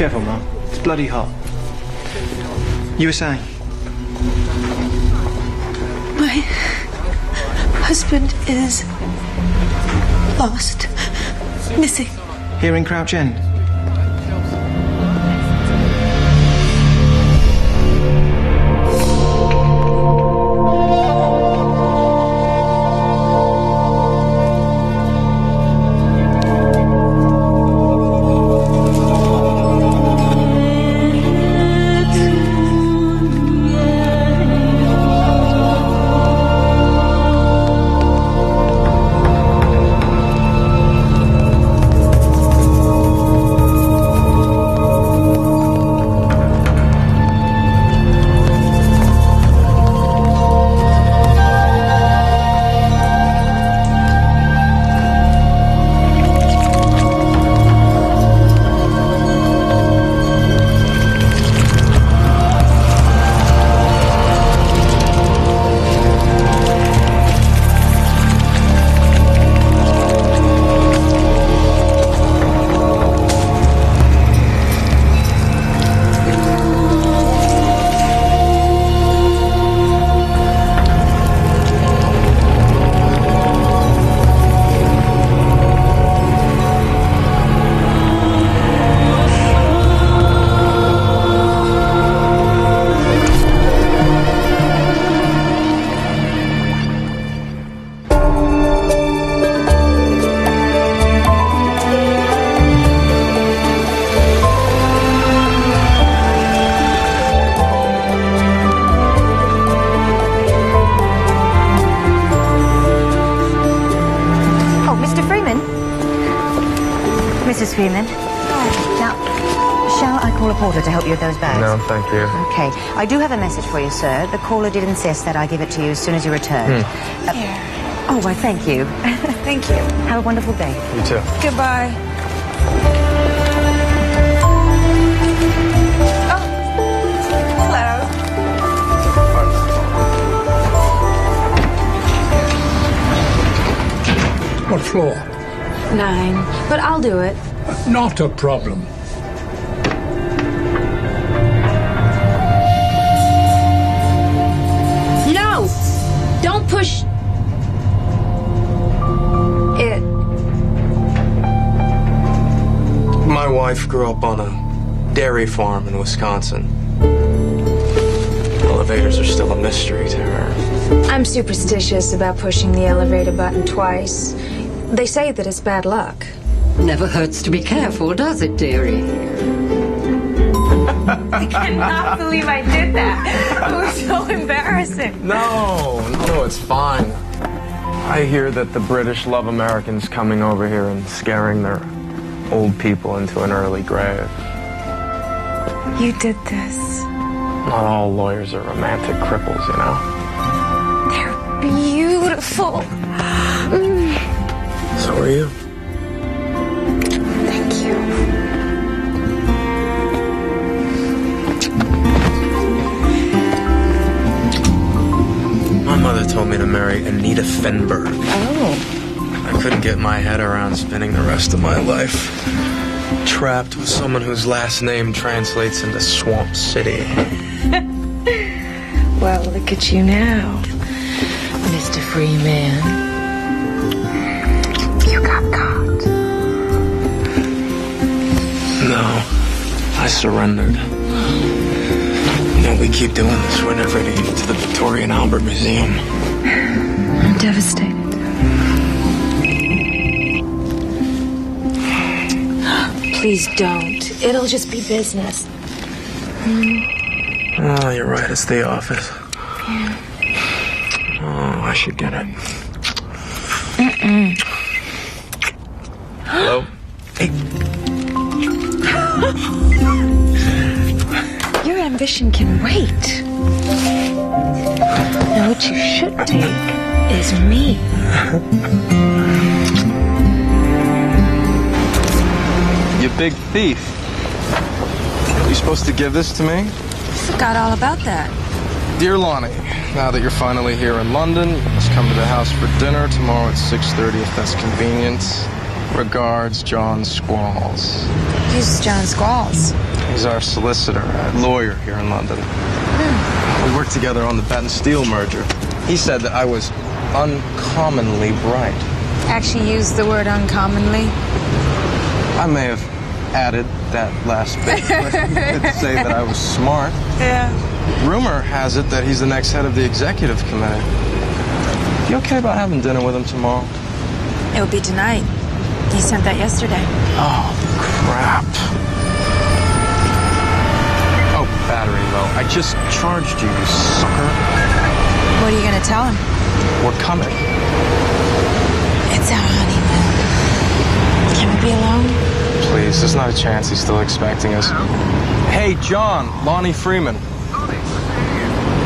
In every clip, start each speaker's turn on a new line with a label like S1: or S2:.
S1: Careful, Mum. It's bloody hot. You were saying?
S2: My husband is lost. Missing.
S1: Here in Crouch End?
S3: Mrs. Freeman. Now, shall I call a porter to help you with those bags?
S4: No, thank you.
S3: Okay. I do have a message for you, sir. The caller did insist that I give it to you as soon as you return.
S2: Here.
S3: Oh, why, thank you.
S2: Thank you.
S3: Have a wonderful day.
S4: You too.
S2: Goodbye. Oh. Hello.
S5: What floor?
S2: 9. But I'll do it.
S5: Not a problem.
S2: No! Don't push it.
S4: My wife grew up on a dairy farm in Wisconsin. Elevators are still a mystery to her.
S2: I'm superstitious about pushing the elevator button twice. They say that it's bad luck.
S6: Never hurts to be careful, does it, dearie?
S2: I cannot believe I did that. It was so embarrassing.
S4: No, it's fine. I hear that the British love Americans coming over here and scaring their old people into an early grave.
S2: You did this.
S4: Not all lawyers are romantic cripples, you know.
S2: They're beautiful.
S4: So are you.
S2: Thank you.
S4: My mother told me to marry Anita Fenberg.
S2: Oh.
S4: I couldn't get my head around spending the rest of my life trapped with someone whose last name translates into Swamp City.
S2: Well, look at you now, Mr. Freeman. You got caught.
S4: No, I surrendered. You know, we keep doing this. We're never going to get to the Victoria and Albert Museum.
S2: I'm devastated. Please don't. It'll just be business.
S4: Oh, you're right. It's the office.
S2: Yeah.
S4: Oh, I should get it. Hello? Hey.
S2: Your ambition can wait. Now, what you should take is me.
S4: You big thief. You supposed to give this to me?
S2: Forgot all about that.
S4: Dear Lonnie, now that you're finally here in London, you must come to the house for dinner tomorrow at 6:30 if that's convenient. Regards, John Squalls.
S2: Who's John Squalls?
S4: He's our solicitor, lawyer here in London. We worked together on the Bet and Steel merger. He said that I was uncommonly bright.
S2: Actually used the word uncommonly.
S4: I may have added that last bit, but he did say that I was smart.
S2: Yeah.
S4: Rumor has it that he's the next head of the executive committee. You okay about having dinner with him tomorrow?
S2: It would be tonight. He sent that yesterday.
S4: Oh, crap. Oh, battery low. I just charged you, you sucker.
S2: What are you going to tell him?
S4: We're coming.
S2: It's our honeymoon. Can we be alone?
S4: Please, there's not a chance he's still expecting us. Hey, John, Lonnie Freeman.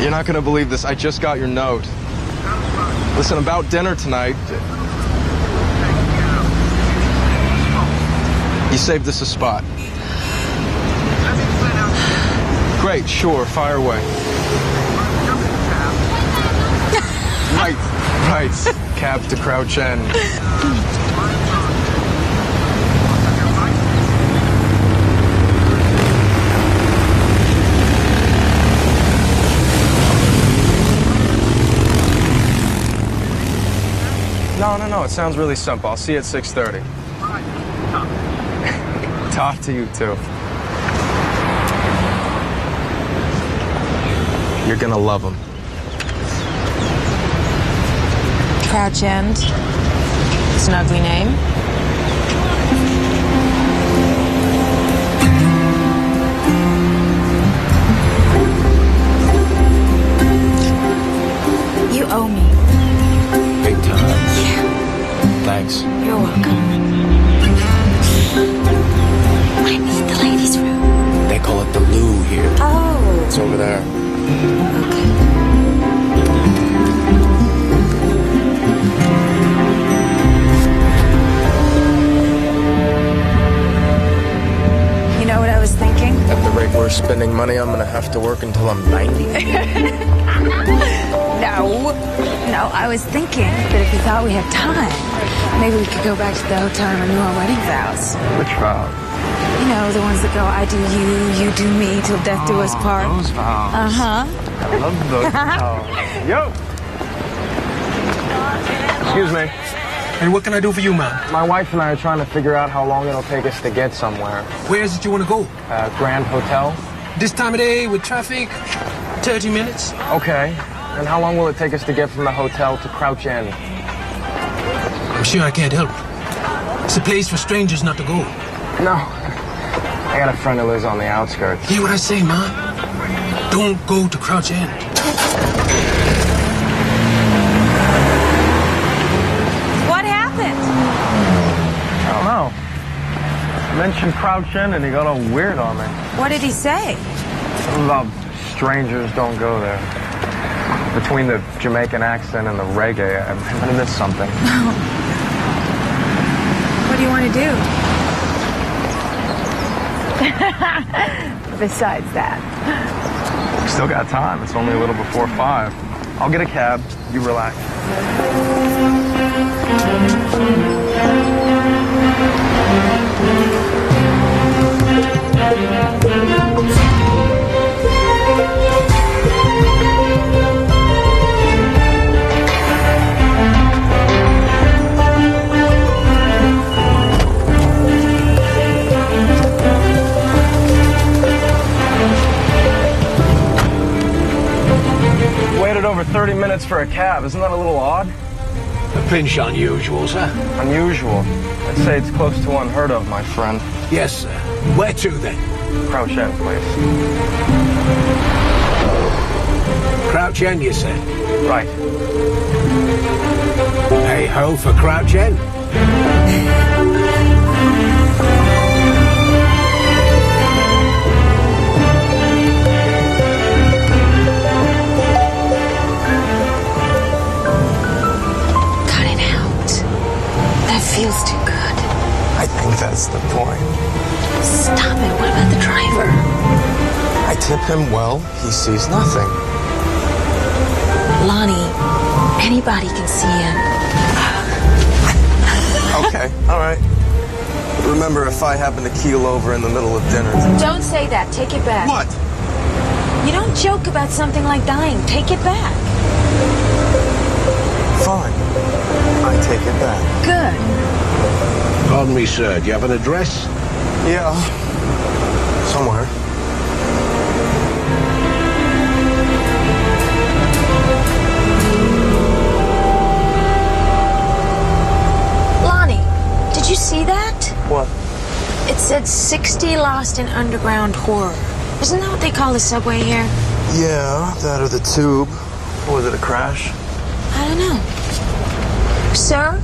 S4: You're not going to believe this. I just got your note. Listen, about dinner tonight. You saved us a spot. Great, sure, fire away. Right. Cab to Crouch End. No, it sounds really simple. I'll see you at 6:30. Talk to you, too. You're gonna love him.
S2: Crouch End. It's an ugly name. You owe me.
S4: Big time.
S2: Yeah.
S4: Thanks.
S2: You're welcome. I need the ladies' room.
S4: They call it the loo here.
S2: Oh.
S4: It's over there.
S2: Okay. You know what I was thinking?
S4: At the rate we're spending money, I'm gonna have to work until I'm 90.
S2: No, I was thinking that if we thought we had time, maybe we could go back to the hotel and renew our wedding vows.
S4: Which vows?
S2: You know, the ones that go, I do you do me, till death do us part.
S4: Those vows.
S2: Uh-huh.
S4: I love those vows. Yo! Excuse me.
S5: Hey, what can I do for you, man?
S4: My wife and I are trying to figure out how long it'll take us to get somewhere.
S5: Where is it you want to go?
S4: Grand Hotel?
S5: This time of day with traffic? 30 minutes?
S4: Okay. And how long will it take us to get from the hotel to Crouch End?
S5: I'm sure I can't help. It's a place for strangers not to go.
S4: No. I got a friend who lives on the outskirts.
S5: Hear what I say, man? Don't go to Crouch End.
S2: What happened?
S4: I don't know. I mentioned Crouch End and he got all weird on me.
S2: What did he say?
S4: About strangers don't go there. Between the Jamaican accent and the reggae, I'm gonna miss something.
S2: What do you want to do? Besides that.
S4: Still got time. It's only a little before 5. I'll get a cab. You relax. Waited over 30 minutes for a cab. Isn't that a little odd?
S5: A pinch unusual, sir.
S4: Unusual. I'd say it's close to unheard of, my friend.
S5: Yes, sir. Where to, then?
S4: Crouch End, please.
S5: Crouch End, you said?
S4: Right.
S5: Hey ho for Crouch End.
S2: Feels too good.
S4: I think that's the point.
S2: Stop it. What about the driver?
S4: I tip him well. He sees nothing.
S2: Lonnie, anybody can see him.
S4: Okay, all right. Remember, if I happen to keel over in the middle of dinner...
S2: Don't say that. Take it back.
S4: What?
S2: You don't joke about something like dying. Take it back.
S4: Fine. I take it back.
S2: Good.
S7: Pardon me, sir. Do you have an address?
S4: Yeah. Somewhere.
S2: Lonnie, did you see that?
S4: What?
S2: It said 60 lost in underground horror. Isn't that what they call the subway here?
S4: Yeah, that or the tube. Was it a crash?
S2: I don't know. Sir?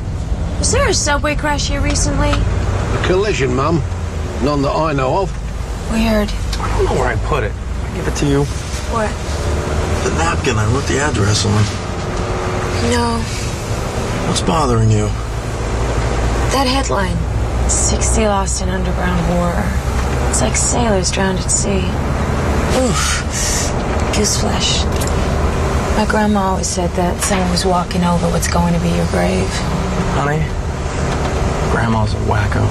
S2: Was there a subway crash here recently?
S7: A collision, Mum. None that I know of.
S2: Weird.
S4: I don't know where I put it. I give it to you.
S2: What?
S4: The napkin I wrote the address on.
S2: No.
S4: What's bothering you?
S2: That headline. 60 lost in underground horror. It's like sailors drowned at sea. Oof. Gooseflesh. My grandma always said that someone was walking over what's going to be your grave.
S4: Honey, Grandma's a wacko.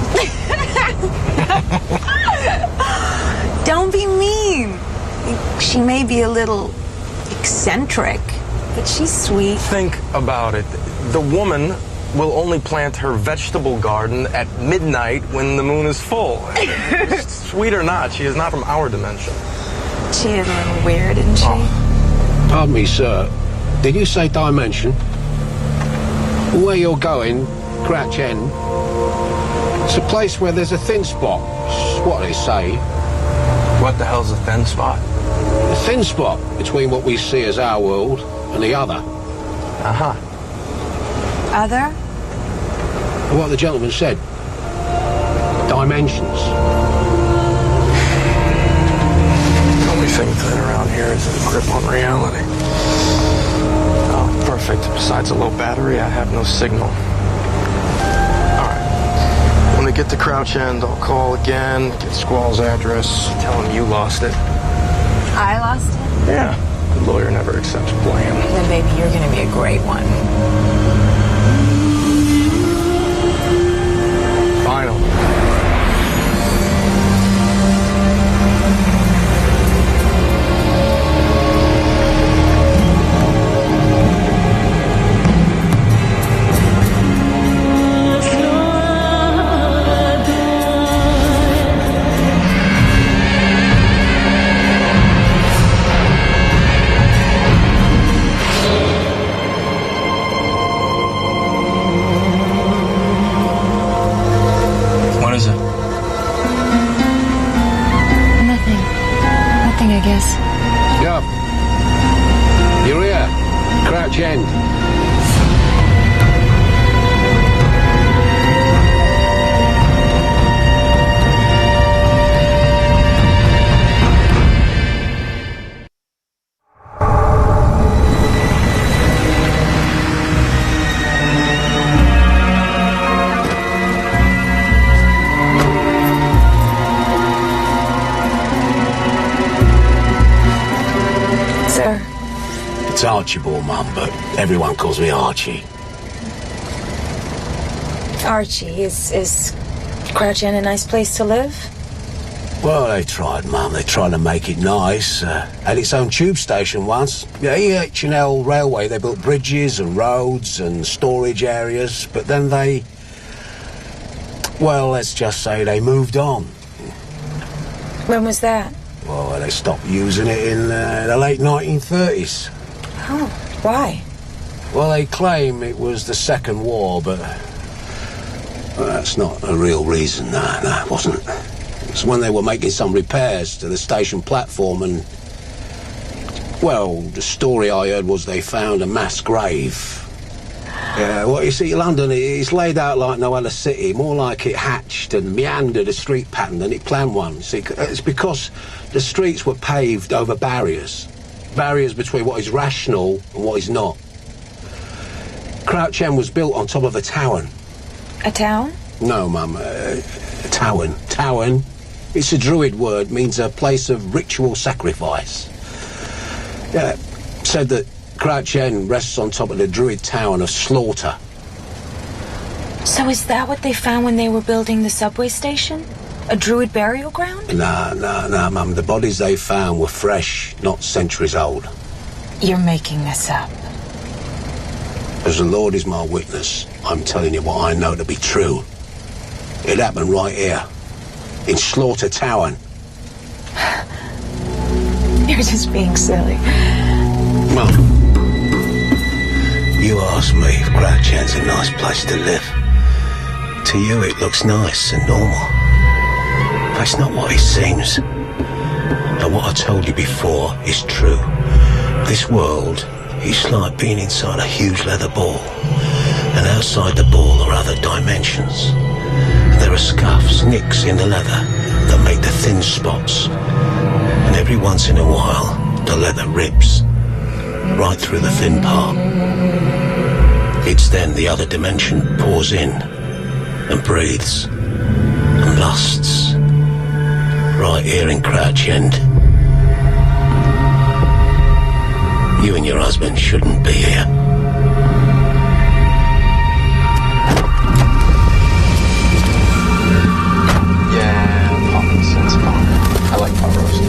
S2: Don't be mean. She may be a little eccentric, but she's sweet.
S4: Think about it. The woman will only plant her vegetable garden at midnight when the moon is full. Sweet or not, she is not from our dimension.
S2: She is a little weird, isn't she?
S4: Oh.
S7: Pardon me, sir. Did you say dimension? Where you're going, Crouch End, it's a place where there's a thin spot. It's what they say.
S4: What the hell's a thin spot?
S7: A thin spot between what we see as our world and the other.
S4: Uh-huh.
S2: Other?
S7: What the gentleman said. Dimensions.
S4: The only thing thin around here is a grip on reality. Oh, perfect. Besides a low battery, I have no signal. All right. When they get to Crouch End, I'll call again, get Squall's address, tell him you lost it.
S2: I lost it?
S4: Yeah. The lawyer never accepts blame.
S2: Then, baby, you're going to be a great one.
S4: Final.
S2: I guess.
S7: Yeah. You're here. Crouch End. Archibald, Mum, but everyone calls me Archie.
S2: Archie, is Crouch End a nice place to live?
S7: Well, they tried, Mum. They tried to make it nice. Had its own tube station once. Yeah, EH&L Railway, they built bridges and roads and storage areas, but then they... Well, let's just say they moved on.
S2: When was that?
S7: Well, they stopped using it in the late 1930s.
S2: Oh, why?
S7: Well, they claim it was the Second War, but that's not a real reason. No, it wasn't. It's when they were making some repairs to the station platform and... Well, the story I heard was they found a mass grave. Yeah, well, you see, London is laid out like no other city, more like it hatched and meandered a street pattern than it planned one. See, it's because the streets were paved over barriers. Barriers between what is rational and what is not. Crouch End was built on top of a town.
S2: A town?
S7: No, Mum, a town. Town, it's a druid word, means a place of ritual sacrifice. Yeah, said that Crouch End rests on top of the druid town of Slaughter.
S2: So is that what they found when they were building the subway station? A druid burial ground?
S7: Nah, Mum. The bodies they found were fresh, not centuries old.
S2: You're making this up.
S7: As the Lord is my witness, I'm telling you what I know to be true. It happened right here, in Slaughter Tower.
S2: You're just being silly.
S7: Mum, you asked me if Crouch End's a nice place to live. To you, it looks nice and normal. That's not what it seems. And what I told you before is true. This world is like being inside a huge leather ball. And outside the ball are other dimensions. There are scuffs, nicks in the leather that make the thin spots. And every once in a while, the leather rips right through the thin part. It's then the other dimension pours in and breathes and lusts right here in Crouch End. You and your husband shouldn't be here.
S4: Yeah, Parkinson's fine. I like pot roast.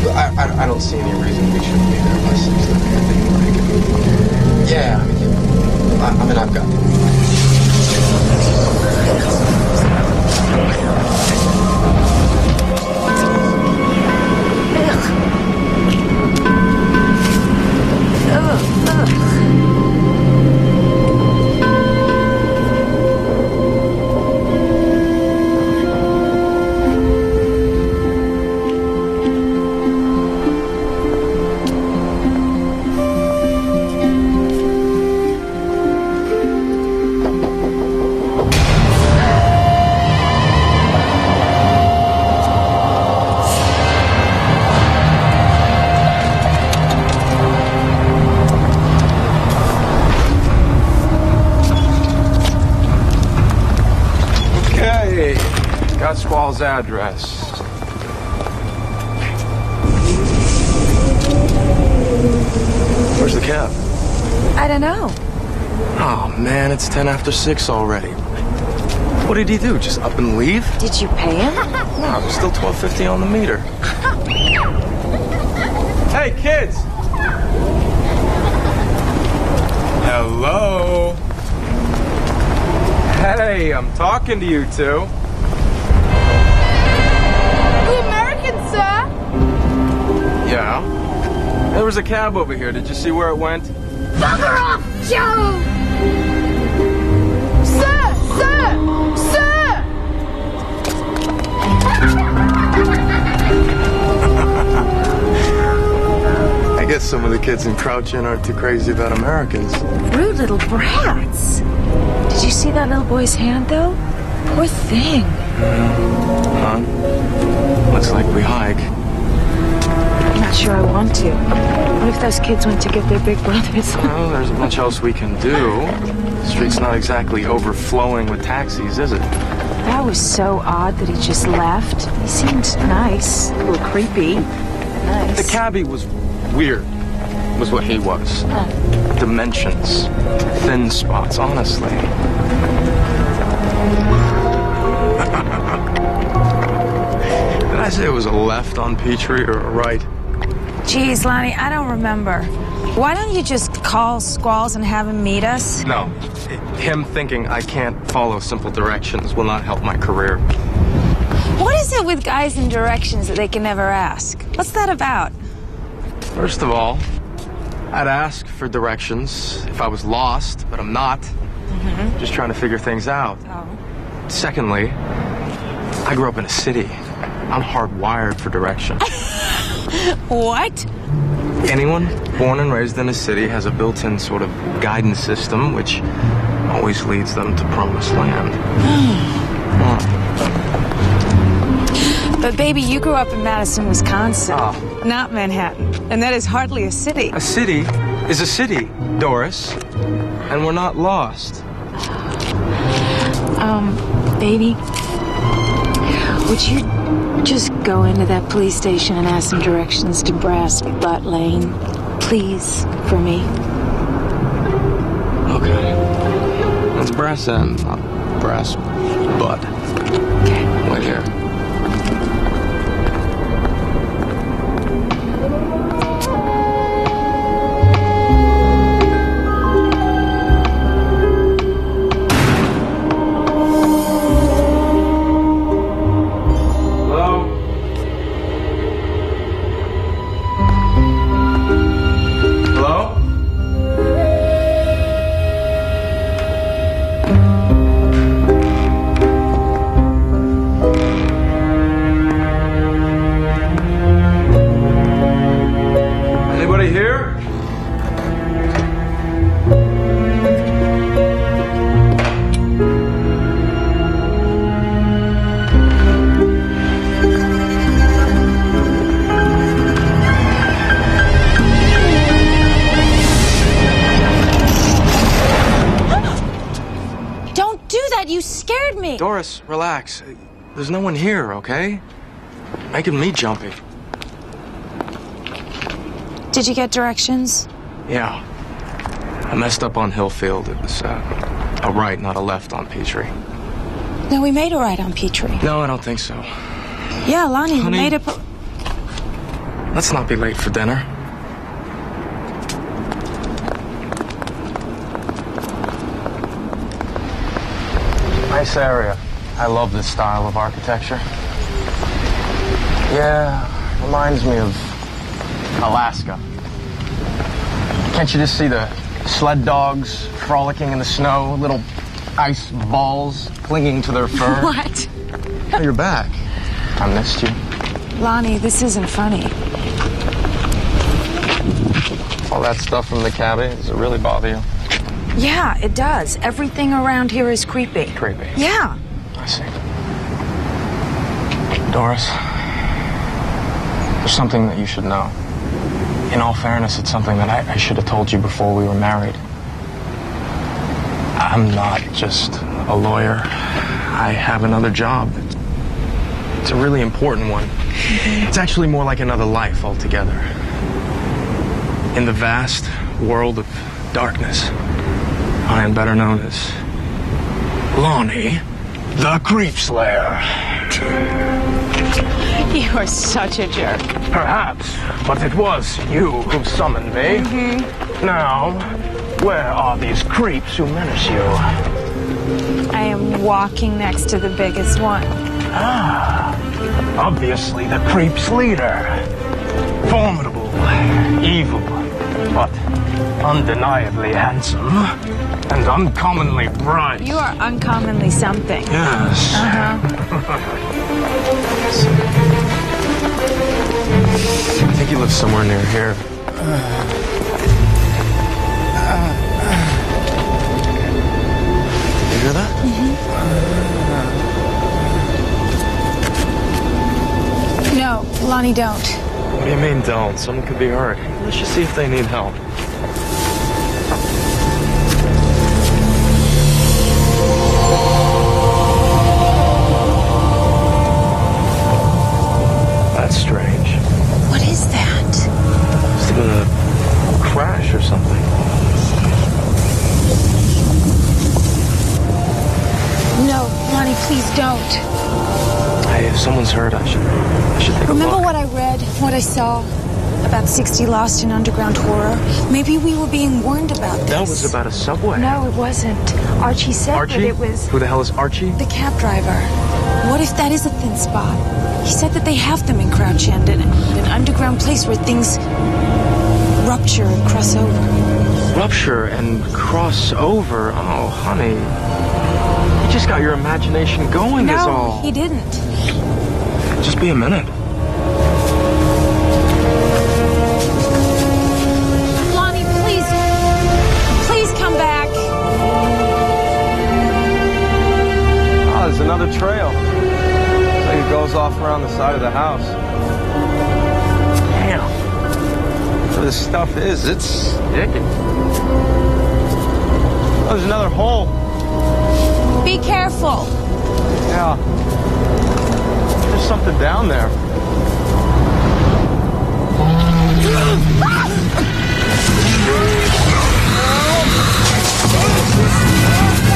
S4: But I don't see any reason we shouldn't be there by 6:30. I think like, yeah, I mean, I've got. Got Squall's address. Where's the cab?
S2: I don't know.
S4: Oh man, it's 10 after 6 already. What did he do? Just up and leave?
S2: Did you pay him?
S4: No, there's still $12.50 on the meter. Hey, kids! Hello? Hey, I'm talking to you two.
S8: You American, sir?
S4: Yeah. There was a cab over here. Did you see where it went?
S8: Bugger off, Joe! Sir!
S4: I guess some of the kids in Crouch End aren't too crazy about Americans.
S2: Rude little brats. Did you see that little boy's hand, though? Poor thing.
S4: Huh? Looks like we hike.
S2: I'm not sure I want to. What if those kids went to get their big brothers?
S4: Well, there's much else we can do. The street's not exactly overflowing with taxis, is it?
S2: That was so odd that he just left. He seemed nice, a little creepy, but nice.
S4: The cabbie was weird, was what he was. Dimensions, thin spots, honestly. Did I say it was a left on Petrie or a right?
S2: Geez, Lonnie, I don't remember. Why don't you just call Squalls and have him meet us?
S4: No. Him thinking I can't follow simple directions will not help my career.
S2: What is it with guys in directions that they can never ask? What's that about?
S4: First of all, I'd ask for directions if I was lost, but I'm not. Just trying to figure things out.
S2: Oh.
S4: Secondly, I grew up in a city. I'm hardwired for direction.
S2: What?
S4: Anyone born and raised in a city has a built-in sort of guidance system, which always leads them to promised land.
S2: But baby, you grew up in Madison, Wisconsin,
S4: Oh.
S2: not Manhattan. And that is hardly a city.
S4: A city is a city, Doris. And we're not lost.
S2: Baby, would you just go into that police station and ask some directions to Brass Butt Lane? Please, for me.
S4: Okay. On the brass end, not brass butt.
S2: Okay.
S4: Wait here.
S2: You scared me.
S4: Doris, relax. There's no one here, okay? Making me jumpy.
S2: Did you get directions?
S4: Yeah. I messed up on Hillfield. It was a right, not a left on Petrie.
S2: No, we made a right on Petrie.
S4: No, I don't think so.
S2: Yeah, Lonnie,
S4: Honey,
S2: we made a...
S4: Let's not be late for dinner. Nice area. I love this style of architecture. Yeah, reminds me of Alaska. Can't you just see the sled dogs frolicking in the snow, little ice balls clinging to their fur?
S2: What?
S4: Oh, you're back. I missed you.
S2: Lonnie, this isn't funny.
S4: All that stuff from the cabby, does it really bother you?
S2: Yeah, it does. Everything around here is creepy.
S4: Creepy?
S2: Yeah.
S4: I see. Doris, there's something that you should know. In all fairness, it's something that I should have told you before we were married. I'm not just a lawyer. I have another job. It's a really important one. It's actually more like another life altogether. In the vast world of darkness, I am better known as Lonnie, the Creep Slayer.
S2: You are such a jerk.
S4: Perhaps, but it was you who summoned me. Now, where are these creeps who menace you?
S2: I am walking next to the biggest one.
S4: Ah, obviously the creep's leader. Formidable, evil, but undeniably handsome. And uncommonly bright.
S2: You are uncommonly something.
S4: Yes. I think he lives somewhere near here. Did you hear that?
S2: No, Lonnie, don't.
S4: What do you mean, don't? Someone could be hurt. Let's just see if they need help. That's strange.
S2: What is that?
S4: Must have been a crash or something.
S2: No, Lonnie, please don't.
S4: Hey, if someone's hurt, I should take a
S2: Remember
S4: look.
S2: what I read, what I saw? About 60 lost in underground horror? Maybe we were being warned about this.
S4: That was about a subway.
S2: No, it wasn't. Archie said
S4: Archie?
S2: that it was...
S4: Who the hell is Archie?
S2: the cab driver. What if that is a thin spot? He said that they have them in Crouch End, an underground place where things rupture and cross over.
S4: Rupture and cross over? Oh, honey. You just got your imagination going, is all.
S2: No, he didn't.
S4: Just be a minute.
S2: Lonnie, please come back.
S4: Oh, there's another trail. Looks like it goes off around the side of the house. Damn. Where this stuff is, it's sticky. Oh, there's another hole.
S2: Be careful.
S4: Yeah. There's something down there.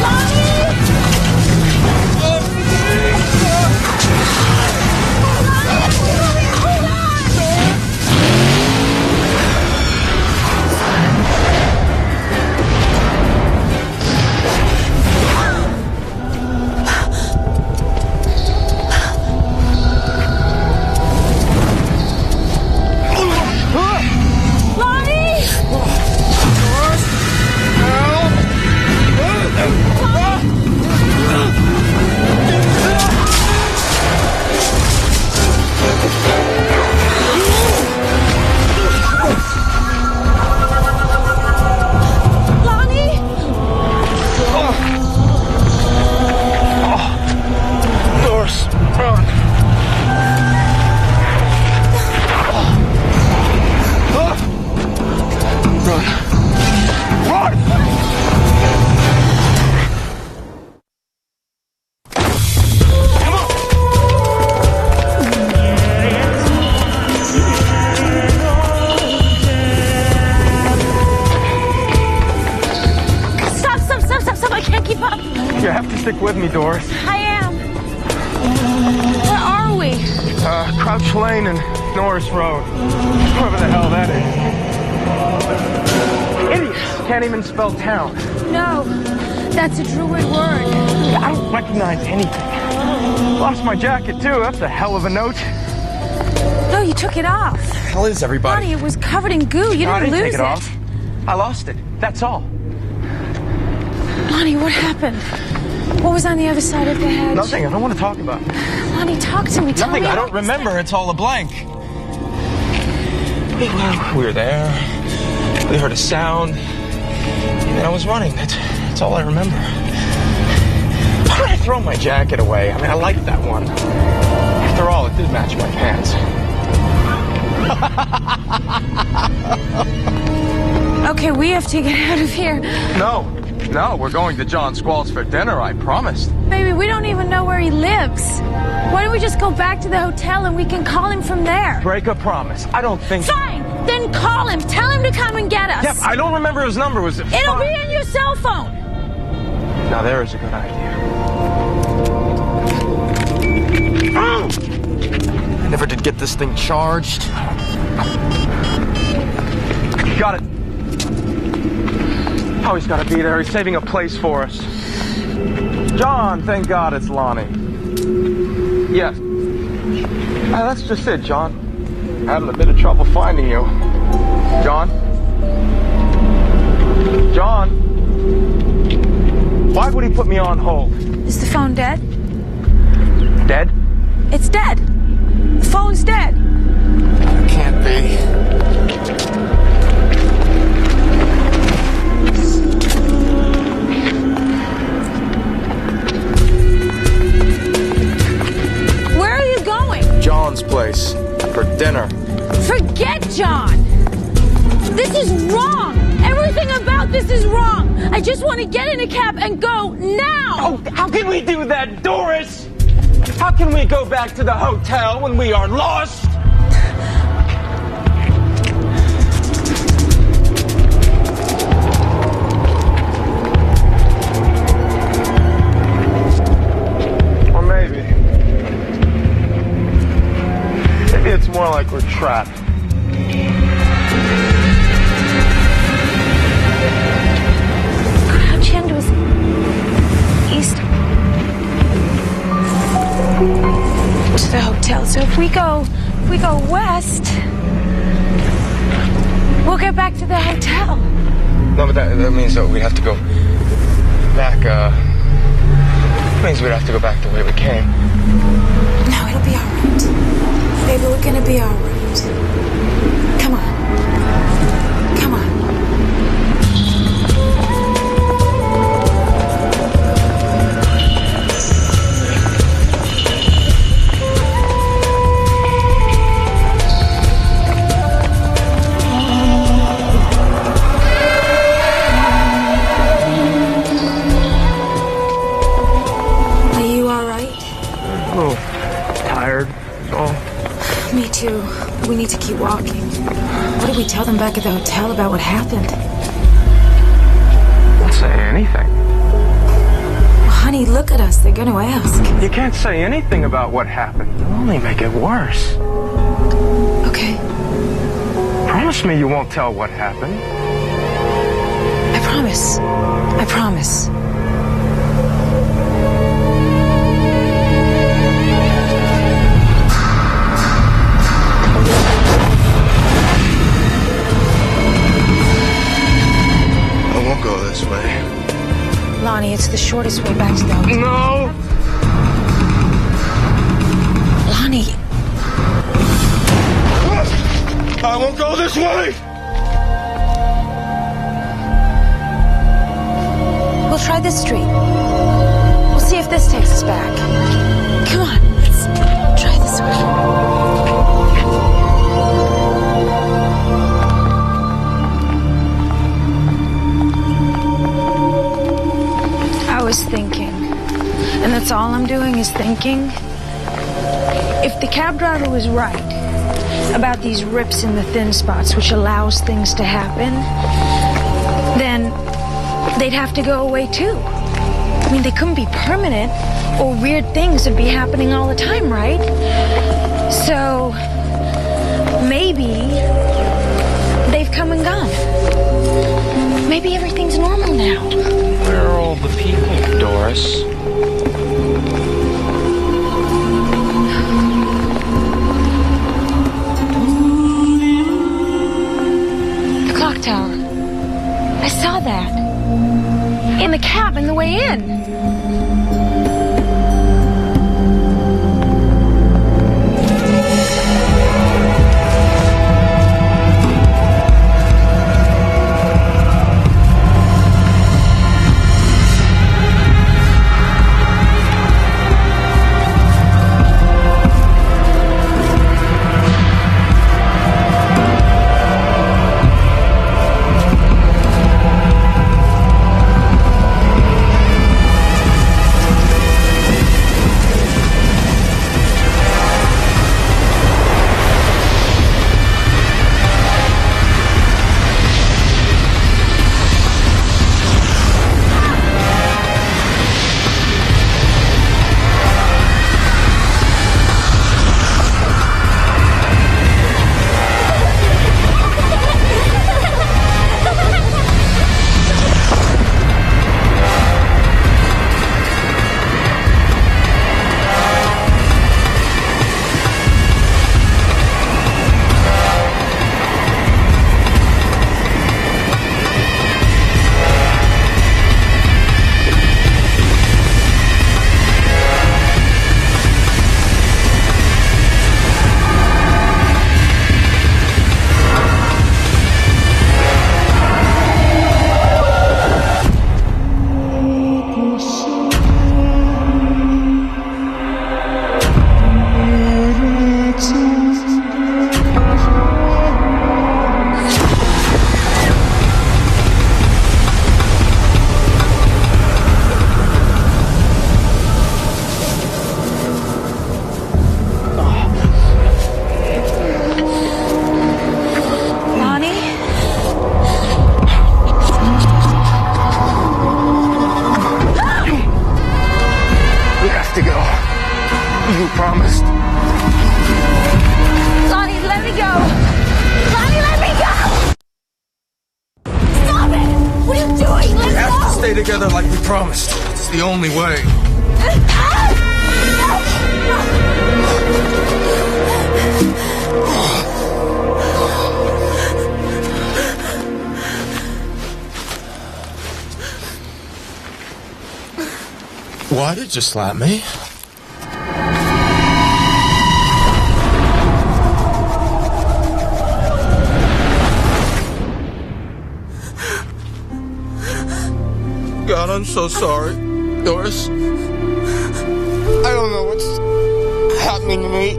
S2: Lonnie!
S4: with me, Doris.
S2: I am. Where are we?
S4: Crouch Lane and Norris Road. Wherever the hell that is. Idiots can't even spell town.
S2: No, that's a Druid word.
S4: I don't recognize anything. Lost my jacket, too. That's a hell of a note.
S2: No, you took it off.
S4: Where the hell is everybody?
S2: Lonnie, it was covered in goo. You didn't lose
S4: take it off. I lost it. That's all.
S2: Lonnie, what happened? What was on the other side of the hedge?
S4: Nothing. I don't want to talk about it.
S2: Lonnie, talk to me. Tell
S4: Nothing.
S2: me
S4: I don't remember. It's all a blank. We were there. We heard a sound. And I was running. That's all I remember. Why did I throw my jacket away? I mean, I liked that one. After all, it did match my pants.
S2: Okay, we have to get out of here.
S4: No, we're going to John Squall's for dinner, I promised.
S2: Baby, we don't even know where he lives. Why don't we just go back to the hotel and we can call him from there?
S4: Break a promise. I don't think...
S2: Fine! Then call him. Tell him to come and get us.
S4: Yep, I don't remember his number. Was it
S2: It'll
S4: fine?
S2: be in your cell phone.
S4: Now there is a good idea. I never did get this thing charged. Got it. Oh, he's got to be there. He's saving a place for us. John, thank God it's Lonnie. Yes. That's just it, John. Having a bit of trouble finding you. John? John? Why would he put me on hold?
S2: Is the phone dead?
S4: Dead?
S2: It's dead. The phone's dead.
S4: It can't be.
S2: Where are you going?
S4: John's place. For dinner.
S2: Forget John. This is wrong. Everything about this is wrong. I just want to get in a cab and go now.
S4: Oh, how can we do that, Doris? How can we go back to the hotel when we are lost? Or maybe. Maybe it's more like we're trapped.
S2: Crouch End was east to the hotel. So if we go west, we'll get back to the hotel.
S4: No, but that means that we have to go back, means we'd have to go back the way we came.
S2: No, it'll be all right. Baby, we're gonna be all right. Come on. Come on. Are you all right?
S4: Oh, tired. Oh.
S2: Me too. We need to keep walking. What did we tell them back at the hotel about what happened?
S4: Don't say anything.
S2: Well, honey, look at us. They're going to ask.
S4: You can't say anything about what happened. It'll only make it worse.
S2: Okay.
S4: Promise me you won't tell what happened.
S2: I promise. I promise.
S4: I won't go this way.
S2: Lonnie, it's the shortest way back to the hotel.
S4: No!
S2: Lonnie.
S4: I won't go this way!
S2: We'll try this street. We'll see if this takes us back. Come on, let's try this way. I was thinking, and that's all I'm doing is thinking. If the cab driver was right about these rips in the thin spots, which allows things to happen, then they'd have to go away too. I mean, they couldn't be permanent, or weird things would be happening all the time, right? So, maybe they've come and gone. Maybe everything's normal now.
S1: Where are all the people, Doris?
S2: The clock tower. I saw that. In the cab on the way in.
S4: Together like we promised. It's the only way.
S5: Why did you slap me?
S4: God, I'm so sorry. Doris, I don't know what's happening to me.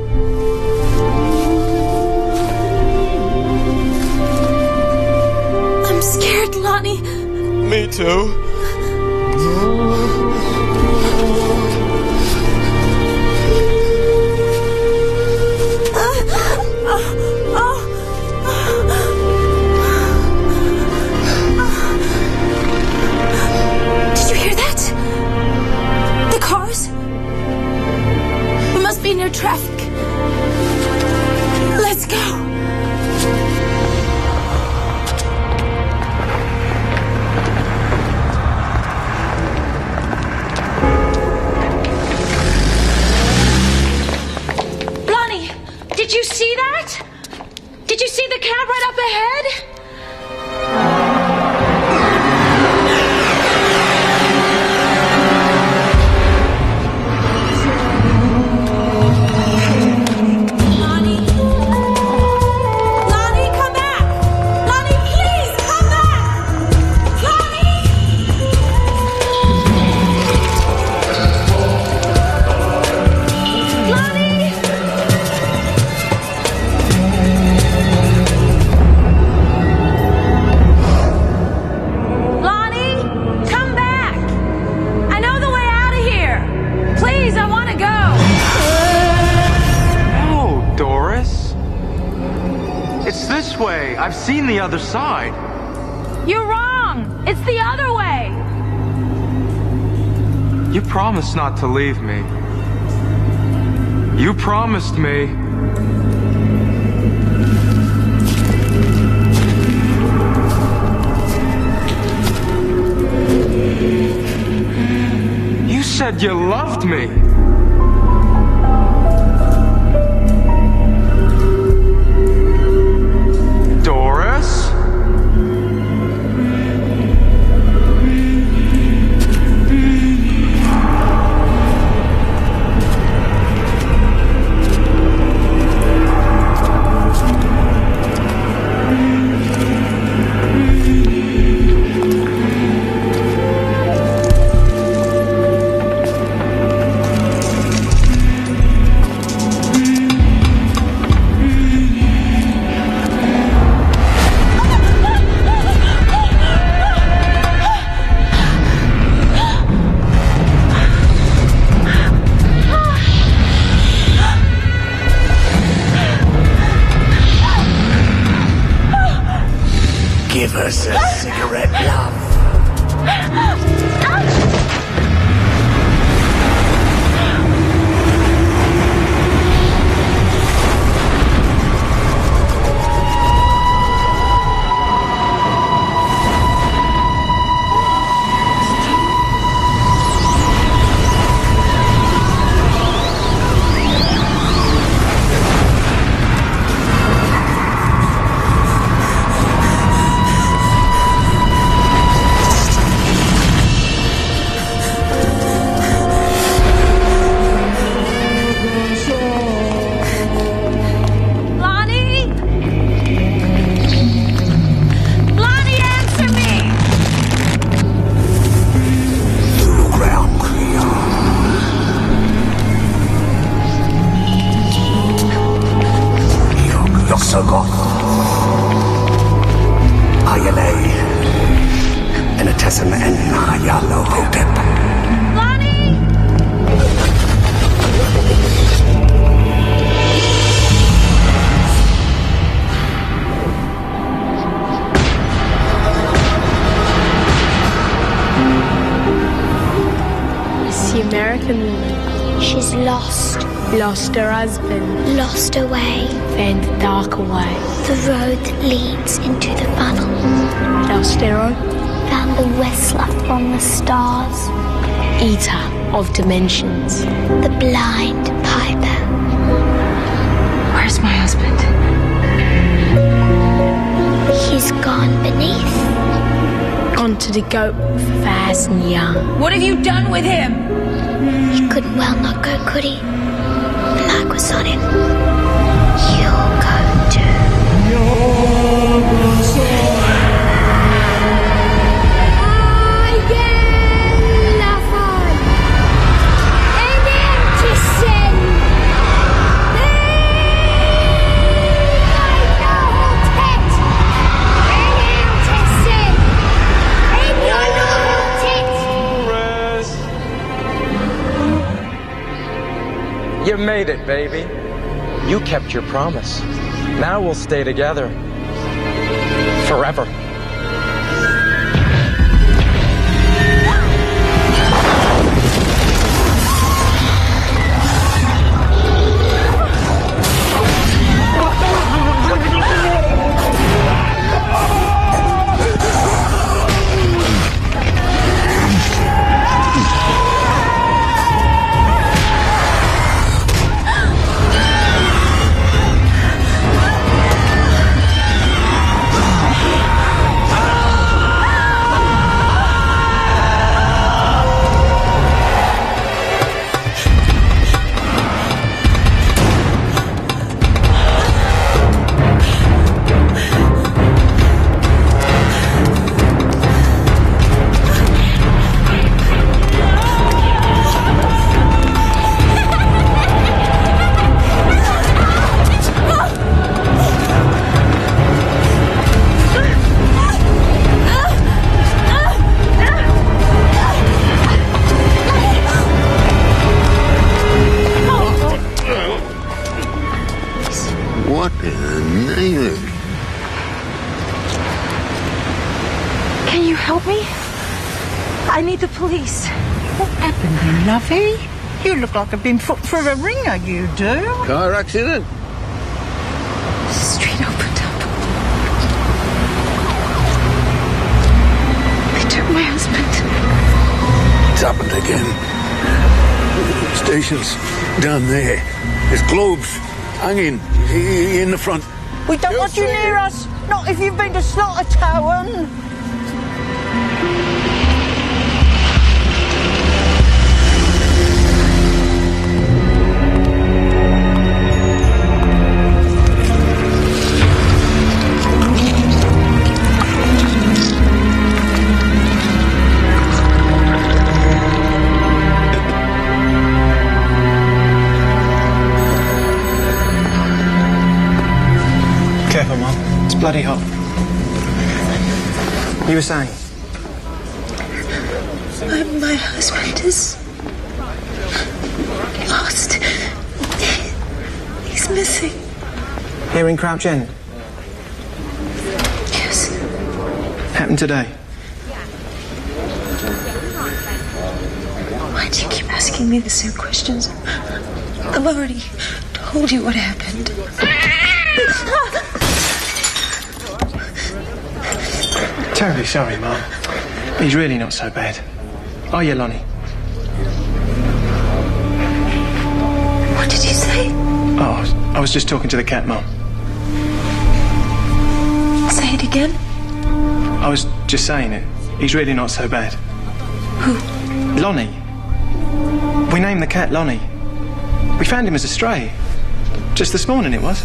S2: I'm scared, Lonnie.
S4: Me too.
S2: Be near traffic. Let's go. Lonnie, did you see that? Did you see the cab right up ahead?
S1: I've seen the other side.
S2: You're wrong. It's the other way.
S4: You promised not to leave me. You promised me. You said you loved me. Doris?
S9: Give us a cigarette, love.
S8: She's lost.
S10: Lost her husband.
S8: Lost her way.
S10: Found the darker way.
S8: The road that leads into the funnel.
S10: Lost her own.
S8: Found the whistler from the stars.
S10: Eater of dimensions.
S8: The blind piper.
S2: Where's my husband?
S8: He's gone beneath.
S10: Gone to the goat fast and young.
S2: What have you done with him?
S8: He couldn't well not go, could he? The mark was on him. You'll go too.
S4: You made it, baby. You kept your promise. Now we'll stay together. Forever.
S9: What in the name?
S2: Can you help me? I need the police.
S11: happened then, lovey? You look like I've been put through a ringer, you do.
S9: Car accident?
S2: The street opened up. They took my husband.
S9: It's happened again. Station's down there. There's globes hanging in the front.
S11: We don't want you near us. Not if you've been to Slaughter Town.
S1: Careful, Mum. It's bloody hot. You were saying?
S2: My husband is lost. He's missing.
S1: Here in Crouch End?
S2: Yes.
S1: Happened today?
S2: Why do you keep asking me the same questions? I've already told you what happened.
S1: Terribly sorry, Mum. He's really not so bad. Are you, Lonnie?
S2: What did you say?
S1: Oh, I was just talking to the cat, Mum.
S2: Say it again.
S1: I was just saying it. He's really not so bad.
S2: Who?
S1: Lonnie. We named the cat Lonnie. We found him as a stray. Just this morning it was.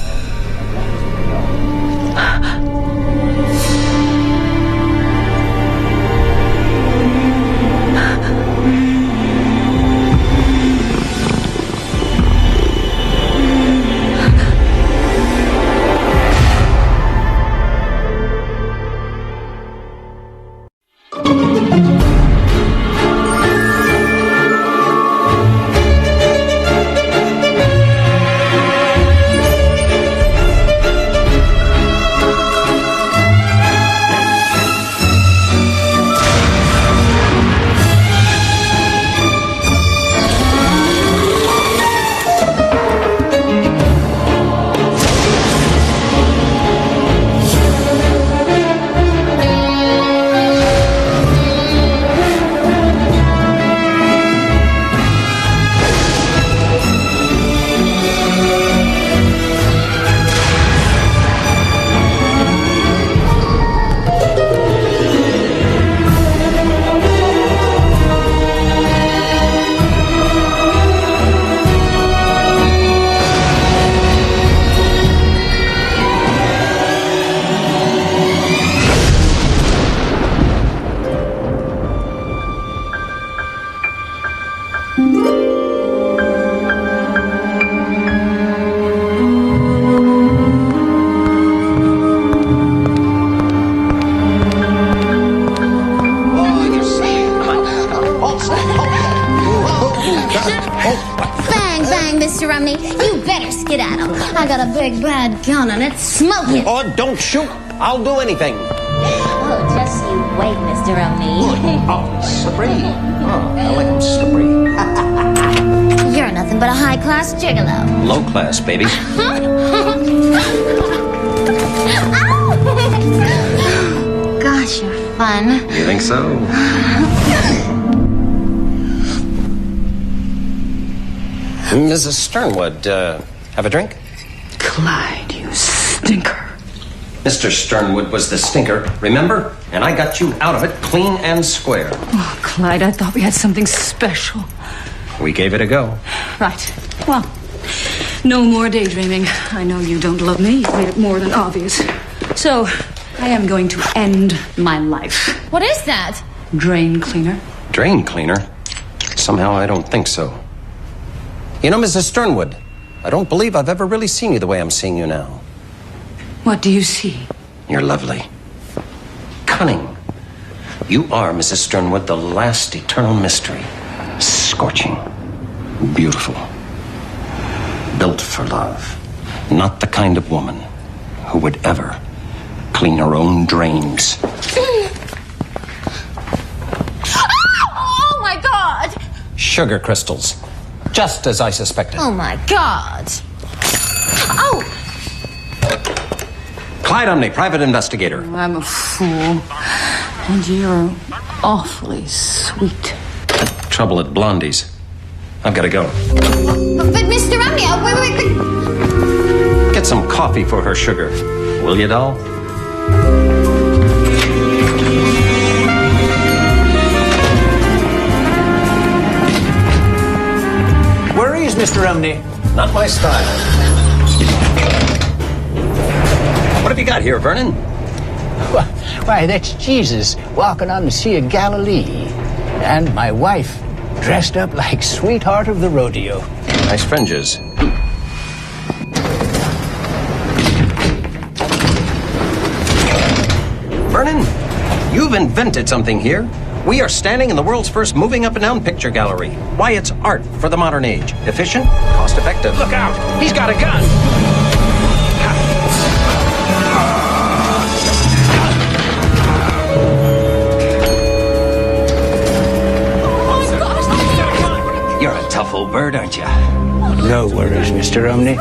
S8: Bang, bang, Mr. Umney. You better skedaddle. I got a big bad gun and it's smoking.
S12: Oh, don't shoot. I'll do anything.
S8: Oh, just you wait, Mr. Umney.
S12: Oh, slippery. Oh, I like them slippery.
S8: You're nothing but a high-class gigolo.
S12: Low class, baby.
S8: Gosh, you're fun.
S12: You think so? Mrs. Sternwood, have a drink?
S6: Clyde, you stinker.
S12: Mr. Sternwood was the stinker, remember? And I got you out of it clean and square.
S6: Oh, Clyde, I thought we had something special.
S12: We gave it a go.
S6: Right. Well, no more daydreaming. I know you don't love me. You've made it more than obvious. So, I am going to end my life.
S8: What is that?
S6: Drain cleaner.
S12: Drain cleaner? Somehow I don't think so. You know, Mrs. Sternwood, I don't believe I've ever really seen you the way I'm seeing you now.
S6: What do you see?
S12: You're lovely. Cunning. You are, Mrs. Sternwood, the last eternal mystery. Scorching. Beautiful. Built for love. Not the kind of woman who would ever clean her own drains.
S8: Oh, my God!
S12: Shh. Sugar crystals. Just as I suspected.
S2: Oh, my God. Oh!
S12: Clyde Umney, private investigator.
S6: I'm a fool. And you're awfully sweet.
S12: Trouble at Blondie's. I've got to go.
S2: But Mr. Umney, wait.
S12: Get some coffee for her, Sugar. Will you, doll?
S13: Where is Mr. Umney?
S12: Not my style. What have you got here, Vernon?
S13: Why, that's Jesus walking on the Sea of Galilee. And my wife, dressed up like sweetheart of the rodeo.
S12: Nice fringes. Vernon, you've invented something here. We are standing in the world's first moving up and down picture gallery. Why, it's art for the modern age. Efficient, cost-effective.
S13: Look out! He's got a gun!
S12: You're a tough old bird, aren't you?
S13: No worries, Mr. Umney.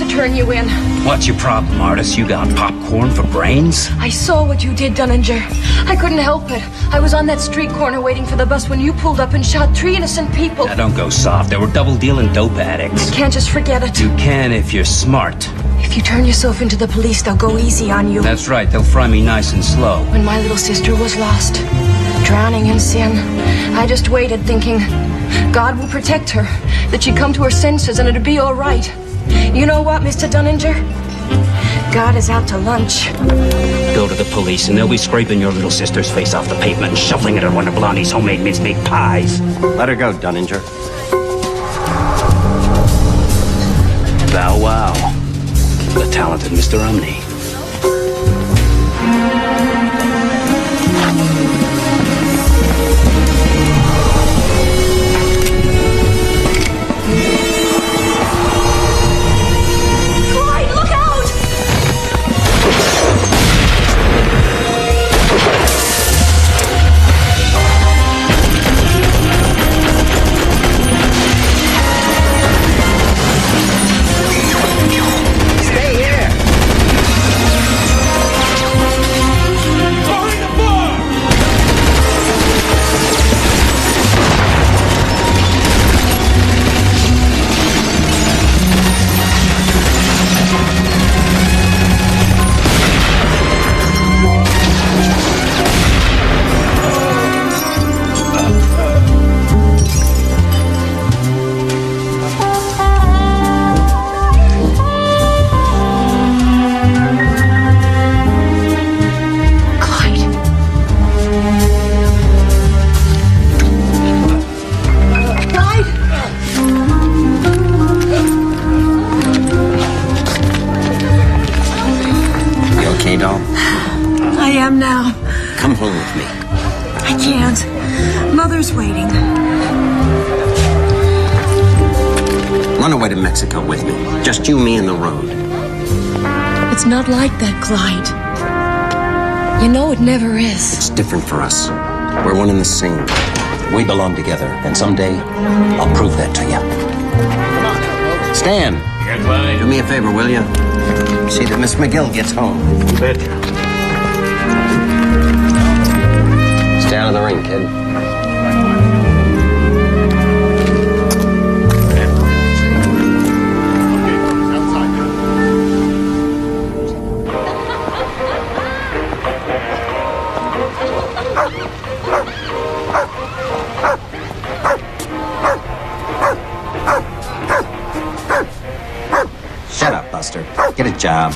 S10: Turn you in.
S14: What's your problem, artist? You got popcorn for brains?
S10: I saw what you did, Dunninger. I couldn't help it. I was on that street corner waiting for the bus when you pulled up and shot 3 innocent people.
S14: Now, don't go soft. They were double-dealing dope addicts.
S10: I can't just forget it.
S14: You can if you're smart.
S10: If you turn yourself into the police, they'll go easy on you.
S14: That's right. They'll fry me nice and slow.
S10: When my little sister was lost, drowning in sin, I just waited thinking, God will protect her, that she'd come to her senses and it'd be all right. You know what, Mr. Dunninger? God is out to lunch.
S14: Go to the police and they'll be scraping your little sister's face off the pavement and shoveling it in one of Blondie's homemade mincemeat pies.
S12: Let her go, Dunninger.
S14: Bow wow. The talented Mr. Umney.
S12: Come home with me.
S10: I can't. Mother's waiting.
S12: Run away to Mexico with me. Just you, me, and the road.
S10: It's not like that, Clyde. You know it never is.
S12: It's different for us. We're one and the same. We belong together, and someday I'll prove that to you. Stan, do me a favor, will you? See that Miss McGill gets home.
S13: You betcha.
S12: Stay out of the ring, kid. Shut up, Buster. Get a job.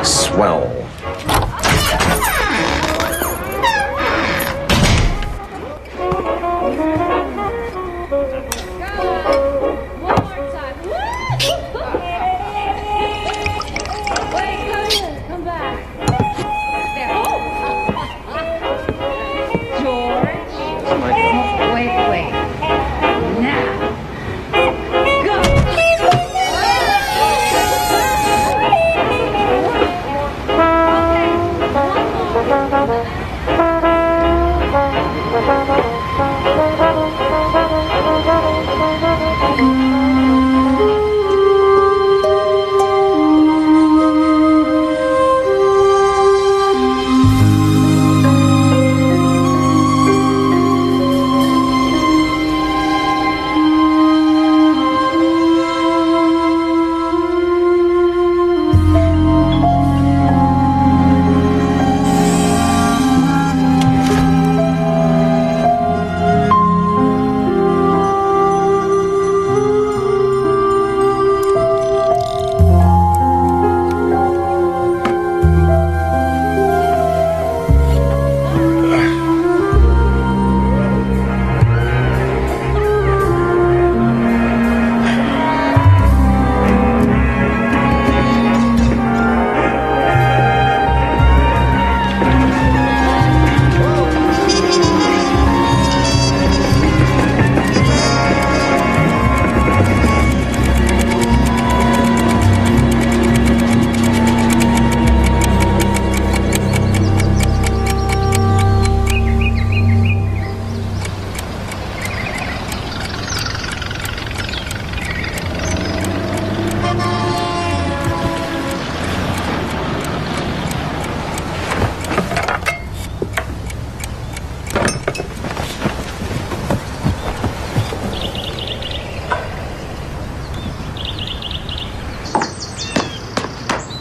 S12: Swell.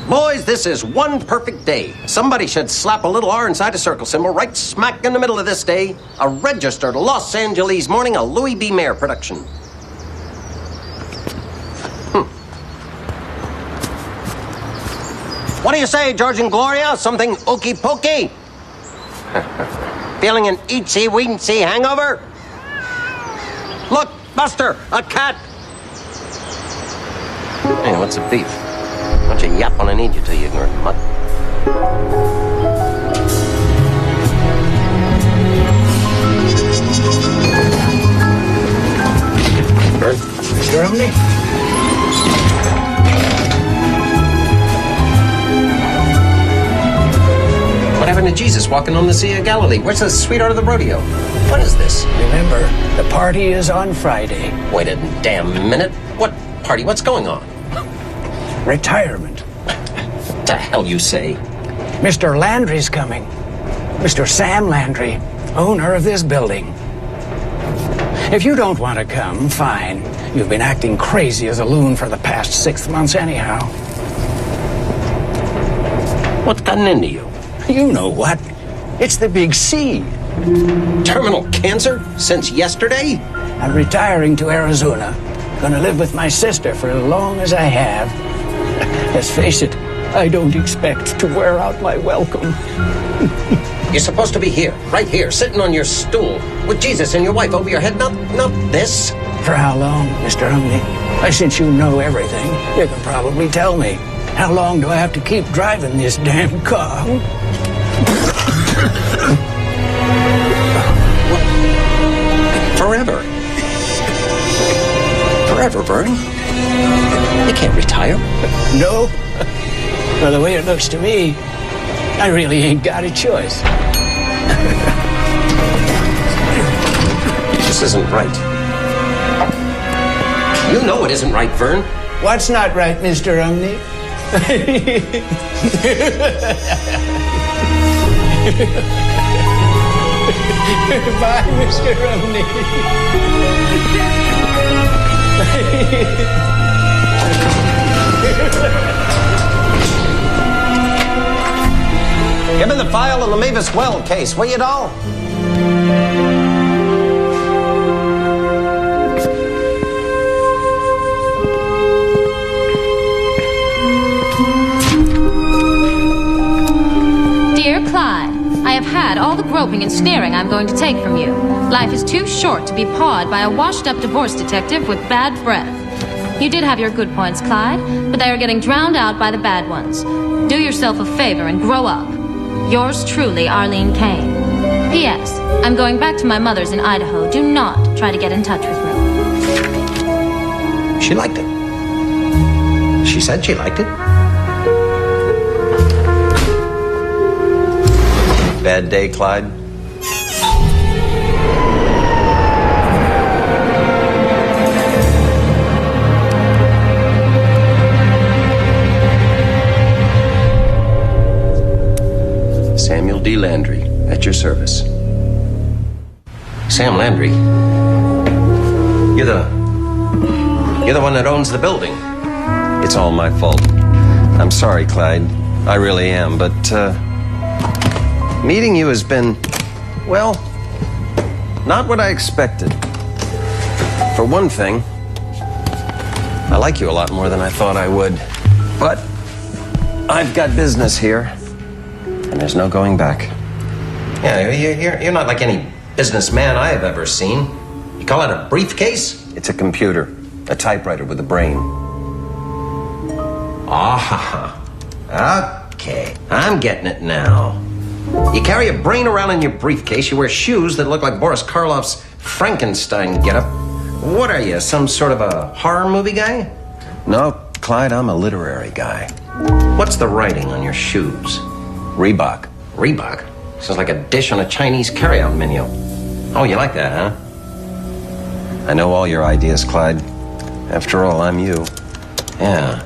S12: Boys, this is one perfect day. Somebody should slap a little R inside a circle symbol right smack in the middle of this day. A registered Los Angeles morning, a Louis B. Mayer production. What do you say, George and Gloria? Something okey pokey? Feeling an eatsy-weensy hangover? Look, Buster, a cat. Hey, what's the beef? Why don't you yap when I need you to, you ignorant mutt?
S13: Mr. Umney?
S12: What happened to Jesus walking on the Sea of Galilee? Where's the sweetheart of the rodeo? What is this?
S13: Remember, the party is on Friday.
S12: Wait a damn minute. What party? What's going on?
S13: Retirement.
S12: The hell you say?
S13: Mr. Landry's coming. Mr. Sam Landry, owner of this building. If you don't want to come, fine. You've been acting crazy as a loon for the past 6 months anyhow.
S12: What's gotten into you?
S13: You know what? It's the big C.
S12: Terminal cancer? Since yesterday?
S13: I'm retiring to Arizona. Gonna live with my sister for as long as I have. Let's face it, I don't expect to wear out my welcome.
S12: You're supposed to be here, right here, sitting on your stool, with Jesus and your wife over your head, not this.
S13: For how long, Mr. Umney? Since you know everything, you can probably tell me. How long do I have to keep driving this damn car?
S12: Forever. Forever, Vern. You can't retire.
S13: No? Well, the way it looks to me, I really ain't got a choice.
S12: This isn't right. You know it isn't right, Vern.
S13: What's not right, Mr. Umney? Bye, Mr. Umney.
S12: Give me the file on the Mavis Well case, will you, doll?
S15: groping and sneering I'm going to take from you. Life is too short to be pawed by a washed-up divorce detective with bad breath. You did have your good points, Clyde, but they are getting drowned out by the bad ones. Do yourself a favor and grow up. Yours truly, Arlene Kane. P.S. I'm going back to my mother's in Idaho. Do not try to get in touch with me.
S12: She liked it. She said she liked it. Bad day, Clyde? Samuel D. Landry, at your service. Sam Landry? You're the one that owns the building. It's all my fault. I'm sorry, Clyde. I really am, but, meeting you has been, well, not what I expected. For one thing, I like you a lot more than I thought I would. But I've got business here, and there's no going back. Yeah, you're not like any businessman I have ever seen. You call it a briefcase? It's a computer, a typewriter with a brain. Ah, okay, I'm getting it now. You carry a brain around in your briefcase, you wear shoes that look like Boris Karloff's Frankenstein getup. What are you, some sort of a horror movie guy? No, Clyde, I'm a literary guy. What's the writing on your shoes? Reebok. Reebok? Sounds like a dish on a Chinese carryout menu. Oh, you like that, huh? I know all your ideas, Clyde. After all, I'm you. Yeah.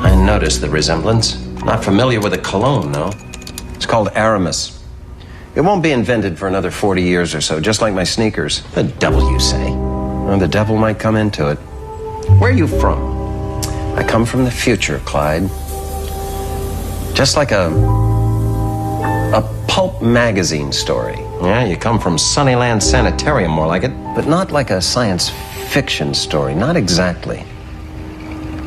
S12: I noticed the resemblance. Not familiar with the cologne, though. It's called Aramis. It won't be invented for another 40 years or so, just like my sneakers. The devil, you say? Well, the devil might come into it. Where are you from? I come from the future, Clyde. Just like a pulp magazine story. Yeah, you come from Sunnyland Sanitarium, more like it. But not like a science fiction story, not exactly.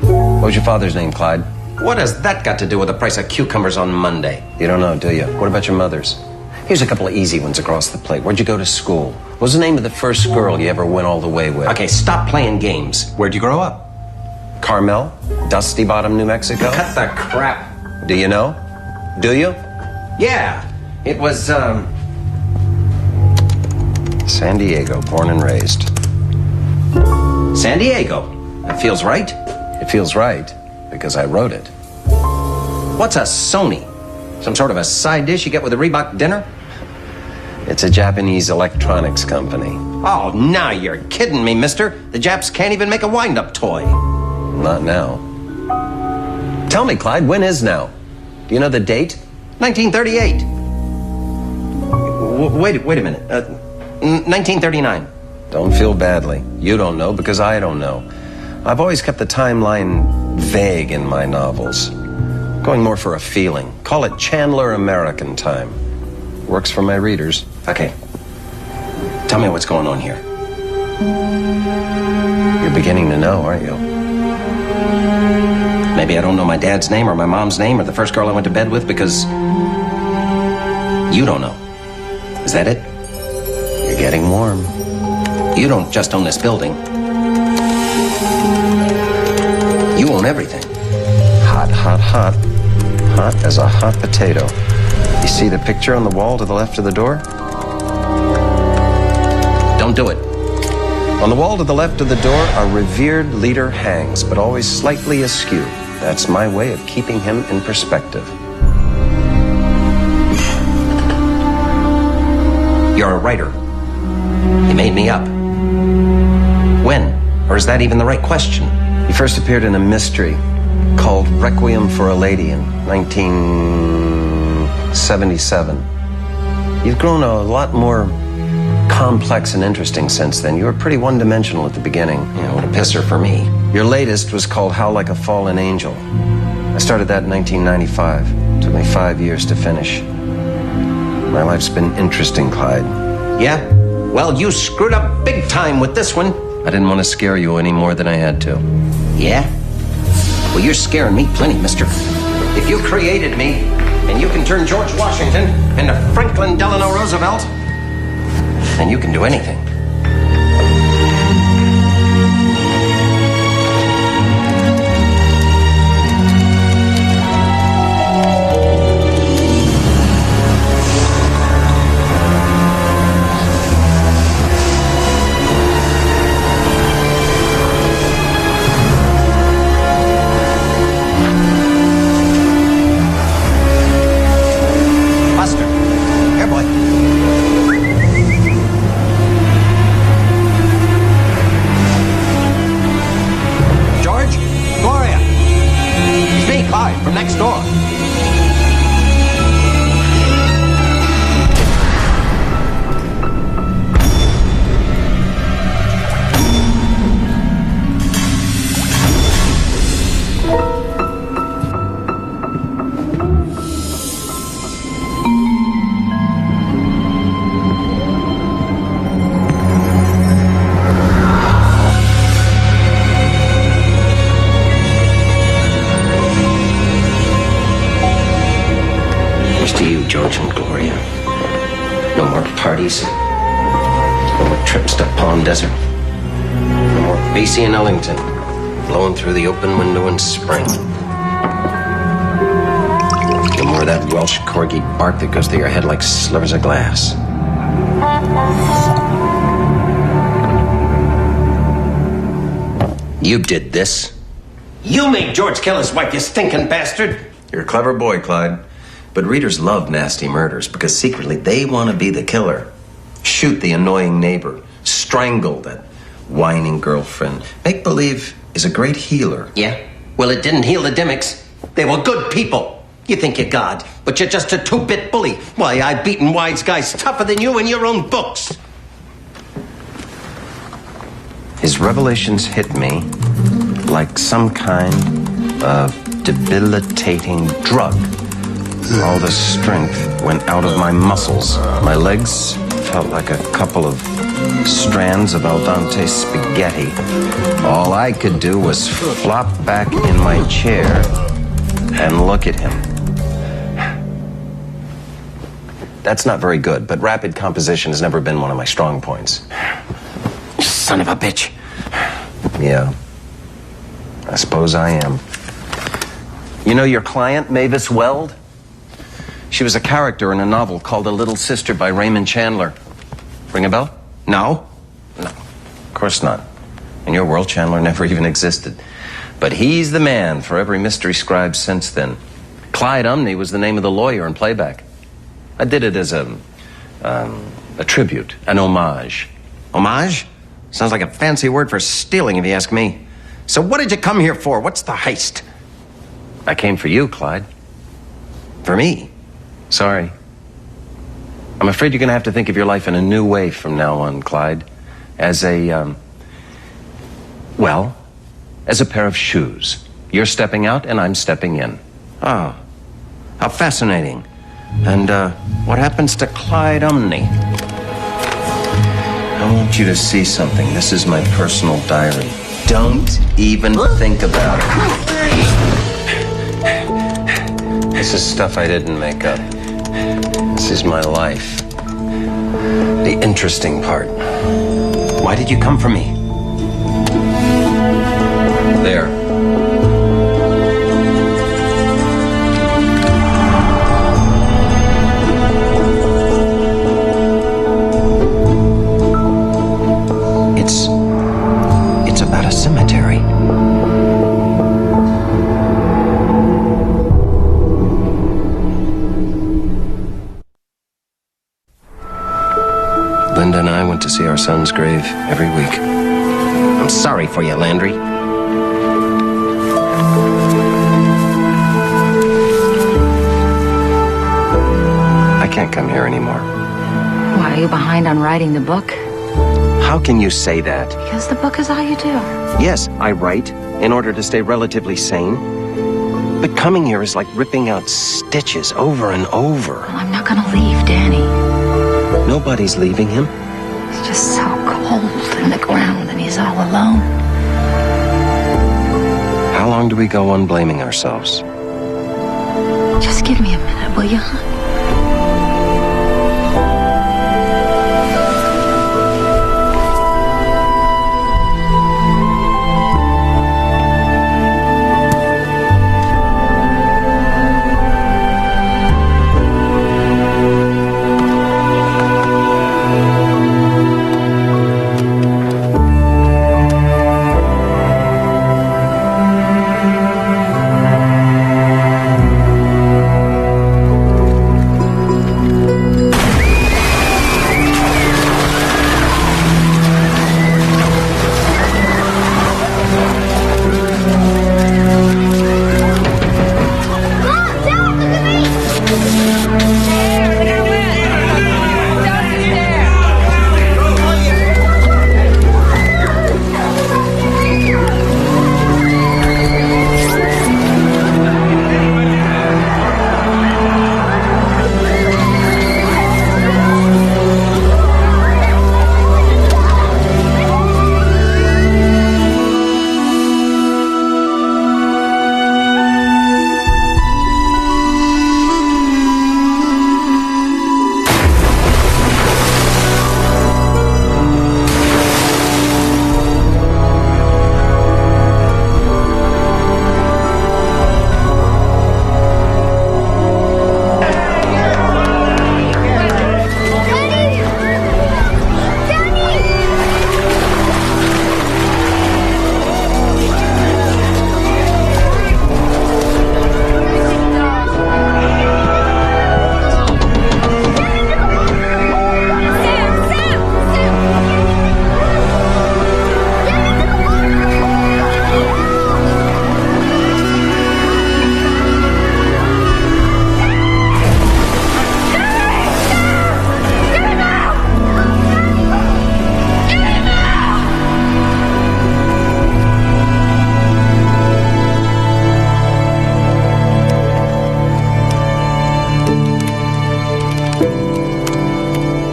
S12: What was your father's name, Clyde? What has that got to do with the price of cucumbers on Monday? You don't know, do you? What about your mother's? Here's a couple of easy ones across the plate. Where'd you go to school? What was the name of the first girl you ever went all the way with? Okay, stop playing games. Where'd you grow up? Carmel, Dusty Bottom, New Mexico. Cut the crap. Do you know? Do you? Yeah, it was, San Diego, born and raised. San Diego. That feels right. It feels right because I wrote it. What's a Sony? Some sort of a side dish you get with a Reebok dinner? It's a Japanese electronics company. Oh, now you're kidding me, mister. The Japs can't even make a wind-up toy. Not now. Tell me, Clyde, when is now? Do you know the date? 1938. Wait a minute. 1939. Don't feel badly. You don't know because I don't know. I've always kept the timeline vague in my novels. Going more for a feeling. Call it Chandler American time. Works for my readers. Okay. Tell me what's going on here. You're beginning to know, aren't you? Maybe I don't know my dad's name or my mom's name or the first girl I went to bed with because you don't know. Is that it? You're getting warm. You don't just own this building. You own everything. Hot, hot, hot. Hot as a hot potato. You see the picture on the wall to the left of the door? Don't do it. On the wall to the left of the door, a revered leader hangs, but always slightly askew. That's my way of keeping him in perspective. You're a writer. You made me up. When? Or is that even the right question? You first appeared in a mystery called Requiem for a Lady in 1977. You've grown a lot more complex and interesting since then. You were pretty one-dimensional at the beginning. Yeah, what a pisser for me. Your latest was called How Like a Fallen Angel. I started that in 1995. It took me 5 years to finish. My life's been interesting, Clyde. Yeah? Well, you screwed up big time with this one. I didn't want to scare you any more than I had to. Yeah? Well, you're scaring me plenty, mister. If you created me, And you can turn George Washington into Franklin Delano Roosevelt. And you can do anything. George and Gloria. No more parties. No more trips to Palm Desert. No more Basie and Ellington blowing through the open window in spring. No more of that Welsh corgi bark that goes through your head like slivers of glass. You did this. You made George kill his wife, you stinking bastard.
S16: You're a clever boy, Clyde. But readers love nasty murders because secretly they want to be the killer. Shoot the annoying neighbor. Strangle that whining girlfriend. Make-believe is a great healer.
S12: Yeah? Well, it didn't heal the Dimmicks. They were good people. You think you're God, but you're just a two-bit bully. Why, I've beaten wise guys tougher than you in your own books.
S16: His revelations hit me like some kind of debilitating drug. All the strength went out of my muscles. My legs felt like a couple of strands of al dente spaghetti. All I could do was flop back in my chair and look at him. That's not very good, but rapid composition has never been one of my strong points.
S12: Son of a bitch.
S16: Yeah. I suppose I am. You know your client, Mavis Weld? She was a character in a novel called A Little Sister by Raymond Chandler. Ring a bell? No? No, of course not. In your world, Chandler never even existed. But he's the man for every mystery scribe since then. Clyde Umney was the name of the lawyer in playback. I did it as a tribute, an homage.
S12: Homage? Sounds like a fancy word for stealing, if you ask me. So what did you come here for? What's the heist?
S16: I came for you, Clyde. For me? Sorry. I'm afraid you're going to have to think of your life in a new way from now on, Clyde. As a, well, as a pair of shoes. You're stepping out and I'm stepping in.
S12: Oh, how fascinating. And, what happens to Clyde Umney?
S16: I want you to see something. This is my personal diary. Don't even think about it. This is stuff I didn't make up. This is my life. The interesting part.
S12: Why did you come for me?
S16: There.
S12: It's about a cemetery.
S16: Linda and I went to see our son's grave every week.
S12: I'm sorry for you, Landry.
S16: I can't come here anymore.
S3: Why, are you behind on writing the book?
S16: How can you say that?
S3: Because the book is all you do.
S16: Yes, I write in order to stay relatively sane. But coming here is like ripping out stitches over and over.
S3: Well, I'm not gonna leave Danny.
S16: Nobody's leaving him.
S3: He's just so cold in the ground and he's all alone.
S16: How long do we go on blaming ourselves?
S15: Just give me a minute, will you, hon?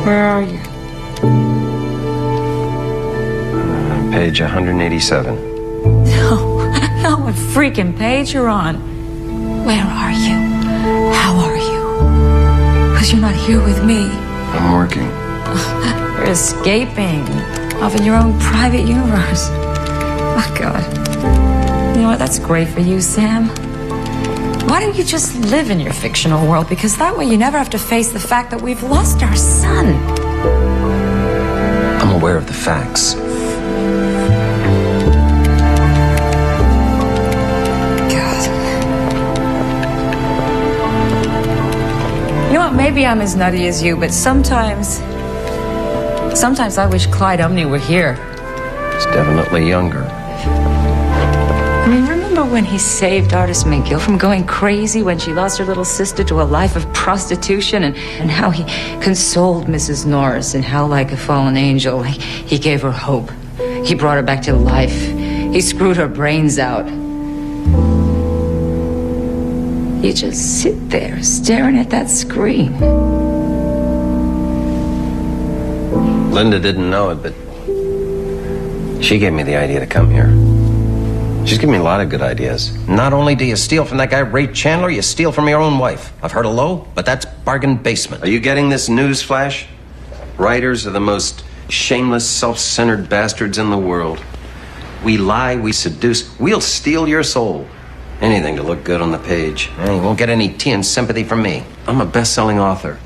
S2: Where are you?
S16: Page 187.
S2: No, what freaking page you're on. Where are you? How are you? Because you're not here with me.
S16: I'm working.
S2: You're escaping off in your own private universe. Oh, God. You know what? That's great for you, Sam. Why don't you just live in your fictional world? Because that way you never have to face the fact that we've lost our son.
S16: I'm aware of the facts.
S2: You know what? Maybe I'm as nutty as you, but sometimes I wish Clyde Umney were here.
S16: He's definitely younger.
S2: I mean, remember when he saved Artist McGill from going crazy when she lost her little sister to a life of prostitution, and how he consoled Mrs. Norris, and how, like a fallen angel, he gave her hope. He brought her back to life. He screwed her brains out. You just sit there staring at that screen.
S16: Linda didn't know it, but she gave me the idea to come here. She's given me a lot of good ideas. Not only do you steal from that guy Ray Chandler, you steal from your own wife. I've heard a low, but that's bargain basement. Are you getting this news flash? Writers are the most shameless, self-centered bastards in the world. We lie, we seduce, we'll steal your soul. Anything to look good on the page. You won't get any tea and sympathy from me. I'm a best-selling author.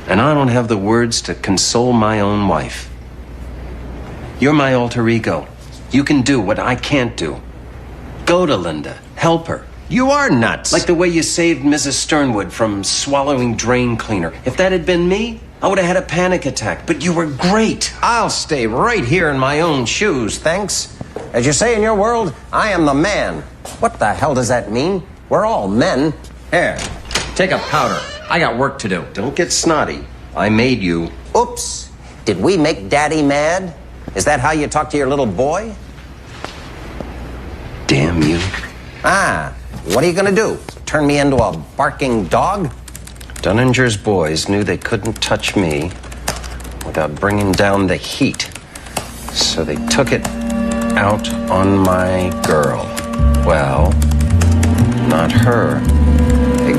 S16: And I don't have the words to console my own wife. You're my alter ego. You can do what I can't do. Go to Linda. Help her. You are nuts. Like the way you saved Mrs. Sternwood from swallowing drain cleaner. If that had been me, I would have had a panic attack. But you were great. I'll stay right here in my own shoes, thanks. As you say in your world, I am the man. What the hell does that mean? We're all men. Here, take a powder. I got work to do. Don't get snotty. I made you. Oops. Did we make Daddy mad? Is that how you talk to your little boy? Damn you. What are you gonna do? Turn me into a barking dog? Dunninger's boys knew they couldn't touch me without bringing down the heat. So they took it out on my girl. Well, not her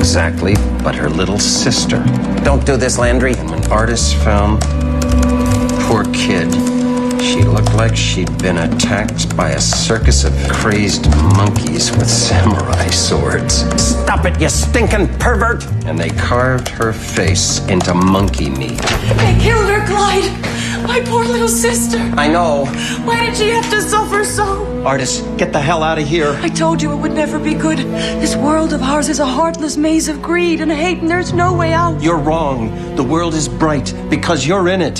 S16: exactly, but her little sister. Don't do this, Landry. And when artists found poor kid, she looked like she'd been attacked by a circus of crazed monkeys with samurai swords. Stop it, you stinking pervert! And they carved her face into monkey meat.
S10: They killed her, Clyde. My poor little sister.
S16: I know.
S10: Why did she have to suffer so?
S16: Artists, get the hell out of here.
S10: I told you it would never be good. This world of ours is a heartless maze of greed and hate, and there's no way out.
S16: You're wrong. The world is bright because you're in it.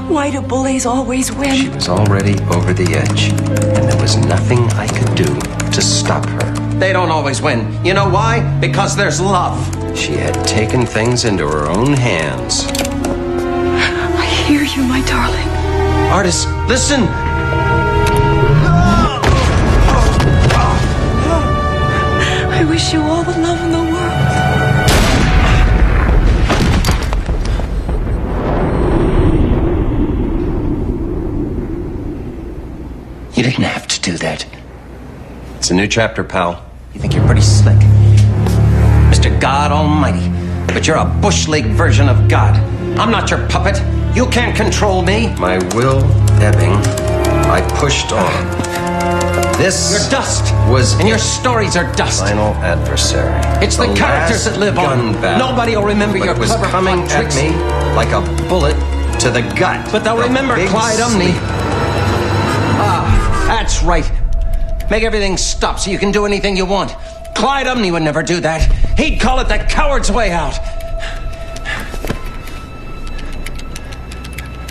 S10: Why do bullies always win?
S16: She was already over the edge, and there was nothing I could do to stop her. They don't always win. You know why? Because there's love. She had taken things into her own hands.
S10: I hear you, my darling.
S16: Artists, listen!
S10: I wish you all the love in the world.
S16: You didn't have to do that. It's a new chapter, pal. You think you're pretty slick. Mr. God Almighty. But you're a Bush League version of God. I'm not your puppet. You can't control me. My will ebbing, I pushed on. This
S12: You're dust.
S16: Was
S12: and your stories are dust.
S16: Final adversary.
S12: It's the characters that live on. Nobody will remember your
S16: was
S12: clever
S16: coming
S12: plot
S16: at
S12: tricks.
S16: me like a bullet to the gut.
S12: But they'll remember Clyde Umney. Ah, that's right. Make everything stop so you can do anything you want. Clyde Umney would never do that. He'd call it the coward's way out.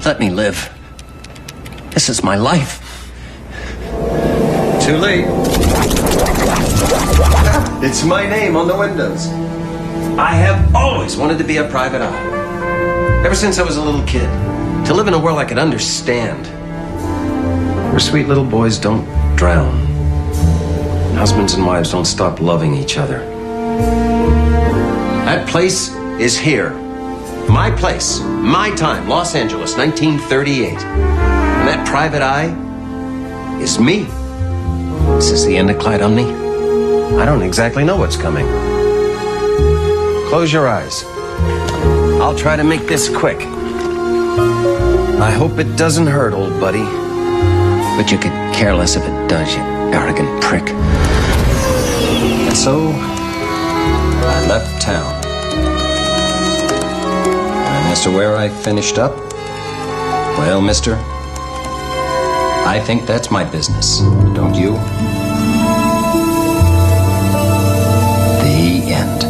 S12: Let me live. This is my life.
S16: Too late. It's my name on the windows. I have always wanted to be a private eye. Ever since I was a little kid. To live in a world I could understand. Where sweet little boys don't drown. And husbands and wives don't stop loving each other. That place is here. My place, my time, Los Angeles, 1938. And that private eye is me. Is this the end of Clyde Umney? I don't exactly know what's coming. Close your eyes. I'll try to make this quick. I hope it doesn't hurt, old buddy.
S12: But you could care less if it does, you arrogant prick.
S16: And so, I left town. And as to where I finished up, well, mister, I think that's my business, don't you? The end.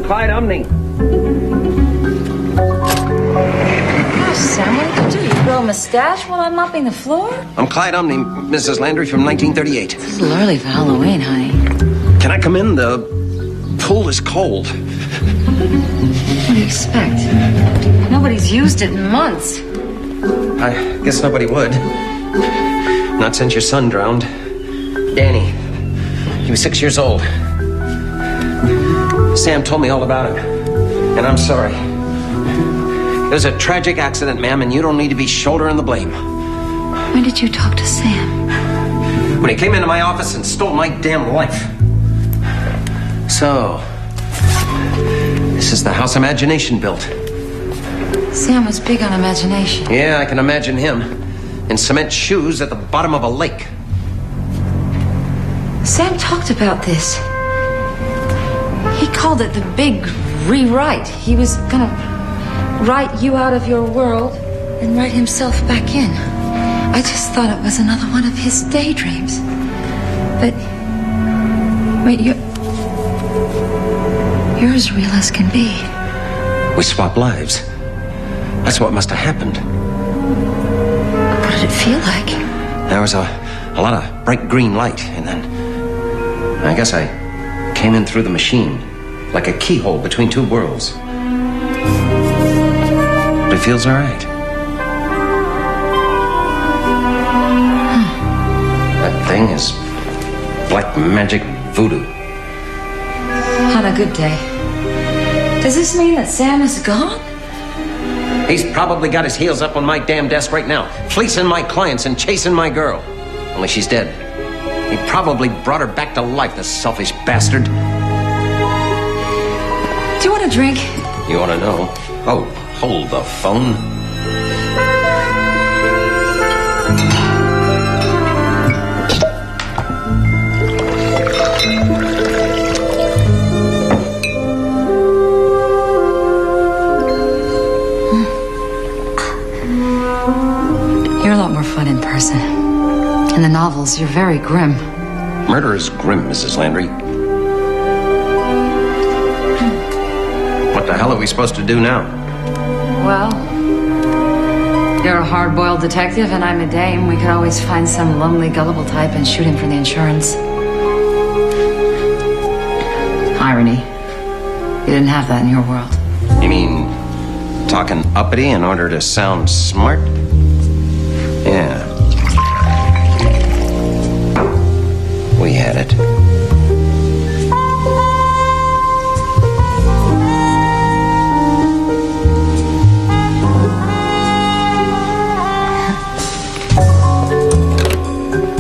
S12: Clyde Umney.
S2: Gosh, Sam, what did you do? You grow a mustache while I'm mopping the floor?
S12: I'm Clyde Umney, Mrs. Landry from 1938.
S2: It's a little early for Halloween, honey.
S12: Can I come in? The pool is cold.
S2: What do you expect? Nobody's used it in months.
S12: I guess nobody would. Not since your son drowned. Danny. He was 6 years old. Sam told me all about him. And I'm sorry. It was a tragic accident, ma'am, and you don't need to be shouldering the blame.
S2: When did you talk to Sam?
S12: When he came into my office and stole my damn life. So, this is the house imagination built.
S2: Sam was big on imagination.
S12: Yeah, I can imagine him in cement shoes at the bottom of a lake.
S2: Sam talked about this. He called it the big rewrite. He was gonna write you out of your world and write himself back in. I just thought it was another one of his daydreams. But wait, you're as real as can be.
S12: We swapped lives. That's what must have happened.
S2: What did it feel like?
S12: There was a lot of bright green light, and then I guess I came in through the machine.
S16: like a keyhole between two worlds. But it feels all right. That thing is black magic voodoo.
S2: On a good day. Does this mean that Sam is gone?
S16: He's probably got his heels up on my damn desk right now, fleecing my clients and chasing my girl. Only she's dead. He probably brought her back to life, the selfish bastard.
S2: Do you want a drink?
S16: You want to know? Oh, hold the phone.
S2: You're a lot more fun in person. In the novels, you're very grim.
S16: Murder is grim, Mrs. Landry. What the hell are we supposed to do now?
S2: Well, you're a hard-boiled detective and I'm a dame. We could always find some lonely, gullible type and shoot him for the insurance. Irony. You didn't have that in your world.
S16: You mean talking uppity in order to sound smart? Yeah. We had it.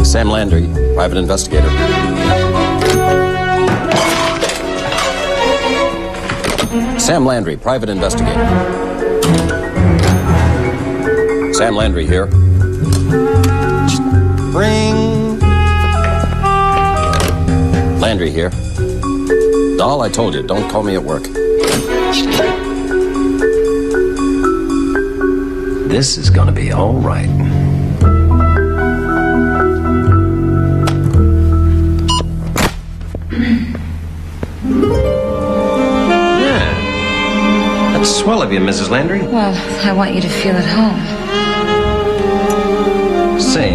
S16: Sam Landry, private investigator. Sam Landry, private investigator. Sam Landry here. Ring. Landry here. Doll, I told you, don't call me at work. This is gonna be all right. That's swell of you, Mrs. Landry.
S2: Well, I want you to feel at home.
S16: Say,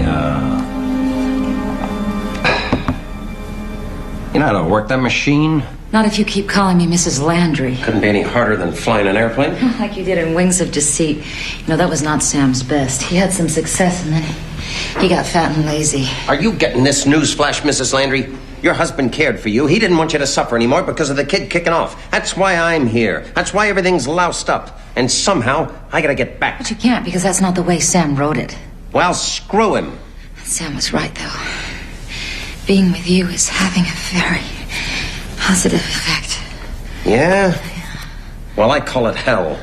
S16: you know how to work that machine?
S2: Not if you keep calling me Mrs. Landry.
S16: Couldn't be any harder than flying an airplane.
S2: Like you did in Wings of Deceit. You know, that was not Sam's best. He had some success and then he got fat and lazy.
S16: Are you getting this newsflash, Mrs. Landry? Your husband cared for you. He didn't want you to suffer anymore because of the kid kicking off. That's why I'm here. That's why everything's loused up. And somehow, I gotta get back.
S2: But you can't because that's not the way Sam wrote it.
S16: Well, screw him.
S2: Sam was right, though. Being with you is having a very positive effect.
S16: Yeah? Well, I call it hell.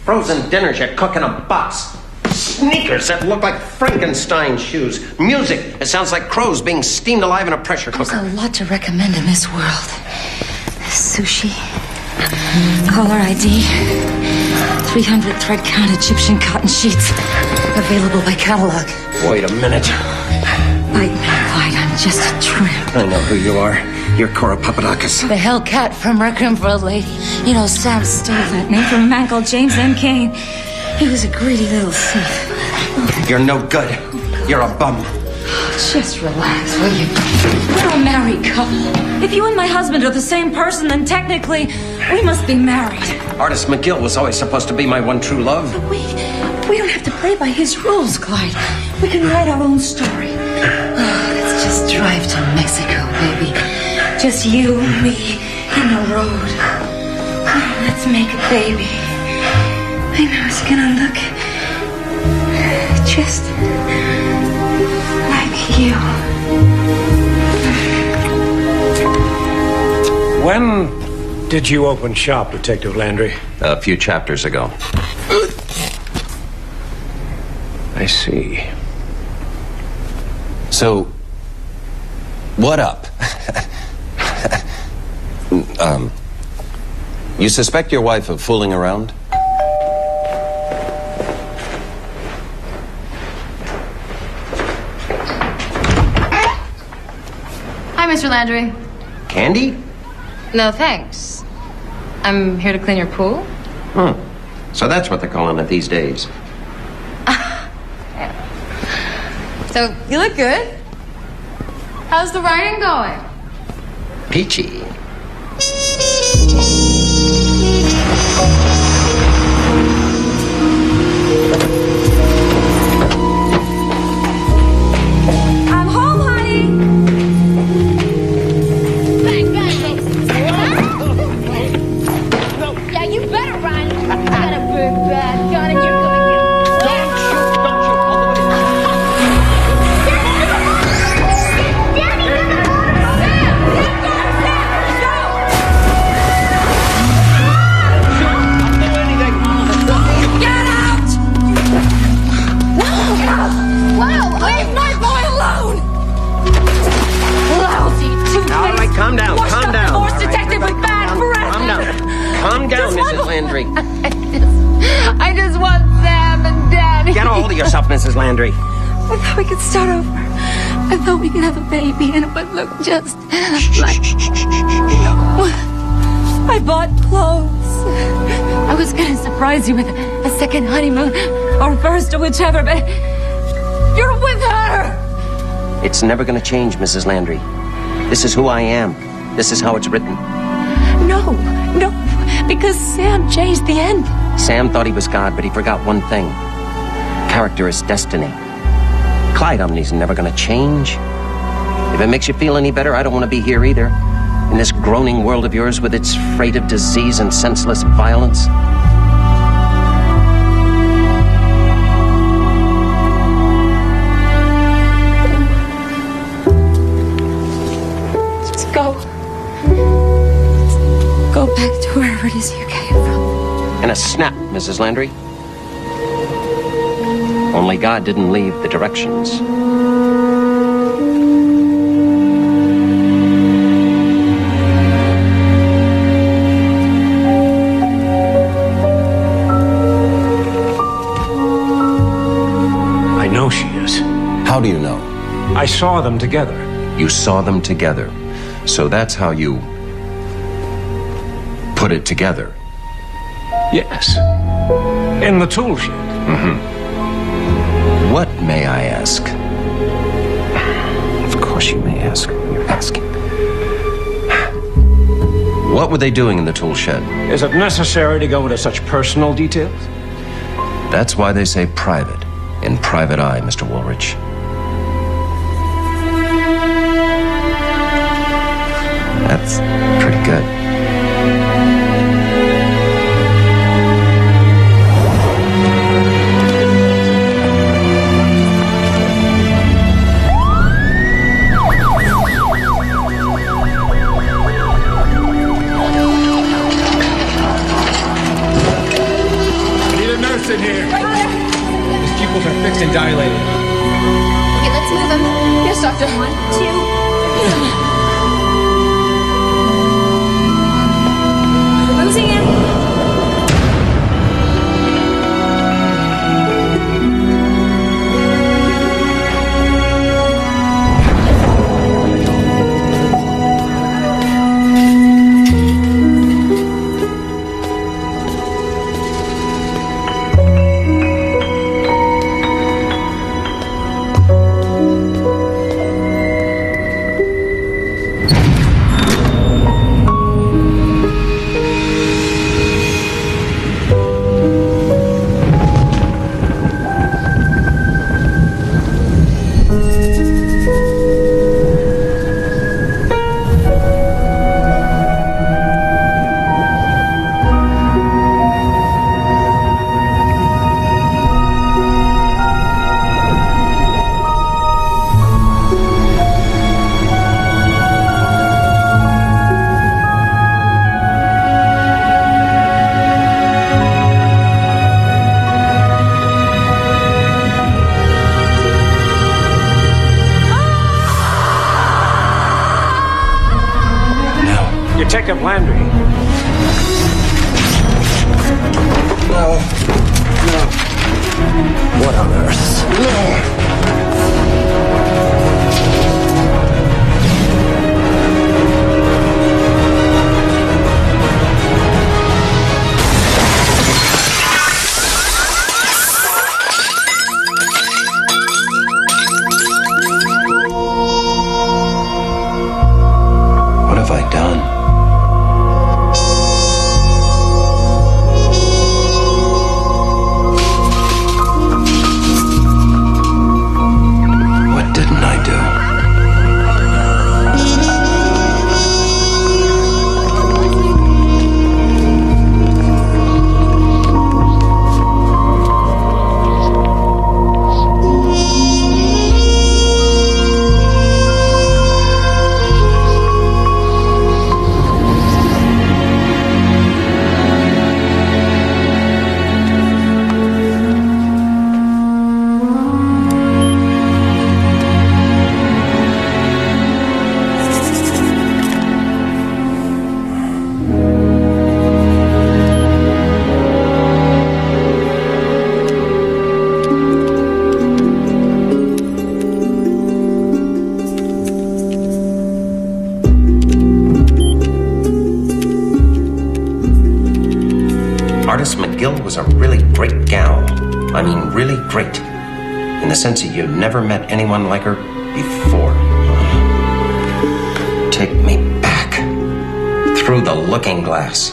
S16: Frozen dinners you cook in a box. Sneakers that look like Frankenstein shoes. Music that sounds like crows being steamed alive in a pressure cooker.
S2: There's a lot to recommend in this world. Sushi, caller ID, 300 thread count Egyptian cotton sheets, available by catalog.
S16: Wait a minute.
S2: Bite me, Clyde. I'm just a tramp.
S16: I know who you are. You're Cora Papadakis.
S2: The Hellcat from Requiem for a Lady. You know, Sam stole that name from a man called James M. Cain. He was a greedy little thief.
S16: You're no good. You're a bum.
S2: Just relax, will you? We're a married couple. If you and my husband are the same person, then technically, we must be married.
S16: Artist McGill was always supposed to be my one true love.
S2: But we don't have to play by his rules, Clyde. We can write our own story. Let's just drive to Mexico, baby. Just you, me, and the road. Let's make a baby. I know it's gonna look just like you.
S7: When did you open shop, Detective Landry?
S16: A few chapters ago.
S7: I see.
S16: So, what up? You suspect your wife of fooling around?
S15: Hi, Mr. Landry.
S16: Candy?
S15: No, thanks. I'm here to clean your pool.
S16: So that's what they're calling it these days.
S15: So, you look good. How's the writing going?
S16: Peachy.
S10: I'm home, honey.
S8: Yeah, you better run. You got a big bad gun and you're gonna get... Don't shoot.
S10: Get out! Wow, leave my boy alone! Lousy two-faced...
S16: All right, calm down, calm down.
S10: Divorce
S16: All right,
S10: detective with bad breath.
S16: Calm down. Calm down, Mrs. Landry.
S10: I just want Sam and Daddy.
S16: Get a hold of yourself, Mrs. Landry.
S10: I thought we could start over. I thought we could have a baby and it would look just like... I bought clothes. I was gonna surprise you with a second honeymoon or first or whichever, but you're with her.
S16: It's never going to change, Mrs. Landry. This is who I am. This is how it's written.
S10: No, because Sam changed the end.
S16: Sam thought he was God, but he forgot one thing. Character is destiny. Clyde Umney's never going to change. If it makes you feel any better, I don't want to be here either. In this groaning world of yours with its freight of disease and senseless violence.
S10: Just go. Go back to wherever it is you came from.
S16: In a snap, Mrs. Landry. Only God didn't leave the directions.
S13: I know she is.
S7: How do you know?
S13: I saw them together.
S16: You saw them together. So that's how you put it together.
S13: Yes. In the tool shed.
S16: What, may I ask? Of course you may ask. You're asking. What were they doing in the tool shed?
S13: Is it necessary to go into such personal details?
S16: That's why they say private. In private eye, Mr. Woolrich. That's pretty good.
S5: In here. His pupils are fixed and dilated.
S10: Okay, let's move him. Yes, doctor. 1, 2. Losing him.
S13: Detective Landry.
S7: No. What on earth? No.
S16: What have I done?
S12: Miss McGill was a really great gal. I mean, really great. In the sense that you'd never met anyone like her before. Take me back. Through the looking glass.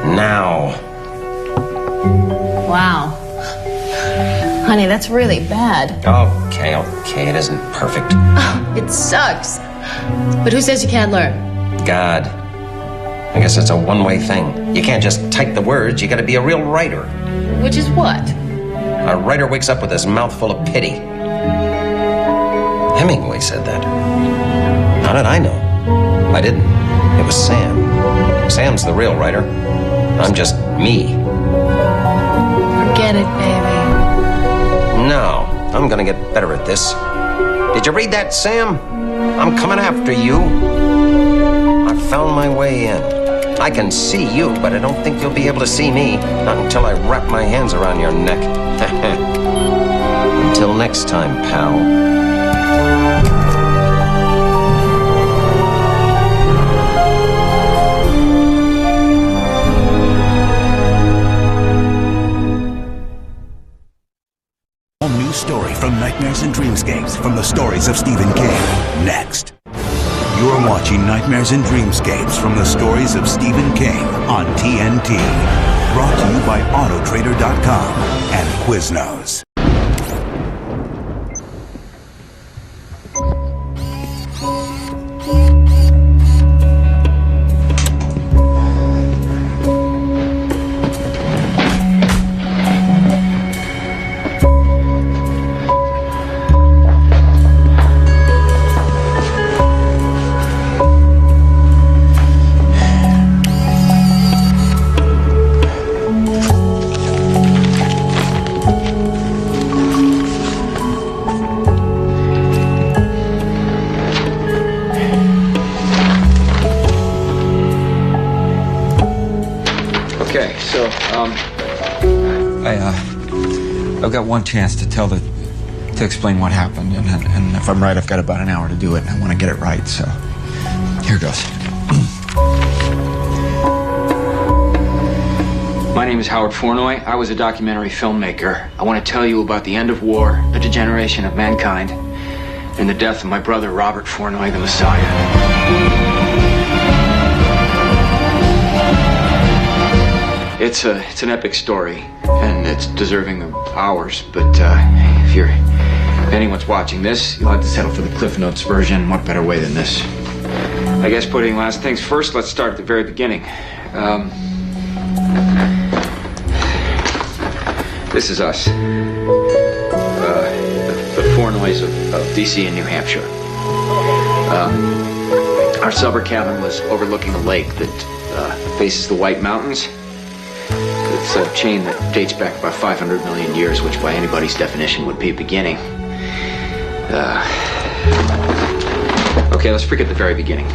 S12: Now.
S15: Wow. Honey, that's really bad.
S12: Okay, it isn't perfect.
S15: It sucks. But who says you can't learn?
S12: God. I guess it's a one-way thing. You can't just type the words, you gotta be a real writer.
S15: Which is what?
S12: A writer wakes up with his mouth full of pity. Hemingway said that. How did I know? I didn't. It was Sam. Sam's the real writer. I'm just me.
S15: Forget it, baby.
S12: No, I'm gonna get better at this. Did you read that, Sam? I'm coming after you. I found my way in. I can see you, but I don't think you'll be able to see me. Not until I wrap my hands around your neck. Until next time, pal.
S17: New story from Nightmares and Dreamscapes from the stories of Stephen King. Next. You're watching Nightmares and Dreamscapes from the stories of Stephen King on TNT. Brought to you by Autotrader.com and Quiznos.
S18: I've got one chance to explain what happened, and if I'm right, I've got about an hour to do it, and I want to get it right, so here goes.
S5: My name is Howard Fournoy. I was a documentary filmmaker. I want to tell you about the end of war, the degeneration of mankind, and the death of my brother, Robert Fournoy, the Messiah. It's an epic story, and it's deserving of ours, but if anyone's watching this, you'll have to settle for the Cliff Notes version. What better way than this? I guess putting last things first, let's start at the very beginning. This is us. The Fournoys of D.C. and New Hampshire. Our summer cabin was overlooking a lake that faces the White Mountains. It's a chain that dates back about 500 million years, which by anybody's definition would be a beginning. Okay, let's forget the very beginning.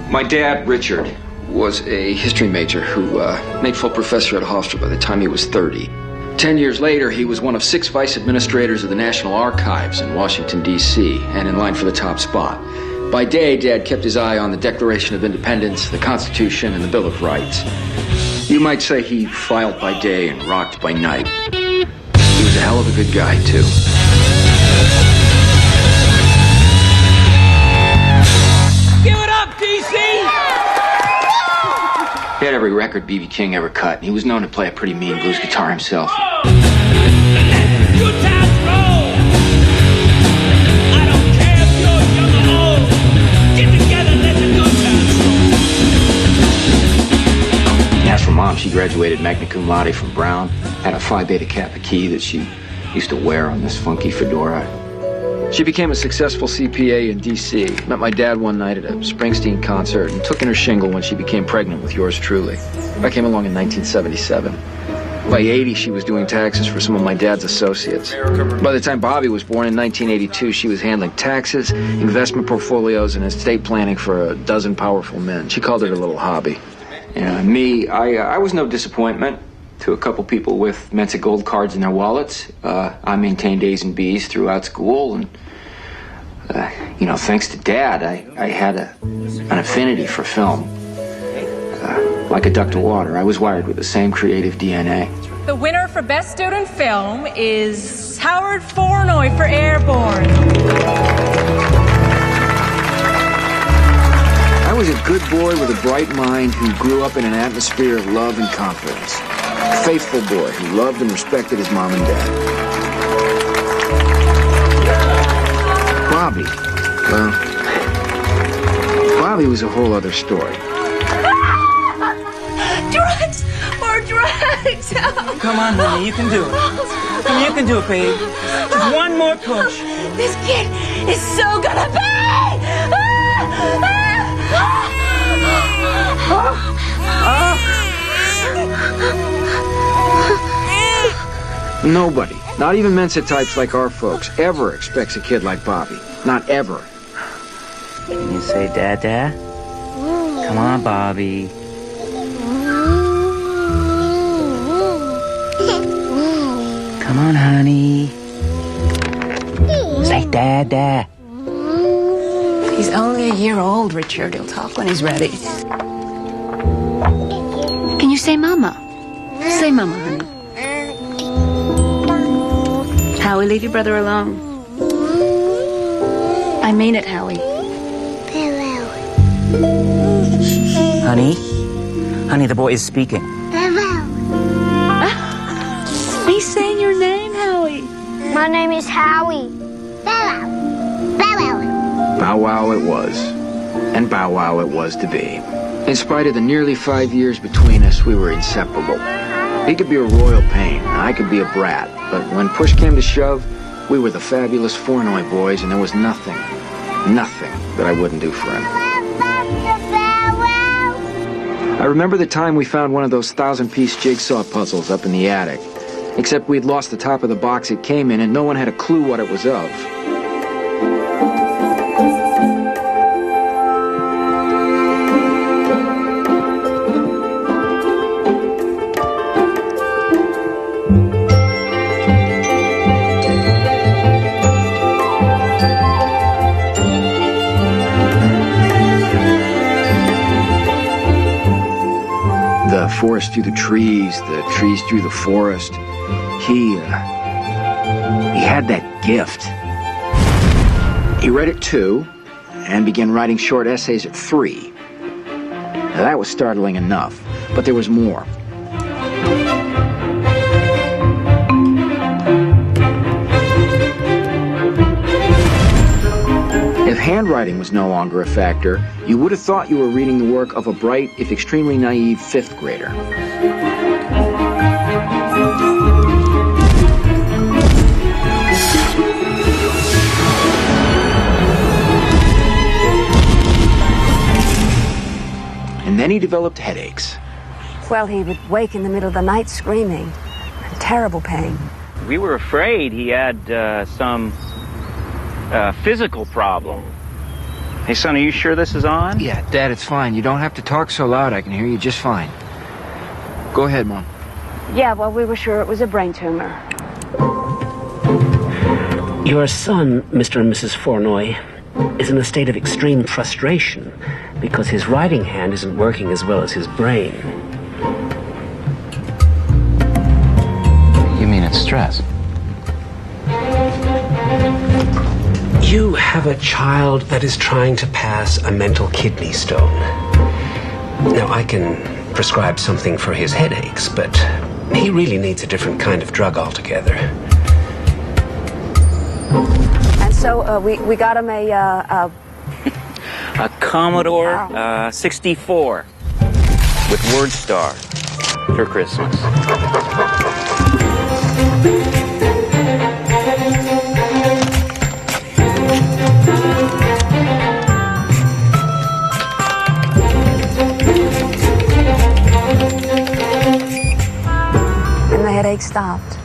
S5: My dad, Richard, was a history major who made full professor at Hofstra by the time he was 30. 10 years later, he was one of 6 vice administrators of the National Archives in Washington, D.C., and in line for the top spot. By day, Dad kept his eye on the Declaration of Independence, the Constitution, and the Bill of Rights. You might say he filed by day and rocked by night. He was a hell of a good guy, too.
S19: Give it up, DC!
S5: He had every record B.B. King ever cut, and he was known to play a pretty mean blues guitar himself.
S19: Good times roll! I don't care if you're young or old. Get together, let the good times roll.
S5: As for Mom, she graduated magna cum laude from Brown, had a Phi Beta Kappa key that she used to wear on this funky fedora. She became a successful CPA in D.C., met my dad one night at a Springsteen concert, and took in her shingle when she became pregnant with yours truly. I came along in 1977. By 80, she was doing taxes for some of my dad's associates. By the time Bobby was born in 1982, she was handling taxes, investment portfolios, and estate planning for a dozen powerful men. She called it a little hobby. And me, I was no disappointment to a couple people with Mensa gold cards in their wallets. I maintained A's and B's throughout school, and thanks to Dad, I had an affinity for film. like a duck to water. I was wired with the same creative DNA.
S20: The winner for Best Student Film is Howard Fornoy for Airborne.
S5: I was a good boy with a bright mind who grew up in an atmosphere of love and confidence. A faithful boy who loved and respected his mom and dad. Bobby, well, Bobby was a whole other story.
S20: Drugs! More drugs!
S21: Come on, honey, you can do it. Come, you can do it, babe. Just one more push.
S20: This kid is so gonna pay!
S5: Nobody, not even Mensa types like our folks, ever expects a kid like Bobby. Not ever.
S21: Can you say Dada? Come on, Bobby. Come on, honey. Say Dada.
S10: He's only a year old, Richard. He'll talk when he's ready.
S6: Can you say Mama? Say Mama, honey. Howie, leave your brother alone. I mean it, Howie.
S21: Honey? Honey, the boy is speaking.
S6: He's saying your name, Howie.
S8: My name is Howie. Bow wow. Bow wow.
S5: Bow wow it was. And bow wow it was to be. In spite of the nearly 5 years between us, we were inseparable. He could be a royal pain, and I could be a brat. But when push came to shove, we were the fabulous Fornoy boys, and there was nothing that I wouldn't do for him. I remember the time we found one of those 1,000-piece jigsaw puzzles up in the attic. Except we'd lost the top of the box it came in, and no one had a clue what it was of. The forest through the trees through the forest. He had that gift. He read at 2 and began writing short essays at 3. Now, that was startling enough, but there was more. If handwriting was no longer a factor, you would have thought you were reading the work of a bright, if extremely naive, 5th grader. And then he developed headaches.
S3: Well, he would wake in the middle of the night screaming. Terrible pain.
S21: We were afraid he had some physical problem. Hey, son, are you sure this is on?
S5: Yeah, Dad, it's fine. You don't have to talk so loud. I can hear you just fine. Go ahead, Mom.
S3: Yeah, well, we were sure it was a brain tumor.
S22: Your son, Mr. and Mrs. Fornoy, is in a state of extreme frustration because his writing hand isn't working as well as his brain.
S23: You mean it's stress?
S22: You have a child that is trying to pass a mental kidney stone. Now, I can prescribe something for his headaches, but he really needs a different kind of drug altogether.
S3: And so we got him a
S21: Commodore 64 with WordStar for Christmas.
S3: And the headache stopped.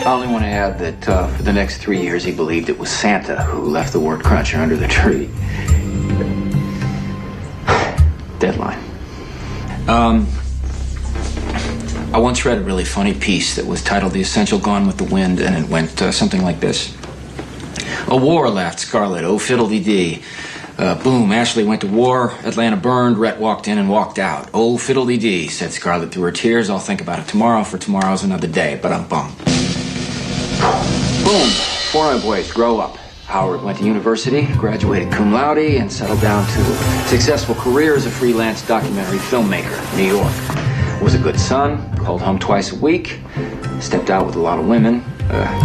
S5: I only want to add that for the next 3 years, he believed it was Santa who left the word cruncher under the tree. Deadline. I once read a really funny piece that was titled "The Essential Gone with the Wind," and it went something like this. A war laughed Scarlett. Oh, fiddle-dee-dee. Boom, Ashley went to war, Atlanta burned, Rhett walked in and walked out. Oh, fiddle-dee-dee, said Scarlett through her tears. I'll think about it tomorrow, for tomorrow's another day. But I'm bummed. Boom, 4 boys grow up. Howard went to university, graduated cum laude, and settled down to a successful career as a freelance documentary filmmaker in New York. Was a good son, called home twice a week, stepped out with a lot of women,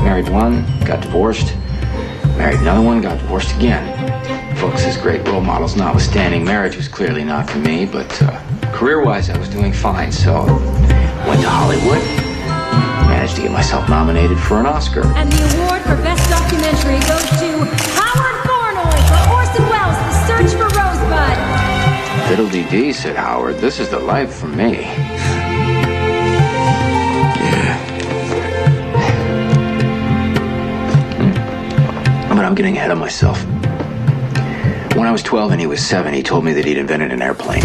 S5: married one, got divorced, married another one, got divorced again. Folks as great role models notwithstanding, marriage was clearly not for me, but career-wise I was doing fine, so went to Hollywood, managed to get myself nominated for an Oscar.
S4: And the award for Best Documentary goes to Howard Thornoy for Orson Welles' The Search for Rosebud.
S5: Fiddle-dee-dee, said Howard. This is the life for me. Yeah. But I'm getting ahead of myself. When I was 12 and he was 7, he told me that he'd invented an airplane.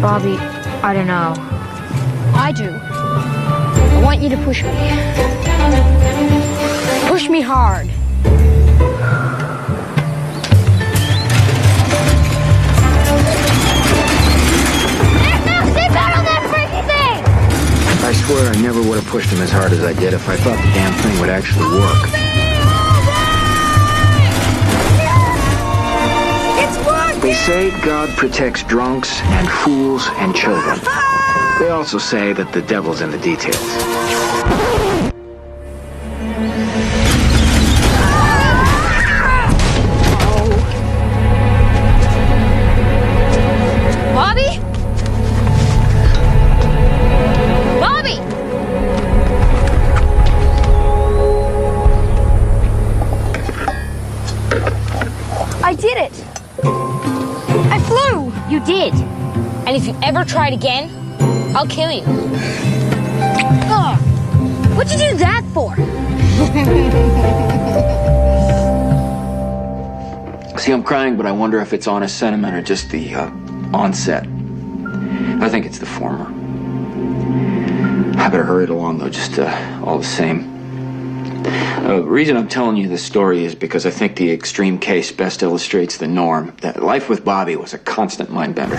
S8: Bobby, I don't know. I do. I want you to push me. Push me hard. There's no seatbelt on that freaky thing!
S5: I swear I never would have pushed him as hard as I did if I thought the damn thing would actually work.
S8: It's working!
S5: They say God protects drunks and fools and children. They also say that the devil's in the details.
S8: Bobby? Bobby! I did it! I flew! You did. And if you ever try it again, I'll kill you. Ugh. What'd you do that for?
S5: See, I'm crying, but I wonder if it's honest sentiment or just the onset. I think it's the former. I better hurry it along, though, just all the same. The reason I'm telling you this story is because I think the extreme case best illustrates the norm. That life with Bobby was a constant mind-bender.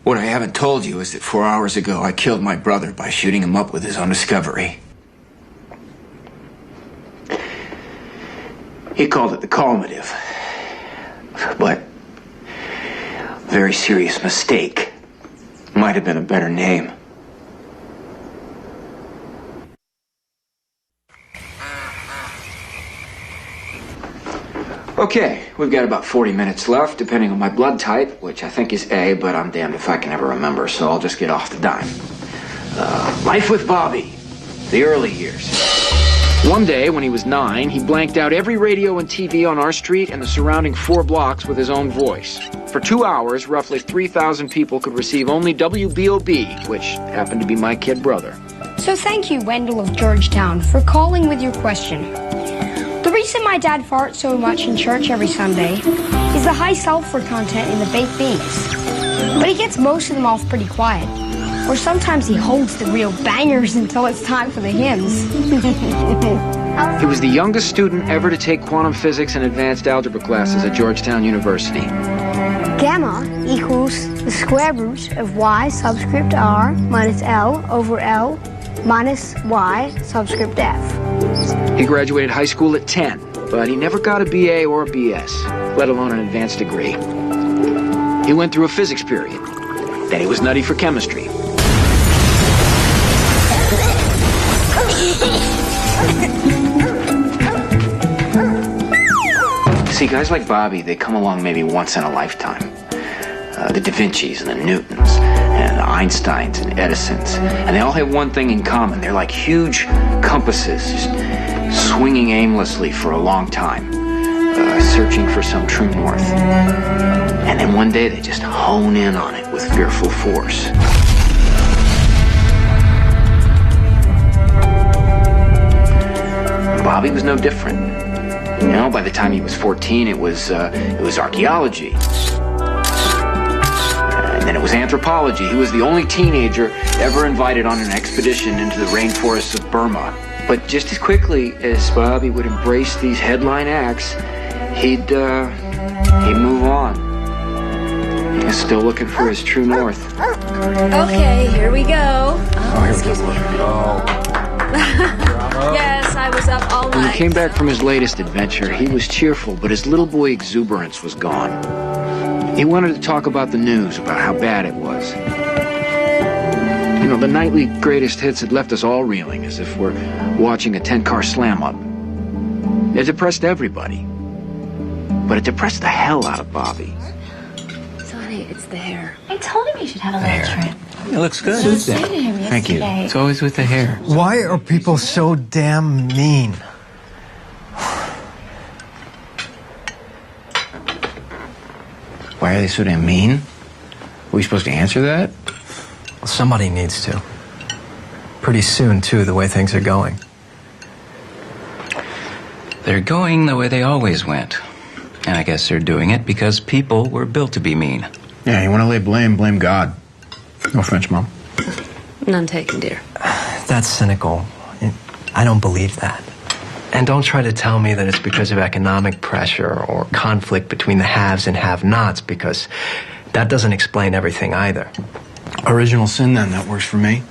S5: What I haven't told you is that 4 hours ago I killed my brother by shooting him up with his own discovery. He called it the calmative. But very serious mistake. Might have been a better name. Okay, we've got about 40 minutes left, depending on my blood type, which I think is A, but I'm damned if I can ever remember, so I'll just get off the dime. Life with Bobby, the early years. One day, when he was 9, he blanked out every radio and TV on our street and the surrounding 4 blocks with his own voice. For 2 hours, roughly 3,000 people could receive only WBOB, which happened to be my kid brother.
S8: So thank you, Wendell of Georgetown, for calling with your question. The reason my dad farts so much in church every Sunday is the high sulfur content in the baked beans. But he gets most of them off pretty quiet. Or sometimes he holds the real bangers until it's time for the hymns.
S5: He was the youngest student ever to take quantum physics and advanced algebra classes at Georgetown University.
S8: Gamma equals the square root of y subscript r minus L over L minus y subscript f.
S5: He graduated high school at 10, but he never got a BA or a BS, let alone an advanced degree. He went through a physics period. Then he was nutty for chemistry. See, guys like Bobby, they come along maybe once in a lifetime. The Da Vincis and the Newtons and the Einsteins and Edisons. And they all have one thing in common. They're like huge compasses, just swinging aimlessly for a long time, searching for some true north. And then one day they just hone in on it with fearful force. Bobby was no different. You know, by the time he was 14, it was archaeology. then it was anthropology. He was the only teenager ever invited on an expedition into the rainforests of Burma. But just as quickly as Bobby would embrace these headline acts, he'd move on. He was still looking for his true north.
S6: Okay, here we go. Oh, excuse me. Yes, I was up all
S5: When
S6: night.
S5: he came back from his latest adventure, he was cheerful, but his little boy exuberance was gone. He wanted to talk about the news, about how bad it was. You know, the nightly greatest hits had left us all reeling, as if we're watching a 10-car slam-up. It depressed everybody. But it depressed the hell out of Bobby.
S2: Sonny, it's the hair.
S9: I told him you should have a little trim.
S18: It looks good.
S9: I said to him
S18: Thank you.
S9: yesterday.
S18: It's always with the hair.
S1: Why are people so damn mean?
S18: Why are they so damn mean? Are we supposed to answer that?
S1: Well, somebody needs to. Pretty soon, too, the way things are going.
S12: They're going the way they always went. And I guess they're doing it because people were built to be mean.
S18: Yeah, you want to lay blame, blame God. No French, Mom.
S2: None taken, dear.
S1: That's cynical. I don't believe that. And don't try to tell me that it's because of economic pressure or conflict between the haves and have-nots, because that doesn't explain everything either.
S18: Original sin, then. That works for me.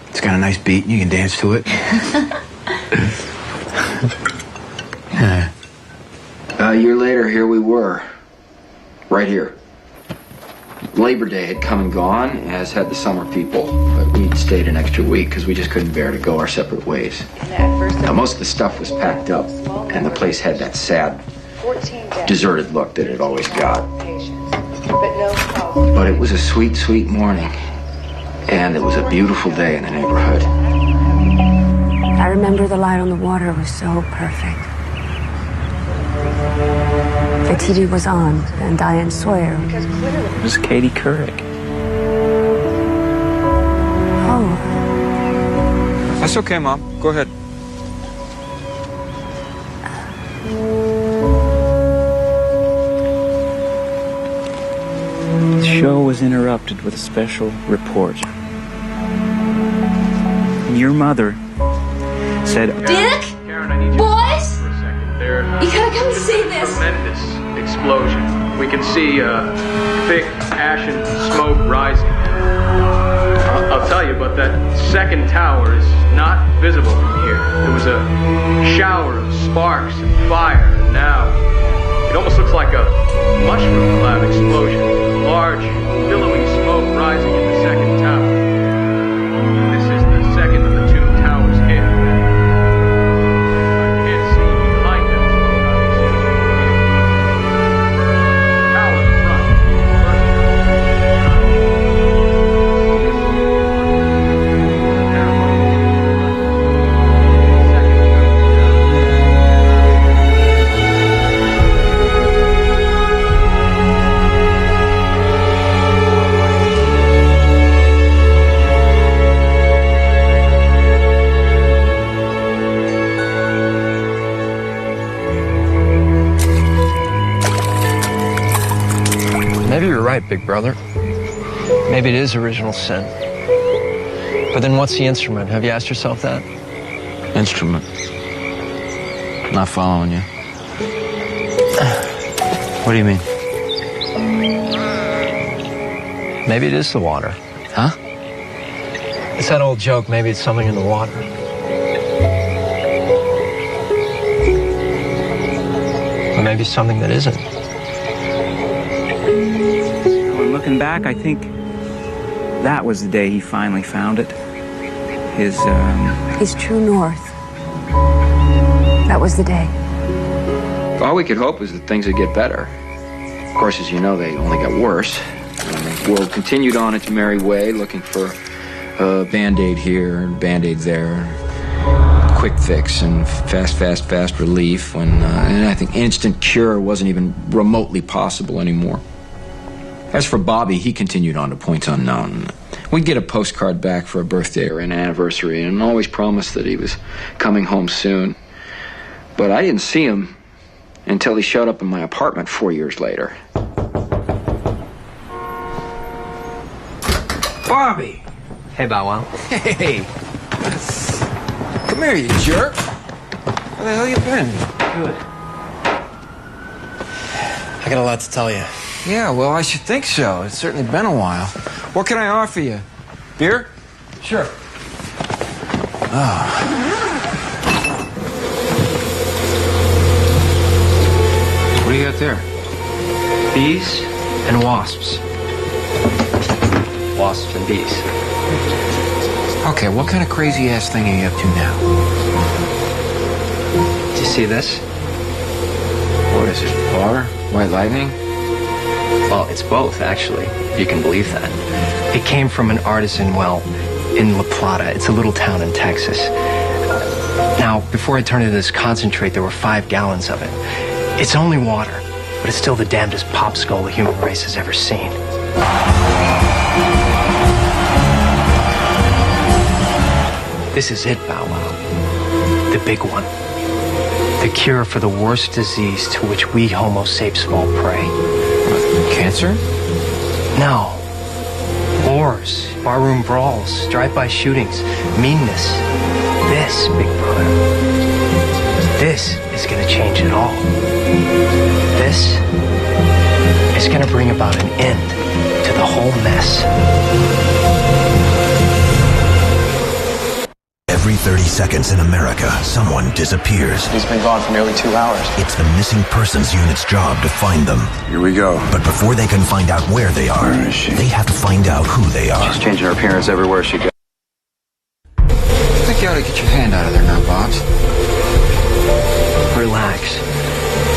S18: It's got a nice beat. You can dance to it.
S5: A year later, here we were. Right here. Labor Day had come and gone, as had the summer people. But we'd stayed an extra week because we just couldn't bear to go our separate ways. Now, most of the stuff was packed up, and the place had that sad, deserted look that it always got. But it was a sweet, sweet morning. And it was a beautiful day in the neighborhood.
S2: I remember the light on the water was so perfect. The TV was on, and Diane Sawyer.
S14: It was Katie Couric.
S2: Oh.
S18: That's okay, Mom. Go ahead.
S14: The show was interrupted with a special report. Your mother said...
S9: Dick?
S21: Karen, I need you
S9: Boys?
S21: for a second. There
S9: You gotta come see this.
S21: tremendous explosion. We can see thick ashen smoke rising. I'll tell you, but that second tower is not visible from here. There was a shower of sparks and fire, and now it almost looks like a mushroom cloud explosion. Large, billowing smoke rising in the second tower. This is the second of the two towers hit. I can't see behind them. Tower in front.
S1: Maybe you're right, big brother. Maybe it is original sin. But then what's the instrument? Have you asked yourself that?
S18: Instrument. Not following you. What do you mean?
S1: Maybe it is the water.
S18: Huh?
S1: It's that old joke, maybe it's something in the water. Or maybe something that isn't.
S14: When looking back, I think that was the day he finally found it. His
S2: true north. That was the day.
S5: All we could hope is that things would get better. Of course, as you know, they only got worse. And the world continued on its merry way, looking for a Band-Aid here and Band-Aid there. Quick fix and fast relief when and I think instant cure wasn't even remotely possible anymore. As for Bobby, he continued on to points unknown. We'd get a postcard back for a birthday or an anniversary and always promised that he was coming home soon. But I didn't see him until he showed up in my apartment 4 years later.
S18: Bobby!
S1: Hey, Bow Wow.
S18: Hey! Come here, you jerk! Where the hell you been?
S1: Good. I got a lot to tell you.
S18: Yeah, well, I should think so. It's certainly been a while. What can I offer you? Beer?
S1: Sure.
S18: Oh. What do you got there?
S1: Bees and wasps. Wasps and bees.
S18: Okay, what kind of crazy-ass thing are you up to now?
S1: Do you see this?
S18: What is it, water? White lightning?
S1: Well, it's both, actually, if you can believe that. It came from an artisan well in La Plata. It's a little town in Texas. Now, before I turned it into this concentrate, there were 5 gallons of it. It's only water, but it's still the damnedest popsicle the human race has ever seen. This is it, Bow Wow. The big one. The cure for the worst disease to which we Homo sapes fall prey.
S18: Cancer?
S1: No. Wars, barroom brawls, drive-by shootings, meanness. This, big brother. This is gonna change it all. This is gonna bring about an end to the whole mess.
S11: Every 30 seconds in America, someone disappears.
S1: He's been gone for nearly 2 hours.
S11: It's the missing persons unit's job to find them.
S7: Here we go.
S11: But before they can find out where they are, they have to find out who they are.
S5: She's changing her appearance everywhere she goes.
S18: I think you ought to get your hand out of there now, Bobs.
S1: Relax.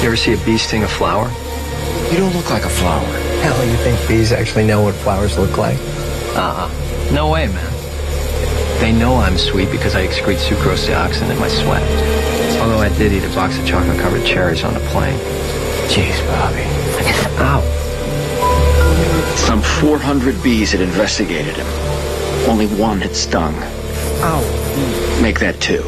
S1: You ever see a bee sting a flower?
S18: You don't look like a flower.
S1: Hell, you think bees actually know what flowers look like? No way, man. They know I'm sweet because I excrete sucrose dioxin in my sweat. Although I did eat a box of chocolate-covered cherries on the plane.
S18: Jeez, Bobby.
S1: Ow.
S5: Some 400 bees had investigated him. Only one had stung.
S1: Ow.
S5: Make that 2.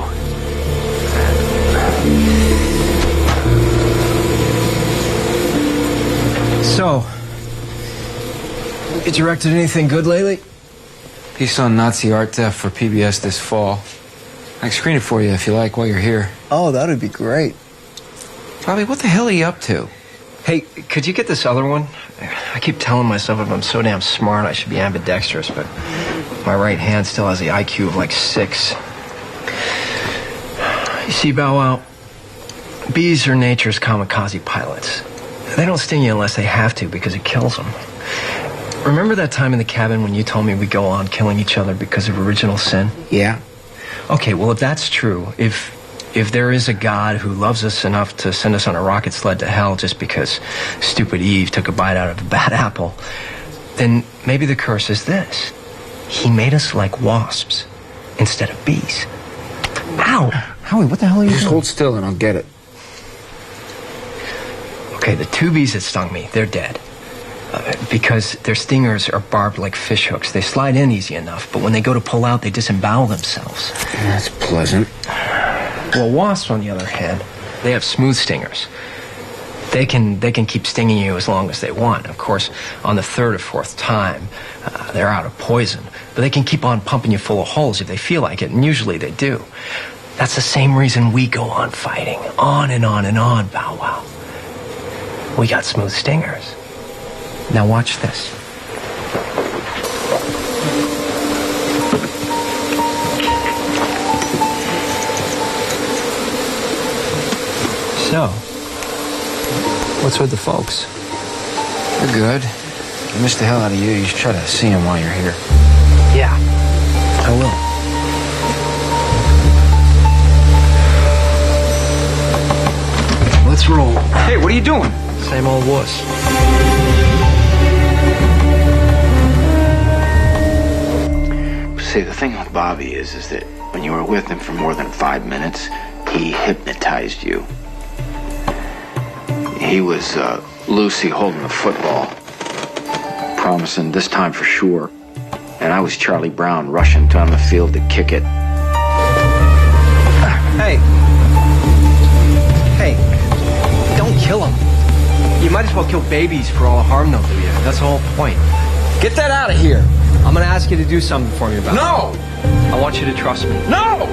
S18: So, you directed anything good lately? Piece on Nazi art theft for PBS this fall. I can screen it for you if you like while you're here.
S1: Oh, that would be great.
S18: Bobby, what the hell are you up to?
S1: Hey, could you get this other one? I keep telling myself if I'm so damn smart, I should be ambidextrous, but my right hand still has the IQ of like 6. You see, Bow Wow, bees are nature's kamikaze pilots. They don't sting you unless they have to because it kills them. Remember that time in the cabin when you told me we go on killing each other because of original sin?
S18: Yeah.
S1: Okay, well, if that's true, if there is a God who loves us enough to send us on a rocket sled to hell just because stupid Eve took a bite out of a bad apple, then maybe the curse is this. He made us like wasps instead of bees. Ow!
S18: Howie, what the hell are you doing? Just hold still and I'll get it.
S1: Okay, the 2 bees that stung me, they're dead. Because their stingers are barbed like fish hooks. They slide in easy enough, but when they go to pull out, they disembowel themselves.
S18: That's pleasant.
S1: Well, wasps, on the other hand, they have smooth stingers. They can keep stinging you as long as they want. Of course, on the 3rd or 4th time, they're out of poison. But they can keep on pumping you full of holes if they feel like it, and usually they do. That's the same reason we go on fighting. On and on and on, Bow Wow. We got smooth stingers. Now watch this. So, what's with the folks?
S18: They're good. I missed the hell out of you. You should try to see them while you're here.
S1: Yeah, I will. Let's roll.
S18: Hey, what are you doing?
S1: Same old wuss.
S5: See, the thing with Bobby is that when you were with him for more than 5 minutes, he hypnotized you. He was Lucy holding the football, promising this time for sure. And I was Charlie Brown rushing down the field to kick it.
S1: Hey. Hey. Don't kill him. You might as well kill babies for all the harm they'll do you. That's the whole point.
S18: Get that out of here.
S1: I'm gonna ask you to do something for me about
S7: No!
S1: I want you to trust me.
S7: No!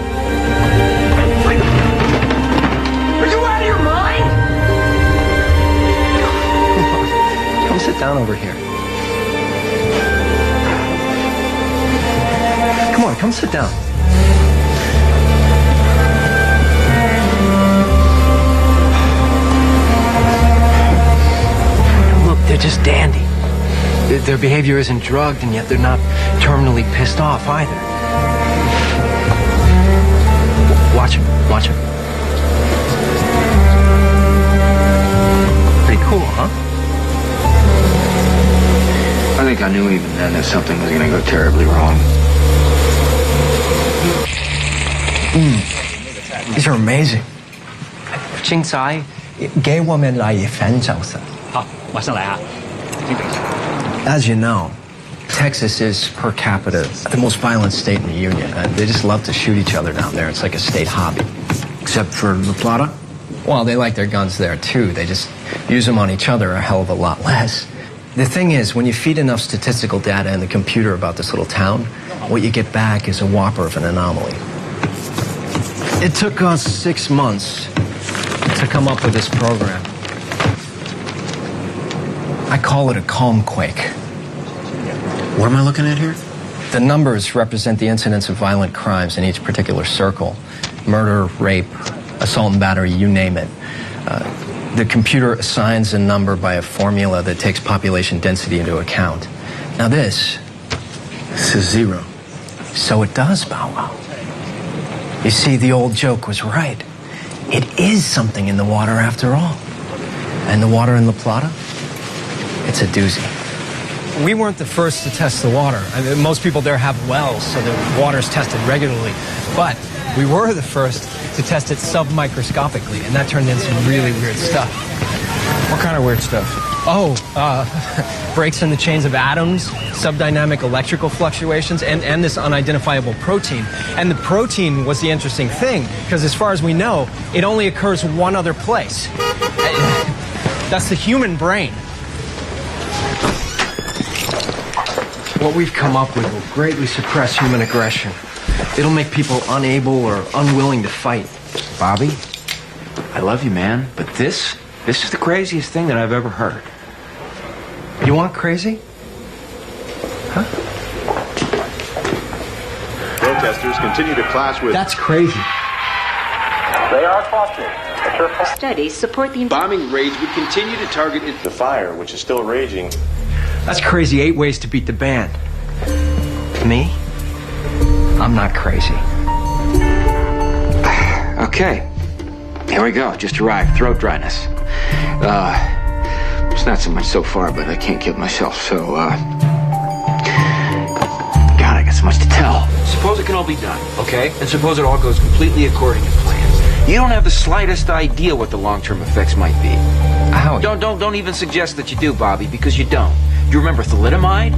S7: Are you out of your mind?
S1: Come sit down over here. Come on, come sit down. Look, they're just dandy. Their behavior isn't drugged, and yet they're not terminally pissed off either. Watch him, watch him. Pretty cool, huh?
S5: I think I knew even then that something was going to go terribly wrong.
S1: These are amazing. 精仔，給我們嚟分手神。
S14: 好，馬上嚟啊！
S1: As you know, Texas is per capita the most violent state in the union. They just love to shoot each other down there. It's like a state hobby.
S7: Except for La Plata?
S1: Well, they like their guns there too. They just use them on each other a hell of a lot less. The thing is, when you feed enough statistical data in the computer about this little town, what you get back is a whopper of an anomaly. It took us 6 months to come up with this program. I call it a calm quake.
S7: What am I looking at here?
S1: The numbers represent the incidence of violent crimes in each particular circle. Murder, rape, assault and battery, you name it. The computer assigns a number by a formula that takes population density into account. Now this
S7: is 0.
S1: So it does, Bow Wow. You see, the old joke was right. It is something in the water after all. And the water in La Plata? It's a doozy. We weren't the first to test the water. I mean, most people there have wells, so the water's tested regularly. But we were the first to test it submicroscopically, and that turned in some really weird stuff.
S18: What kind of weird stuff?
S1: Oh, breaks in the chains of atoms, subdynamic electrical fluctuations, and this unidentifiable protein. And the protein was the interesting thing, because as far as we know, it only occurs one other place. That's the human brain. What we've come up with will greatly suppress human aggression. It'll make people unable or unwilling to fight.
S5: Bobby, I love you, man, but this is the craziest thing that I've ever heard.
S1: You want crazy? Huh?
S13: Protesters continue to clash with...
S1: That's crazy.
S13: They are cautious.
S16: Studies support the...
S13: Bombing raids would continue to target the fire, which is still raging.
S1: That's crazy 8 ways to beat the band. Me? I'm not crazy.
S5: Okay. Here we go. Just arrived. Throat dryness. It's not so much so far, but I can't kill myself, so, God, I got so much to tell. Suppose it can all be done, okay? And suppose it all goes completely according to plan. You don't have the slightest idea what the long-term effects might be.
S1: How?
S5: Don't even suggest that you do, Bobby, because you don't. You remember thalidomide?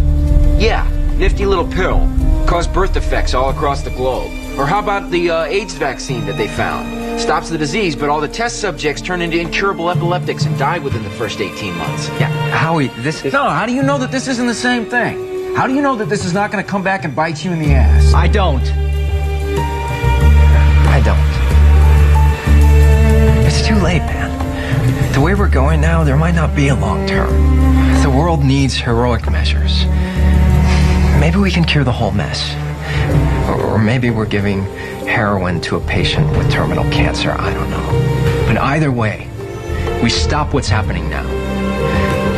S5: Yeah, nifty little pill. Caused birth defects all across the globe. Or how about the AIDS vaccine that they found? Stops the disease, but all the test subjects turn into incurable epileptics and die within the first 18 months.
S1: Yeah, Howie, this is...
S5: No, how do you know that this isn't the same thing? How do you know that this is not going to come back and bite you in the ass?
S1: I don't. It's too late, man. The way we're going now, there might not be a long term. The world needs heroic measures. Maybe we can cure the whole mess. Or maybe we're giving heroin to a patient with terminal cancer. I don't know. But either way, we stop what's happening now.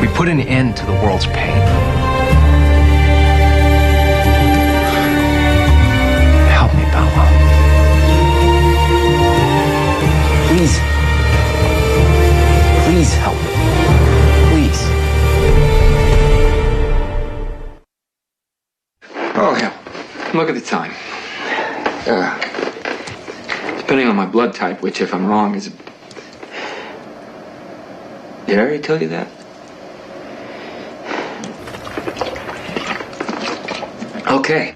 S1: We put an end to the world's pain. Help me, Bow Wow. Please. Please help me. Please.
S5: Oh, hell. Look at the time. Depending on my blood type, which, if I'm wrong, is... Did I already tell you that? Okay.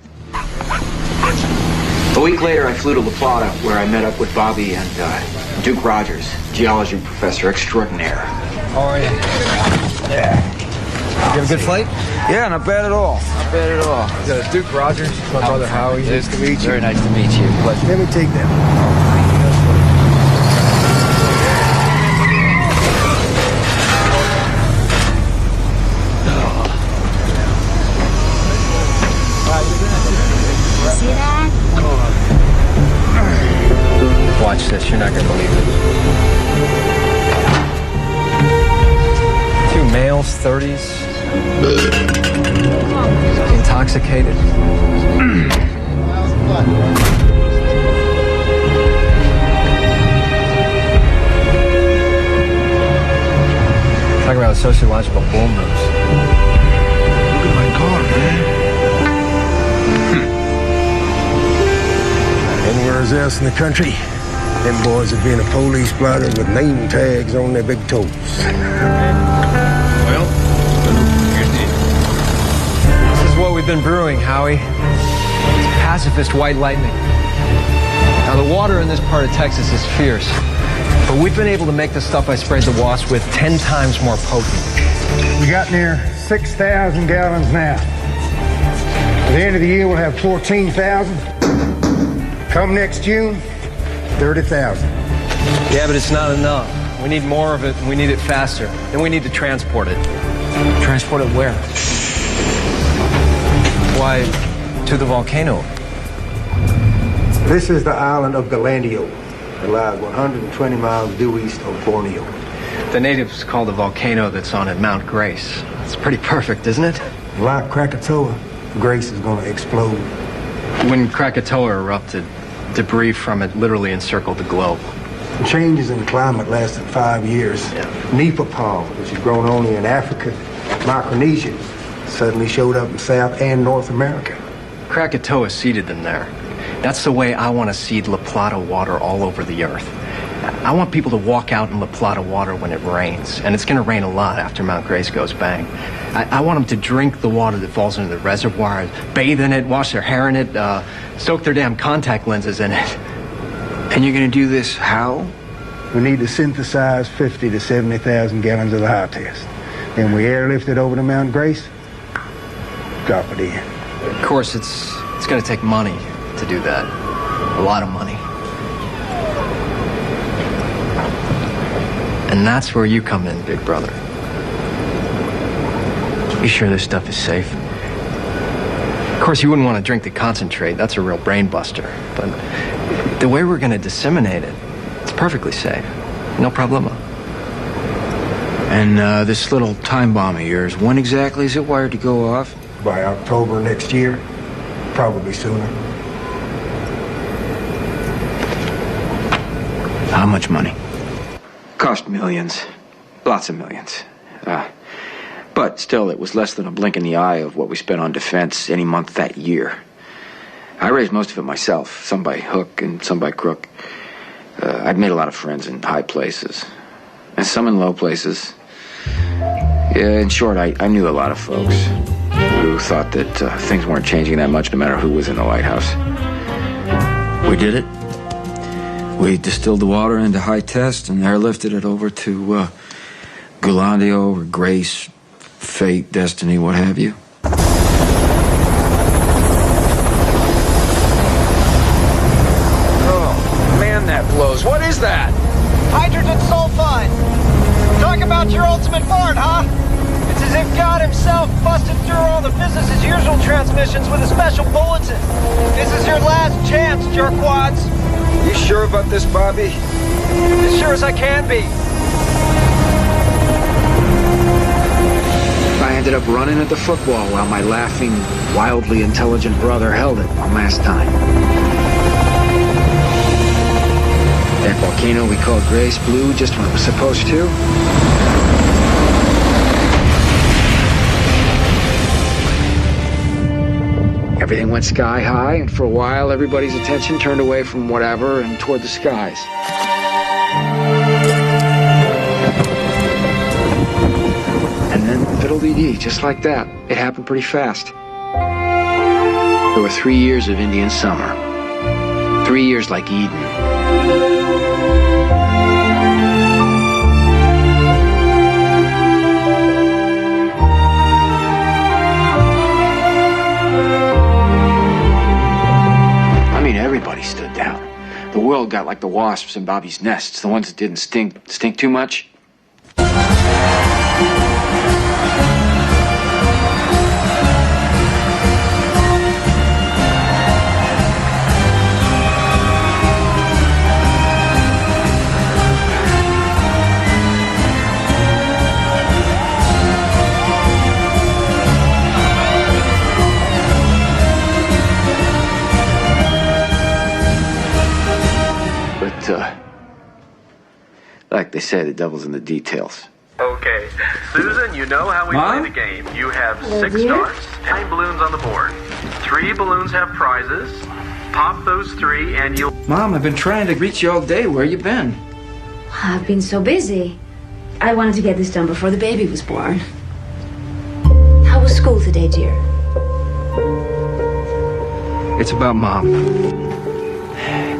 S5: A week later, I flew to La Plata, where I met up with Bobby and Duke Rogers, geology professor extraordinaire.
S1: How are you?
S5: Yeah.
S15: You have a good flight?
S18: Yeah, not bad at all. Not bad at all.
S15: Is that Duke Rogers? My brother Howie.
S18: Nice to meet you.
S15: Very nice to meet you. Pleasure.
S18: Let me take that.
S8: See that?
S1: Watch this, you're not gonna believe it. Two males, 30s. Intoxicated. Talk about sociological bull moves.
S18: Look at my car, man.
S17: Anywhere else in the country, them boys would be in a police blotter with name tags on their big toes.
S1: Well, this is what we've been brewing, Howie. It's pacifist white lightning. Now, the water in this part of Texas is fierce, but we've been able to make the stuff I sprayed the wasp with 10 times more potent.
S17: We got near 6,000 gallons now. At the end of the year, we'll have 14,000. Come next June, 30,000.
S1: Yeah, but it's not enough. We need more of it, and we need it faster. Then we need to transport it.
S15: Transport it where?
S1: Why, to the volcano.
S17: This is the island of Galandio. It lies 120 miles due east of Borneo.
S1: The natives call the volcano that's on it Mount Grace. It's pretty perfect, isn't it?
S17: Like Krakatoa, Grace is going to explode.
S1: When Krakatoa erupted, debris from it literally encircled the globe.
S17: The changes in climate lasted 5 years. Nipa palm, which has grown only in Africa, Micronesia, suddenly showed up in South and North America.
S1: Krakatoa seeded them there. That's the way I want to seed La Plata water all over the earth. I want people to walk out in La Plata water when it rains, and it's going to rain a lot after Mount Grace goes bang. I want them to drink the water that falls into the reservoir, bathe in it, wash their hair in it, soak their damn contact lenses in it.
S17: And you're going to do this how? We need to synthesize 50 to 70,000 gallons of the high test. Then we airlift it over to Mount Grace, drop it in.
S1: Of course, it's going to take money to do that. A lot of money. And that's where you come in, big brother. You sure this stuff is safe? Of course, you wouldn't want to drink the concentrate. That's a real brain buster. But the way we're going to disseminate it, it's perfectly safe. No problema.
S18: And this little time bomb of yours, when exactly is it wired to go off?
S17: By October next year, probably sooner.
S18: How much money?
S5: Cost millions. Lots of millions. But still, it was less than a blink in the eye of what we spent on defense any month that year. I raised most of it myself, some by hook and some by crook. I'd made a lot of friends in high places, and some in low places. Yeah, in short, I knew a lot of folks who thought that things weren't changing that much no matter who was in the White House.
S18: We did it. We distilled the water into high test and airlifted it over to Galandio or Grace, Fate, Destiny, what have you.
S23: Oh, man, that blows. What is that? Hydrogen sulfide. Talk about your ultimate fart, huh? It's as if God himself busted through all the business as usual transmissions with a special bulletin. This is your last chance, jerkwads.
S18: You sure about this, Bobby?
S23: As sure as I can be.
S5: I ended up running at the football while my laughing, wildly intelligent brother held it one last time. That volcano we called Grace blew just when it was supposed to. Everything went sky high, and for a while, everybody's attention turned away from whatever and toward the skies. And then fiddle-dee-dee, just like that. It happened pretty fast. There were 3 years of Indian summer. 3 years like Eden. out like the wasps in Bobby's nests, the ones that didn't stink too much. Like they say, the devil's in the details.
S21: Okay, Susan, you know how we play the game. You have 6 starts, 10 balloons on the board. 3 balloons have prizes. Pop those 3 and you'll...
S18: Mom, I've been trying to reach you all day. Where you been?
S6: I've been so busy. I wanted to get this done before the baby was born. How was school today, dear?
S18: It's about Mom.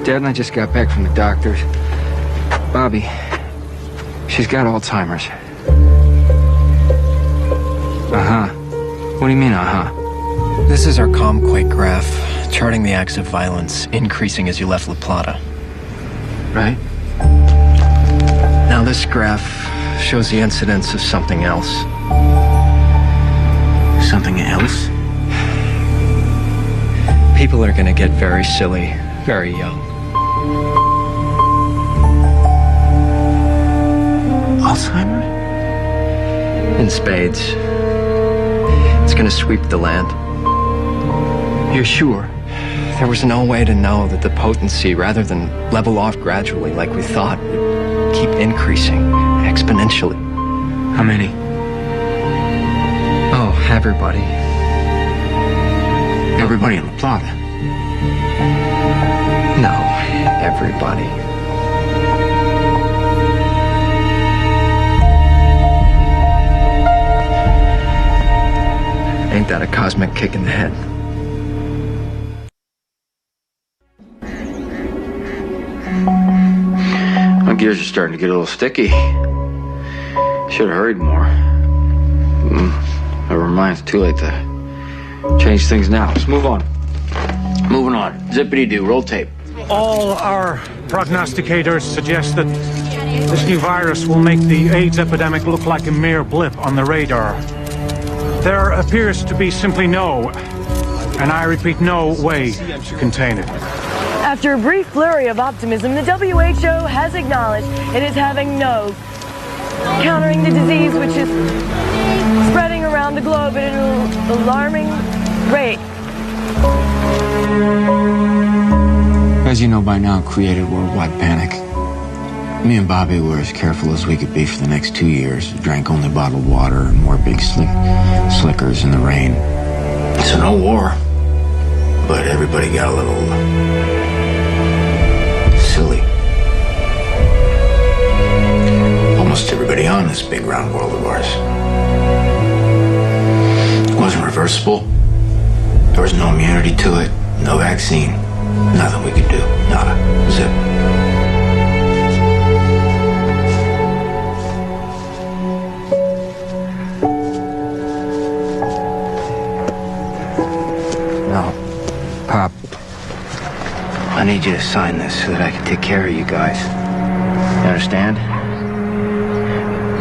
S18: Dad and I just got back from the doctor's. Bobby, she's got Alzheimer's. Uh-huh. What do you mean, uh-huh?
S1: This is our calm-quake graph, charting the acts of violence, increasing as you left La Plata.
S18: Right?
S1: Now this graph shows the incidence of something else.
S18: Something else?
S1: People are gonna get very silly, very young.
S18: Alzheimer's?
S1: In spades. It's gonna sweep the land.
S18: You're sure?
S1: There was no way to know that the potency, rather than level off gradually like we thought, would keep increasing exponentially.
S18: How many?
S1: Oh, everybody.
S18: Everybody in La Plata?
S1: No, everybody. Ain't that a cosmic kick in the head?
S5: My gears are starting to get a little sticky. Should have hurried more. Never mind, it's too late to change things now. Let's move on. Moving on. Zippity-doo, roll tape.
S10: All our prognosticators suggest that this new virus will make the AIDS epidemic look like a mere blip on the radar. There appears to be simply no, and I repeat, no way to contain it.
S19: After a brief flurry of optimism, the WHO has acknowledged it is having no countering the disease, which is spreading around the globe at an alarming rate.
S18: As you know by now, created worldwide panic. Me and Bobby were as careful as we could be for the next 2 years. Drank only bottled water and wore big slickers in the rain. So no war, but everybody got a little silly. Almost everybody on this big round world of ours. It wasn't reversible. There was no immunity to it, no vaccine, nothing we could do, nada, zip.
S17: No, Pop, I need you to sign this so that I can take care of you guys. You understand?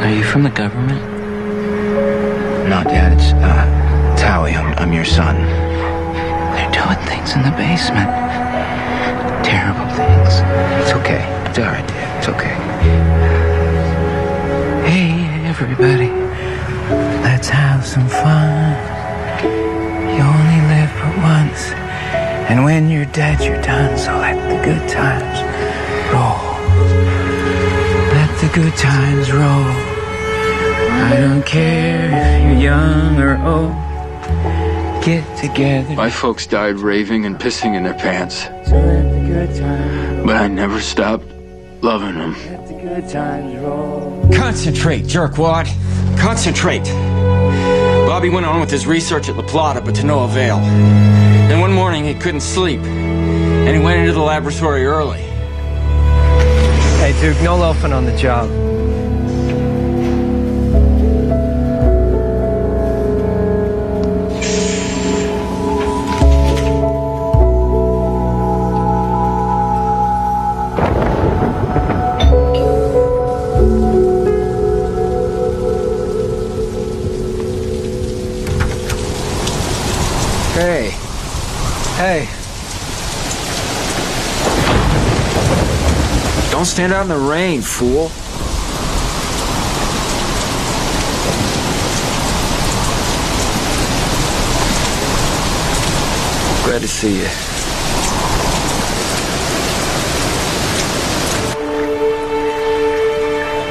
S15: Are you from the government?
S17: No, Dad, it's Howie. I'm your son.
S15: They're doing things in the basement. Terrible things.
S17: It's okay. It's all right, Dad. It's okay.
S15: Hey, everybody. Let's have some fun. You only live but once. And when you're dead, you're done. So let the good times roll. Let the good times roll. I don't care if you're young or old. Get together.
S5: My folks died raving and pissing in their pants.
S15: So let the good times.
S5: But I never stopped loving them.
S15: Let the good times roll.
S18: Concentrate, jerkwad. Concentrate. Bobby went on with his research at La Plata, but to no avail. Then one morning he couldn't sleep, and he went into the laboratory early.
S1: Hey, Duke, no loafing on the job.
S18: Stand out in the rain, fool. Glad to see you.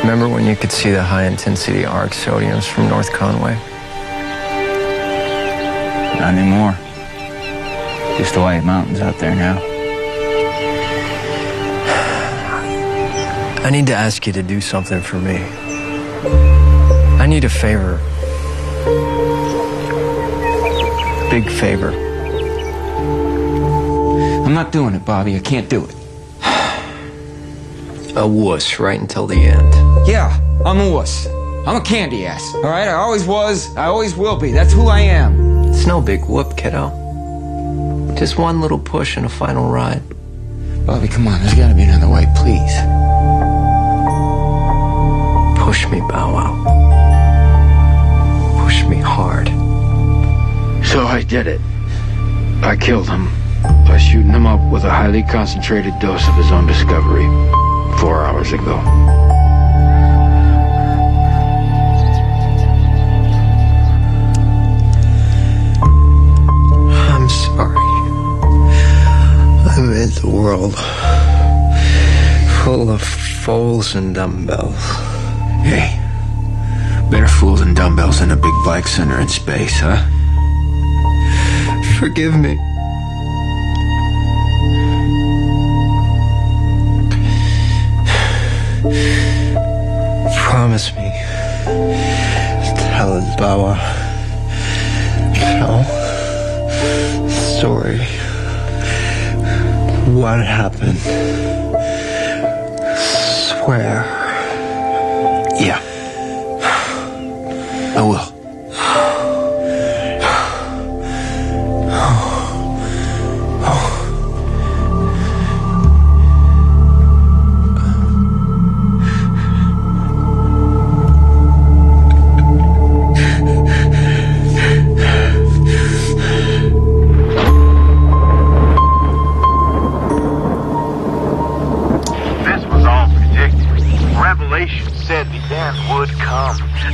S1: Remember when you could see the high-intensity arc sodiums from North Conway?
S15: Not anymore. Just the white mountains out there now.
S1: I need to ask you to do something for me. I need a favor. Big favor.
S15: I'm not doing it, Bobby. I can't do it.
S1: A wuss right until the end.
S15: Yeah, I'm a wuss. I'm a candy ass, all right? I always was, I always will be. That's who I am.
S1: It's no big whoop, kiddo. Just one little push and a final ride.
S15: Bobby, come on. There's got to be another way, please.
S1: Push me, Bow Wow. Push me hard.
S5: So I did it. I killed him by shooting him up with a highly concentrated dose of his own discovery 4 hours ago.
S1: I'm sorry. I made the world full of fools and dumbbells.
S15: Hey, better fools and dumbbells than a big bike center in space, huh?
S1: Forgive me. Promise me. Tell us, Bow Wow. Tell the story. What happened? Swear.
S15: Yeah. I will.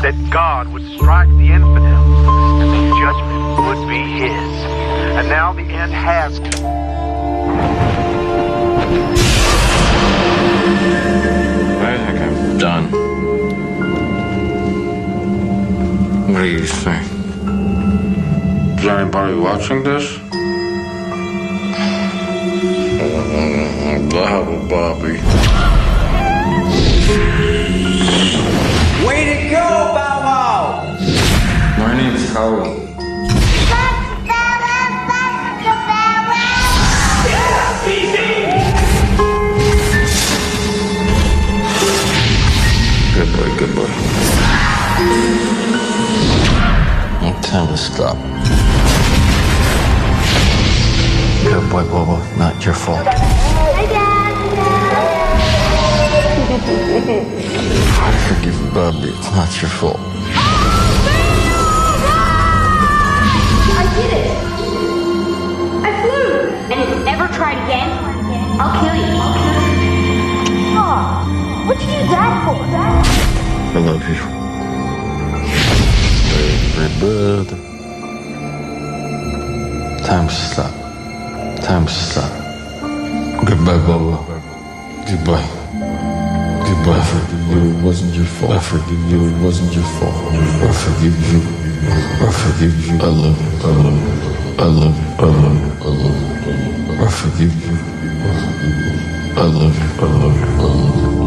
S23: That God would strike the infidels and the judgment would be his. And now the end has come.
S18: I think I'm done. What do you think? Is anybody watching this? Bobby.
S15: Way to go, Bow Wow!
S18: My name's Howie. Good boy, good boy. Time to stop. Good boy, Bobo. Not your fault.
S9: Hi, Dad.
S18: I forgive you, Bobby. It's not your fault.
S9: I did it. I flew. And if you ever try it again, I'll kill you. Oh, what'd you do that for?
S18: I love you. Baby brother. Time to stop. Time to stop. Goodbye, Bobo. Goodbye. Goodbye. I forgive you. It wasn't your fault. I forgive you. It wasn't your fault. I forgive you. I forgive you. I love you. I love you. I love you. I love you. I love you. I forgive you. I love you. I love you. I love you.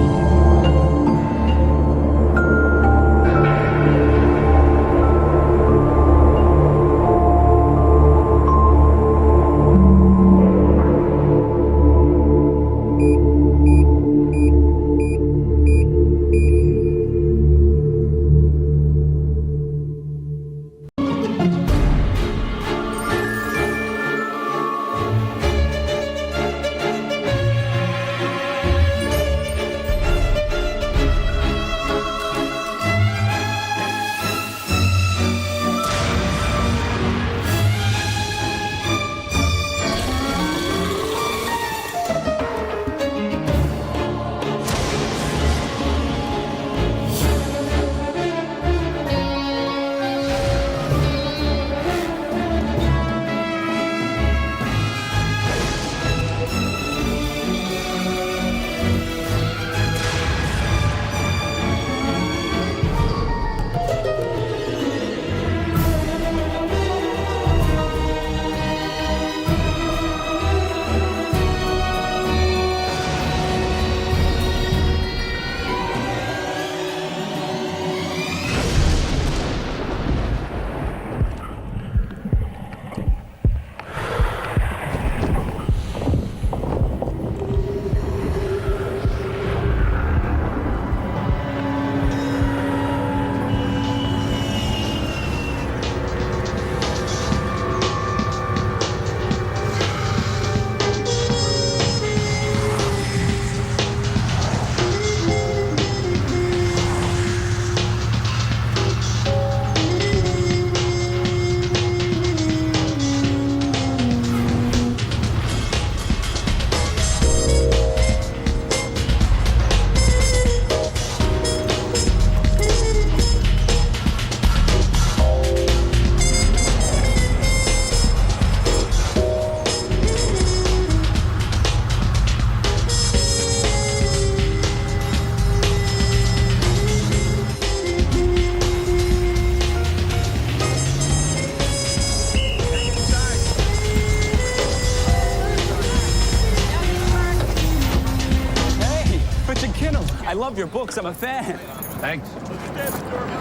S3: love your books. I'm a fan.
S20: Thanks.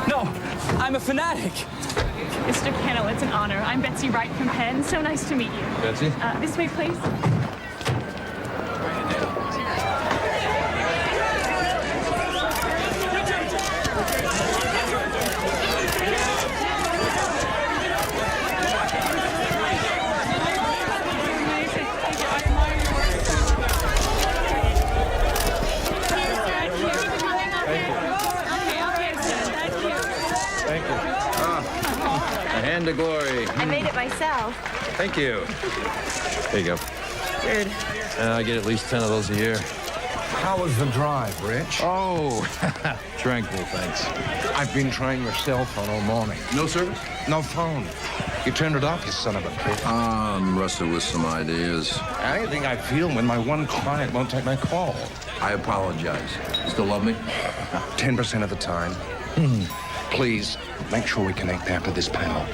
S3: No, I'm a fanatic.
S22: Mr. Kennel, it's an honor. I'm Betsy Wright from Penn. So nice to meet you.
S20: Betsy?
S22: This way, please.
S20: A hand of glory.
S24: I made it myself.
S20: Thank you. There you go.
S24: Weird.
S20: I get at least 10 of those a year.
S25: How was the drive, Rich?
S20: Oh, tranquil, thanks.
S25: I've been trying your cell phone all morning.
S20: No service?
S25: No phone. You turned it off, you son of a bitch.
S20: I'm wrestling with some ideas.
S25: Anything I feel when my one client won't take my call.
S20: I apologize. Still love me?
S25: 10% of the time. Please, make sure we connect after this panel.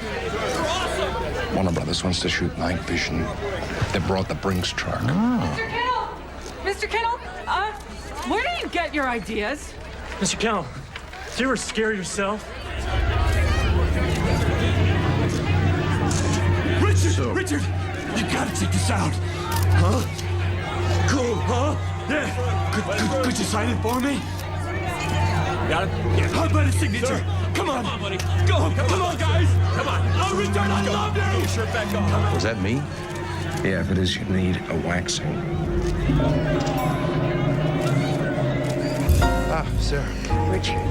S25: Warner Brothers wants to shoot night vision. They brought the Brinks truck.
S26: Mr. Kennel, where do you get your ideas?
S10: Mr. Kennel, do you ever scare yourself?
S27: Richard, you gotta check this out. Huh? Cool, huh? Yeah. Could you sign it for me? Got it? Yeah. How about a signature? Sir. Come on, buddy. Come on, guys. Come on. Oh, Richard, I love you. Get your shirt back on.
S25: Was that me? Yeah, if it is, you need a waxing. Ah, Sarah.
S24: Richard.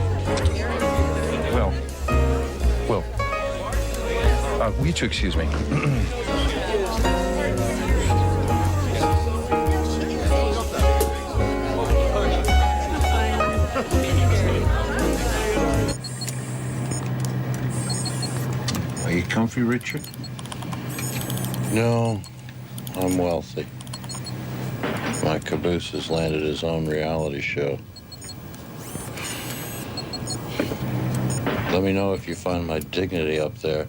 S25: Well. Will you two excuse me?
S20: Are you comfy, Richard?
S28: No, I'm wealthy. My caboose has landed his own reality show. Let me know if you find my dignity up there.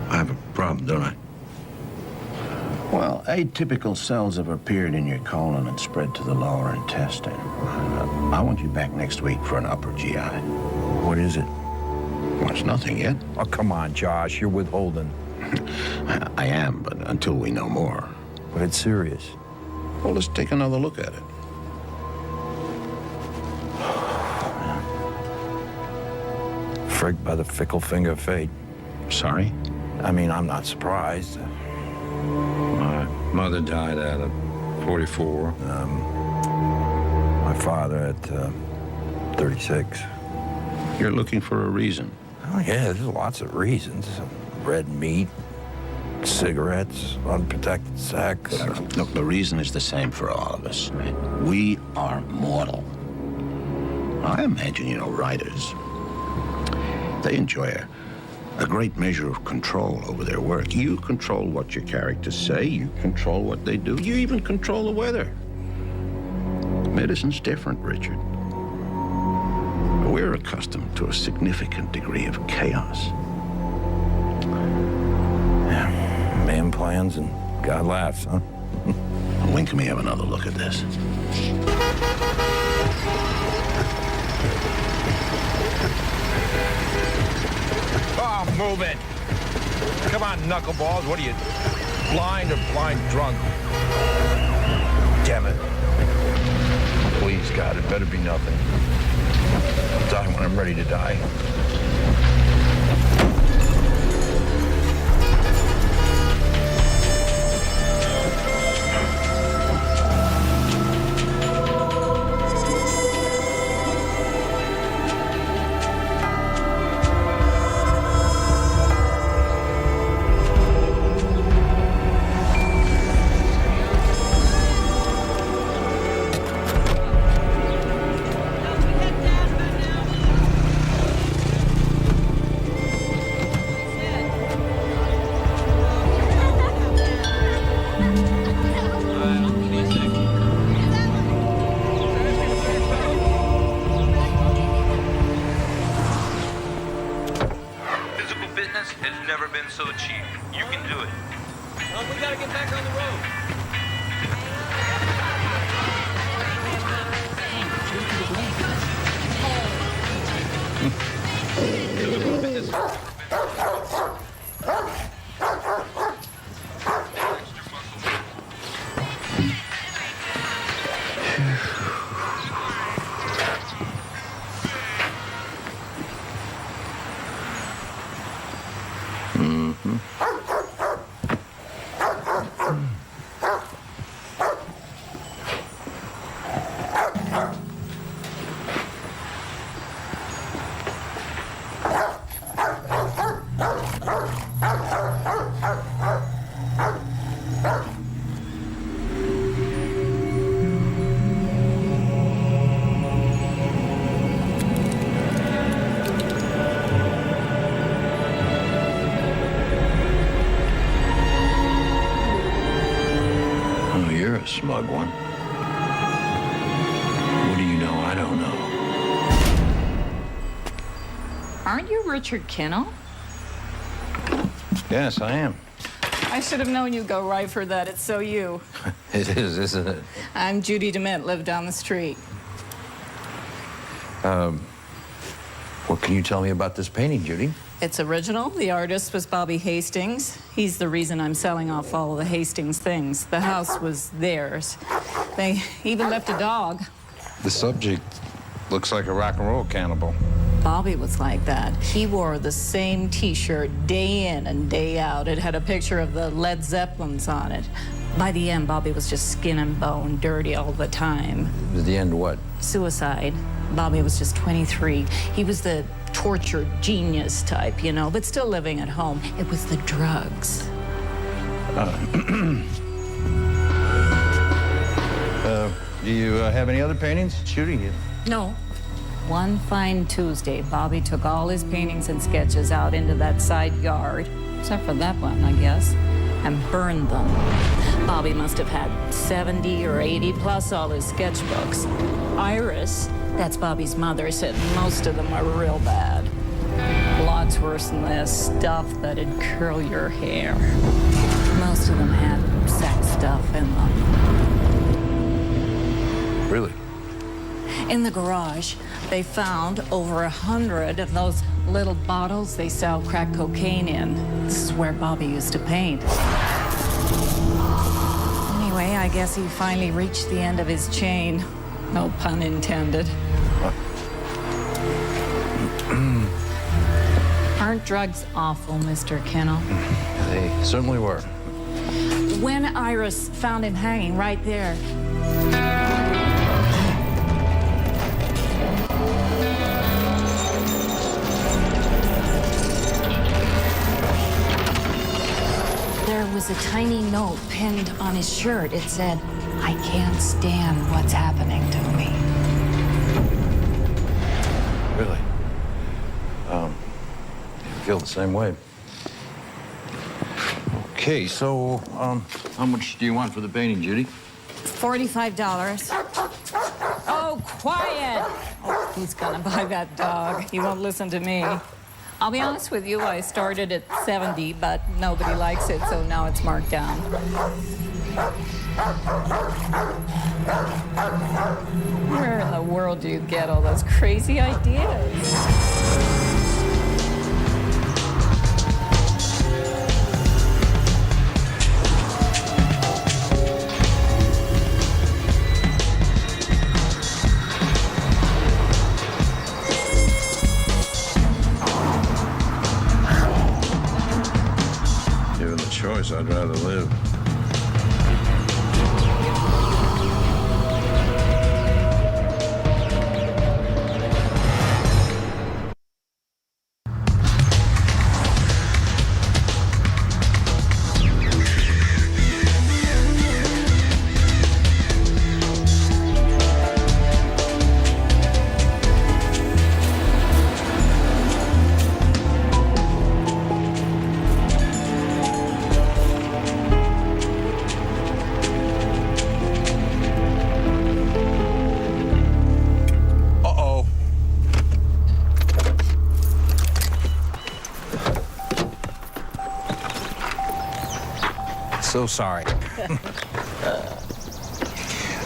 S20: I have a problem, don't I?
S11: Well, atypical cells have appeared in your colon and spread to the lower intestine. I want you back next week for an upper GI.
S20: What is it?
S11: Well, it's nothing yet.
S20: Oh, come on, Josh. You're withholding.
S11: I am, but until we know more.
S20: But it's serious.
S11: Well, let's take another look at it.
S20: Frigged by the fickle finger of fate.
S11: Sorry?
S20: I mean, I'm not surprised.
S28: My mother died at 44.
S20: My father at 36.
S11: You're looking for a reason.
S20: Oh, yeah, there's lots of reasons. Red meat, cigarettes, unprotected sex.
S11: Look, the reason is the same for all of us. We are mortal. I imagine, writers, they enjoy a great measure of control over their work. You control what your characters say, you control what they do, you even control the weather. Medicine's different, Richard. We're accustomed to a significant degree of chaos.
S20: Yeah, man plans and God laughs, huh?
S11: When can we have another look at this?
S25: Oh, move it. Come on, knuckleballs. What are you, blind or blind drunk? Damn it. Please, God, it better be nothing. I'll die when I'm ready to die.
S2: business has never been so cheap. You can do it.
S3: Well, we gotta get back on the road.
S5: Smug one. What do you know I don't know?
S22: Aren't you Richard Kennel?
S5: Yes, I am.
S22: I should have known you'd go right for that. It's so you.
S5: It is, isn't it?
S22: I'm Judy DeMint, live down the street.
S5: What can you tell me about this painting, Judy?
S22: It's original. The artist was Bobby Hastings. He's the reason I'm selling off all of the Hastings things. The house was theirs. They even left a dog.
S25: The subject looks like a rock and roll cannibal.
S22: Bobby was like that. He wore the same T-shirt day in and day out. It had a picture of the Led Zeppelins on it. By the end, Bobby was just skin and bone, dirty all the time.
S5: At the end, what?
S22: Suicide. Bobby was just 23. He was the tortured genius type, you know, but still living at home. It was the drugs.
S5: Do you have any other paintings? Shooting you?
S22: No. One fine Tuesday, Bobby took all his paintings and sketches out into that side yard, except for that one, I guess, and burned them. Bobby must have had 70 or 80 plus all his sketchbooks. Iris, that's Bobby's mother, said most of them are real bad. Lots worse than this, stuff that'd curl your hair. Most of them had sex stuff in them.
S5: Really?
S22: In the garage, they found over 100 of those little bottles they sell crack cocaine in. This is where Bobby used to paint. Anyway, I guess he finally reached the end of his chain. No pun intended. Aren't drugs awful, Mr. Kennel?
S5: They certainly were.
S22: When Iris found him hanging right there, there was a tiny note pinned on his shirt. It said, "I can't stand what's happening to me."
S5: Really? I feel the same way. Okay, so, how much do you want for the painting, Judy?
S22: $45. Oh, quiet! Oh, who's gonna buy that dog? He won't listen to me. I'll be honest with you, I started at 70, but nobody likes it, so now it's marked down. Where in the world do you get all those crazy ideas?
S25: Given the choice, I'd rather live. So sorry.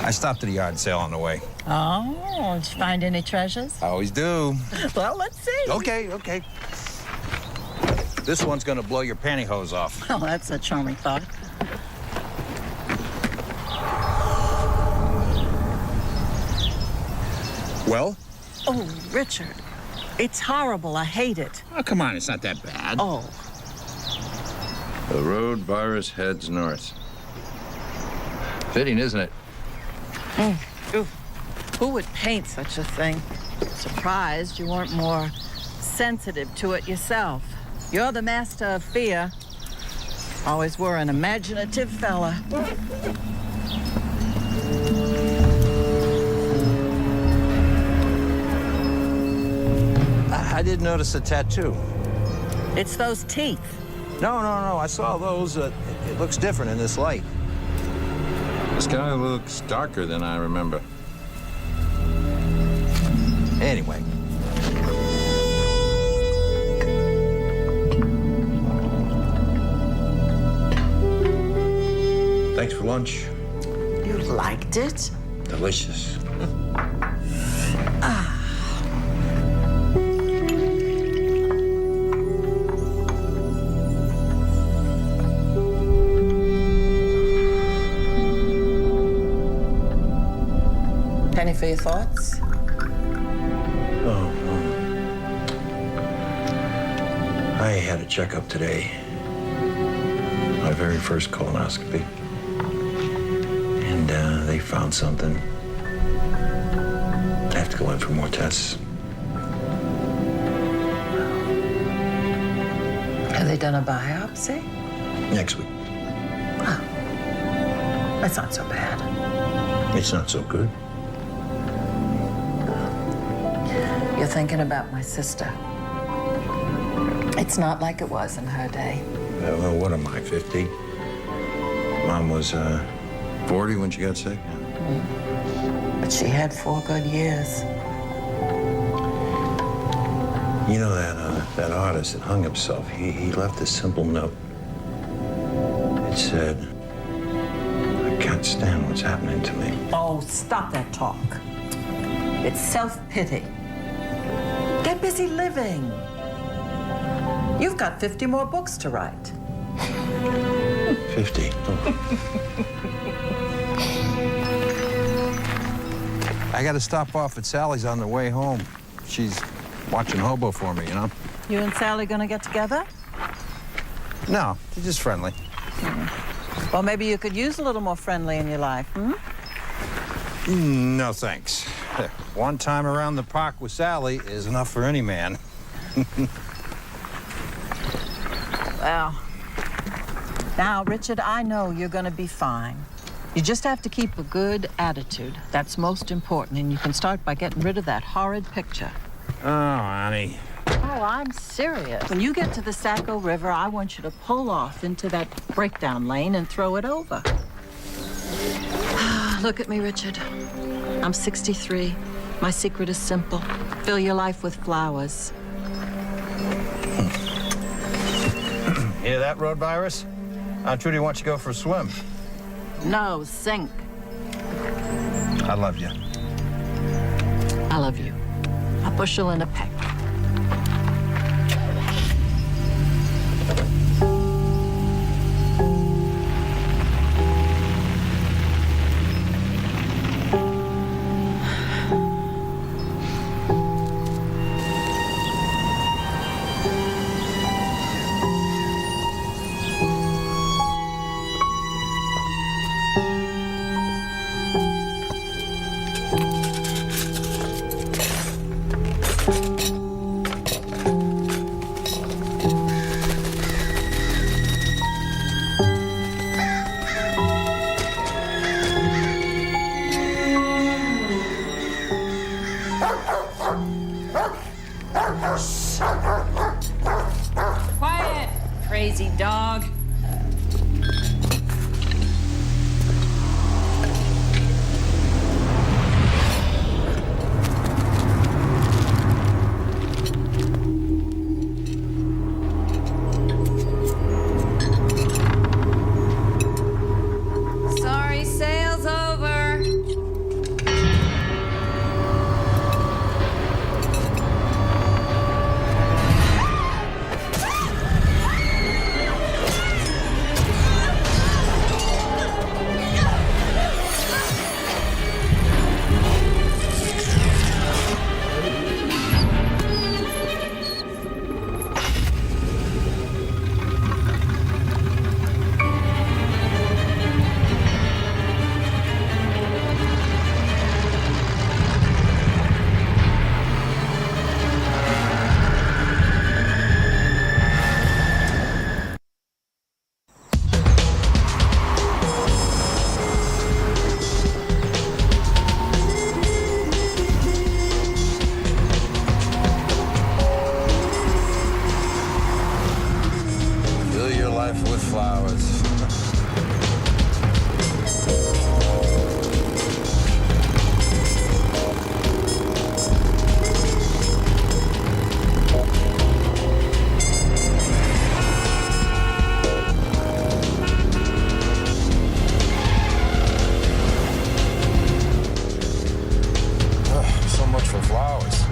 S25: I stopped at a yard sale on the way.
S4: Oh, did you find any treasures?
S25: I always do.
S4: Well, let's see.
S25: Okay. This one's gonna blow your pantyhose off.
S4: Oh, that's a charming thought.
S25: Well?
S4: Oh, Richard, it's horrible. I hate it.
S25: Oh, come on, it's not that bad.
S4: Oh.
S11: The road virus heads north. Fitting, isn't it?
S4: Ooh. Who would paint such a thing? Surprised you weren't more sensitive to it yourself. You're the master of fear. Always were an imaginative fella.
S25: I did notice a tattoo.
S4: It's those teeth.
S25: No. I saw those. It looks different in this light.
S11: The sky looks darker than I remember.
S25: Anyway. Thanks for lunch.
S4: You liked it?
S25: Delicious.
S4: Penny for your thoughts?
S25: I had a checkup today. My very first colonoscopy. And they found something. I have to go in for more tests.
S4: Have they done a biopsy?
S25: Next week.
S4: Oh. That's not so bad.
S25: It's not so good.
S4: You're thinking about my sister. It's not like it was in her day.
S25: Well, what am I, 50? Mom was 40 when she got sick.
S4: But she had 4 good years.
S25: You know that artist that hung himself, he left a simple note. It said, I can't stand what's happening to me.
S4: Oh, stop that talk. It's self-pity. Get busy living. You've got 50 more books to write.
S25: 50? Oh. I got to stop off at Sally's on the way home. She's watching Hobo for me, you know?
S4: You and Sally gonna get together?
S25: No, they're just friendly.
S4: Well, maybe you could use a little more friendly in your life, hmm?
S25: No, thanks. One time around the park with Sally is enough for any man.
S4: Well, now, Richard, I know you're gonna be fine. You just have to keep a good attitude. That's most important, and you can start by getting rid of that horrid picture.
S25: Oh, honey.
S4: Oh, I'm serious. When you get to the Saco River, I want you to pull off into that breakdown lane and throw it over. Look at me, Richard. I'm 63. My secret is simple. Fill your life with flowers.
S25: Hear that, road virus? Aunt Trudy wants you to go for a swim.
S4: No, sink.
S25: I love you.
S4: I love you. A bushel and a peck.
S22: Quiet, crazy dog.
S20: life with flowers. So much for flowers.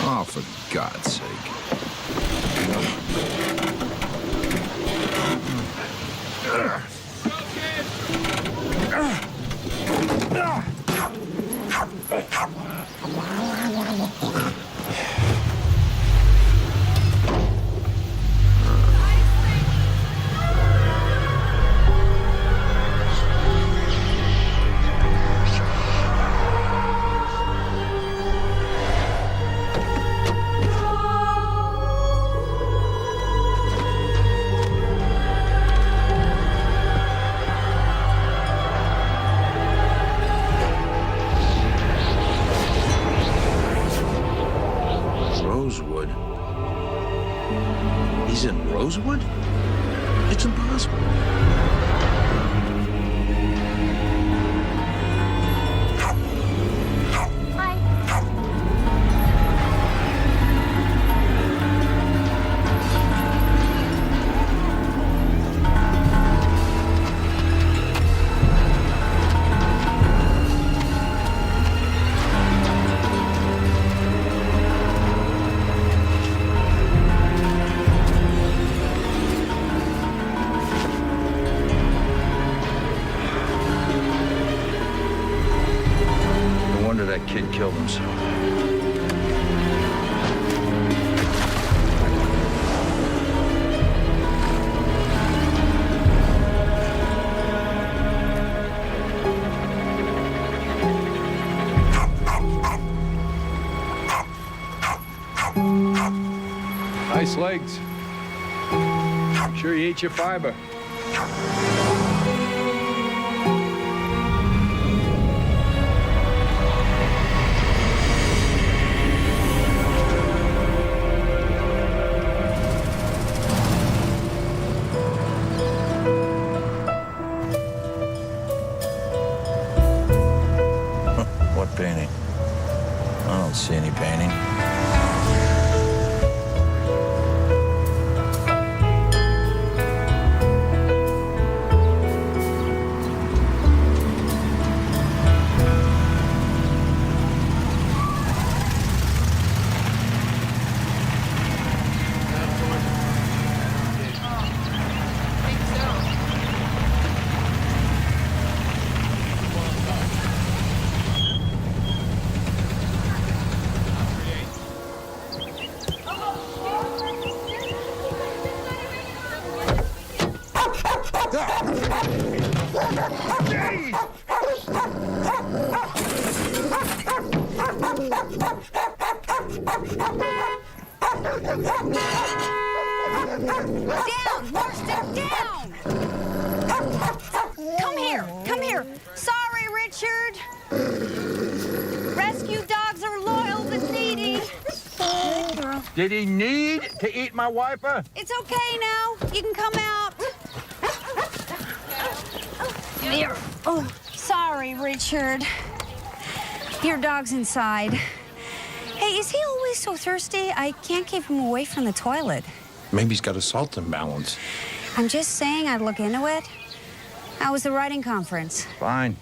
S20: Oh, for God's sake. Rosewood? He's in Rosewood? It's impossible. No wonder that kid killed himself.
S7: Nice legs. I'm sure you ate your fiber.
S20: What painting? I don't see any painting.
S9: Down! Marston, down! Come here! Come here! Sorry, Richard! Rescue dogs are loyal but needy. Good girl.
S25: Did he need to eat my wiper?
S9: It's okay now. You can come out. Here. Oh, sorry, Richard. Your dog's inside. Hey, is he always so thirsty? I can't keep him away from the toilet.
S11: Maybe he's got a salt imbalance.
S9: I'm just saying I'd look into it. How was the writing conference?
S11: Fine.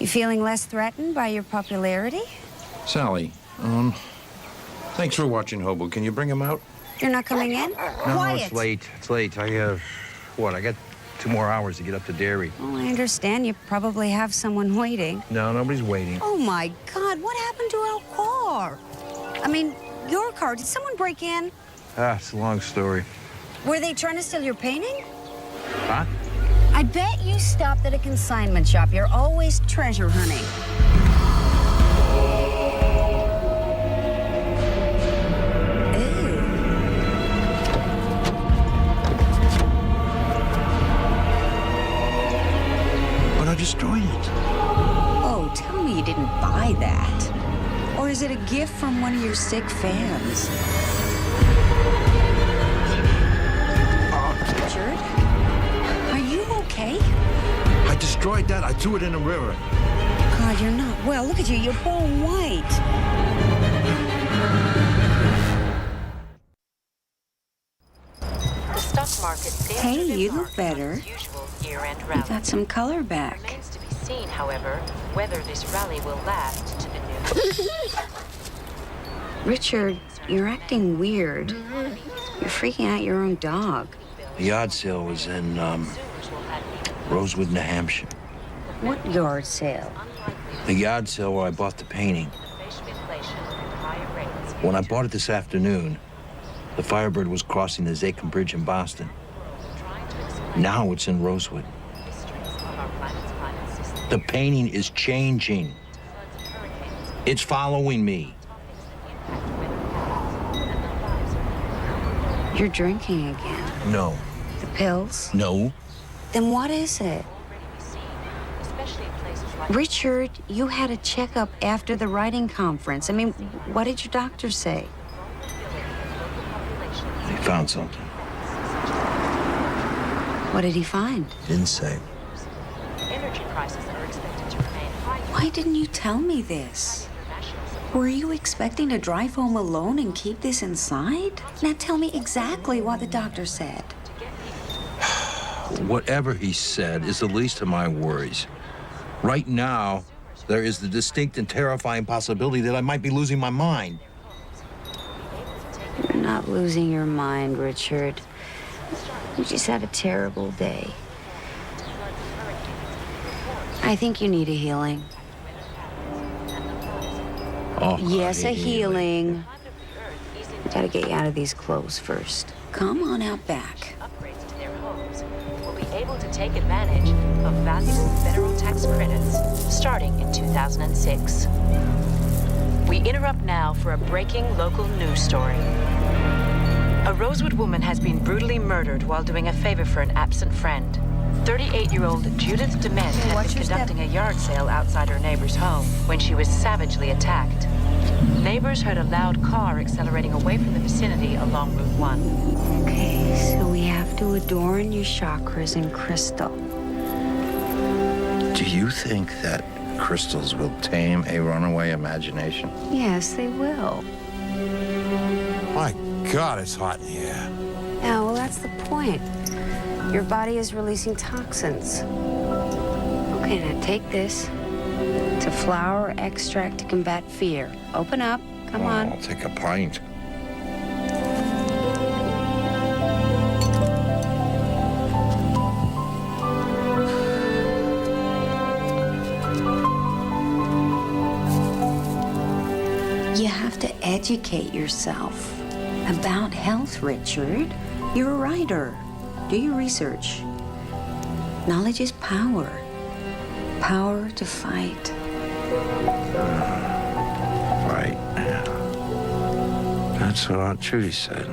S9: You feeling less threatened by your popularity?
S11: Sally, thanks for watching Hobo. Can you bring him out?
S9: You're not coming in?
S25: No,
S9: Quiet.
S25: it's late. It's late. I got 2 more hours to get up to Derry.
S9: Oh, I understand. You probably have someone waiting.
S25: No, nobody's waiting.
S9: Oh, my God. What happened to our car? I mean, your car. Did someone break in?
S25: It's a long story.
S9: Were they trying to steal your painting?
S25: Huh?
S9: I bet you stopped at a consignment shop. You're always treasure hunting.
S11: But I destroyed it.
S9: Oh, tell me you didn't buy that. Or is it a gift from one of your sick fans? Richard? Are you okay?
S11: I destroyed that. I threw it in the river.
S9: God, you're not well. Look at you. You're bone white.
S6: The stock market seems
S9: Hey,
S6: to be
S9: you look
S6: marked on
S9: better.
S6: its usual year-end
S9: You
S6: rally.
S9: got some color back.
S6: Remains to be seen, however, whether this rally will last to the new.
S9: Richard, you're acting weird. You're freaking out your own dog.
S11: The yard sale was in, Rosewood, New Hampshire.
S9: What yard sale?
S11: The yard sale where I bought the painting. When I bought it this afternoon, the Firebird was crossing the Zakim Bridge in Boston. Now it's in Rosewood. The painting is changing. It's following me.
S9: You're drinking again.
S11: No.
S9: The pills?
S11: No.
S9: Then what is it? Richard, you had a checkup after the writing conference. I mean, what did your doctor say?
S11: He found something.
S9: What did he find?
S11: Didn't say.
S6: Energy prices are expected to remain high.
S9: Why didn't you tell me this? Were you expecting to drive home alone and keep this inside? Now tell me exactly what the doctor said.
S11: Whatever he said is the least of my worries. Right now, there is the distinct and terrifying possibility that I might be losing my mind.
S9: You're not losing your mind, Richard. You just had a terrible day. I think you need a healing.
S11: Oh,
S9: Yes, a healing. Gotta get you out of these clothes first. Come on out back.
S6: Upgrades to their homes will be able to take advantage of valuable federal tax credits starting in 2006. We interrupt now for a breaking local news story. A Rosewood woman has been brutally murdered while doing a favor for an absent friend. 38-year-old Judith Dement had been conducting a yard sale outside her neighbor's home when she was savagely attacked. Neighbors heard a loud car accelerating away from the vicinity along Route 1.
S9: Okay, so we have to adorn your chakras in crystal.
S11: Do you think that crystals will tame a runaway imagination?
S9: Yes, they will.
S11: My God, it's hot in here.
S9: Yeah, well, that's the point. Your body is releasing toxins. Okay, now take this. It's a flower extract to combat fear. Open up. Come on.
S11: I'll take a pint.
S9: You have to educate yourself about health, Richard. You're a writer. Do your research. Knowledge is power. Power to fight.
S11: Right. That's what Aunt Trudy said.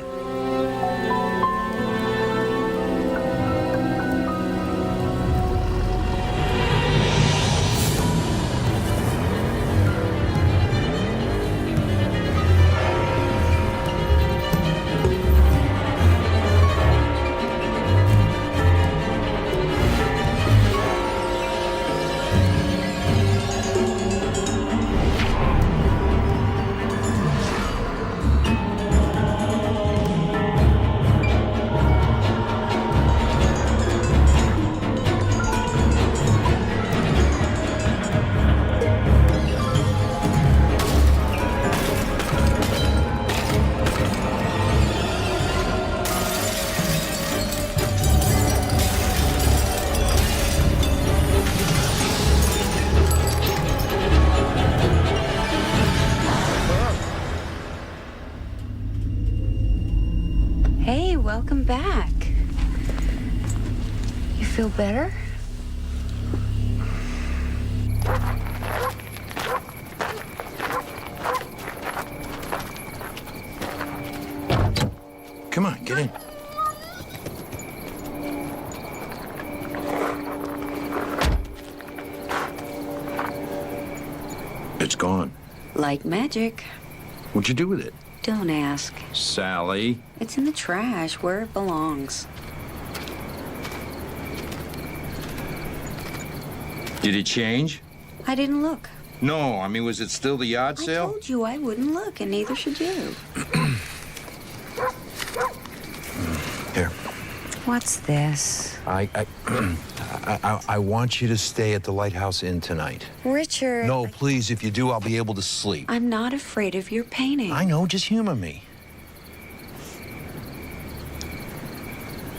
S9: feel better?
S11: Come on, get in. It's gone.
S9: Like magic.
S11: What'd you do with it?
S9: Don't ask.
S11: Sally.
S9: It's in the trash where it belongs.
S11: Did it change?
S9: I didn't look.
S11: No, I mean, was it still the yard
S9: I
S11: sale?
S9: told you I wouldn't look, and neither should you.
S11: Here.
S9: What's this?
S11: I want you to stay at the Lighthouse Inn tonight.
S9: Richard.
S11: No, please, if you do, I'll be able to sleep.
S9: I'm not afraid of your painting.
S11: I know, just humor me.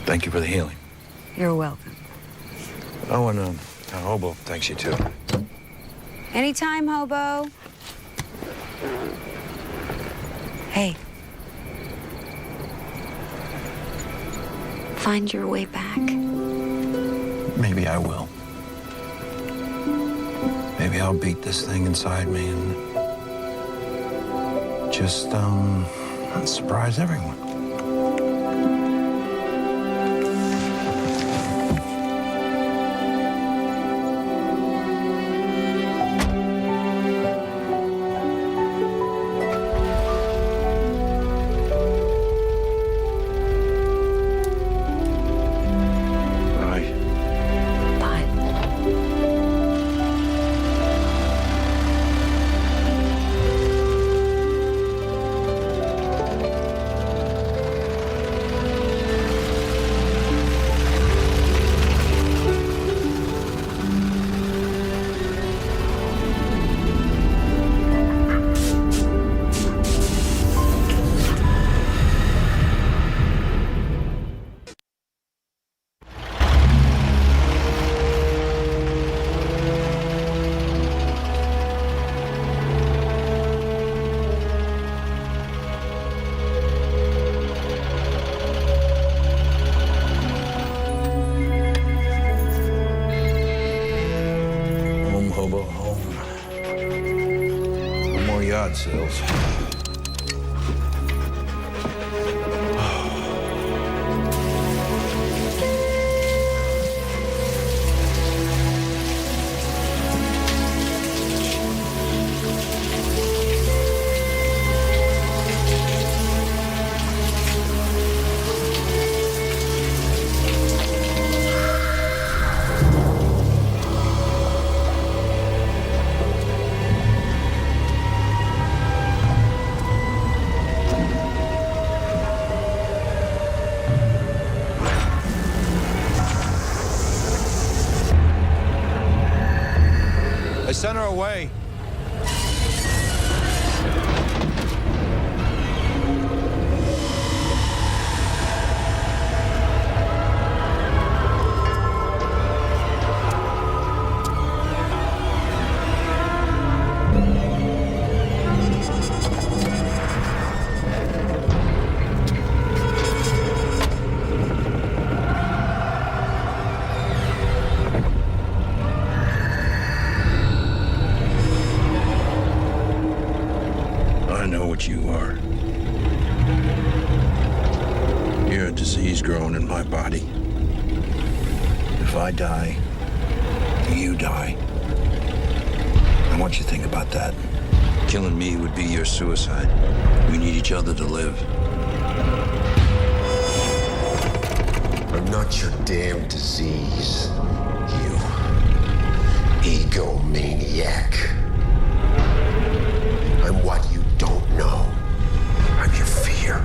S11: Thank you for the healing.
S9: You're welcome.
S11: Oh, and Hobo thanks you, too.
S9: Anytime, Hobo. Hey. Find your way back.
S11: Maybe I will. Maybe I'll beat this thing inside me and just, surprise everyone. Sales. Send her away. You are. You're a disease growing in my body. If I die, you die. I want you to think about that. Killing me would be your suicide. We need each other to live.
S8: I'm not your damn disease, you egomaniac. I'm what you don't know. I'm your fear.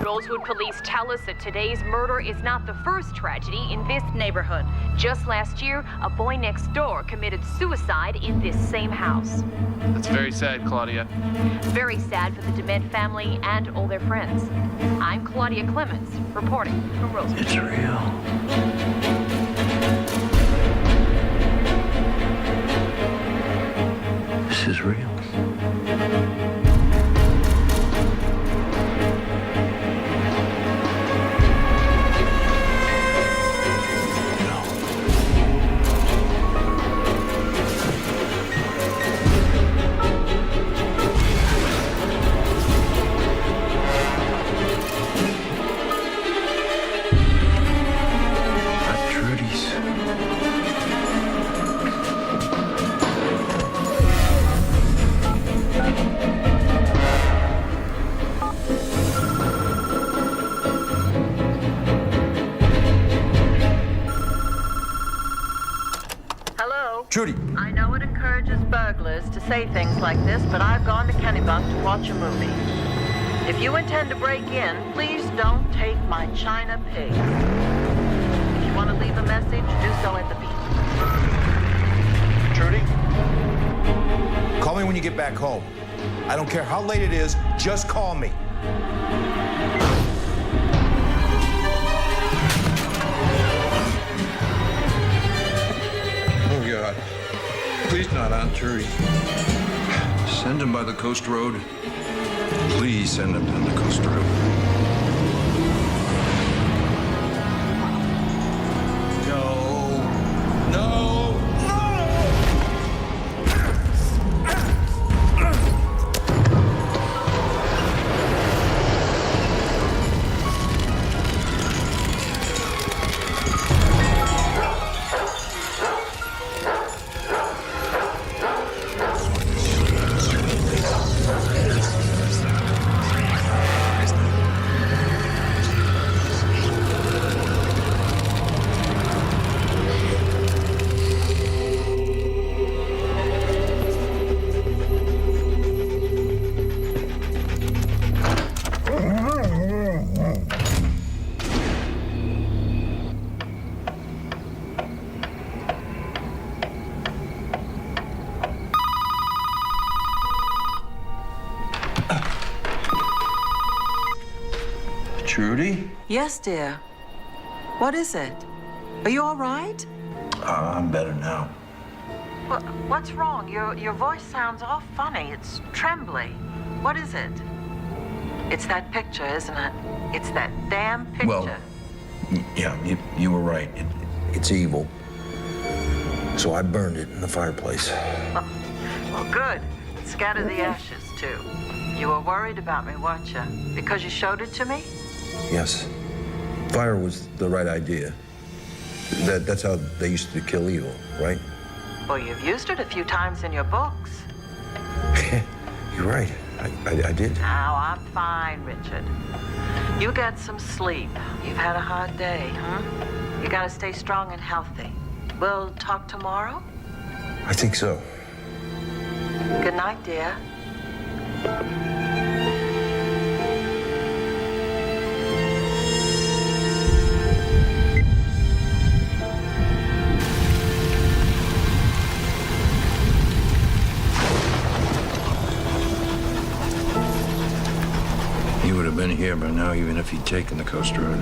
S6: Rosewood police tell us that today's murder is not the first tragedy in this neighborhood. Just last year, a boy next door committed suicide in this same house.
S3: That's very sad, Claudia.
S6: Very sad for the Dement family and all their friends. I'm Claudia Clemens, reporting from Rosewood.
S1: It's real. This is real.
S23: Judy.
S4: I know it encourages burglars to say things like this, but I've gone to Kennebunk to watch a movie. If you intend to break in, please don't take my China pig. If you want to leave a message, do so at the beep.
S23: Trudy? Call me when you get back home. I don't care how late it is, just call me.
S28: Oh, God. Please not Aunt Trudy. Send him by the coast road. Please send him down the coast road. Trudy?
S4: Yes, dear. What is it? Are you all right?
S28: I'm better now.
S4: What's wrong? Your voice sounds all funny. It's trembly. What is it? It's that picture, isn't it? It's that damn picture.
S28: Well, yeah, you were right. It's evil. So I burned it in the fireplace.
S4: Well, good. Scatter the ashes, too. You were worried about me, weren't you? Because you showed it to me?
S28: Yes. Fire was the right idea. That's how they used to kill evil, right?
S4: Well, you've used it a few times in your books.
S28: You're right. I did.
S4: Now, I'm fine, Richard. You get some sleep. You've had a hard day, huh? You gotta stay strong and healthy. We'll talk tomorrow?
S28: I think so.
S4: Good night, dear.
S28: He would have been here by now, even if he'd taken the coast road.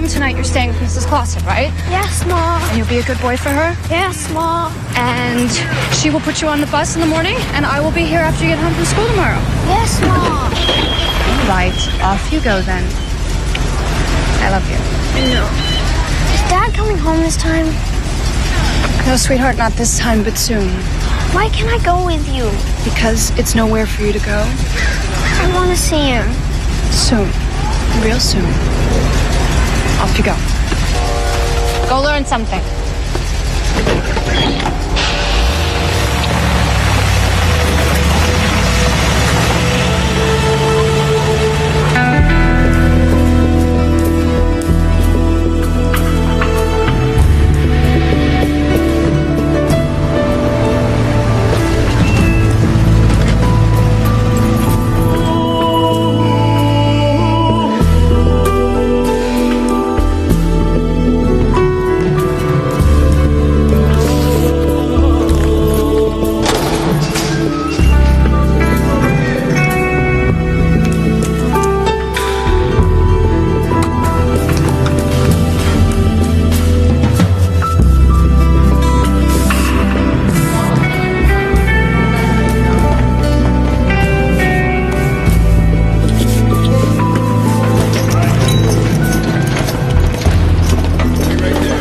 S12: tonight you're staying with Mrs. Clausen, right?
S13: Yes, Mom.
S12: And you'll be a good boy for her?
S13: Yes, Mom.
S12: And she will put you on the bus in the morning, and I will be here after you get home from school tomorrow.
S13: Yes, Mom.
S12: All right, off you go then. I love you.
S13: No. Is Dad coming home this time?
S12: No, sweetheart, not this time, but soon.
S13: Why can't I go with you?
S12: Because it's nowhere for you to go.
S13: I want to see him.
S12: Soon. Real soon. Off you go. Go learn something.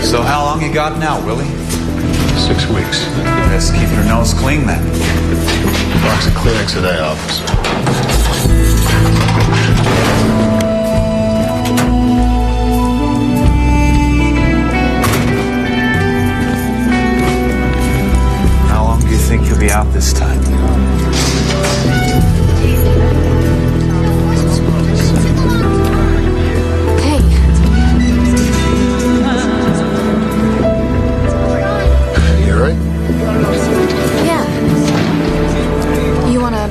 S14: So how long you got now, Willie?
S28: 6 weeks.
S14: Best keep your nose clean then.
S28: Box of Kleenex today, officer.
S14: How long do you think you'll be out this time?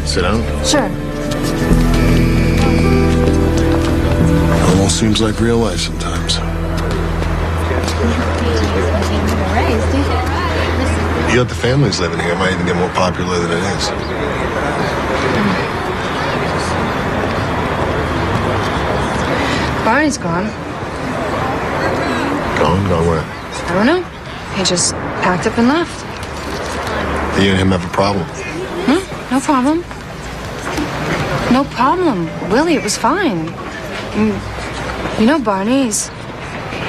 S28: Sit down.
S12: Sure.
S28: Almost seems like real life sometimes. You got the families living here. It might even get more popular than it is.
S12: Barney's gone.
S28: Gone? Gone where?
S12: I don't know. He just packed up and left.
S28: You and him have a problem?
S12: No problem. No problem. Willie, it was fine. You know Barney's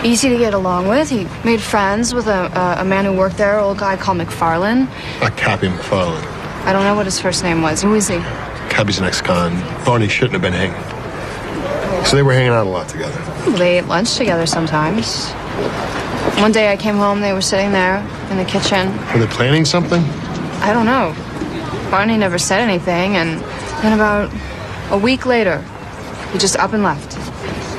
S12: easy to get along with. He made friends with a man who worked there, an old guy called McFarlane.
S28: Cappy McFarlane.
S12: I don't know what his first name was. Who is he?
S28: Cappy's an ex-con. Barney shouldn't have been hanging. So they were hanging out a lot together.
S12: They ate lunch together sometimes. One day I came home, they were sitting there in the kitchen.
S28: Were they planning something?
S12: I don't know. Barney never said anything, and then about a week later, he just up and left.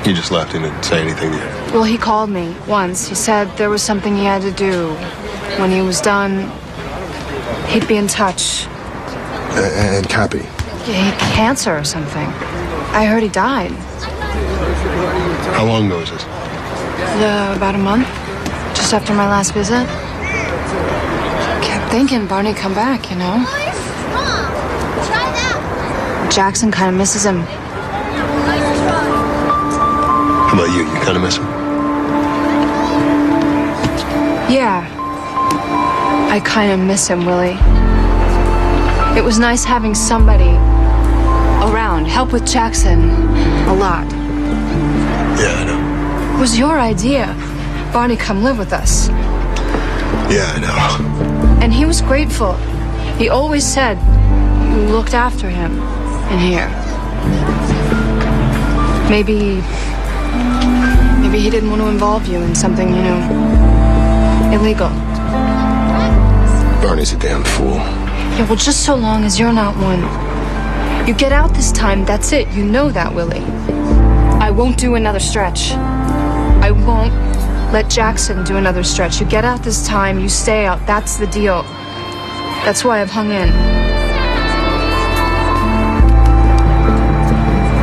S28: He just left and didn't say anything to you?
S12: Well, he called me once. He said there was something he had to do. When he was done, he'd be in touch.
S28: And Cappy?
S12: He had cancer or something. I heard he died.
S28: How long ago was this?
S12: About a month, just after my last visit. Kept thinking Barney'd come back, you know? Jackson kind of misses him.
S28: How about you? You kind of miss him?
S12: Yeah. I kind of miss him, Willie. It was nice having somebody around, help with Jackson a lot.
S28: Yeah, I know.
S12: It was your idea. Barney, come live with us.
S28: Yeah, I know.
S12: And he was grateful. He always said you looked after him in here. Maybe he didn't want to involve you in something, you know, illegal.
S28: Barney's a damn fool.
S12: Yeah, well, just so long as you're not one. You get out this time, that's it. You know that, Willie. I won't do another stretch. I won't let Jackson do another stretch. You get out this time, you stay out. That's the deal. That's why I've hung in.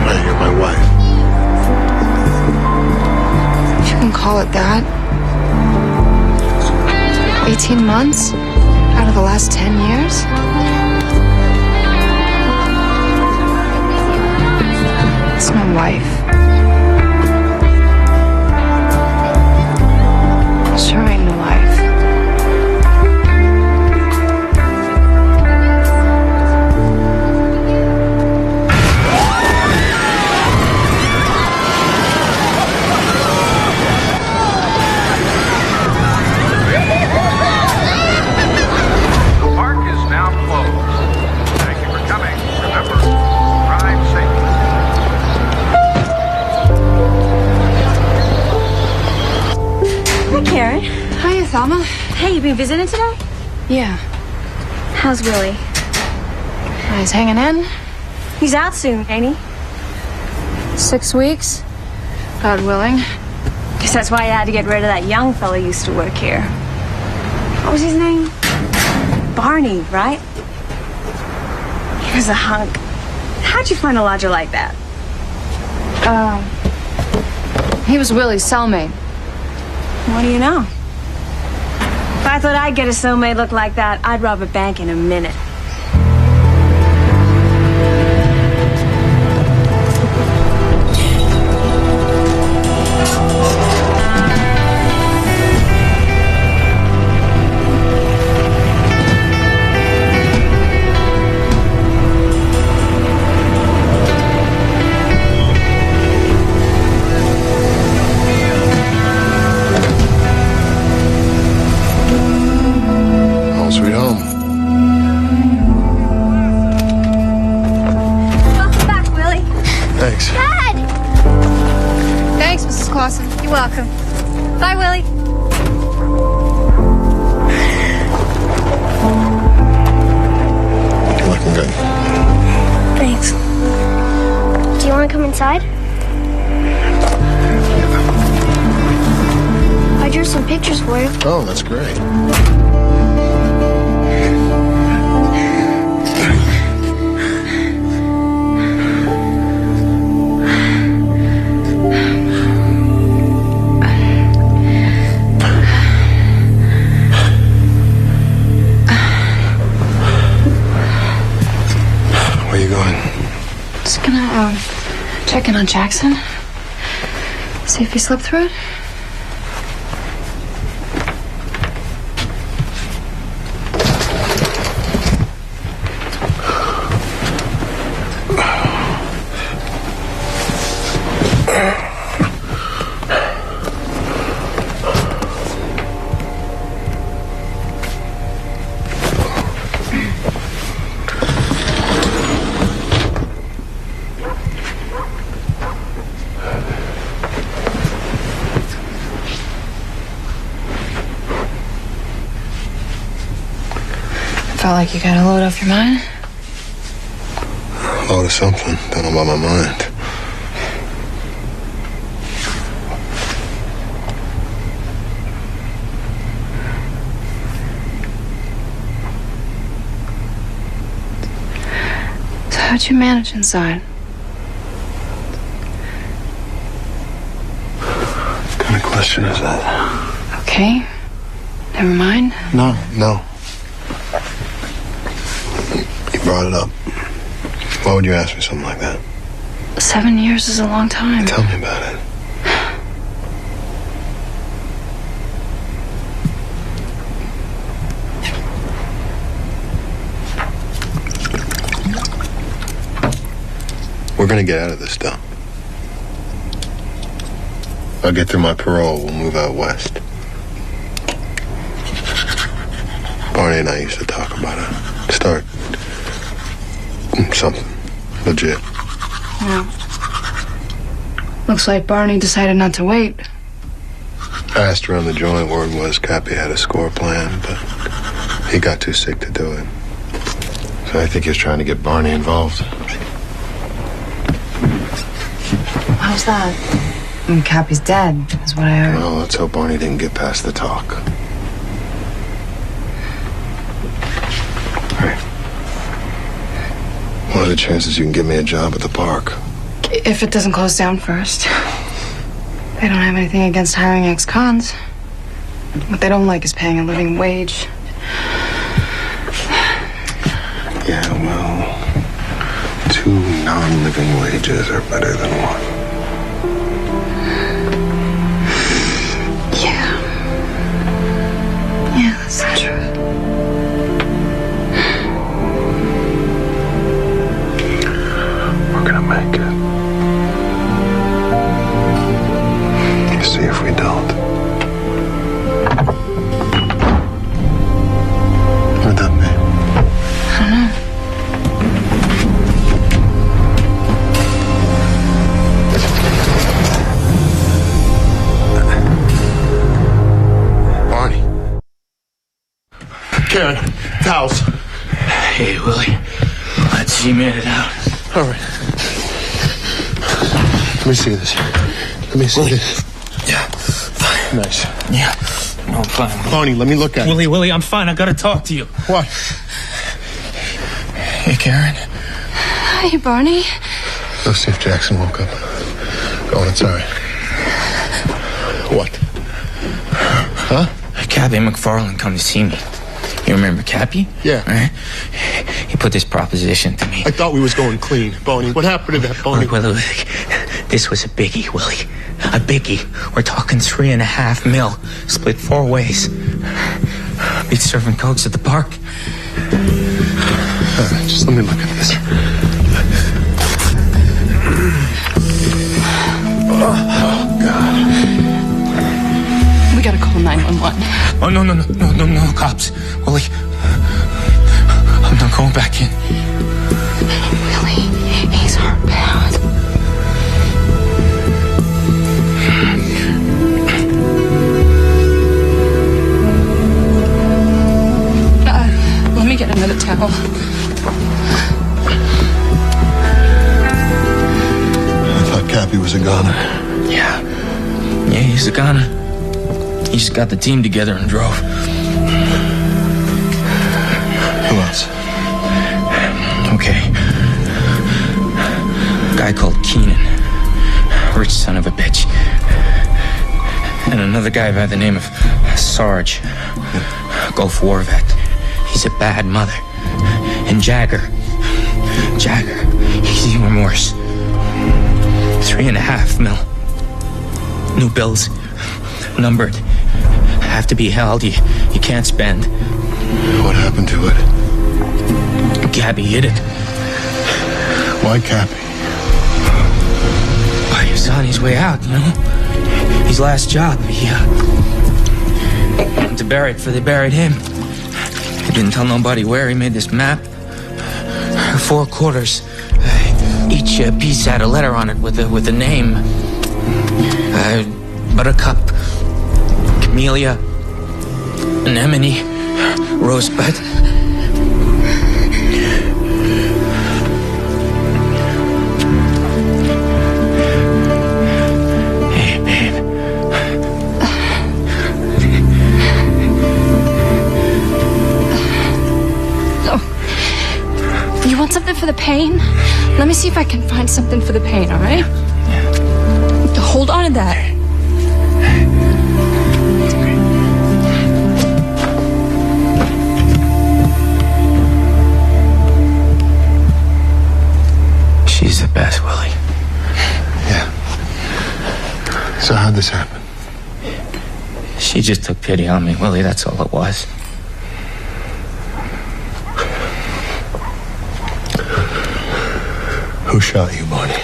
S28: Hey, you're my wife.
S12: If you can call it that. 18 months out of the last 10 years? It's my wife. Mama?
S13: Hey, you been visiting today?
S12: Yeah.
S13: How's Willie?
S12: He's hanging in.
S13: He's out soon, ain't he?
S12: 6 weeks. God willing.
S13: Guess that's why you had to get rid of that young fella who used to work here. What was his name? Barney, right? He was a hunk. How'd you find a lodger like that?
S12: He was Willie's cellmate.
S13: What do you know? If I thought I'd get a cellmate look like that, I'd rob a bank in a minute.
S8: Home sweet home.
S13: Welcome back, Willie.
S8: Thanks.
S13: Dad!
S12: Thanks, Mrs. Clausen.
S13: You're welcome. Bye, Willie.
S8: You're looking good.
S13: Thanks. Do you want to come inside? I drew some pictures for you.
S8: Oh, that's great. Where you going?
S12: Just gonna check in on Jackson. See if he slept through it. Felt like you got a load off your mind.
S8: Load of something. Don't know about my mind.
S12: So how'd you manage inside?
S8: What kind of question is that?
S12: Okay. Never mind.
S8: No. You brought it up. Why would you ask me something like that?
S12: 7 years is a long time.
S8: Tell me about it. We're gonna get out of this dump. I'll get through my parole. We'll move out west. Barney and I used to talk about it. Start something legit.
S12: Yeah. Looks like Barney decided not to wait.
S8: I asked around the joint. Word was Cappy had a score plan, but he got too sick to do it. So I think he was trying to get Barney involved.
S12: How's that? Cappy's dead, is what I heard.
S8: Well, let's hope Barney didn't get past the talk. Hey. What are the chances you can get me a job at the park?
S12: If it doesn't close down first. They don't have anything against hiring ex-cons. What they don't like is paying a living wage.
S8: Yeah, well, 2 non-living wages are better than 1.
S12: Yeah, that's the truth.
S8: We're gonna make it. See if we don't. What would that mean?
S12: I don't know.
S15: Karen, towels.
S16: Hey, Willie. Let's see, made it out.
S15: All right. Let me see this. Let me see this.
S16: Yeah. Fine.
S15: Nice.
S16: Yeah. No, I'm fine.
S15: Barney, let me look at it.
S16: Willie, I'm fine. I gotta talk to you.
S15: What?
S16: Hey, Karen.
S12: Hi, Barney.
S15: Go see if Jackson woke up. Go on, it's all right. What? Huh?
S16: Cappy McFarland come to see me. You remember Cappy?
S15: Yeah.
S16: Right? He put this proposition to me.
S15: I thought we was going clean. Barney, what happened to that, Barney?
S16: Willie, this was a biggie, Willie. A biggie. We're talking $3.5 million, split 4 ways. Be serving cokes at the park.
S15: All right, just let me look at this. Oh, God.
S12: We gotta call 911.
S16: Oh, no, cops. Willie, I'm not going back in.
S12: Willie, he's hardbound. Let me get another towel.
S15: I thought Cappy was a goner.
S16: Yeah, he's a goner. He just got the team together and drove.
S15: Who else?
S16: Okay. A guy called Keenan. Rich son of a bitch. And another guy by the name of Sarge. Gulf War vet. He's a bad mother. And Jagger, he's even worse. $3.5 million. New bills. Numbered. Have to be held. You can't spend.
S15: What happened to it?
S16: Gabby hit it.
S15: Why Cappy?
S16: He was on his way out, you know? His last job. He went to bury it before they buried him. He didn't tell nobody where. He made this map. 4 quarters. Each piece had a letter on it with a name. Buttercup, Camellia, Anemone, Rosebud. Hey, babe.
S12: Oh. You want something for the pain? Let me see if I can find something for the pain, all right? Hold on to that.
S16: She's the best, Willie.
S15: Yeah. So how'd this happen?
S16: She just took pity on me, Willie. That's all it was.
S15: Who shot you, Barney?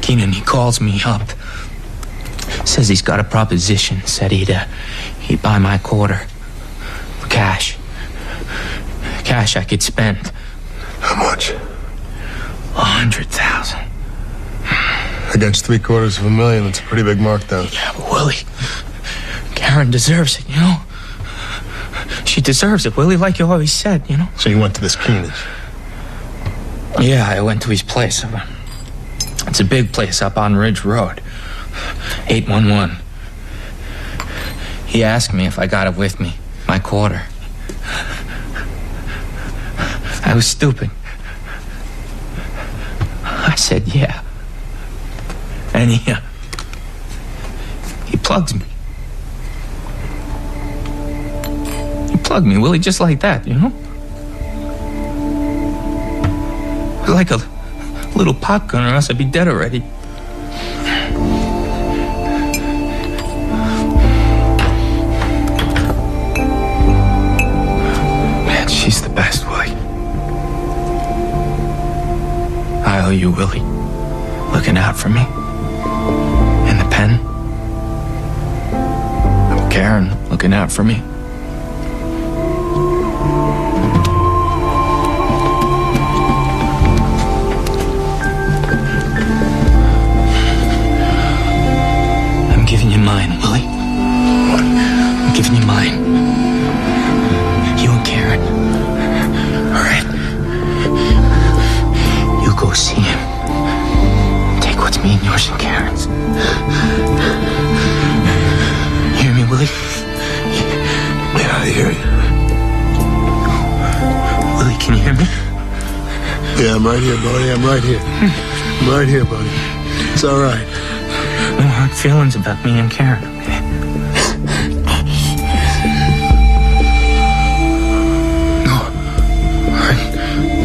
S16: Keenan, he calls me up. Says he's got a proposition. Said he'd buy my quarter. For cash. Cash I could spend.
S15: How much?
S16: 100,000.
S15: Against $750,000, that's a pretty big markdown.
S16: Yeah, but Willie, Karen deserves it, you know? She deserves it, Willie, like you always said, you know?
S15: So you went to this Keenan?
S16: Yeah, I went to his place. It's a big place up on Ridge Road. 811. He asked me if I got it with me, my quarter. I was stupid. I said, yeah. And he plugs me. He plugged me, Willie, just like that, you know? Like a little popgun, or else I'd be dead already. Man, she's the best, Willie. I owe you, Willie. Looking out for me. In the pen. Karen looking out for me. I'm giving you mine, Willie. pushing Karens. You hear me, Willie?
S15: Yeah, I hear you.
S16: Willie, can you hear me?
S15: Yeah, I'm right here, buddy. I'm right here. I'm right here, buddy. It's all right.
S16: No hard feelings about me and Karen, okay? No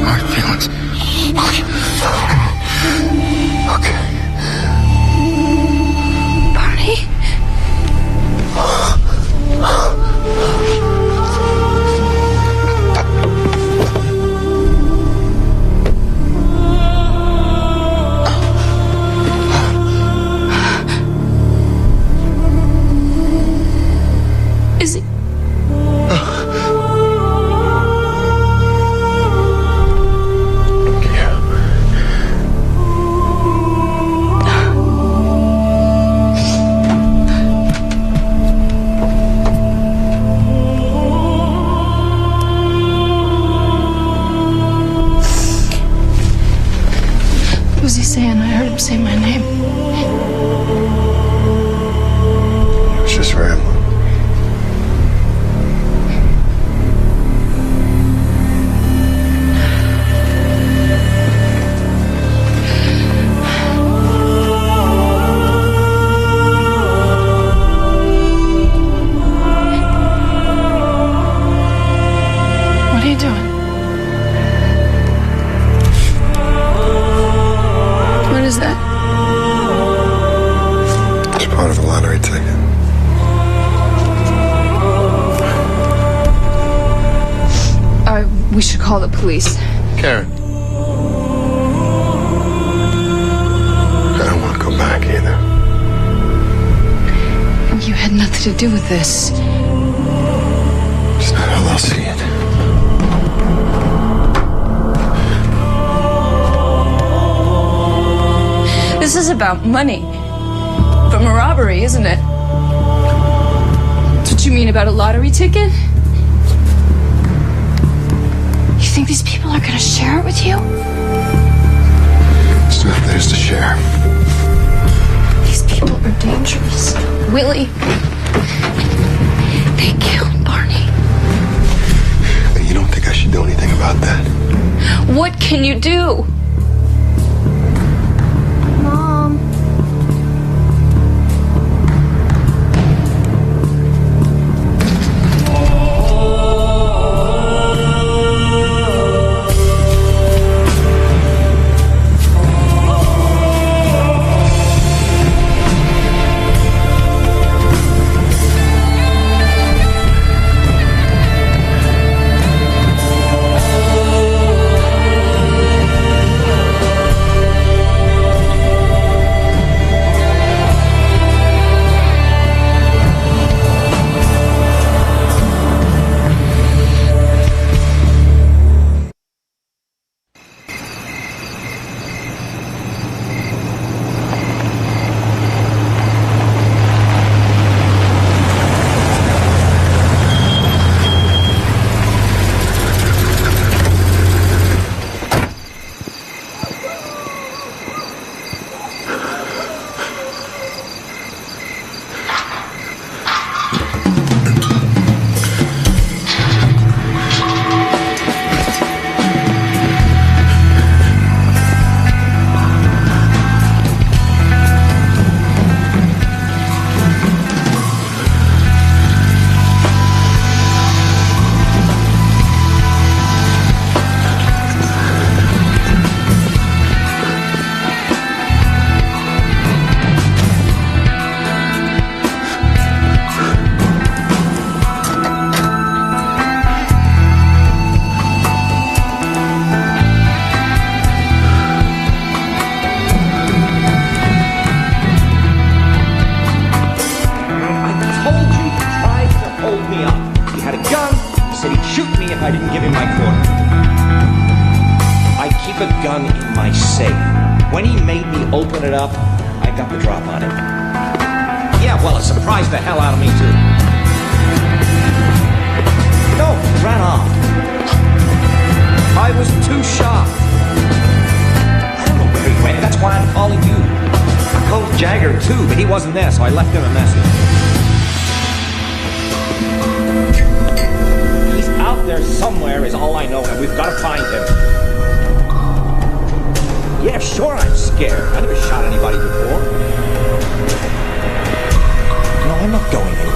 S16: hard feelings.
S15: Okay.
S12: Barney? Is he? What was he saying? I heard him say my name.
S15: It was just rambling.
S12: What are you doing? What is that?
S15: It's part of a lottery ticket.
S12: We should call the police.
S15: Karen. I don't want to go back either.
S12: You had nothing to do with this.
S15: It's not how they'll see it.
S12: This is about money. From a robbery, isn't it? That's what you mean about a lottery ticket? You think these people are gonna share it with you?
S15: It's not theirs to share.
S12: These people are dangerous. Willie, they killed Barney.
S15: You don't think I should do anything about that?
S12: What can you do?
S13: Mom.
S10: I didn't give him my quarter. I keep a gun in my safe. When he made me open it up, I got the drop on him. Yeah, well, it surprised the hell out of me, too. No, he ran off. I was too shocked. I don't know where he went. That's why I'm calling you. Jagger, too, but he wasn't there, so I left him a message. He's out there somewhere, is all I know, and we've got to find him. Yeah, sure, I'm scared. I never shot anybody before. No, I'm not going anywhere.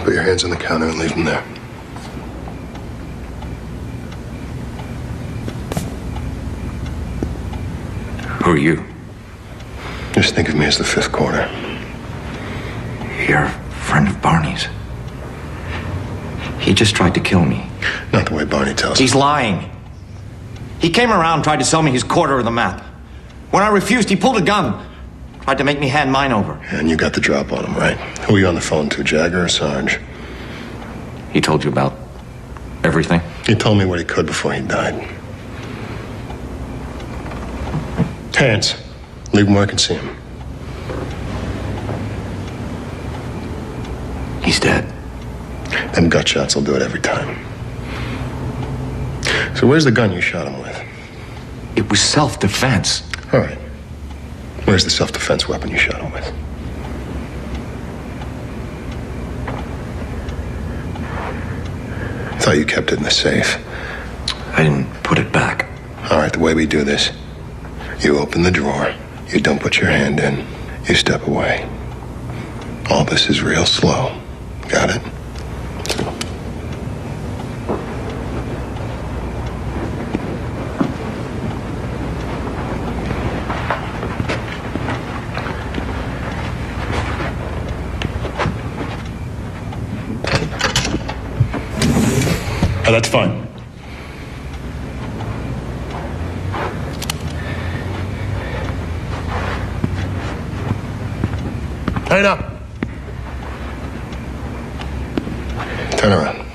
S8: Put your hands on the counter and leave them there.
S16: Who are you?
S8: Just think of me as the fifth quarter.
S16: You're a friend of Barney's. He just tried to kill me.
S8: Not the way Barney tells
S10: He's lying. He came around, tried to sell me his quarter of the map. When I refused, he pulled a gun. Tried to make me hand mine over.
S8: And you got the drop on him, right? Who were you on the phone to, Jagger or Sarge?
S16: He told you about everything?
S8: He told me what he could before he died. Hands. Leave him where I can see him.
S16: He's dead.
S8: Them gut shots will do it every time. So where's the gun you shot him with?
S16: It was self-defense.
S8: All right. Where's the self-defense weapon you shot him with? I thought you kept it in the safe.
S16: I didn't put it back.
S8: All right, the way we do this, you open the drawer, you don't put your hand in, you step away. All this is real slow. Got it? Oh, that's fine. Line up. Turn around.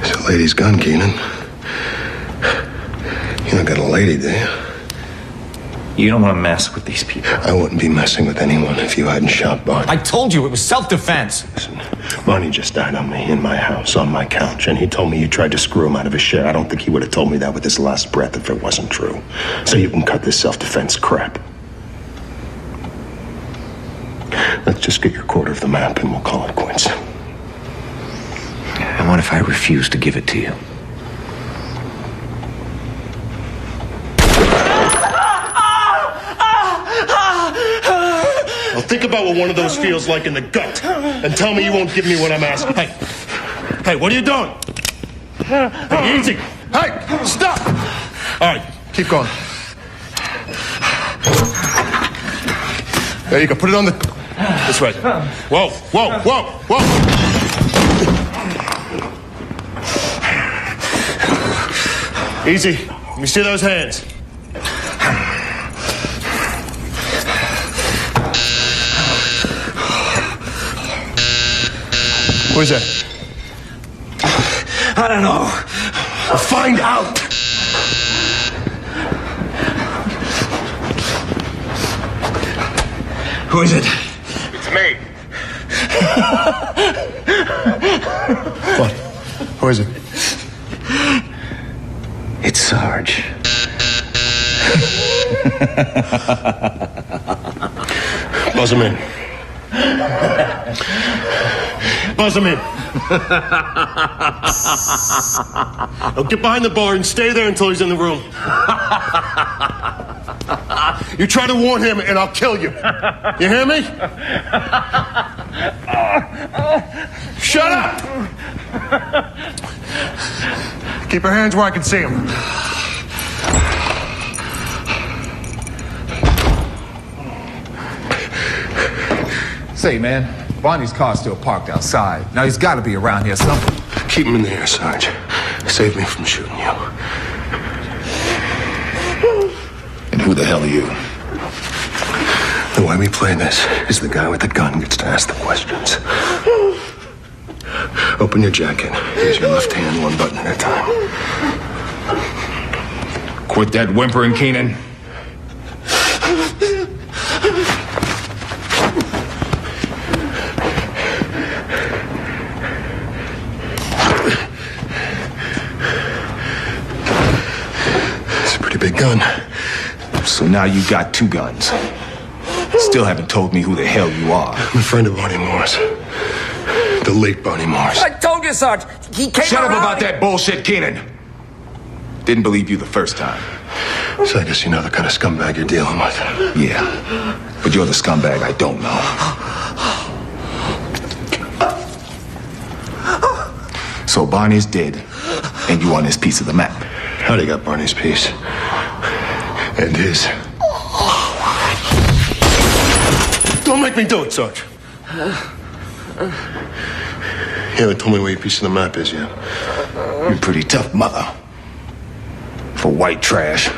S8: It's a lady's gun, Keenan. You don't got a lady, do you?
S10: You don't want to mess with these people.
S8: I wouldn't be messing with anyone if you hadn't shot Barney.
S10: I told you it was self-defense.
S8: Listen, Barney just died on me, in my house, on my couch, and he told me you tried to screw him out of his share. I don't think he would have told me that with his last breath if it wasn't true. So you can cut this self-defense crap. Let's just get your quarter of the map and we'll call it quits.
S16: And what if I refuse to give it to you?
S8: Well, think about what one of those feels like in the gut and tell me you won't give me what I'm asking. Hey, what are you doing? Hey, easy. Hey, stop! All right, keep going. There you go, put it on the... This way. Whoa, whoa, whoa, whoa! Easy. Let me see those hands. Where's that?
S10: I don't know.
S8: We'll find out.
S10: Who is it?
S8: It's me. What? Who is it?
S16: It's Sarge.
S8: Buzz him in. Buzz him in. Now get behind the bar and stay there until he's in the room. You try to warn him and I'll kill you. You hear me? Shut up! Keep your hands where I can see them.
S14: Say, man, Barney's car's still parked outside. Now he's got to be around here somewhere.
S8: Keep him in the air, Sarge. Save me from shooting you.
S11: And who the hell are you?
S8: The way we play this is the guy with the gun gets to ask the questions.
S15: Open your jacket. Use your left hand, one button at a time.
S2: Quit that whimpering, Keenan.
S15: It's a pretty big gun.
S2: So now you got two guns. Still haven't told me who the hell you are.
S15: I'm a friend of Barney Moore's. The late Barney Moore's.
S17: I told you, Sarge. He came
S2: Shut up
S17: around.
S2: about that bullshit, Keenan. Didn't believe you the first time.
S15: So I guess you know the kind of scumbag you're dealing with.
S2: Yeah, but you're the scumbag I don't know. So Barney's dead, and you want his piece of the map.
S15: How'd he got Barney's piece? And his. Don't make me do it, Sarge. You haven't told me where your piece of the map is yet.
S2: You're a pretty tough mother. For white trash.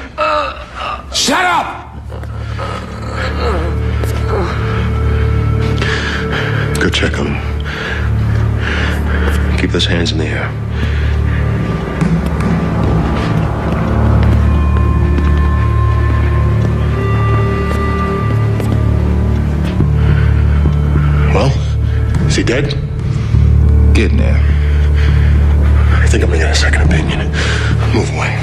S2: Shut up!
S15: Go check on him. Keep those hands in the air. Well, is he dead?
S2: Getting there.
S15: I think I'm gonna get a second opinion. Move away.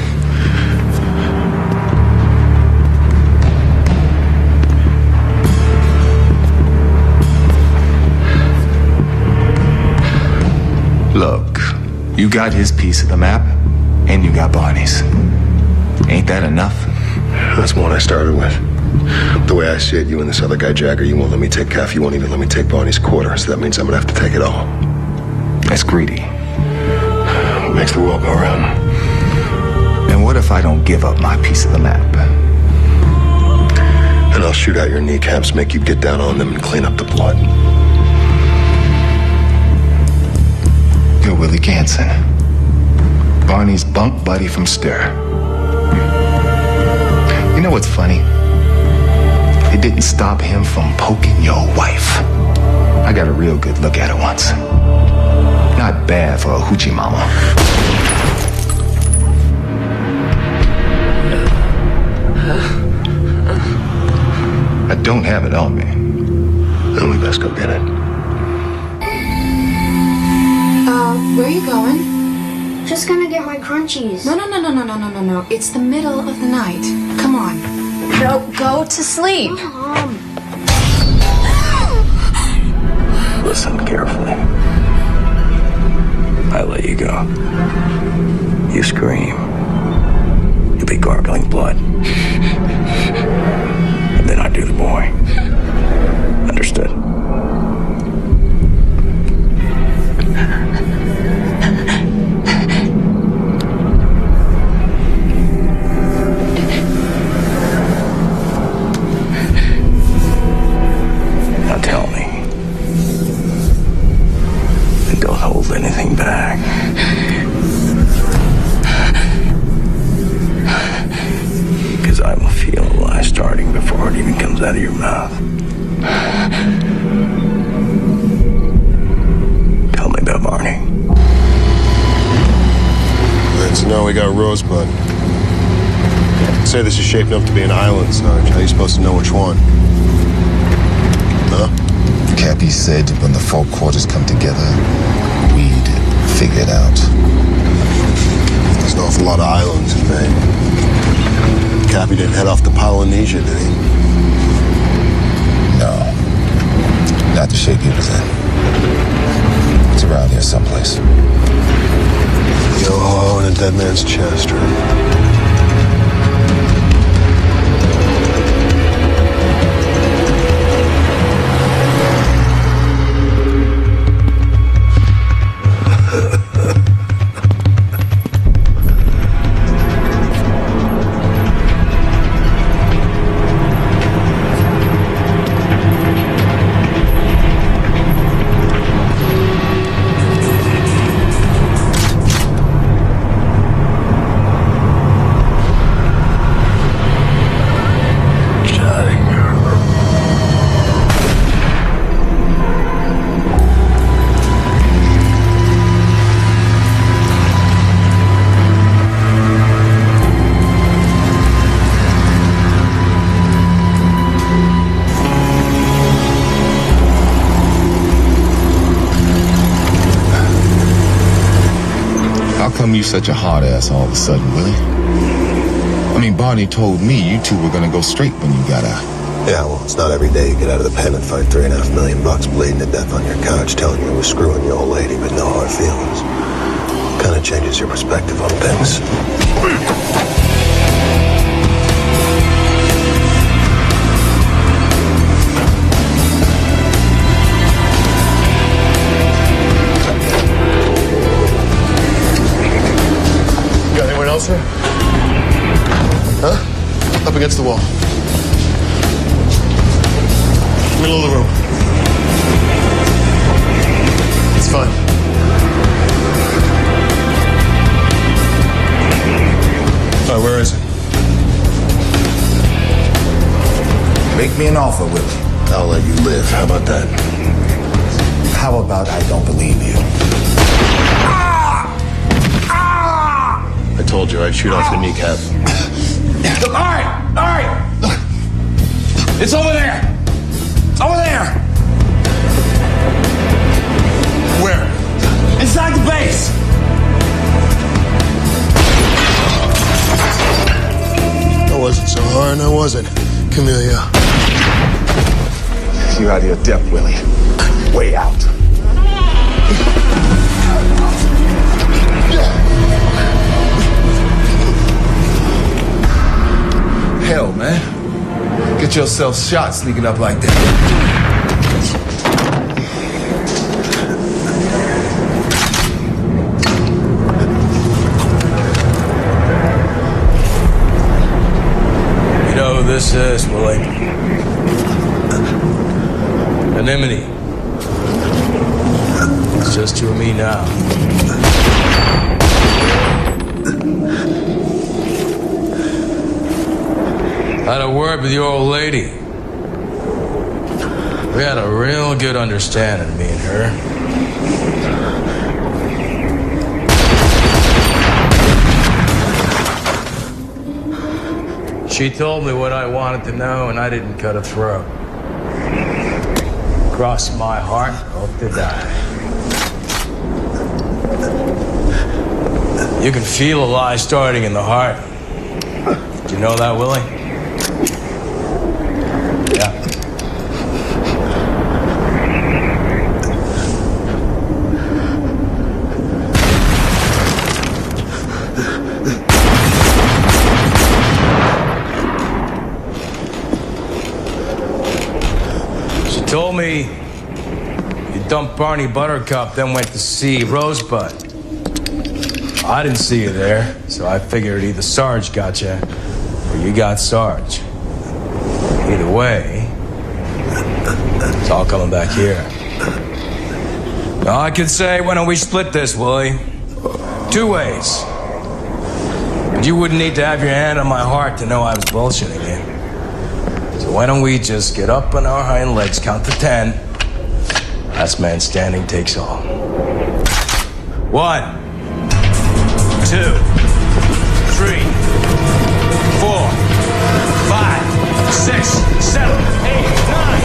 S2: Look, you got his piece of the map, and you got Barney's. Ain't that enough?
S15: That's one I started with. The way I see it, you and this other guy, Jagger, you won't let me take half. You won't even let me take Barney's quarter. So that means I'm gonna have to take it all.
S2: That's greedy.
S15: What makes the world go round?
S2: And what if I don't give up my piece of the map?
S15: And I'll shoot out your kneecaps, make you get down on them and clean up the blood.
S2: You're Willie Ganson. Barney's bunk buddy from Stir. You know what's funny? It didn't stop him from poking your wife. I got a real good look at her once. Not bad for a hoochie mama. I don't have it on me.
S15: Then we best go get it.
S12: Where are you going?
S18: Just gonna get my crunchies.
S12: No. It's the middle of the night. Come on. Go to sleep.
S18: Mom.
S1: Listen carefully. I let you go. You scream. You'll be gargling blood. And then I do the boy. Understood? Now tell me. And don't hold anything back. Because I will feel a lie starting before it even comes out of your mouth. Tell me about Barney.
S15: And so now we got Rosebud. Say this is shaping up to be an island, Sarge. How are you supposed to know which one? Huh?
S19: Cappy said when the four quarters come together, we'd figure it out.
S15: There's an awful lot of islands in Maine. Cappy didn't head off to Polynesia, did he?
S19: No. Not the shape he was in. It's around here someplace.
S15: Yo-ho in a dead man's chest, right?
S19: come you such a hard ass all of a sudden, Willie? I mean, Barney told me you two were gonna go straight when you got out.
S5: Yeah, well, it's not every day you get out of the pen and fight $3.5 million bleeding to death on your couch telling you we're screwing your old lady with no hard feelings. Kind of changes your perspective on things.
S15: Got anyone else here? Huh? Up against the wall. Middle of the room. It's fine.
S19: All right, where is it?
S5: Make me an offer, Willie. I'll let you live. How about that?
S19: How about I don't believe you?
S15: I told you I'd shoot off your kneecap.
S10: All right. It's over there. It's over there.
S15: Where?
S10: Inside the base.
S15: That wasn't so hard, now was it, Camellia?
S19: You're out of your depth, Willie. Way out.
S14: Hell, man. Get yourself shot sneaking up like that.
S25: You know who this is, Willie? Anemone. It's just you and me now. Had a word with your old lady. We had a real good understanding, me and her. She told me what I wanted to know, and I didn't cut her throat. Crossed my heart, hope to die. You can feel a lie starting in the heart. Did you know that, Willie? Yeah. She told me you dumped Barney Buttercup, then went to see Rosebud. I didn't see you there, so I figured either Sarge got you or you got Sarge. Either way, it's all coming back here. Now, I could say, why don't we split this, Willie? 2 ways. But you wouldn't need to have your hand on my heart to know I was bullshitting you. So why don't we just get up on our hind legs, count to 10. Last man standing takes all. 1, 2, 3, 4, 5, 6, 7, 8, 9.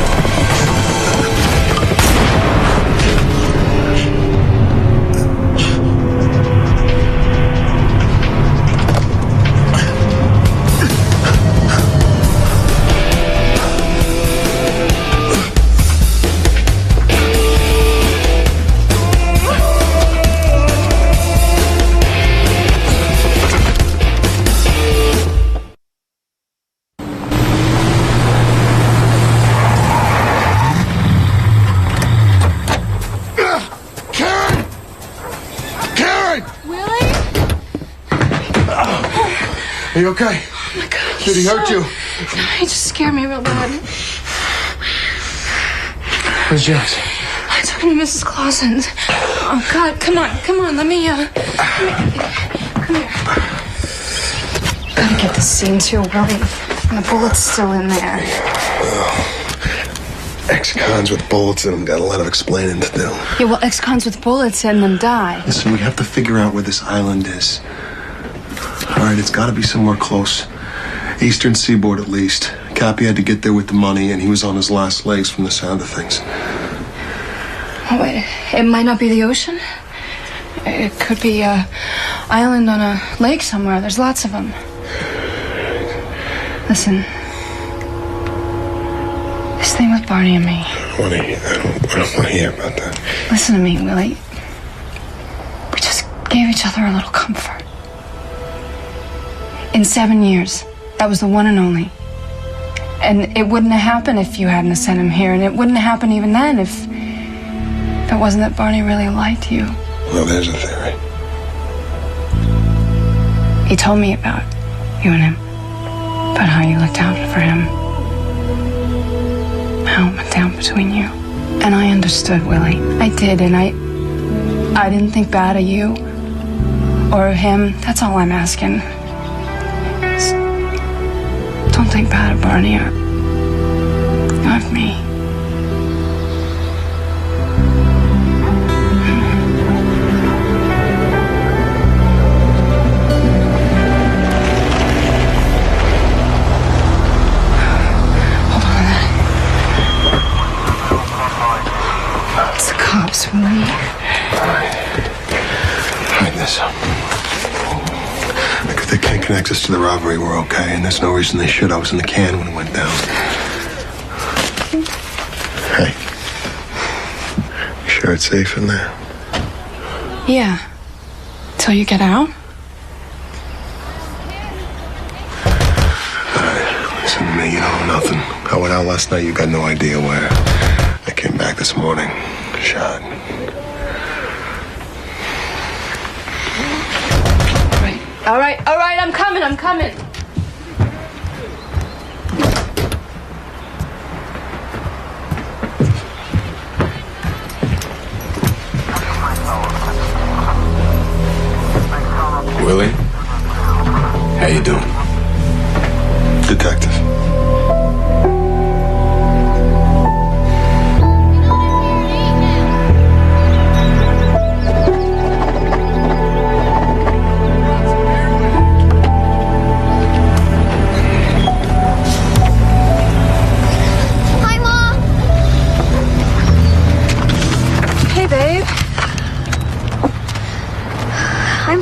S15: Are you okay?
S12: Oh my God.
S15: Did he hurt you?
S12: He just scared me real bad.
S15: Where's Jess?
S12: I took him to Mrs. Clausen's. Oh God, come on, let me, come here. Gotta get the scene too, Willie. And the bullet's still in there.
S15: Ex-cons with bullets in them got a lot of explaining to do.
S12: Yeah, well, ex-cons with bullets in them die.
S15: Listen, we have to figure out where this island is. All right, it's got to be somewhere close. Eastern seaboard, at least. Cappy had to get there with the money, and he was on his last legs from the sound of things.
S12: Oh, wait, it might not be the ocean? It could be a island on a lake somewhere. There's lots of them. Listen. This thing with Barney and me.
S15: I don't want to hear about that.
S12: Listen to me, Willie. We just gave each other a little comfort. In 7 years, that was the one and only. And it wouldn't have happened if you hadn't sent him here, and it wouldn't have happened even then if it wasn't that Barney really liked you.
S15: Well, there's a theory.
S12: He told me about you and him, about how you looked out for him, how it went down between you. And I understood, Willie. I did, and I didn't think bad of you or of him. That's all I'm asking. Just don't think bad of Barney or of me. Willie.
S15: Like this. Look, if they can't connect us to the robbery, we're okay. And there's no reason they should. I was in the can when it went down. Hey. You sure it's safe in there?
S12: Yeah. Till you get out?
S15: Listen to me, you know nothing. I went out last night, you got no idea where. I came back this morning. Shot.
S12: All right, I'm coming.
S19: Willie? How you doing?
S15: Detective.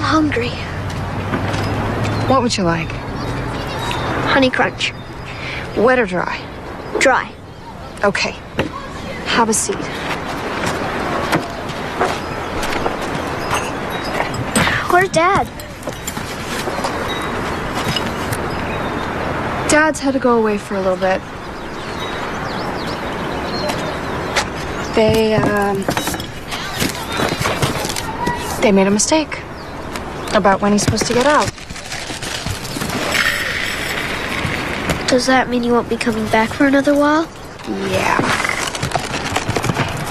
S18: Hungry.
S12: What would you like?
S18: Honey Crunch.
S12: Wet or dry?
S18: Dry.
S12: Okay. Have a seat.
S18: Where's Dad?
S12: Dad's had to go away for a little bit. They made a mistake about when he's supposed to get out.
S18: Does that mean you won't be coming back for another while?
S12: Yeah.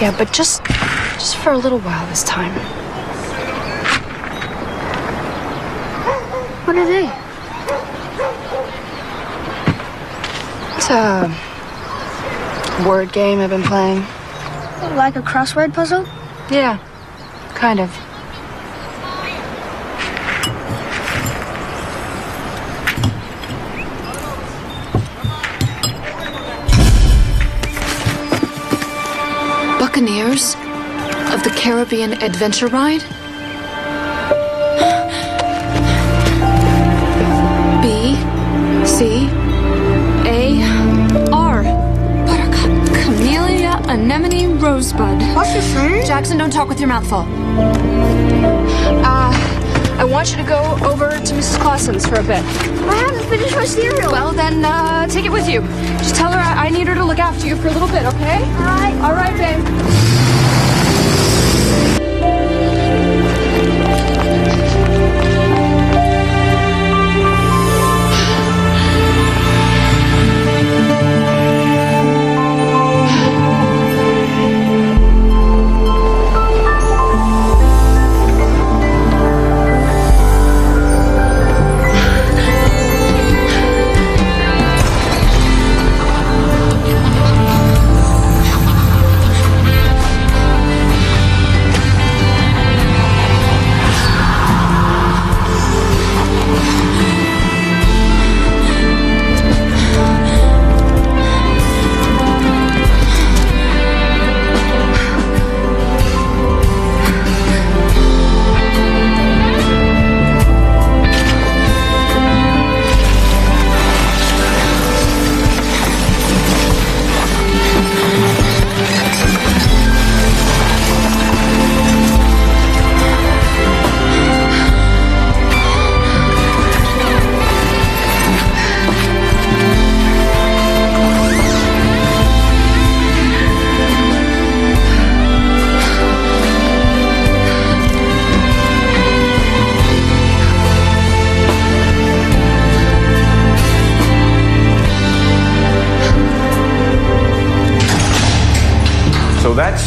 S12: Yeah, but just for a little while this time.
S18: What are they?
S12: It's a word game I've been playing.
S18: Like a crossword puzzle?
S12: Yeah, kind of.
S7: Buccaneers of the Caribbean Adventure Ride? B-C-A-R. Buttercup, Camellia, Anemone, Rosebud.
S18: What's your friend?
S7: Jackson, don't talk with your mouth full.
S12: I want you to go over to Mrs. Clausen's for a bit.
S18: I haven't finished my cereal.
S12: Well, then, take it with you. Just tell her I need her to look after you for a little bit, okay?
S18: All right.
S12: All right, babe.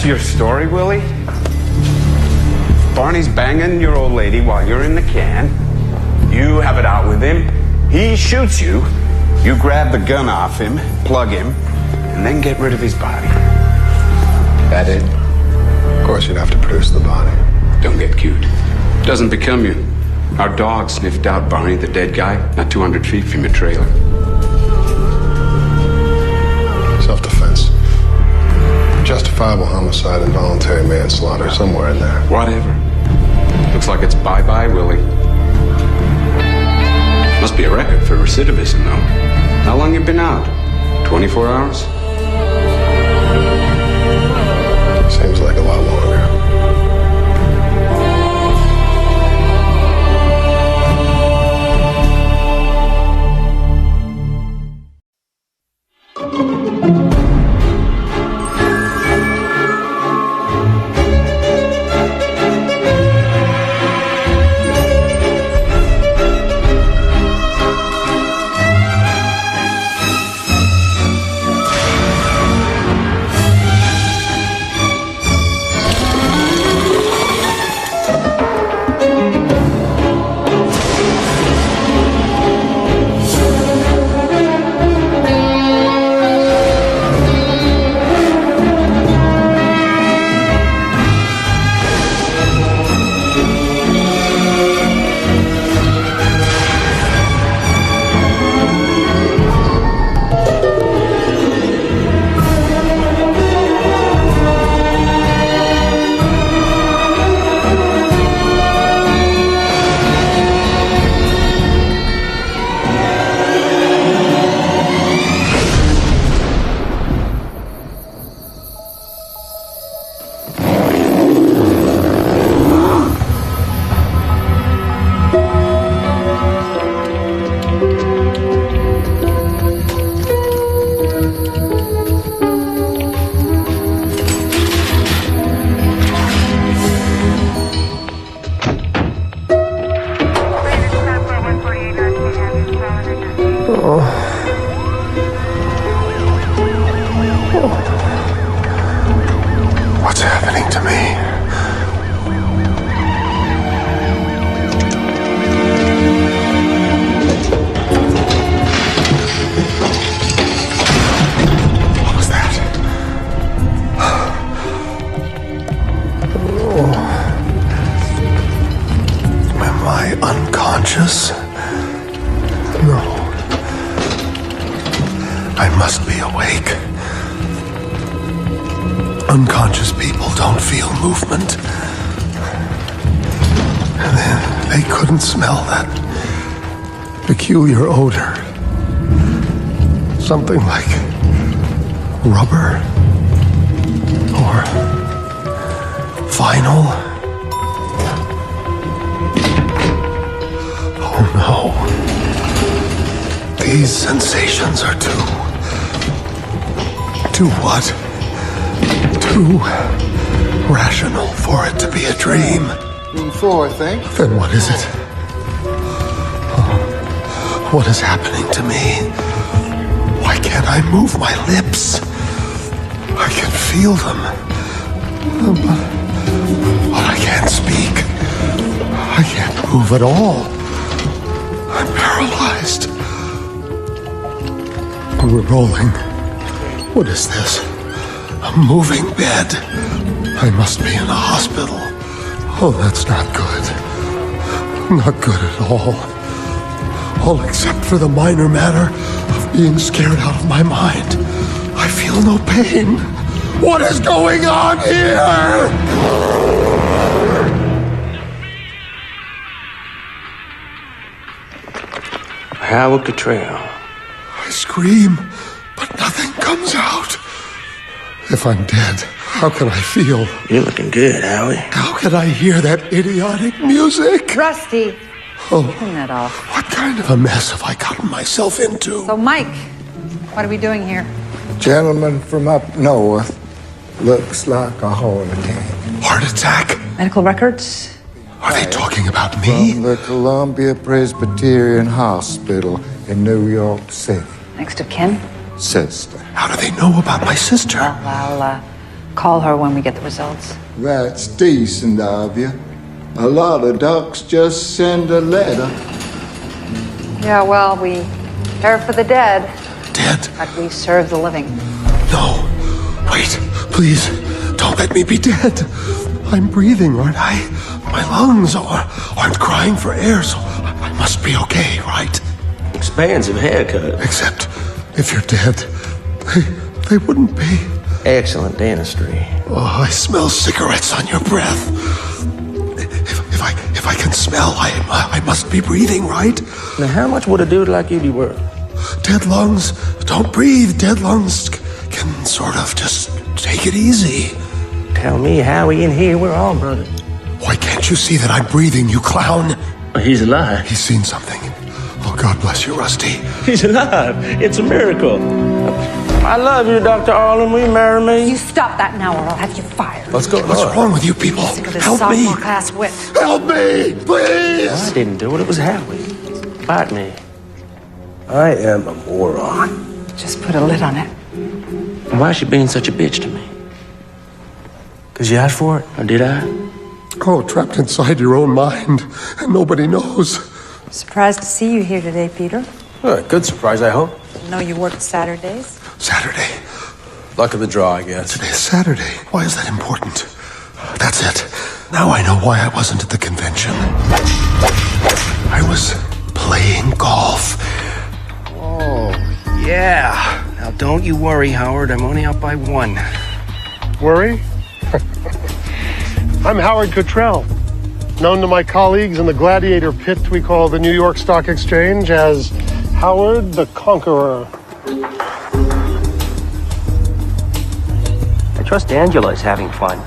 S3: That's your story, Willie? Barney's banging your old lady while you're in the can. You have it out with him. He shoots you. You grab the gun off him, plug him, and then get rid of his body. That it?
S15: Of course, you'd have to produce the body.
S3: Don't get cute. Doesn't become you. Our dog sniffed out Barney, the dead guy, not 200 feet from your trailer.
S15: Self-defense. Justifiable homicide, involuntary manslaughter, somewhere in there.
S3: Whatever. Looks like it's bye-bye, Willie. Must be a record for recidivism, though. How long you been out? 24 hours?
S15: Seems like a lot longer. What's happening to me? What was that? Am I unconscious? No. I must be awake. Unconscious people don't feel movement. And they couldn't smell that peculiar odor. Something like rubber or vinyl. Oh no. These sensations are too what? Too rational for it to be a dream.
S19: Room 4, I think.
S15: Then what is it? Oh, what is happening to me? Why can't I move my lips? I can feel them. But I can't speak. I can't move at all. I'm paralyzed. We're rolling. What is this? A moving bed. I must be in a hospital. Oh, that's not good. Not good at all. All except for the minor matter of being scared out of my mind. I feel no pain. What is going on here?
S3: Howard Cottrell.
S15: I scream, but nothing comes out. If I'm dead, how can I feel?
S3: You're looking good, Howie.
S15: How can I hear that idiotic music?
S9: Rusty,
S15: Oh,
S9: turn that off.
S15: what kind of a mess have I gotten myself into?
S9: So, Mike, what are we doing here?
S20: Gentleman from up north. Looks like a heart attack.
S15: Heart attack?
S9: Medical records?
S15: Are they talking about me?
S20: From the Columbia Presbyterian Hospital in New York City.
S9: Next of kin?
S20: Sister.
S15: How do they know about my sister?
S9: Well, Call her when we get the results.
S20: That's decent of you. A lot of ducks just send a letter.
S9: Yeah, well, we care for the dead.
S15: Dead?
S9: But we serve the living.
S15: No. Wait, please. Don't let me be dead. I'm breathing, aren't I? My lungs aren't crying for air, so I must be okay, right?
S4: Expansive haircut.
S15: Except if you're dead, they wouldn't be.
S4: Excellent dentistry.
S15: Oh, I smell cigarettes on your breath. If I can smell, I must be breathing, right?
S4: Now, how much would a dude like you be worth?
S15: Dead lungs don't breathe. Dead lungs can sort of just take it easy.
S4: Tell me, Howie, in here, we're all brothers.
S15: Why can't you see that I'm breathing, you clown?
S4: He's alive.
S15: He's seen something. Oh, God bless you, Rusty.
S4: He's alive. It's a miracle. I love you, Dr. Arlen. Will you marry me?
S9: You stop that now or I'll have you fired.
S15: What's wrong with you people?
S9: Sick of this
S15: Help me.
S9: sophomore class wit.
S15: Help me, please.
S4: Well, I didn't do it. It was Howie. Fight me. I am a moron.
S9: Just put a lid on it.
S4: Why is she being such a bitch to me? Because you asked for it? Or did I?
S15: Oh, trapped inside your own mind, and nobody knows.
S9: Surprised to see you here today, Peter.
S6: Well, good surprise, I hope.
S9: Know you work Saturdays?
S15: Saturday.
S6: Luck of the draw, I guess.
S15: Today's Saturday. Why is that important? That's it. Now I know why I wasn't at the convention. I was playing golf.
S16: Oh, yeah. Now, don't you worry, Howard. I'm only up by 1.
S21: Worry? I'm Howard Cottrell, known to my colleagues in the gladiator pit we call the New York Stock Exchange as Howard the Conqueror.
S16: I trust Angela's having fun.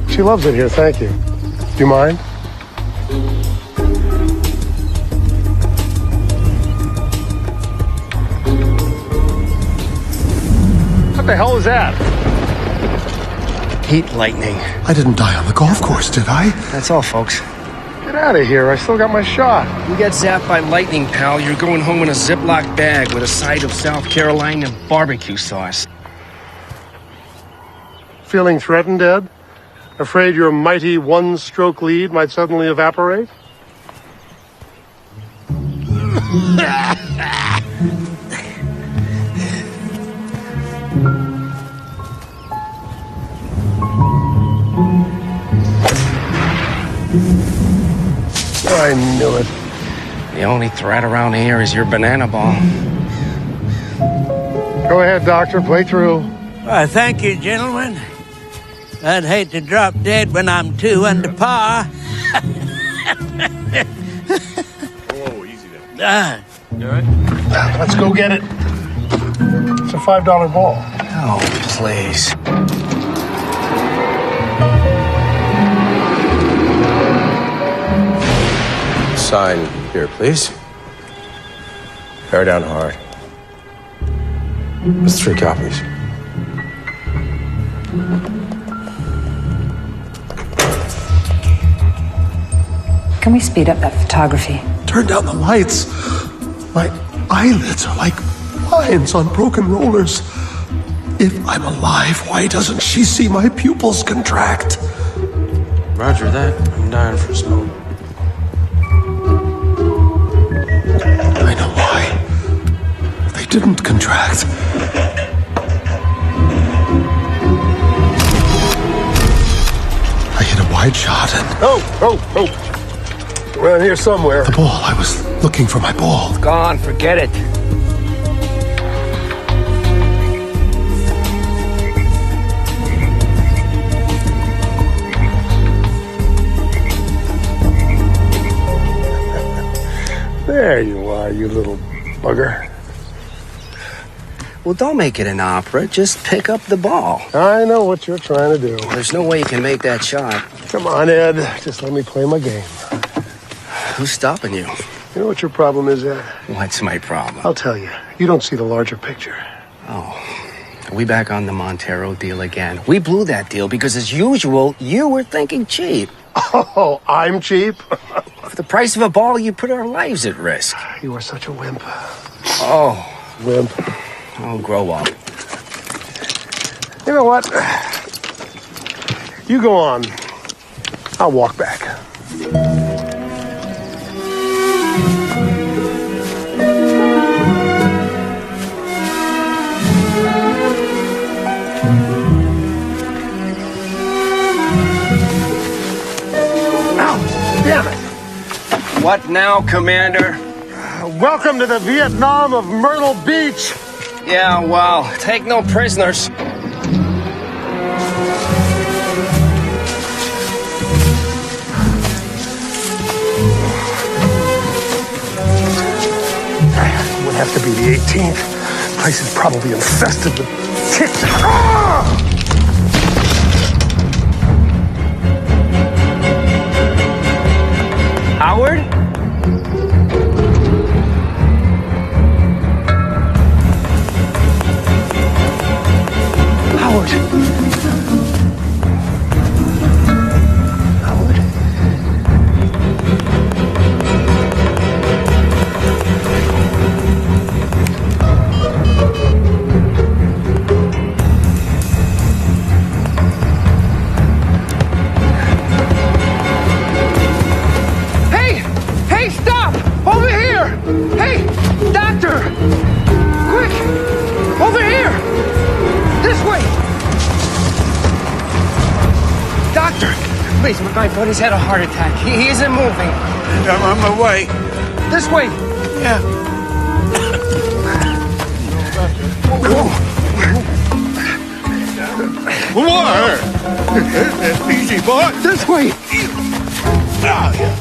S21: She loves it here, thank you. Do you mind? What the hell is that?
S16: Heat lightning.
S15: I didn't die on the golf course, did I?
S16: That's all, folks.
S21: Get out of here, I still got my shot.
S16: You get zapped by lightning, pal. You're going home in a Ziploc bag with a side of South Carolina barbecue sauce.
S21: Feeling threatened, Ed? Afraid your mighty one-stroke lead might suddenly evaporate? I knew it.
S16: The only threat around here is your banana ball.
S21: Go ahead, Doctor. Play through.
S22: Well, thank you, gentlemen. I'd hate to drop dead when I'm 2 under par.
S8: Whoa, easy there.
S21: You all right? Let's go get it. It's a $5 ball.
S16: Oh, please.
S6: Sign here, please. Bear down hard. There's 3 copies.
S9: Can we speed up that photography?
S15: Turn down the lights. My eyelids are like lines on broken rollers. If I'm alive, why doesn't she see my pupils contract?
S6: Roger that. I'm dying for a smoke.
S15: I know why. They didn't contract. I hit a wide shot and...
S21: Oh! Around here somewhere.
S15: The ball. I was looking for my ball.
S16: It's gone. Forget it.
S21: There you are, you little bugger.
S16: Well, don't make it an opera. Just pick up the ball.
S21: I know what you're trying to do.
S16: There's no way you can make that shot.
S21: Come on, Ed. Just let me play my game.
S16: Who's stopping you?
S21: You know what your problem is, Ed?
S16: What's my problem?
S21: I'll tell you. You don't see the larger picture.
S16: Oh, are we back on the Montero deal again? We blew that deal because, as usual, you were thinking cheap.
S21: Oh, I'm cheap?
S16: For the price of a ball, you put our lives at risk.
S21: You are such a wimp.
S16: Oh.
S21: Wimp.
S16: Oh, grow up.
S21: You know what? You go on. I'll walk back. Damn it!
S11: What now, Commander?
S21: Welcome to the Vietnam of Myrtle Beach!
S11: Yeah, well, take no prisoners.
S21: Would have to be the 18th. Place is probably infested with ticks. Ah!
S11: Howard?
S21: Howard.
S11: Hey, stop! Over here! Hey, doctor! Quick! Over here! This way! Doctor! Please, my buddy's had a heart attack. He isn't moving.
S22: I'm on my way.
S11: This way!
S22: Yeah.
S8: What? Easy, boy.
S21: This way!
S8: Ah, yeah.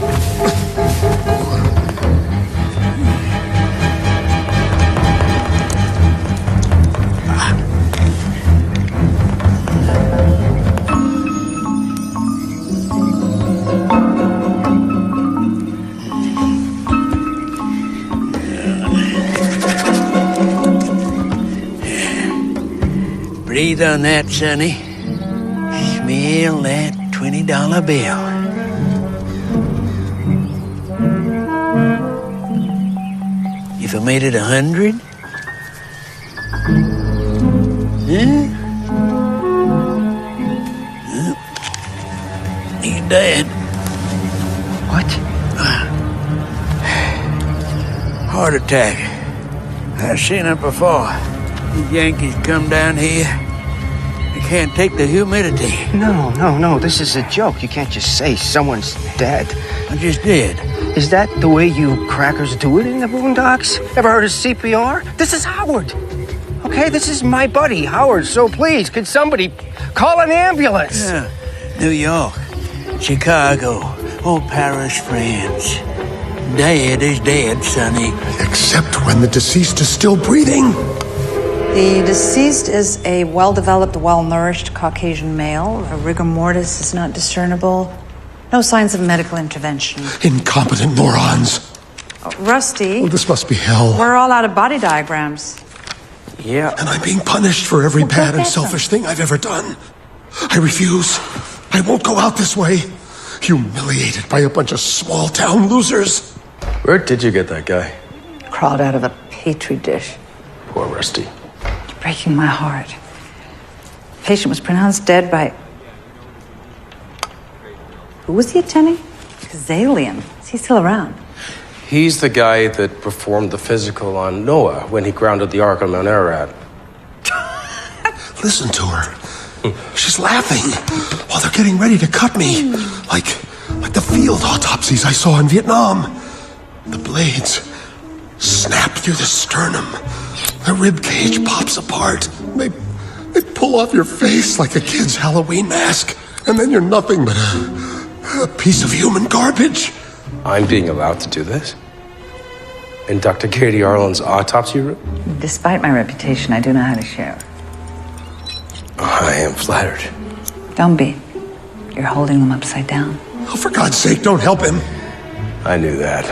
S22: Breathe on that, Sonny. Smell that $20 bill. If I made it 100? Huh? He's dead.
S11: What?
S22: Heart attack. I've seen it before. These Yankees come down here. They can't take the humidity.
S11: No. This is a joke. You can't just say someone's dead.
S22: I just did.
S11: Is that the way you crackers do it in the boondocks? Ever heard of CPR? This is Howard. Okay, this is my buddy, Howard. So please, could somebody call an ambulance?
S22: Yeah. New York, Chicago, old Paris, France. Dad is dead, Sonny.
S15: Except when the deceased is still breathing.
S13: The deceased is a well-developed, well-nourished Caucasian male. A rigor mortis is not discernible. No signs of medical intervention.
S15: Incompetent morons.
S13: Rusty.
S15: Oh, this must be hell.
S13: We're all out of body diagrams.
S11: Yeah.
S15: And I'm being punished for every bad and selfish thing I've ever done. I refuse. I won't go out this way. Humiliated by a bunch of small-town losers.
S6: Where did you get that guy?
S13: Crawled out of a petri dish.
S6: Poor Rusty.
S13: You're breaking my heart. Patient was pronounced dead by... Who was he attending? Kazalian. Is he still around?
S6: He's the guy that performed the physical on Noah when he grounded the Ark on Mount Ararat.
S15: Listen to her. She's laughing while they're getting ready to cut me. Like the field autopsies I saw in Vietnam. The blades snap through the sternum. The rib cage pops apart. They pull off your face like a kid's Halloween mask. And then you're nothing but a piece of human garbage.
S6: I'm being allowed to do this? In Dr. Katie Arlen's autopsy room?
S13: Despite my reputation, I do know how to share.
S6: I am flattered.
S13: Don't be. You're holding them upside down.
S15: Oh, for God's sake, don't help him.
S6: I knew that.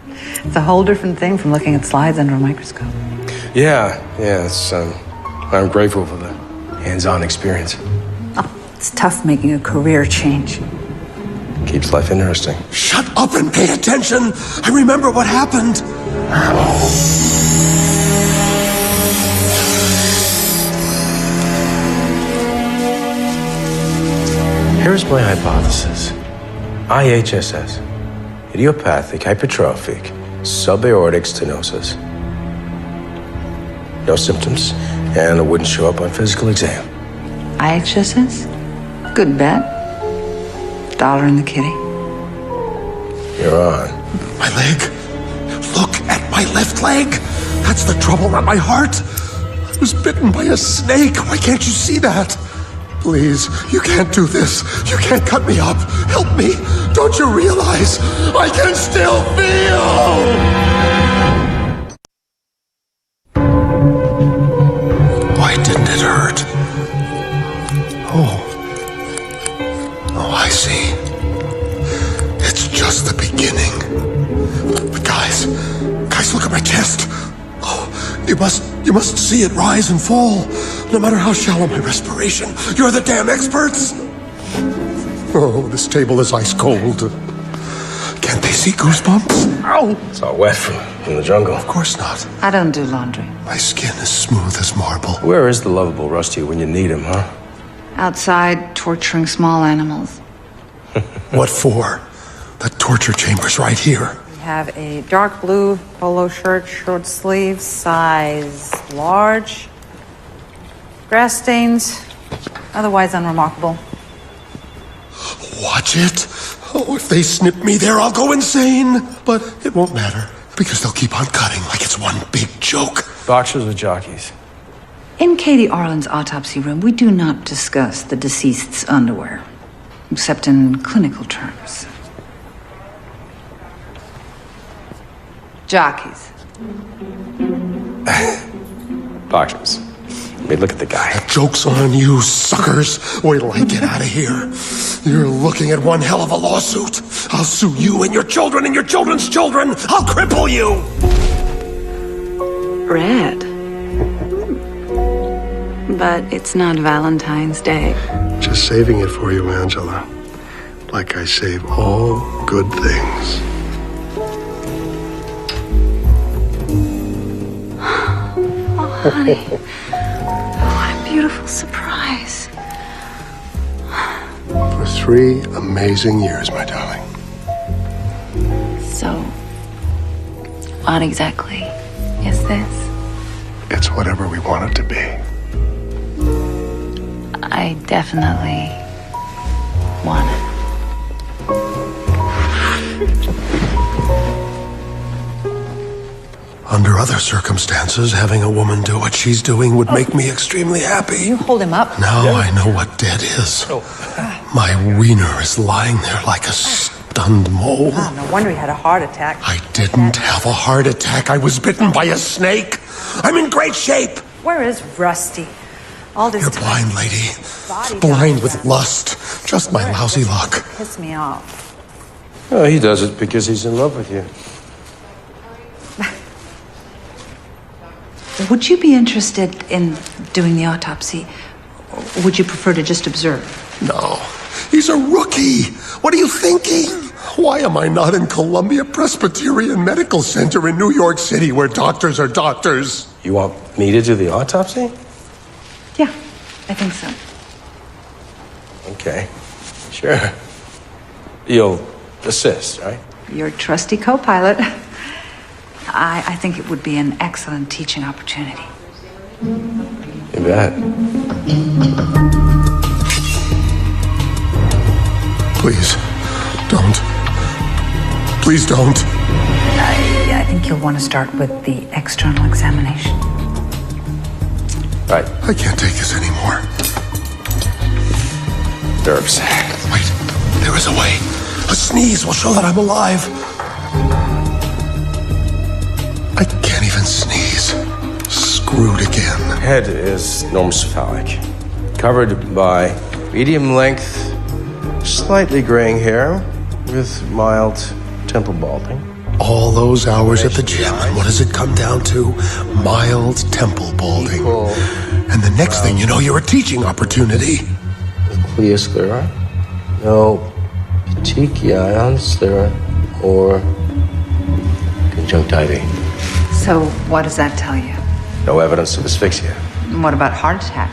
S13: It's a whole different thing from looking at slides under a microscope.
S6: Yeah, I'm grateful for the hands-on experience.
S13: Oh, it's tough making a career change.
S6: Keeps life interesting.
S15: Shut up and pay attention. I remember what happened.
S6: Here's my hypothesis. IHSS. Idiopathic hypertrophic subaortic stenosis. No symptoms, and it wouldn't show up on physical exam.
S13: IHSS? Good bet. $1 in the kitty.
S6: You're on.
S15: My leg. Look at my left leg. That's the trouble, not my heart. I was bitten by a snake. Why can't you see that? Please, you can't do this. You can't cut me up. Help me. Don't you realize I can still feel? Why didn't it hurt? Oh, I see. It's just the beginning. But guys, look at my chest. Oh, you must see it rise and fall. No matter how shallow my respiration, you're the damn experts. Oh, this table is ice cold. Can't they see goosebumps? Ow!
S6: It's all wet from the jungle.
S15: Of course not.
S13: I don't do laundry.
S15: My skin is smooth as marble.
S6: Where is the lovable Rusty when you need him, huh?
S13: Outside, torturing small animals.
S15: What for? The torture chamber's right here.
S13: We have a dark blue polo shirt, short sleeves, size large. Grass stains, otherwise unremarkable.
S15: Watch it. Oh, if they snip me there, I'll go insane. But it won't matter, because they'll keep on cutting like it's one big joke.
S6: Boxers or jockeys?
S13: In Katie Arlen's autopsy room, we do not discuss the deceased's underwear, except in clinical terms. Jockeys.
S6: Boxers. I mean, look at the guy.
S15: The joke's on you, suckers. Wait till I get out of here. You're looking at one hell of a lawsuit. I'll sue you and your children and your children's children. I'll cripple you.
S1: Red. But it's not Valentine's Day.
S15: Just saving it for you, Angela. Like I save all good things.
S1: Oh, honey. What a beautiful surprise.
S15: For 3 amazing years, my darling.
S1: So, what exactly is this?
S15: It's whatever we want it to be.
S1: I definitely want it.
S15: Under other circumstances, having a woman do what she's doing would make me extremely happy.
S13: You hold him up.
S15: Now I know what dead is. My wiener is lying there like a stunned mole.
S13: Oh, no wonder he had a heart attack.
S15: I didn't have a heart attack. I was bitten by a snake. I'm in great shape.
S13: Where is Rusty? All this
S15: You're blind, lady. Blind with lust. Just my lousy luck.
S13: Piss me off.
S6: Oh, he does it because he's in love with you.
S13: Would you be interested in doing the autopsy? Or would you prefer to just observe?
S15: No. He's a rookie. What are you thinking? Why am I not in Columbia Presbyterian Medical Center in New York City where doctors are doctors?
S6: You want me to do the autopsy?
S13: Yeah, I think so.
S6: Okay. Sure. You'll assist, right?
S13: Your trusty co-pilot. I think it would be an excellent teaching opportunity.
S6: You bet.
S15: Please, don't. Please don't.
S13: I think you'll want to start with the external examination.
S6: Right.
S15: I can't take this anymore.
S6: Nerves.
S15: Wait, there is a way. A sneeze will show that I'm alive. I can't even sneeze. Screwed again.
S6: Head is normocephalic, covered by medium length, slightly graying hair with mild temple balding.
S15: All those hours at the gym, and what does it come down to? Mild temple balding. And the next thing you know, you're a teaching opportunity.
S6: Clea sclera, no petechiae sclera, or conjunctiva.
S13: So what does that tell you?
S6: No evidence of asphyxia.
S13: And what about heart attack?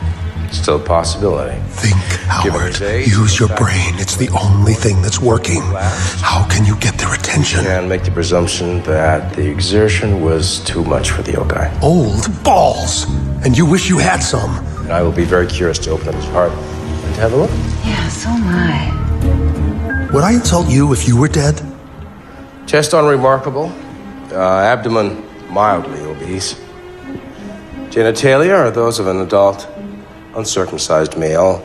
S6: Still a possibility.
S15: Think, Howard. Use your brain. It's the only thing that's working. How can you get their attention?
S6: And make the presumption that the exertion was too much for the old guy.
S15: Old balls! And you wish you had some.
S6: And I will be very curious to open up his heart and to have a look.
S1: Yeah, so am I.
S15: Would I insult you if you were dead?
S6: Chest unremarkable. Abdomen mildly obese. Genitalia are those of an adult, uncircumcised male.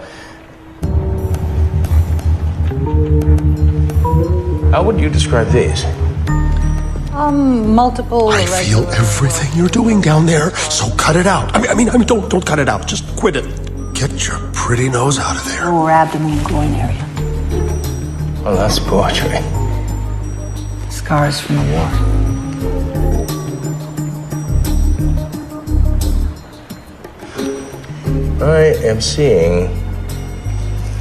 S6: How would you describe these?
S13: Multiple.
S15: I feel everything you're doing down there, so cut it out. I mean, don't cut it out. Just quit it. Get your pretty nose out of there.
S13: Lower abdomen and groin area.
S6: Oh, that's poetry.
S13: Scars from the war.
S6: I am seeing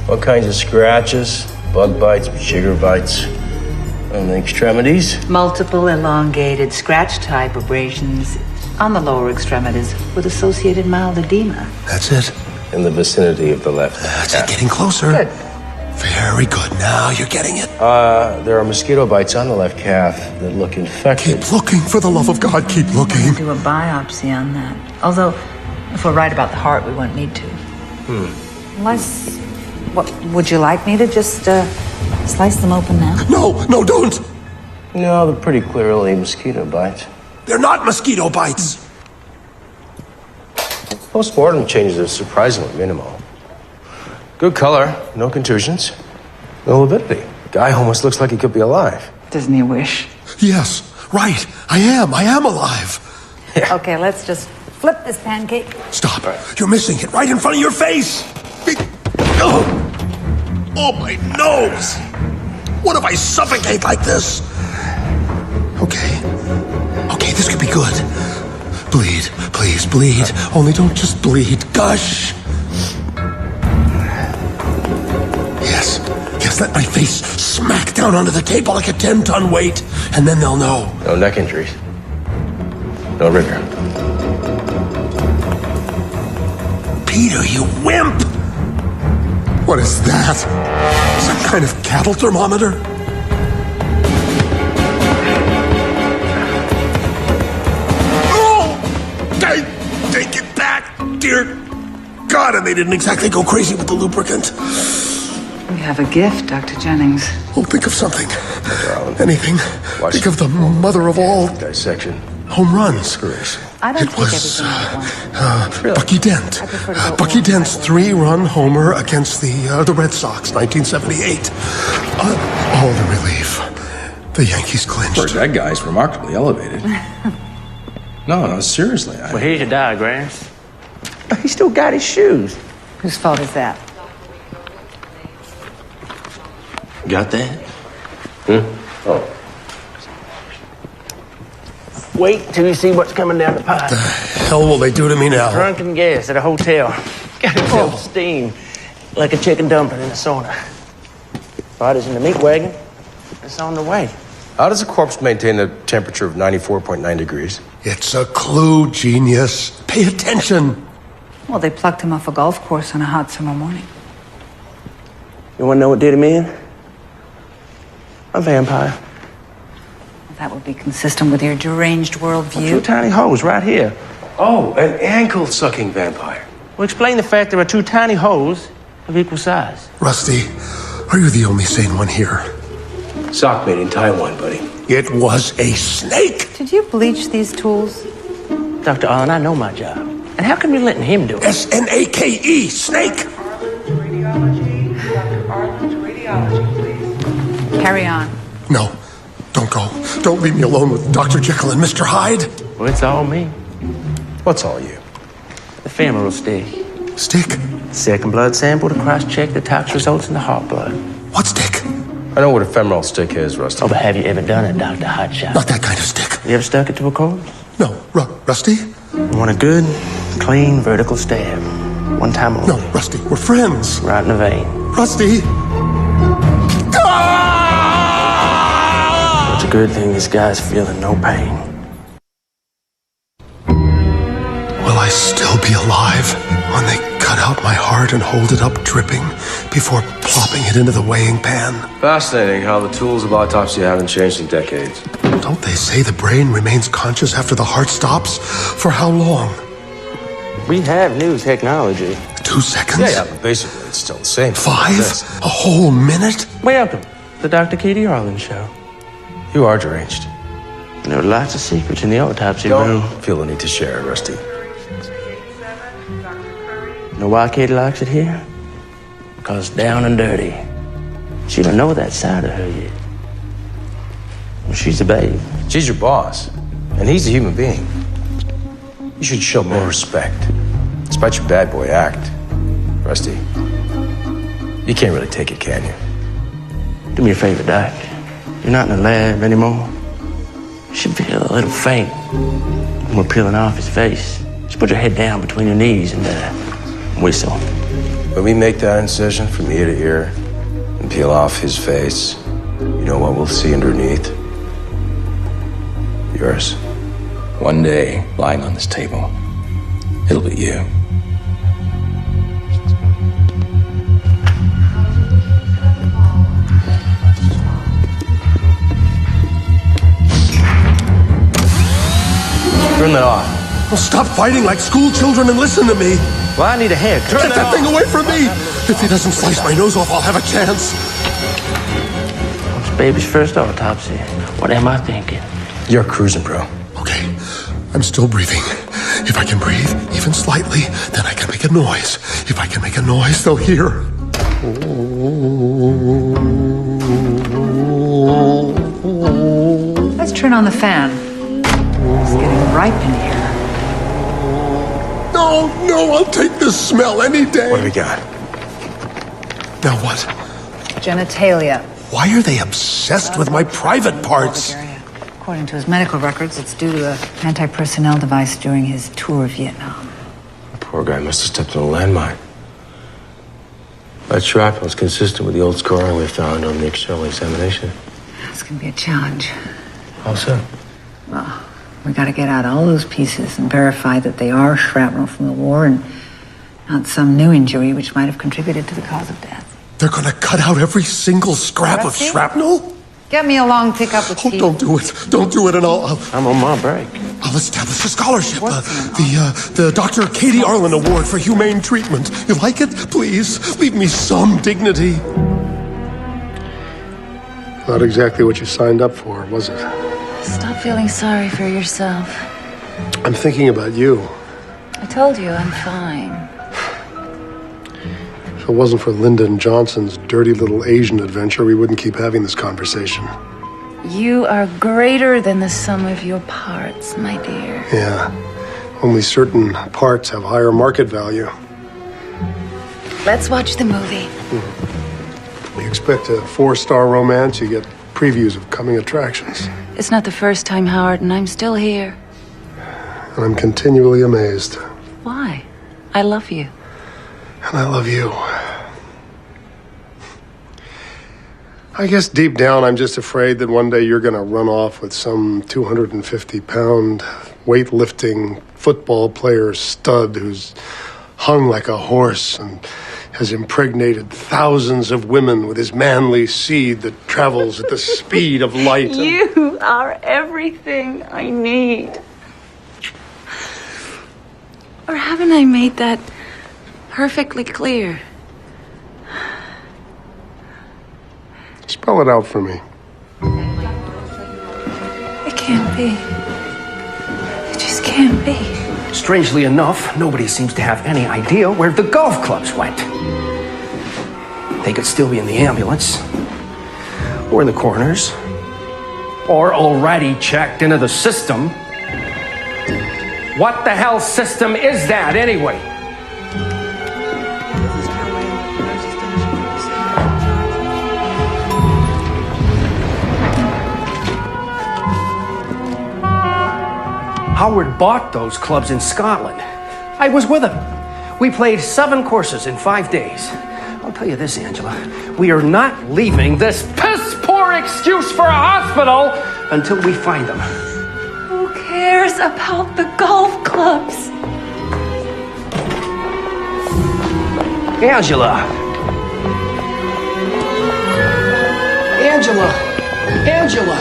S6: all kinds of scratches, bug bites, sugar bites on the extremities.
S1: Multiple elongated scratch-type abrasions on the lower extremities with associated mild edema.
S15: That's it.
S6: In the vicinity of the left.
S15: That's it. Getting closer.
S1: Good.
S15: Very good. Now you're getting it.
S6: There are mosquito bites on the left calf that look infected.
S15: Keep looking, for the love of God. Keep looking.
S1: Do a biopsy on that. Although, if we're right about the heart, we won't need to.
S13: Unless, what would you like me to just slice them open now?
S15: No, don't.
S6: No, they're pretty clearly mosquito bites.
S15: They're not mosquito bites.
S6: Post-mortem changes are surprisingly minimal. Good color, no contusions, no lividity. Guy almost looks like he could be alive.
S1: Doesn't he wish?
S15: Yes, right. I am alive.
S13: Okay, let's just flip this pancake.
S15: Stop. You're missing it right in front of your face. Oh, my nose. What if I suffocate like this? Okay, this could be good. Bleed, please, bleed. Only don't just bleed. Gush. Yes, let my face smack down onto the table like a 10-ton weight, and then they'll know.
S6: No neck injuries. No rigor.
S15: Peter, you wimp! What is that? Some kind of cattle thermometer? Take it back, dear God, and they didn't exactly go crazy with the lubricant.
S1: We have a gift, Dr. Jennings.
S15: Oh, think of something. Anything. Think of the mother of all
S6: dissection.
S15: Home runs.
S13: I don't
S15: It
S13: take
S15: was
S13: everything at once.
S15: Bucky Dent. Bucky Dent's 3-run homer against the Red Sox, 1978. All the relief. The Yankees clinched.
S4: That guy's remarkably elevated. No, seriously. Well, here's your diagrams.
S11: He still got his shoes.
S13: Whose fault is that?
S4: Got that?
S6: Oh.
S11: Wait till you see what's coming down the pipe.
S15: The hell will they do to me now?
S11: Drunken gas at a hotel. Got himself steam like a chicken dumpling in a sauna. Body's in the meat wagon. It's on the way.
S6: How does a corpse maintain a temperature of 94.9 degrees?
S15: It's a clue, genius. Pay attention.
S13: Well, they plucked him off a golf course on a hot summer morning.
S11: You want to know what did him in? A vampire.
S13: That would be consistent with your deranged worldview.
S11: 2 tiny holes right here.
S6: Oh, an ankle-sucking vampire.
S11: Well, explain the fact there are 2 tiny holes of equal size.
S15: Rusty, are you the only sane one here?
S6: Sock made in Taiwan, buddy.
S15: It was a snake.
S13: Did you bleach these tools?
S11: Dr. Allen, I know my job. And how come you're letting him do it?
S15: S-N-A-K-E, snake.
S13: Carry on.
S15: No, don't go. Don't leave me alone with Dr. Jekyll and Mr. Hyde.
S11: Well, it's all me.
S6: What's all you?
S11: The femoral stick.
S15: Stick?
S11: Second blood sample to cross-check the tox results in the heart blood.
S15: What stick?
S6: I know what a femoral stick is, Rusty.
S11: Oh, but have you ever done it, Dr. Hotshot?
S15: Not that kind of stick.
S11: You ever stuck it to a corpse?
S15: No, Rusty?
S11: I want a good, clean, vertical stab. One time only.
S15: No, Rusty, we're friends.
S11: Right in the vein.
S15: Rusty!
S11: It's a good thing this guy's feeling no pain.
S15: Will I still be alive when they cut out out my heart and hold it up dripping before plopping it into the weighing pan.
S6: Fascinating how the tools of autopsy haven't changed in decades.
S15: Don't they say the brain remains conscious after the heart stops? For how long?
S4: We have new technology.
S15: 2 seconds?
S6: Yeah, but basically it's still the same.
S15: 5? A whole minute?
S4: Welcome, the Dr. Katie Arlen Show.
S6: You are deranged.
S4: There are lots of secrets in the autopsy
S6: Don't
S4: room.
S6: feel the need to share, Rusty.
S4: Know why Katie likes it here? Because it's down and dirty. She don't know that side of her yet. Well, she's a babe.
S6: She's your boss, and he's a human being. You should show more respect, despite your bad boy act. Rusty, you can't really take it, can you?
S4: Do me a favor, Doc. You're not in the lab anymore. You should feel a little faint when we're peeling off his face. Just put your head down between your knees and whistle.
S6: When we make that incision from ear to ear and peel off his face, you know what we'll see underneath? Yours.
S16: One day, lying on this table, it'll be you.
S6: Turn that off.
S15: Well, stop fighting like school children and listen to me.
S4: Well, I need a haircut.
S15: Get that thing away from me! If he doesn't slice my nose off, I'll have a chance.
S4: It's baby's first autopsy. What am I thinking?
S6: You're cruising, bro.
S15: Okay, I'm still breathing. If I can breathe, even slightly, then I can make a noise. If I can make a noise, they'll hear.
S13: Let's turn on the fan. It's getting ripe in here.
S15: No, I'll take this smell any day.
S6: What do we got?
S15: Now what?
S13: Genitalia.
S15: Why are they obsessed with my private parts?
S13: According to his medical records, it's due to an anti-personnel device during his tour of Vietnam.
S6: Poor guy must have stepped on a landmine. That shrapnel is consistent with the old scoring we found on the external examination.
S13: It's going to be a challenge.
S6: How so?
S13: Well, we got to get out all those pieces and verify that they are shrapnel from the war and not some new injury which might have contributed to the cause of death.
S15: They're gonna cut out every single scrap
S13: Rusty?
S15: of shrapnel?
S13: Get me a long pickup with
S15: Oh, don't do it. Don't do it, and I'll
S4: I'm on my break.
S15: I'll establish a scholarship. The Dr. Katie Arlen Award for Humane Treatment. You like it? Please, leave me some dignity.
S21: Not exactly what you signed up for, was it?
S13: Stop feeling sorry for yourself.
S21: I'm thinking about you.
S13: I told you I'm fine.
S21: If it wasn't for Lyndon Johnson's dirty little Asian adventure, we wouldn't keep having this conversation.
S13: You are greater than the sum of your parts, my dear.
S21: Yeah. Only certain parts have higher market value.
S13: Let's watch the movie.
S21: You expect a 4-star romance, you get previews of coming attractions.
S13: It's not the first time, Howard, and I'm still here.
S21: And I'm continually amazed.
S13: Why? I love you.
S21: And I love you. I guess deep down, I'm just afraid that one day you're going to run off with some 250-pound weightlifting football player stud who's hung like a horse and has impregnated thousands of women with his manly seed that travels at the speed of light.
S13: You are everything I need. Or haven't I made that perfectly clear?
S21: Spell it out for me.
S13: It can't be. It just can't be.
S11: Strangely enough, nobody seems to have any idea where the golf clubs went. They could still be in the ambulance, or in the corners, or already checked into the system. What the hell system is that, anyway? Howard bought those clubs in Scotland. I was with him. We played 7 courses in 5 days. I'll tell you this, Angela. We are not leaving this piss-poor excuse for a hospital until we find them.
S13: Who cares about the golf clubs?
S11: Angela! Angela! Angela!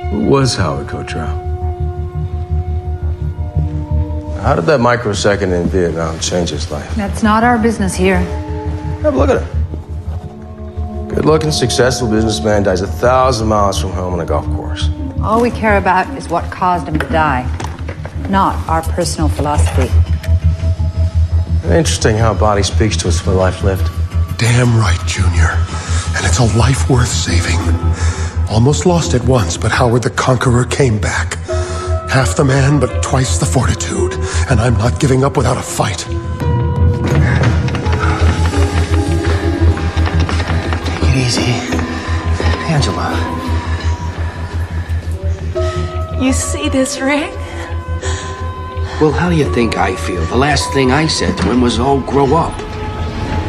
S6: Who was Howard Cottrell? How did that microsecond in Vietnam change his life?
S13: That's not our business here.
S6: Have a look at him. Good-looking, successful businessman dies 1,000 miles from home on a golf course.
S13: All we care about is what caused him to die, not our personal philosophy.
S6: Interesting how a body speaks to us for life lived.
S15: Damn right, Junior. And it's a life worth saving. Almost lost it once, but Howard the Conqueror came back. Half the man, but twice the fortitude. And I'm not giving up without a fight.
S11: Take it easy. Angela.
S2: You see this ring?
S11: Well, how do you think I feel? The last thing I said to him was, oh, grow up.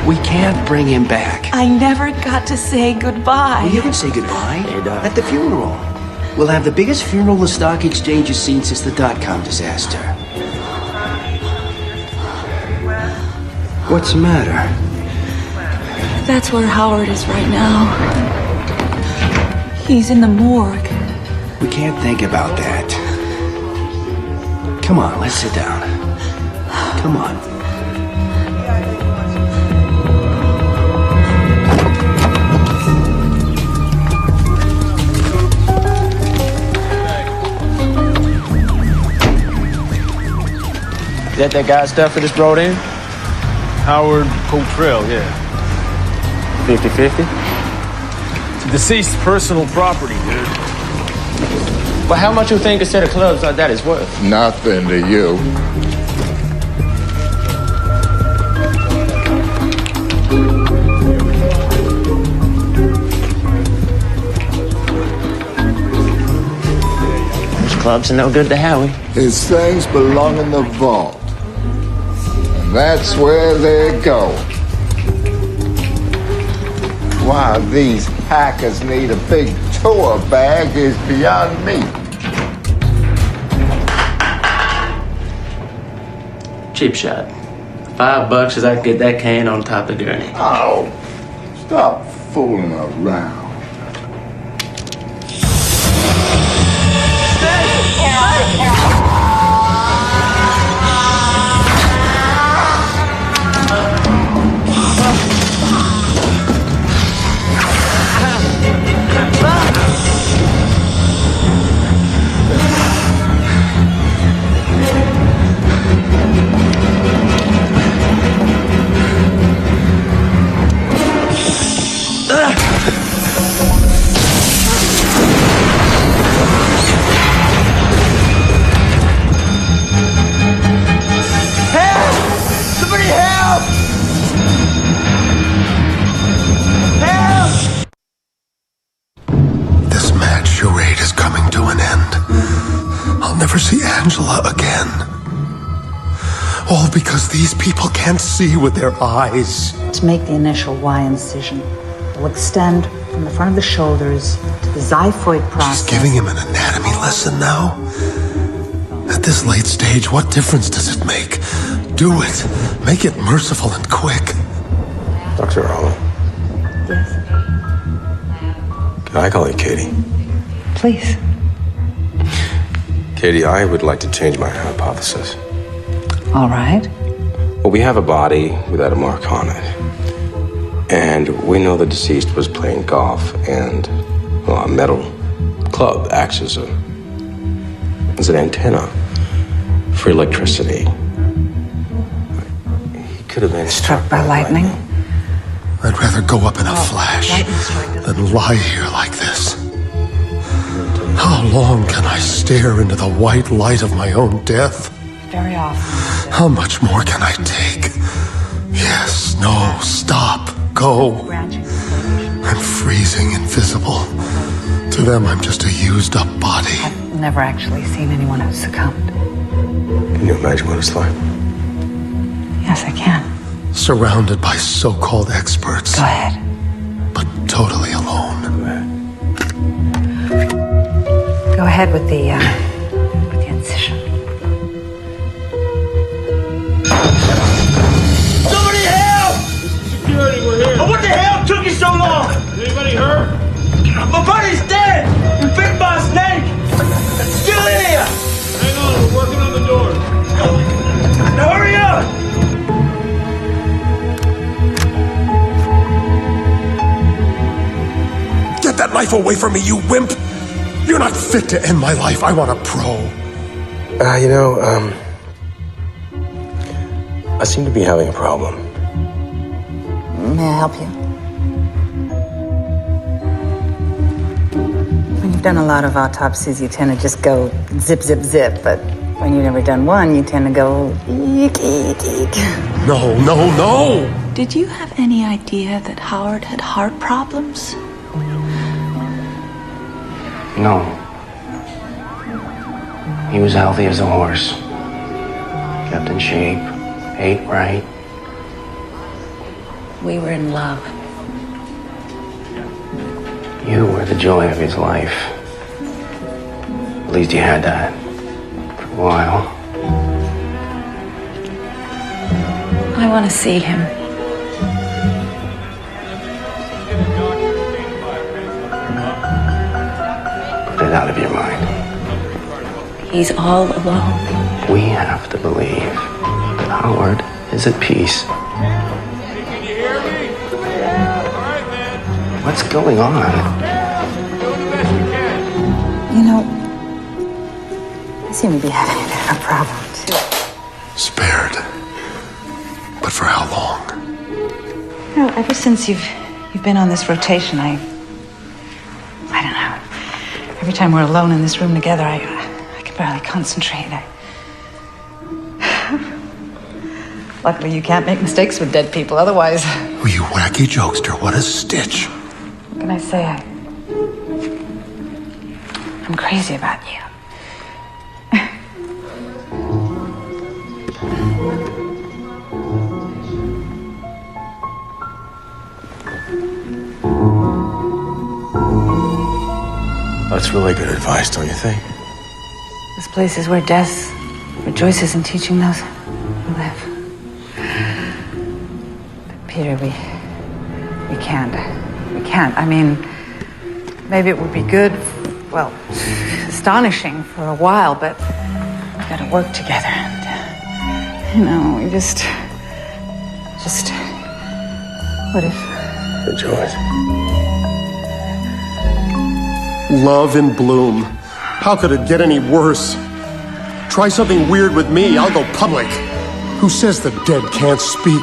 S11: We can't bring him back.
S2: I never got to say goodbye.
S11: Well, you can say goodbye at the funeral. We'll have the biggest funeral the stock exchange has seen since the dot-com disaster. What's the matter?
S2: That's where Howard is right now. He's in the morgue.
S11: We can't think about that. Come on, let's sit down. Come on.
S4: Is that guy's stuff that just brought in?
S5: Howard Cottrell, yeah.
S4: 50-50?
S5: It's a deceased personal property, dude.
S4: But how much you think a set of clubs like that is worth?
S19: Nothing to you.
S4: Those clubs are no good to Howie.
S20: His things belong in the vault. And that's where they go. Why these hackers need a big tour bag is beyond me.
S4: Cheap shot. $5 as I could get that can on top of Gurney.
S20: Oh, stop fooling around.
S15: See Angela again. All because these people can't see with their eyes.
S13: To make the initial Y incision, will extend from the front of the shoulders to the xiphoid process.
S15: She's giving him an anatomy lesson now? At this late stage, what difference does it make? Do it. Make it merciful and quick.
S6: Dr. Arlen.
S13: Yes?
S6: Can I call you Katie?
S13: Please.
S6: Katie, I would like to change my hypothesis.
S13: All right.
S6: Well, we have a body without a mark on it. And we know the deceased was playing golf, and, well, a metal club acts as an antenna for electricity. He could have been
S13: struck by lightning.
S15: I'd rather go up in a flash than lie here like this. How long can I stare into the white light of my own death?
S13: Very often.
S15: How much more can I take? Yes, no, stop, go. I'm freezing, invisible. To them, I'm just a used-up body.
S13: I've never actually seen anyone who's succumbed.
S6: Can you imagine what it's like?
S13: Yes, I can.
S21: surrounded by so-called experts.
S1: Go ahead.
S21: But totally alone.
S1: Go ahead with the incision.
S22: Somebody help!
S8: Security, we're here.
S22: What the hell took you so long?
S8: Anybody hurt?
S22: My buddy's dead! He bit by a snake! It's still in here!
S8: Hang on, we're working on the door.
S22: Now hurry up!
S21: Get that knife away from me, you wimp! You're not fit to end my life. I want a pro.
S6: I seem to be having a problem.
S13: May I help you? When you've done a lot of autopsies, you tend to just go zip, zip, zip. But when you've never done one, you tend to go eek, eek, eek.
S21: No, no, no!
S2: Did you have any idea that Howard had heart problems?
S4: No. He was healthy as a horse. Kept in shape. Ate right.
S13: We were in love.
S4: You were the joy of his life. At least you had that. For a while.
S13: I want to see him.
S4: Put it out of your mind.
S13: He's all alone.
S4: We have to believe that Howard is at peace.
S8: Can you hear me? All right, man.
S4: What's going on?
S8: We're doing the best we can.
S13: You know, I seem to be having a bit of a problem, too.
S21: Spared. But for how long?
S13: You know, ever since you've been on this rotation, I don't know. Every time we're alone in this room together, I can barely concentrate. Luckily, you can't make mistakes with dead people. Otherwise,
S21: Oh, you wacky jokester, what a stitch.
S13: what can I say? I'm crazy about you.
S6: That's really good advice, don't you think?
S13: This place is where death rejoices in teaching those who live. But Peter, we can't. We can't. I mean, maybe it would be good, well, astonishing for a while, but we gotta work together. And, we just, what if?
S6: Enjoy it.
S21: Love in bloom. How could it get any worse? Try something weird with me, I'll go public. Who says the dead can't speak?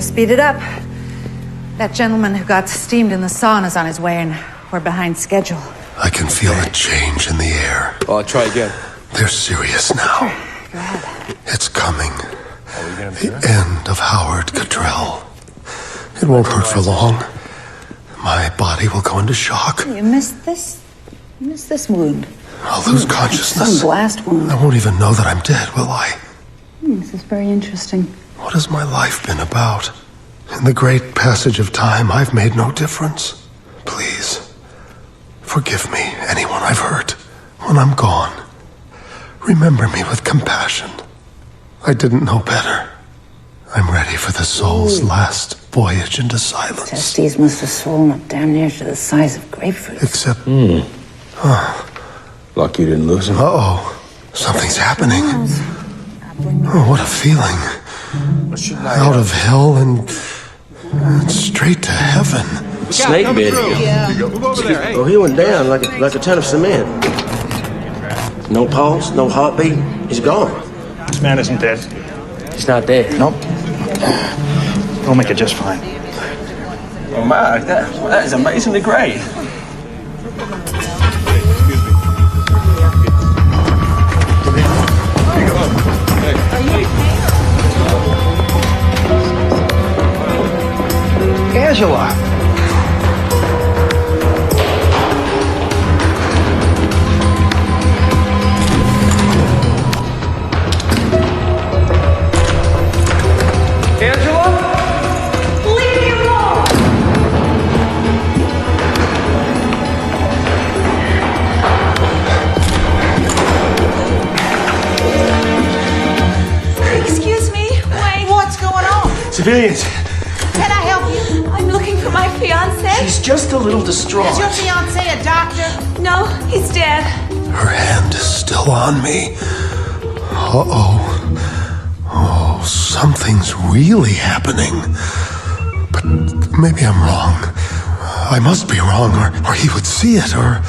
S13: Speed it up. That gentleman who got steamed in the sauna is on his way, and we're behind schedule.
S21: I can feel a change in the air.
S6: Oh, I'll try again.
S21: They're serious now.
S13: Go ahead.
S21: It's coming. The end of Howard Cottrell. It won't hurt for long. My body will go into shock.
S13: You missed this? You missed this wound.
S21: I'll lose consciousness.
S13: Some blast wound.
S21: I won't even know that I'm dead, will I?
S13: This is very interesting.
S21: What has my life been about? In the great passage of time, I've made no difference. Please, forgive me, anyone I've hurt. When I'm gone, remember me with compassion. I didn't know better. I'm ready for the soul's last voyage into silence.
S13: Testes must have swollen up damn near to the size of grapefruits.
S21: Except...
S6: Lucky you didn't lose him.
S21: Uh-oh. Something's happening. Oh, what a feeling. Out of hell and straight to heaven.
S4: Snake bit him.
S8: Move over there. Hey.
S4: Oh, he went down like a ton of cement. No pulse, no heartbeat. He's gone.
S5: This man isn't dead.
S4: He's not dead.
S5: Nope.
S11: We'll make it just fine.
S4: Oh, my, that is amazingly great.
S11: Angela!
S2: Excuse me. Wait. What's going on?
S11: Civilians!
S2: Can I help you? I'm looking for my fiance.
S11: She's just a little distraught.
S2: Is your fiance a doctor? No, he's dead.
S15: Her hand is still on me. Uh-oh. Oh, something's really happening. But maybe I'm wrong. I must be wrong, or he would see it, or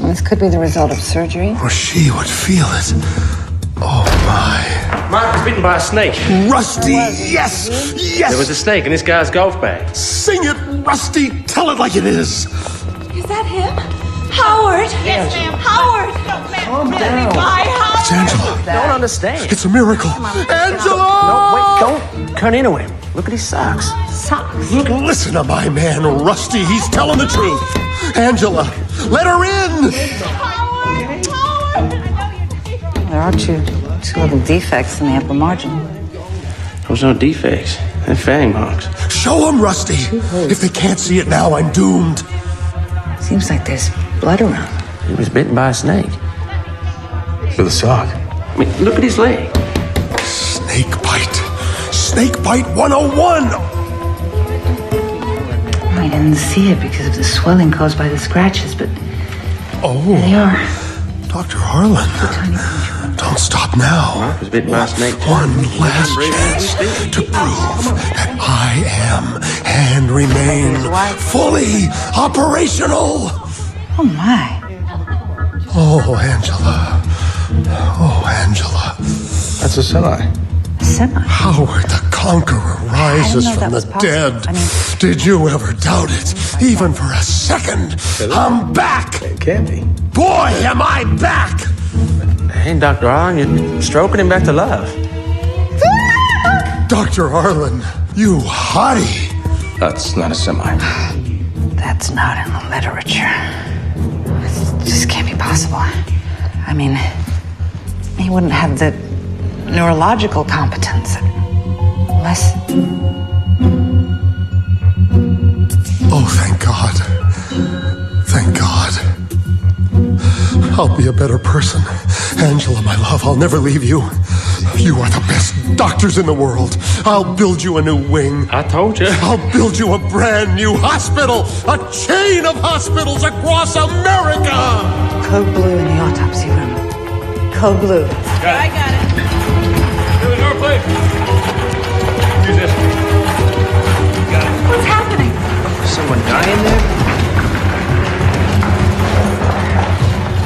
S13: This could be the result of surgery.
S15: she would feel it. Oh, my.
S4: Mark was bitten by a snake.
S15: Rusty, yes! Yes!
S4: There was a snake in this guy's golf bag.
S15: Sing it, Rusty! Tell it like it is!
S2: Is that him? Howard.
S18: Yes, ma'am.
S2: Howard.
S11: Calm down.
S2: Hi, Howard.
S15: It's Angela.
S4: Don't understand.
S15: It's a miracle. Angela!
S4: No, wait, don't turn into him. Look at his socks.
S2: Socks.
S15: Look, listen to my man, Rusty. He's telling the truth. Angela, let her in!
S2: Howard. Howard.
S13: There are two little defects in the upper margin.
S4: Those aren't defects. They're fang marks.
S15: Show him, Rusty. If they can't see it now, I'm doomed.
S13: Seems like there's blood around.
S4: He was bitten by a snake.
S6: With a sock.
S4: I mean, look at his leg.
S15: Snake bite. Snake bite 101.
S1: I didn't see it because of the swelling caused by the scratches, but
S15: Oh,
S1: there they are.
S15: Dr. Harlan. Don't stop now.
S4: Mark was bitten by a snake.
S15: One last chance to prove that I am and remain fully operational.
S13: Oh, my.
S15: Oh, Angela. Oh, Angela.
S6: That's a semi.
S13: Semi.
S15: Howard the Conqueror rises
S13: know
S15: from
S13: that
S15: the
S13: was possible.
S15: dead.
S13: I mean-
S15: Did you ever doubt it? Even for a second. I'm back.
S6: It can't be.
S15: Boy, am I back.
S4: Hey, Dr. Arlen, you're stroking him back to life.
S15: Dr. Harlan, you hottie.
S6: That's not a semi.
S13: That's not in the literature. This just can't be possible. I mean, he wouldn't have the neurological competence. Unless...
S15: Oh, thank God. Thank God. I'll be a better person. Angela, my love, I'll never leave you. You are the best doctors in the world. I'll build you a new wing.
S4: I told you.
S15: I'll build you a brand new hospital. A chain of hospitals across America.
S13: Code blue in the autopsy room. Code blue.
S2: I got it.
S5: Here we go, please. Use this. Got it.
S2: What's happening?
S11: Someone dying there?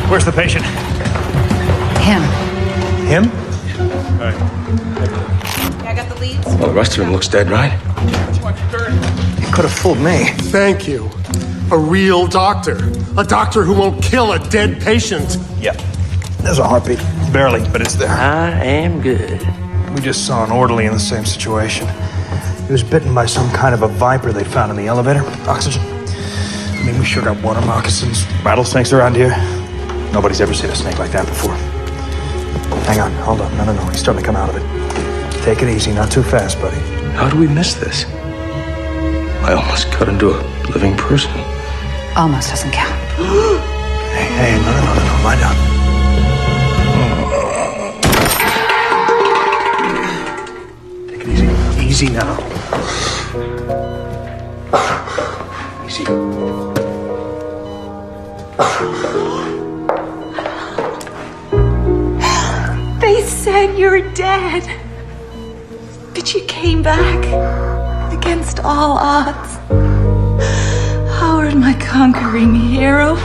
S11: Where's the patient?
S13: Him.
S11: Him?
S2: Yeah, I got the leads.
S6: Well, the rest of him looks dead, right?
S11: You could have fooled me.
S15: Thank you. A real doctor. A doctor who won't kill a dead patient.
S11: Yep. There's a heartbeat. Barely, but it's there.
S4: I am good.
S11: We just saw an orderly in the same situation. He was bitten by some kind of a viper they found in the elevator. Oxygen. I mean, we sure got water moccasins, rattlesnakes around here. Nobody's ever seen a snake like that before. Hang on, hold on. No. He's starting to come out of it. Take it easy, not too fast, buddy.
S6: How do we miss this? I almost cut into a living person.
S13: Almost doesn't count.
S11: Hey, no. Lie down. Take it easy. Easy now. Easy.
S2: They said you're dead. But you came back against all odds. Howard, my conquering hero.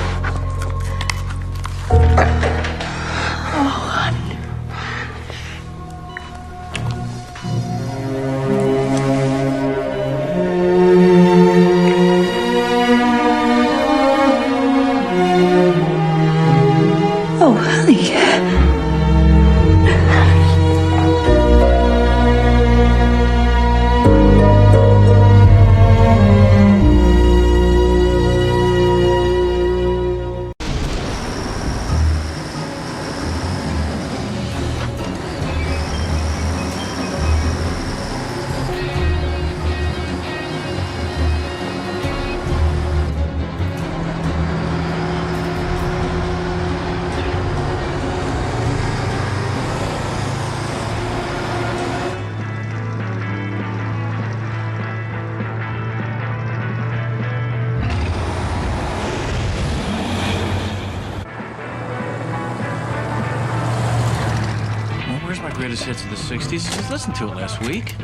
S5: greatest hits of the 60s. Just listened to it last week.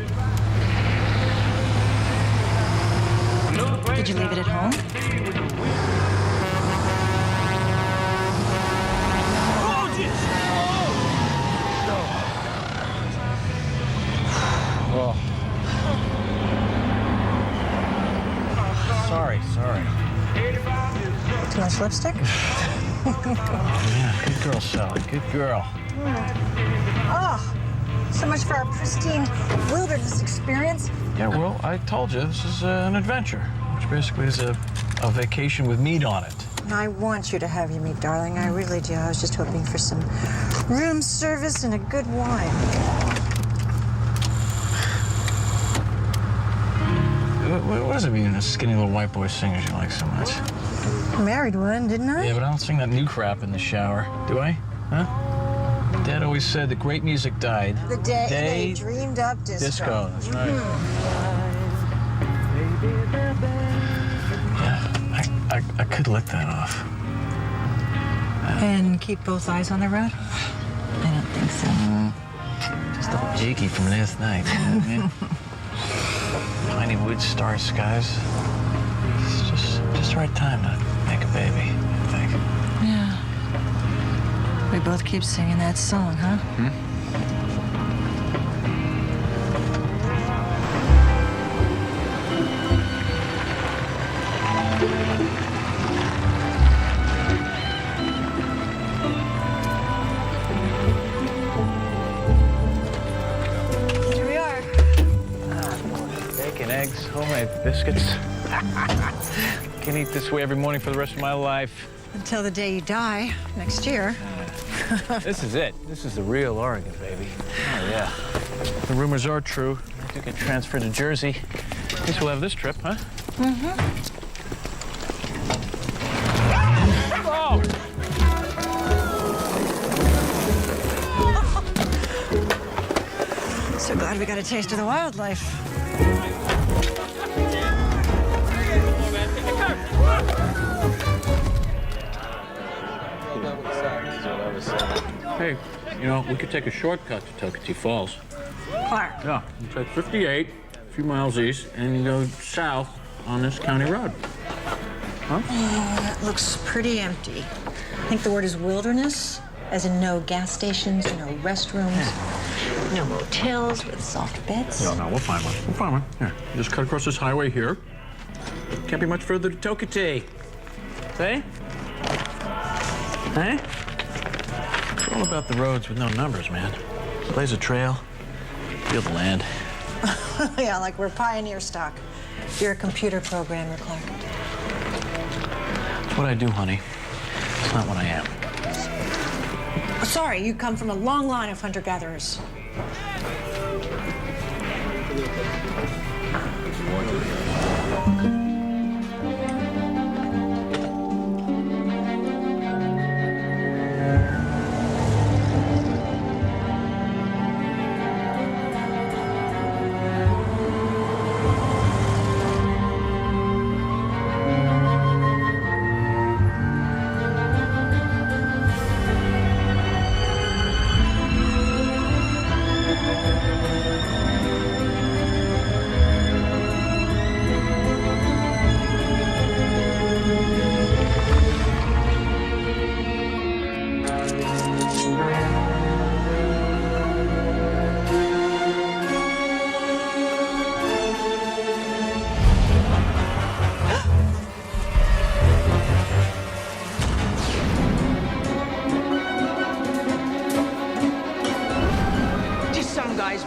S2: Did you leave it at home?
S5: Oh. Sorry.
S2: Too much lipstick?
S5: Oh, yeah, good girl, Sally. Good girl.
S2: Oh, so much for our pristine wilderness experience.
S5: Yeah, well, I told you, this is an adventure, which basically is a vacation with meat on it.
S2: I want you to have your meat, darling. I really do. I was just hoping for some room service and a good wine.
S5: What does it mean, a skinny little white boy singers you like so much?
S2: I married one, didn't I?
S5: Yeah, but I don't sing that new crap in the shower, do I? Huh? Dad always said that great music died.
S2: The day they dreamed up disco.
S5: That's right. Yeah, I could lick that off.
S2: And keep both eyes on the road? I don't think so.
S5: Just a little jakey from last night. You know what I mean? Piney woods, star skies. It's just the right time to make a baby, I think.
S2: Yeah. We both keep singing that song, huh? Here we are.
S5: Bacon, eggs, homemade biscuits. Can eat this way every morning for the rest of my life.
S2: Until the day you die, next year.
S5: This is it. This is the real Oregon, baby. Oh, yeah. The rumors are true. I could get transferred to Jersey. At least we'll have this trip, huh? Oh!
S2: So glad we got a taste of the wildlife.
S5: Hey, you know, we could take a shortcut to Toketee Falls.
S2: Clark.
S5: Yeah, you take 58, a few miles east, and you go south on this county road. Huh?
S2: That looks pretty empty. I think the word is wilderness, as in no gas stations, no restrooms, no motels with soft beds.
S5: No, we'll find one. We'll find one. Here, you just cut across this highway here. Can't be much further to Toketee. See? Hey? It's all about the roads with no numbers, man. Blaze a trail, feel the land.
S2: Yeah, like we're pioneer stock. You're a computer programmer, Clark.
S5: It's what I do, honey. It's not what I am.
S2: Sorry, you come from a long line of hunter-gatherers.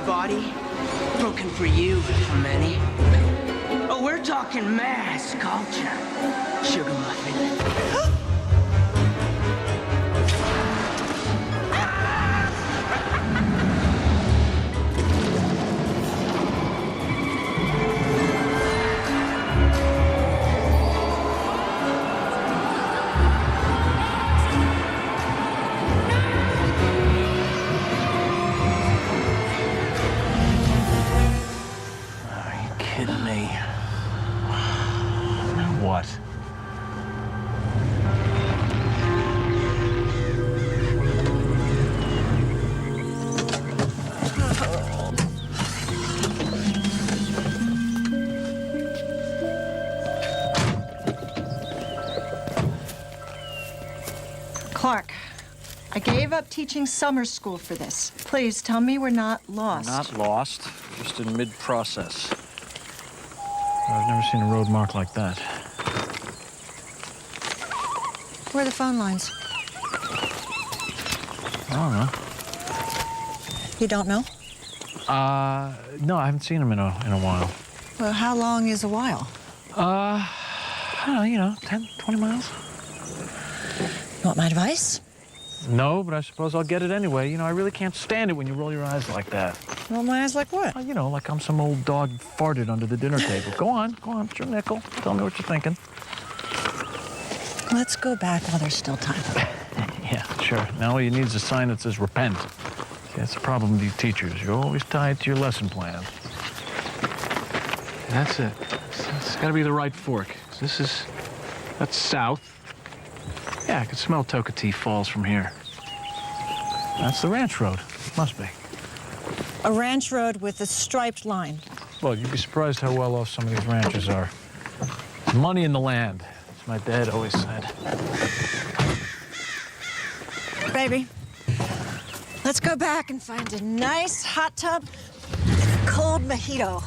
S10: Body broken for you, for many. Oh, we're talking mass culture. Sugar muffin.
S5: What?
S2: Clark, I gave up teaching summer school for this. Please tell me we're not lost.
S5: We're not lost, just in mid-process. I've never seen a road marked like that.
S2: Where are the phone lines?
S5: I don't know.
S2: You don't know?
S5: No, I haven't seen him in a while.
S2: Well, how long is a while?
S5: I don't know, 10, 20 miles?
S2: You want my advice?
S5: No, but I suppose I'll get it anyway. You know, I really can't stand it when you roll your eyes like that.
S2: Roll my eyes like what?
S5: You know, like I'm some old dog farted under the dinner table. Go on, it's your nickel. Tell me what you're thinking.
S2: Let's go back while there's still time.
S5: Yeah, sure. Now all you need is a sign that says repent. See, that's the problem with you teachers. You're always tied to your lesson plan. That's it. It's got to be the right fork. That's south. Yeah, I can smell Tokatee Falls from here. That's the ranch road. Must be.
S2: A ranch road with a striped line.
S5: Well, you'd be surprised how well off some of these ranches are. Money in the land, as my dad always said.
S2: Baby, let's go back and find a nice hot tub and a cold mojito.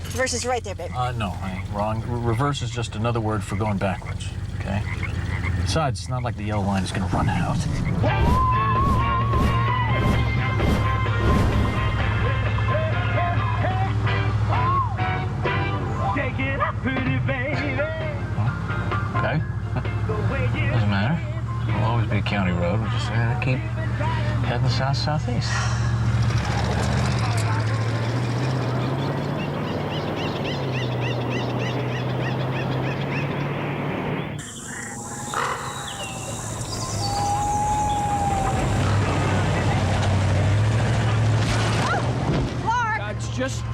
S2: Reverse is right there, baby.
S5: No, honey, wrong. Reverse is just another word for going backwards, okay? Besides, it's not like the yellow line is gonna run out.
S10: Take it up, pretty baby.
S5: Okay. Doesn't matter. It'll always be a county road. We'll just keep heading south-southeast.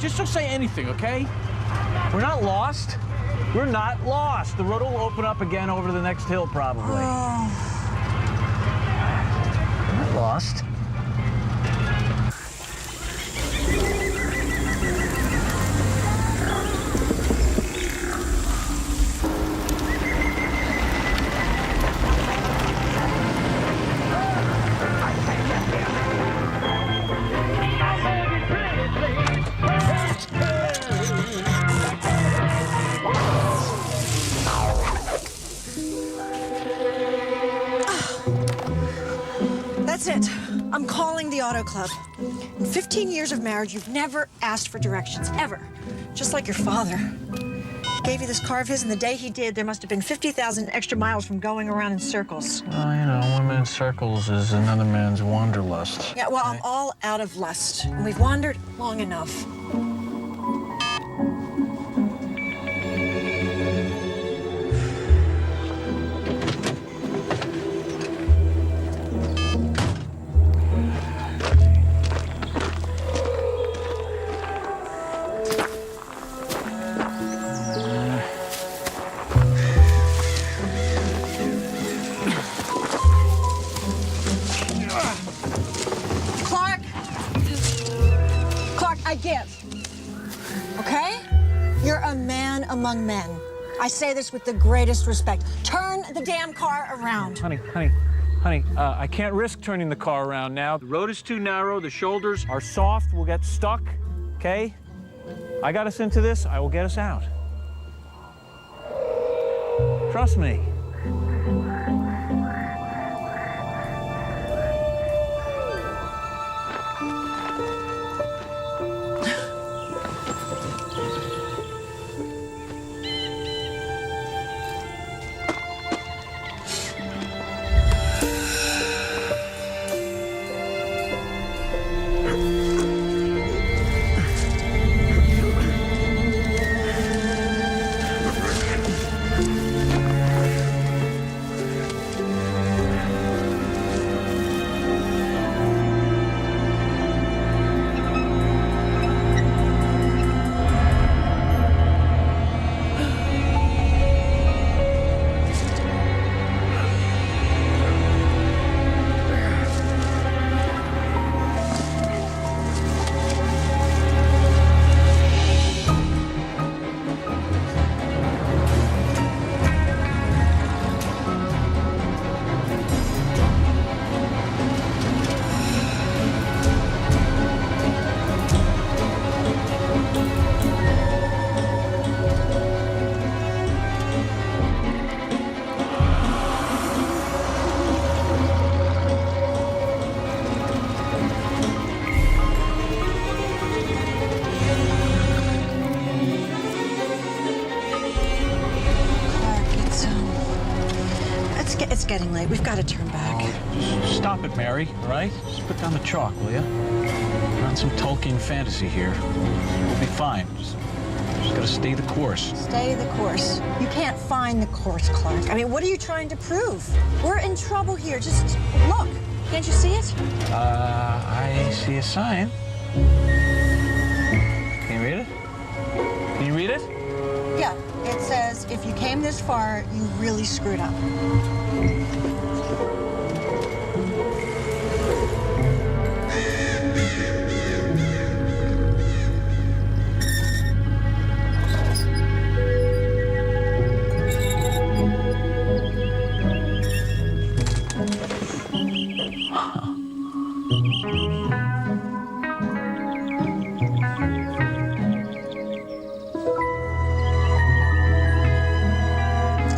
S5: Just don't say anything, okay? We're not lost. We're not lost. The road will open up again over the next hill, probably. We're not lost.
S2: That's it. I'm calling the auto club. In 15 years of marriage, you've never asked for directions, ever. Just like your father. He gave you this car of his, and the day he did, there must have been 50,000 extra miles from going around in circles.
S5: Well, you know, one man's circles is another man's wanderlust.
S2: Yeah, well, I'm all out of lust, and we've wandered long enough. I give. Okay? You're a man among men. I say this with the greatest respect. Turn the damn car around.
S5: Honey, I can't risk turning the car around now. The road is too narrow, the shoulders are soft, we'll get stuck, okay? I got us into this, I will get us out. Trust me.
S2: It's getting late. We've got to turn back.
S5: Oh, just stop it, Mary, all right? Just put down the chalk, will you? We're on some Tolkien fantasy here. We'll be fine. Just gotta stay the course.
S2: Stay the course. You can't find the course, Clark. I mean, what are you trying to prove? We're in trouble here. Just look. Can't you see it?
S5: I see a sign. Can you read it? Can you read it?
S2: Yeah. It says, if you came this far, you really screwed up.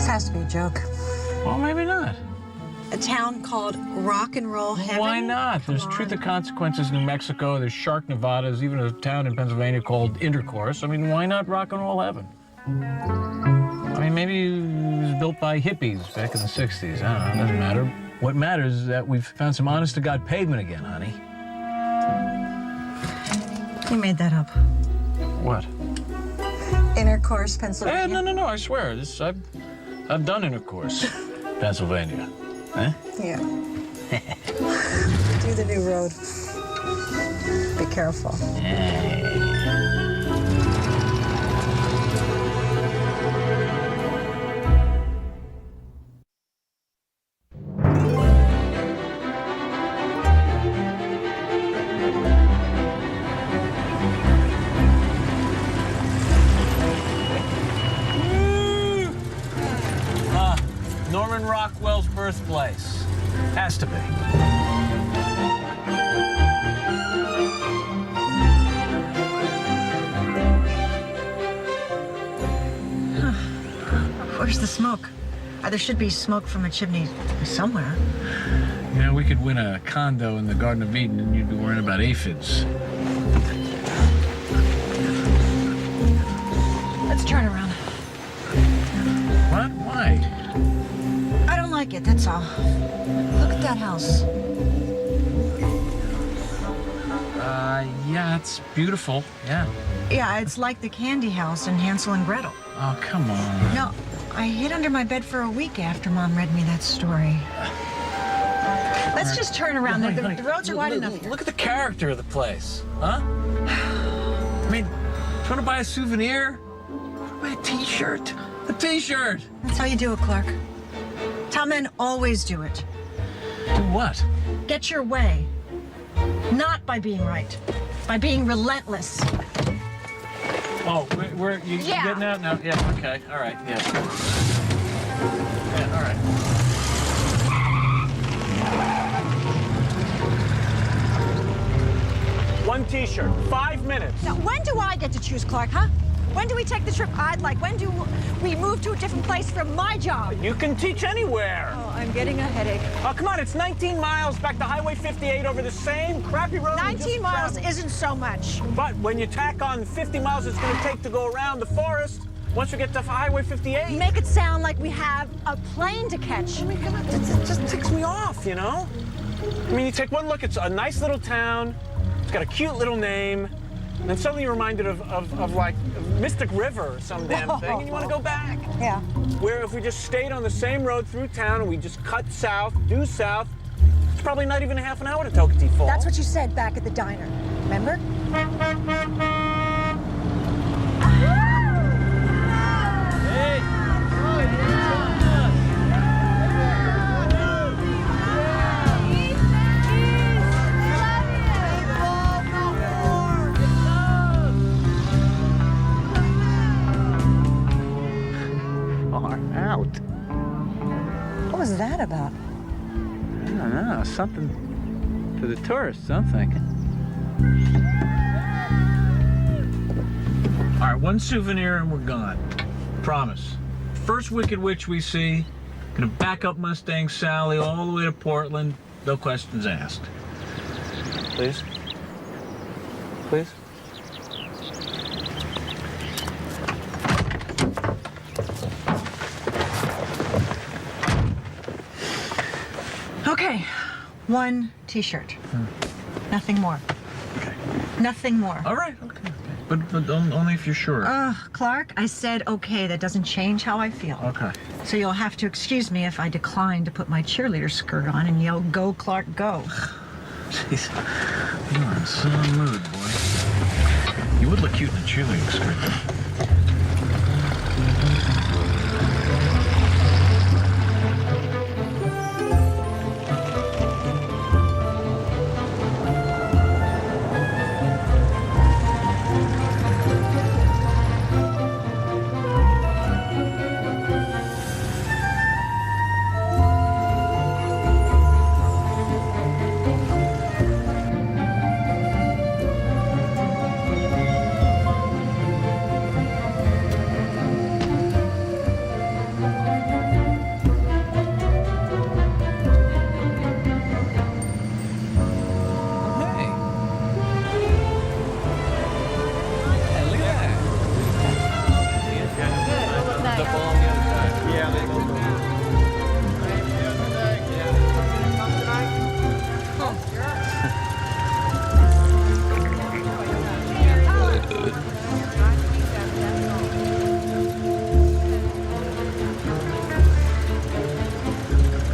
S2: Has to be a joke.
S5: Well, maybe not.
S2: A town called Rock and Roll Heaven?
S5: Why not? There's Truth and Consequences, New Mexico. There's Shark, Nevada. There's even a town in Pennsylvania called Intercourse. I mean, why not Rock and Roll Heaven? I mean, maybe it was built by hippies back in the 60s. I don't know. It doesn't matter. What matters is that we've found some honest-to-God pavement again, honey.
S2: You made that up.
S5: What?
S2: Intercourse, Pennsylvania?
S5: No, I swear. I've done Intercourse, Pennsylvania. Eh?
S2: Yeah. Do the new road. Be careful.
S5: Norman Rockwell's birthplace. Has to be.
S2: Where's the smoke? There should be smoke from a chimney somewhere.
S5: You know, we could win a condo in the Garden of Eden and you'd be worrying about aphids.
S2: Let's turn around.
S5: What? Why?
S2: I don't like it, that's all. Look at that house.
S5: Yeah, it's beautiful. Yeah.
S2: Yeah, it's like the candy house in Hansel and Gretel.
S5: Oh, come on.
S2: No, I hid under my bed for a week after Mom read me that story. Let's just turn around. The roads are wide enough here.
S5: Look at the character of the place, huh? I mean, do you want to buy a souvenir? Buy a T-shirt. A T-shirt.
S2: That's how you do it, Clark. That's how men always do it.
S5: Do what?
S2: Get your way. Not by being right. By being relentless.
S5: Oh, you getting out now? Yeah, okay, all right, yeah. Yeah, all right. One T-shirt, 5 minutes.
S2: Now, when do I get to choose, Clark, huh? When do we take the trip I'd like? When do we move to a different place from my job?
S5: You can teach anywhere.
S2: Oh, I'm getting a headache.
S5: Oh, come on, it's 19 miles back to Highway 58 over the same crappy road.
S2: 19 miles isn't so much.
S5: But when you tack on 50 miles it's going to take to go around the forest, once we get to Highway 58.
S2: You make it sound like we have a plane to catch.
S5: I mean, come on, it just ticks me off, you know? I mean, you take one look, it's a nice little town, it's got a cute little name, and then suddenly you're reminded of like Mystic River or some damn thing, and you want to go back.
S2: Yeah.
S5: Where if we just stayed on the same road through town and we just cut south, due south, it's probably not even a half an hour to Toketee Falls.
S2: That's what you said back at the diner. Remember?
S5: Hey! Out.
S2: What was that about?
S5: I don't know. Something for the tourists, I'm thinking. All right, one souvenir and we're gone. Promise. First Wicked Witch we see, gonna back up Mustang Sally all the way to Portland, no questions asked. Please? Please?
S2: Okay, 1 t-shirt. Nothing more.
S5: Okay.
S2: Nothing more.
S5: All right, okay. But only if you're sure.
S2: Clark, I said okay. That doesn't change how I feel.
S5: Okay.
S2: So you'll have to excuse me if I decline to put my cheerleader skirt on and yell, "Go, Clark, go."
S5: Jeez, you are in some mood, boy. You would look cute in a cheerleading skirt, though.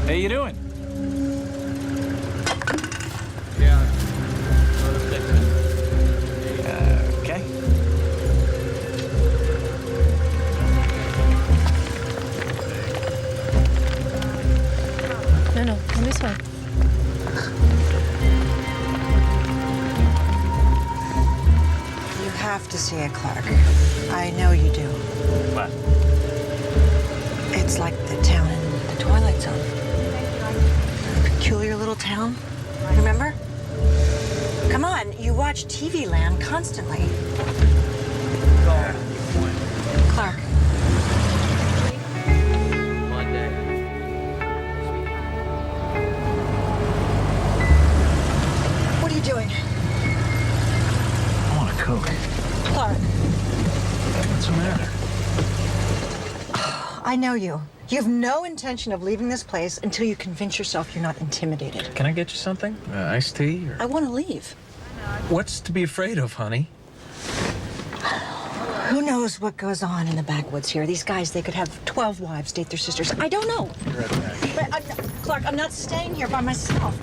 S5: How you doing? Okay.
S12: No, come this way.
S2: You have to see it, Clark. I know you do.
S5: What?
S2: It's like the town in the Twilight Zone. A peculiar little town. Remember? Come on, you watch TV Land constantly. Clark. What are you doing?
S5: I want a Coke.
S2: Clark.
S5: What's the matter?
S2: I know you. You have no intention of leaving this place until you convince yourself you're not intimidated.
S5: Can I get you something? Iced tea? Or...
S2: I want to leave.
S5: What's to be afraid of, honey?
S2: Who knows what goes on in the backwoods here? These guys, they could have 12 wives, date their sisters. I don't know.
S5: You're right back.
S2: But Clark, I'm not staying here by myself.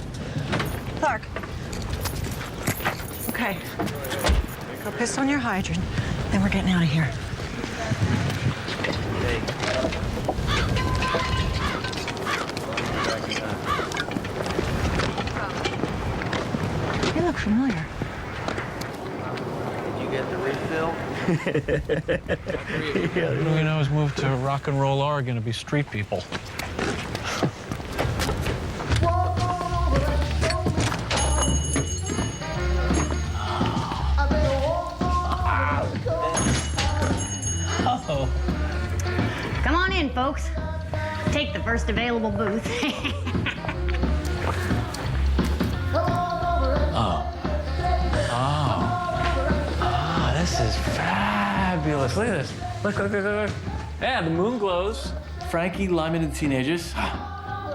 S2: Clark. Okay. Go piss on your hydrant, then we're getting out of here. You look familiar.
S4: Did you get the refill?
S5: We know is moved to rock and roll Oregon to be street people. Oh.
S14: Come on in, folks. Take the first available booth.
S5: This is fabulous. Look at this. Look. Yeah, the moon glows. Frankie, Lyman, and the Teenagers.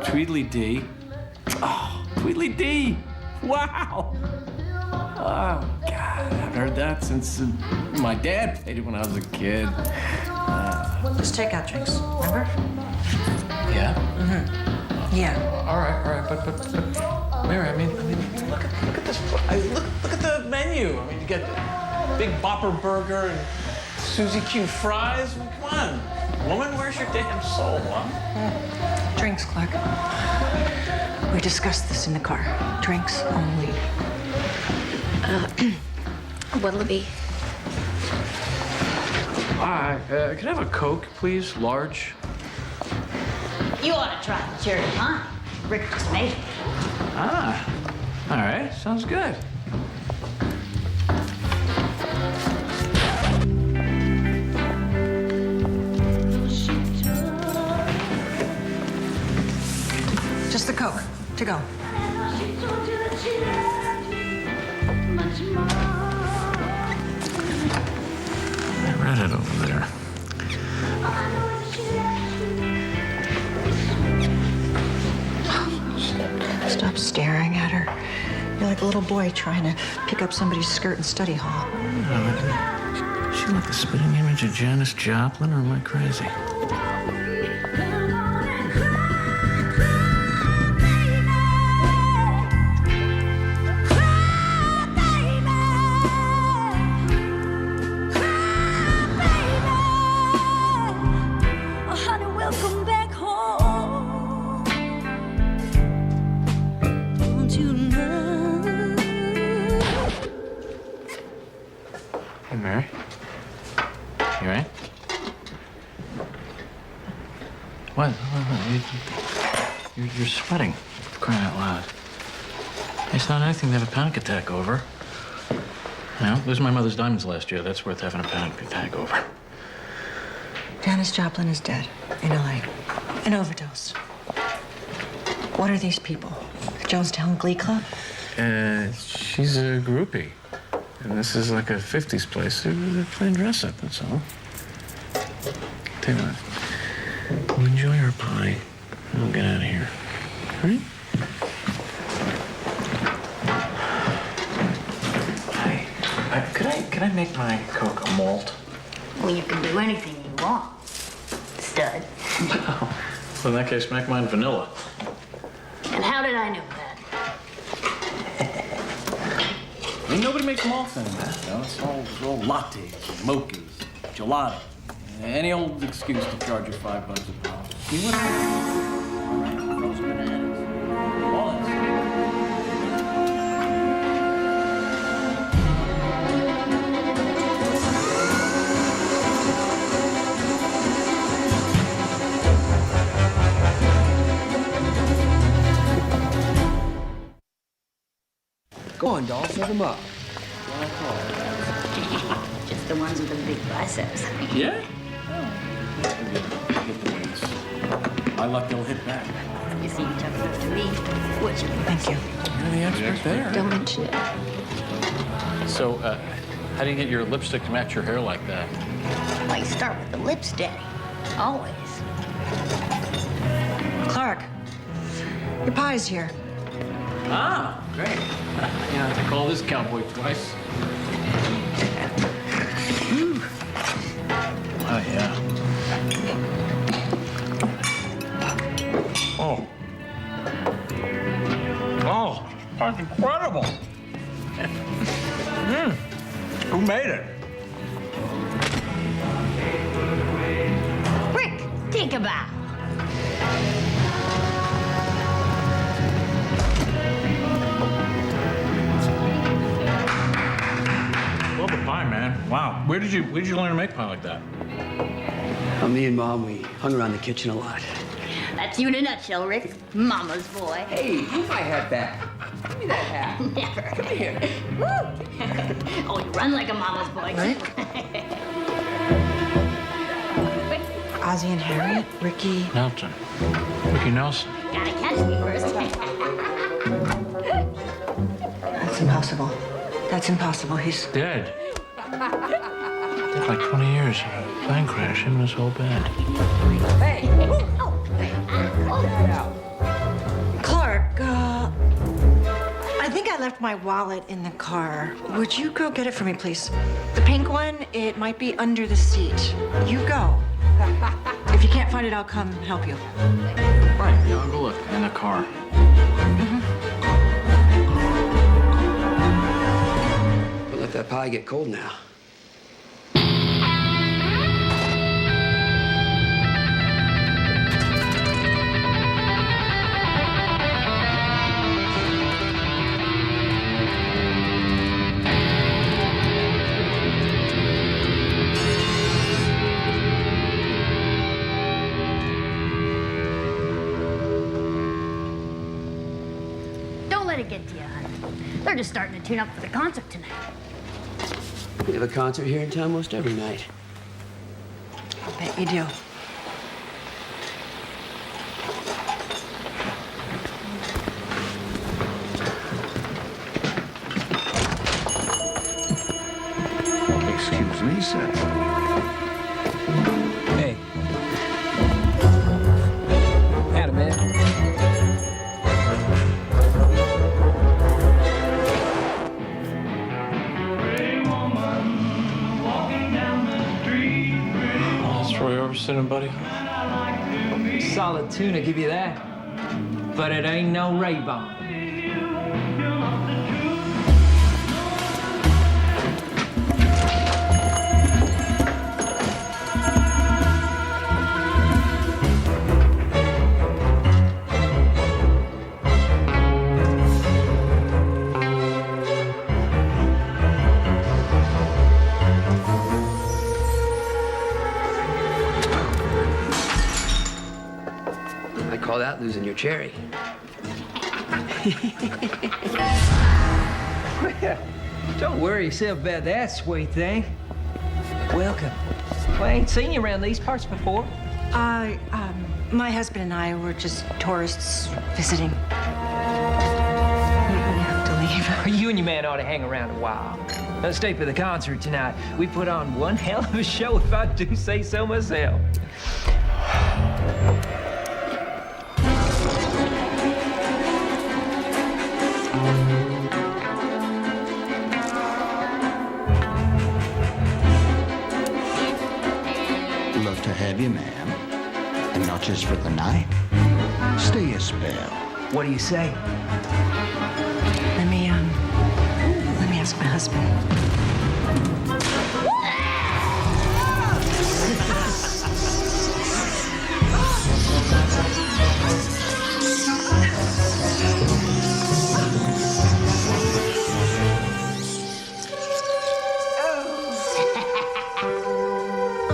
S5: Tweedly Dee. Oh, Tweedly Dee. Wow. Oh, God. I've heard that since my dad played it when I was a kid.
S2: Just take out drinks, remember?
S5: Yeah?
S2: Mm-hmm. Yeah.
S5: All right. But Mary, I mean, look at this. Look at the menu. I mean, you get Big Bopper Burger and Suzy Q fries. I mean, come on, woman, where's your damn soul, huh?
S2: Drinks, Clark. We discussed this in the car. Drinks only.
S14: What'll it be?
S5: Hi, can I have a Coke, please? Large.
S14: You ought to try the cherry pie. Rick just made it.
S5: Ah, all right, sounds good.
S2: Just the Coke, to go.
S5: I read it over there.
S2: Stop staring at her. You're like a little boy trying to pick up somebody's skirt in study hall.
S5: Is she like the spitting image of Janis Joplin, or am I crazy? Hey, Mary. You right? What? You're sweating. Crying out loud. It's not anything to have a panic attack over. You know, losing my mother's diamonds last year, that's worth having a panic attack over.
S2: Janis Joplin is dead in LA. An overdose. What are these people? The Jonestown Glee Club?
S5: She's a groupie. And this is like a 50s place. They're playing dress up, that's all. Tell you what, you enjoy your pie, and we'll get out of here. All right? Hey, could I make my Coke a malt?
S14: Well, you can do anything you want, stud.
S5: Well, in that case, make mine vanilla.
S14: And how did I know that?
S5: I mean, nobody makes malt anymore. You know, it's all lattes, mochas, gelato. Any old excuse to charge you $5 a pound. You want frozen bananas, walnuts.
S11: Go on, doll, serve them up.
S14: Just the ones with the big biceps.
S5: Yeah? Get the wings. My luck, they'll hit back.
S14: You see, you took enough to me. What you
S2: Thank you.
S5: You're the expert there.
S14: Don't mention it.
S5: So, how do you get your lipstick to match your hair like that?
S14: Well, you start with the lips, Daddy. Always.
S2: Clark, your pie's here.
S5: Ah, great. You know, I have to call this cowboy twice. Oh, yeah. Oh. Oh, that's incredible. Who made it?
S14: Rick, take a bow.
S5: Love a pie, man. Wow. Where did you learn to make pie like that?
S11: Well, me and Mom, we hung around the kitchen a lot.
S14: That's you in a nutshell, Rick. Mama's boy.
S11: Hey, put my hat back. Give me that hat.
S14: Never.
S11: Come here.
S14: Woo! Oh, you run like a mama's boy.
S2: Rick? Ozzie and Harriet, Ricky.
S5: Nelson. Ricky Nelson.
S14: Gotta catch me first.
S2: That's impossible. That's impossible. He's
S5: Dead. Dead like 20 years. A plane crash, him and his whole band.
S11: Hey!
S2: Clark, I think I left my wallet in the car. Would you go get it for me, please? The pink one, it might be under the seat. You go. If you can't find it, I'll come help you.
S5: Right, yeah, I'll go look. In the car.
S11: Don't let that pie get cold now.
S14: Don't let it get to you, honey. They're just starting to tune up for the concert tonight.
S11: We have a concert here in town most every night.
S2: I bet you do.
S3: Excuse me, sir.
S11: Hey. Adam, man.
S5: interested in, buddy?
S7: Solid tuna, give you that. But it ain't no Ray-Ban.
S11: I call that losing your cherry.
S7: Don't worry yourself about that sweet thing. Welcome. Well, I ain't seen you around these parts before.
S2: My husband and I were just tourists visiting. We have to leave.
S7: You and your man ought to hang around a while. Let's stay for the concert tonight. We put on one hell of a show, if I do say so myself.
S17: Love to have you, ma'am. And not just for the night. Stay a spell.
S7: What do you say?
S2: Let me ask my husband.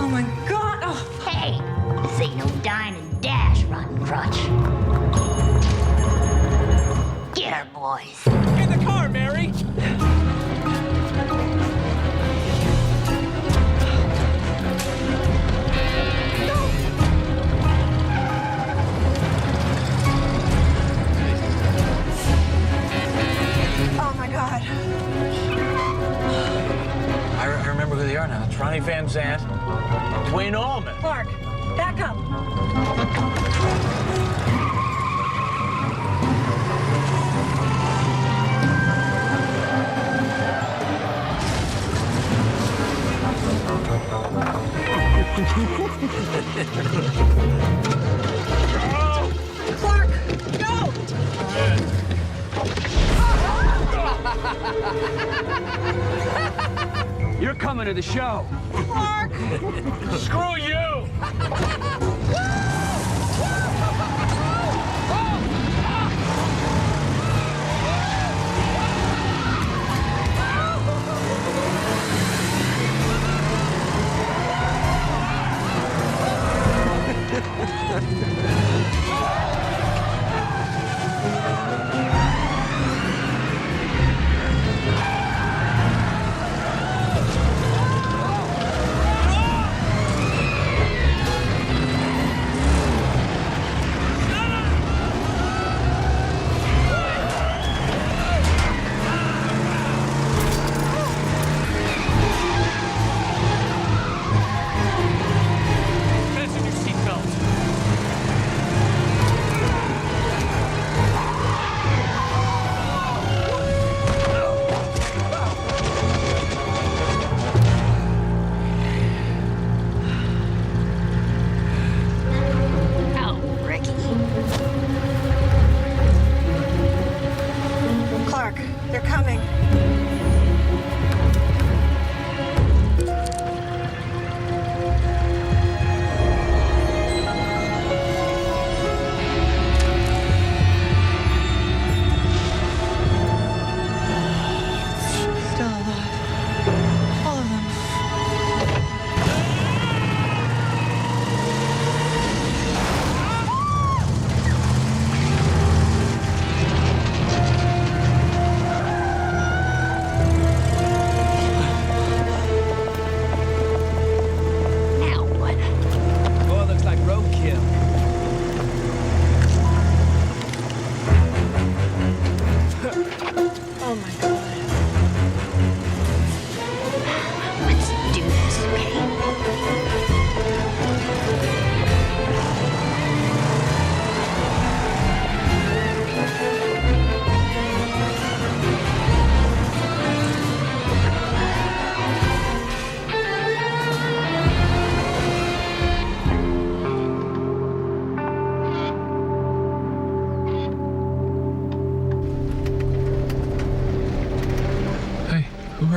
S14: Oh my God! Oh. Hey, this ain't no dine and dash, rotten crutch. Get her, boys.
S7: In the car, Mary!
S2: Oh my God.
S5: I remember who they are now. It's Ronnie Van Zant, Dwayne Allman.
S2: Clark, back up. Clark, go!
S7: You're coming to the show.
S2: Clark!
S5: Screw you!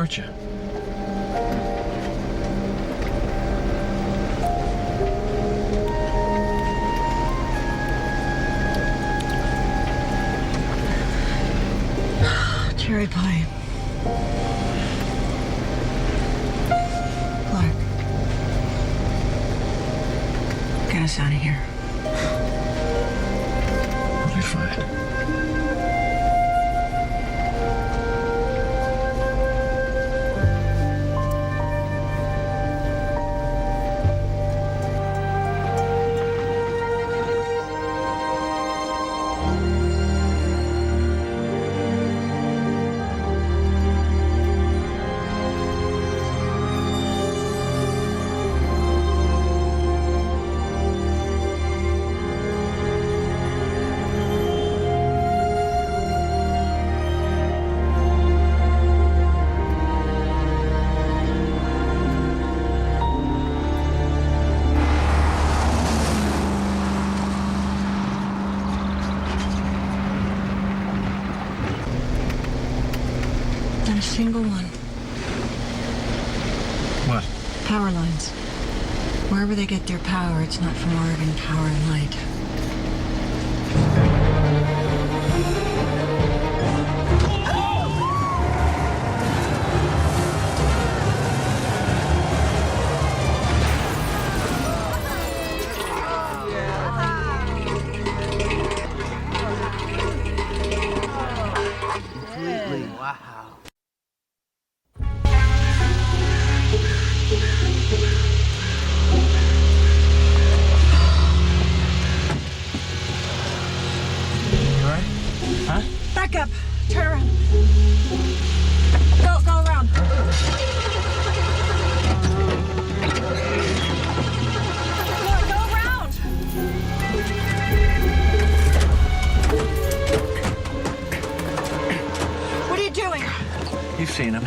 S5: hurt you?
S2: Cherry pie. Clark. Get us out of here.
S5: We'll be fine.
S2: Not a single one.
S5: What?
S2: Power lines. Wherever they get their power, it's not from Oregon Power and Light.
S22: Wow.
S5: You all right? Huh?
S2: Back up. Turn around. Go around. Go around. What are you doing?
S5: You've seen him.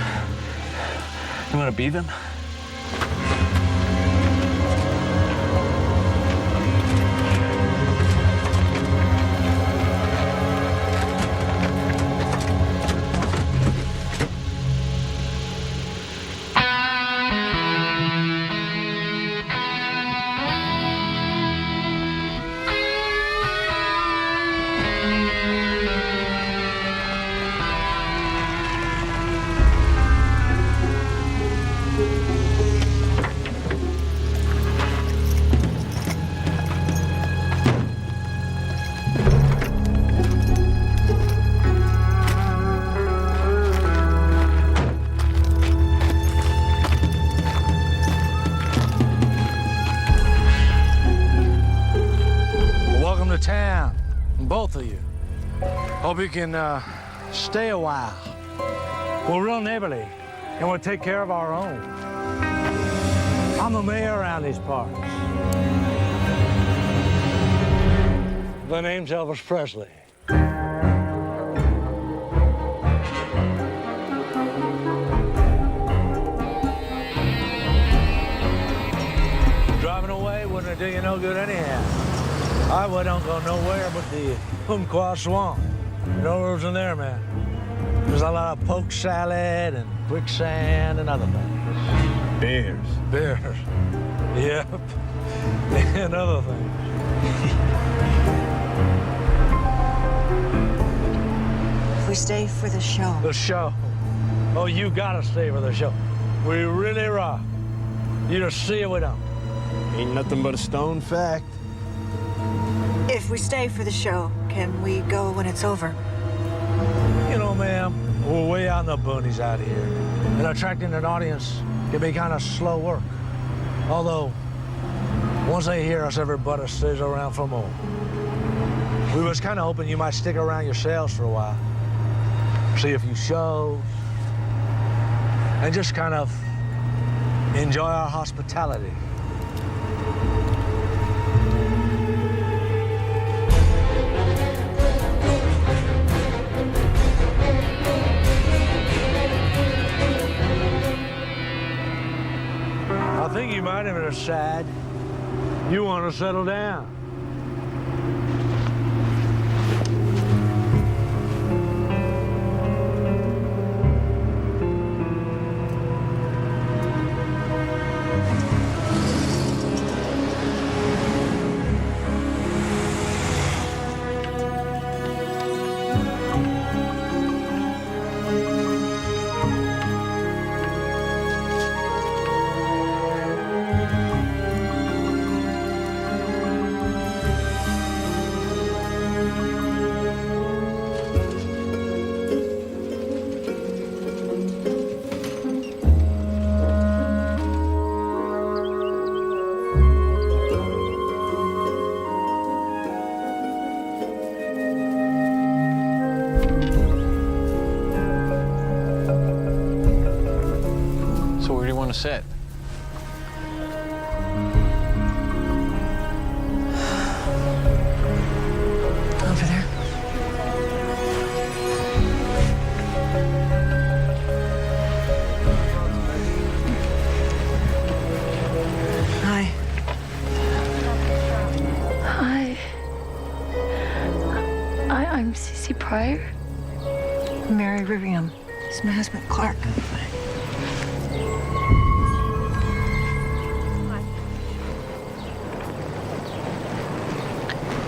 S5: You want to be them?
S22: Welcome to town, both of you. Hope you can stay a while. We're real neighborly, and we'll take care of our own. I'm the mayor around these parts. The name's Elvis Presley. Driving away wouldn't do you no good anyhow. Highway don't go nowhere but the Umpqua Swamp. No roads in there, man. There's a lot of poke salad and quicksand and other things.
S5: Bears.
S22: Bears. Yep. And other things.
S2: If we stay for the show.
S22: The show. Oh, you gotta stay for the show. We really rock. You just see it, we don't.
S8: Ain't nothing but a stone fact.
S2: If we stay for the show, can we go when it's over?
S22: You know, ma'am, we're way out in the boonies out here. And attracting an audience can be kind of slow work. Although, once they hear us, everybody stays around for more. We was kind of hoping you might stick around yourselves for a while. See a few shows. And just kind of enjoy our hospitality. I think you might have been sad. You want to settle down.
S5: the set?
S2: Over there. Hi.
S12: Hi. I'm Cece Pryor.
S2: Mary Rivium. This is my husband, Clark.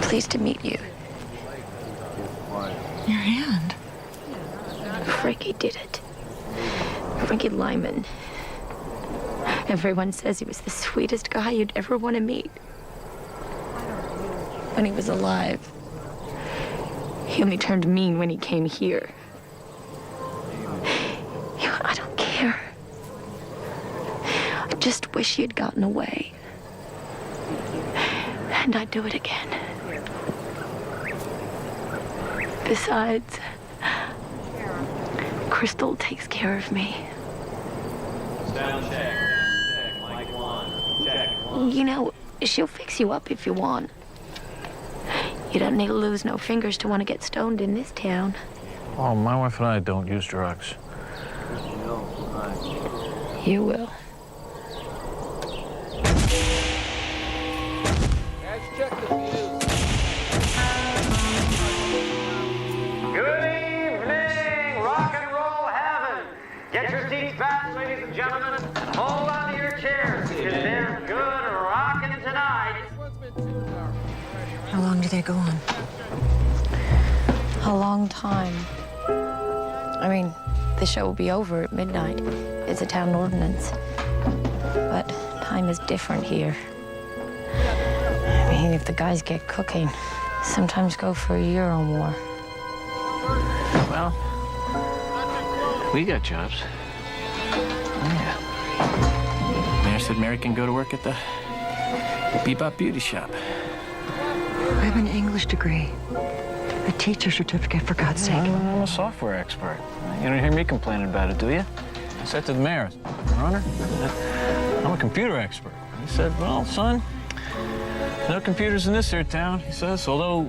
S12: Pleased to meet you.
S2: Your hand.
S12: Frankie did it. Frankie Lyman. Everyone says he was the sweetest guy you'd ever want to meet. When he was alive. He only turned mean when he came here. I don't care. I just wish he had gotten away. And I'd do it again. Besides, Crystal takes care of me.
S9: Sound check. Check. Mic 1. Check.
S12: You know, she'll fix you up if you want. You don't need to lose no fingers to want to get stoned in this town.
S5: Oh, my wife and I don't use drugs.
S12: You will.
S9: Good evening, rock and roll heaven. Get your seats back, ladies and gentlemen. Hold on to your chairs, because they're good rocking tonight.
S2: How long do they go on?
S12: A long time. I mean, the show will be over at midnight. It's a town ordinance. But time is different here. I mean, if the guys get cooking, sometimes go for a year or more.
S5: Well, we got jobs. Oh, yeah. Mayor said Mary can go to work at the Bebop Beauty Shop.
S2: I have an English degree. A teacher certificate, for God's sake.
S5: I'm a software expert. You don't hear me complaining about it, do you? I said to the mayor, Your Honor, I'm a computer expert. He said, well, son, no computers in this here town, he says, although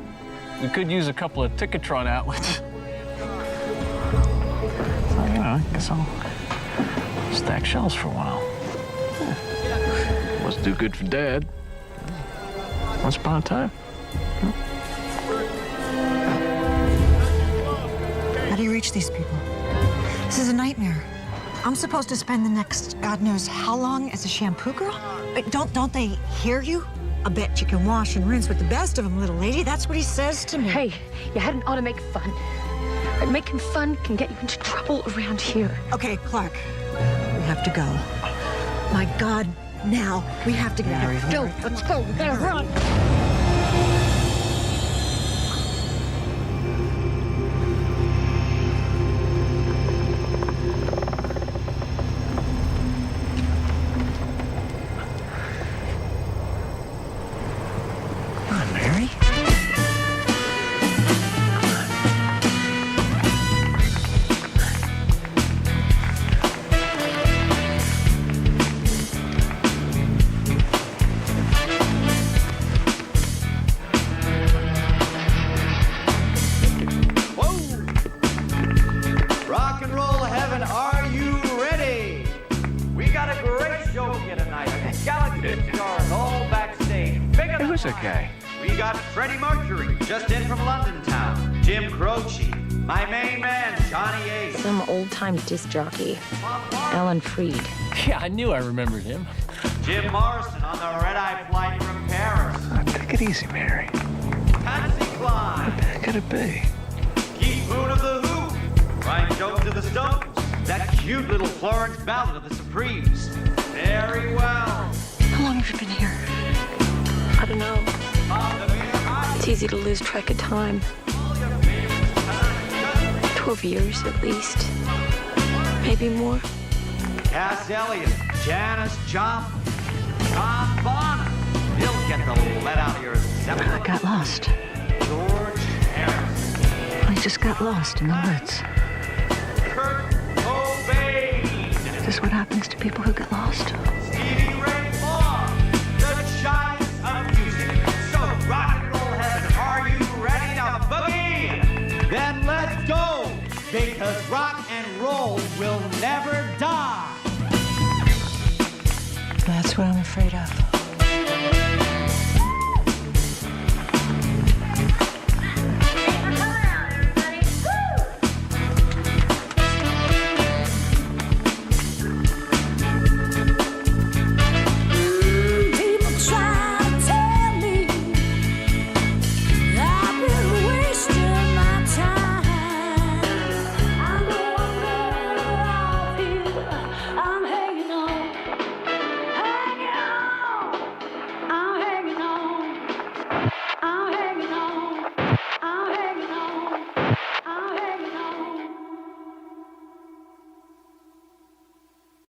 S5: we could use a couple of Ticketron outlets. So, you know, I guess I'll stack shelves for a while. Yeah. Must do good for Dad. Once upon a time.
S2: How do you reach these people? This is a nightmare. I'm supposed to spend the next God knows how long as a shampoo girl? But don't they hear you? I bet you can wash and rinse with the best of them, little lady. That's what he says to me.
S12: Hey, you hadn't ought to make fun. But making fun can get you into trouble around here.
S2: Okay, Clark, we have to go. My God, now we have to get
S12: Mary,
S2: Go, let's go. We gotta run.
S9: Rock and roll heaven, are you ready? We got a great show here tonight. Galaxy stars all backstage.
S5: Who is that guy?
S9: We got Freddie Mercury, just in from London town. Jim Croce, my main man, Johnny Ace.
S12: Some old-time disc jockey, Alan Freed.
S5: Yeah, I knew I remembered him.
S9: Jim Morrison on the red-eye flight from Paris.
S5: Take it easy, Mary.
S9: Patsy Cline.
S5: What the heck could it be?
S9: Keith Moon of the Who. Brian Jones of the Stones. That cute little Florence Ballad of the Supremes. Very well.
S2: How long have you been here?
S12: I don't know. It's easy to lose track of time. 12 years at least. Maybe more.
S9: Cass Elliot, Janis Joplin, Tom Bonham. He'll get the let out of your assembly.
S2: I got lost.
S9: George Harrison.
S2: I just got lost in the woods.
S9: Kurt Cobain.
S13: this what happens to people who get lost?
S9: Stevie Ray Vaughan, the giant of music. So rock and roll heaven, are you ready to boogie? Then let's go, because rock and roll will never die.
S2: That's what I'm afraid of.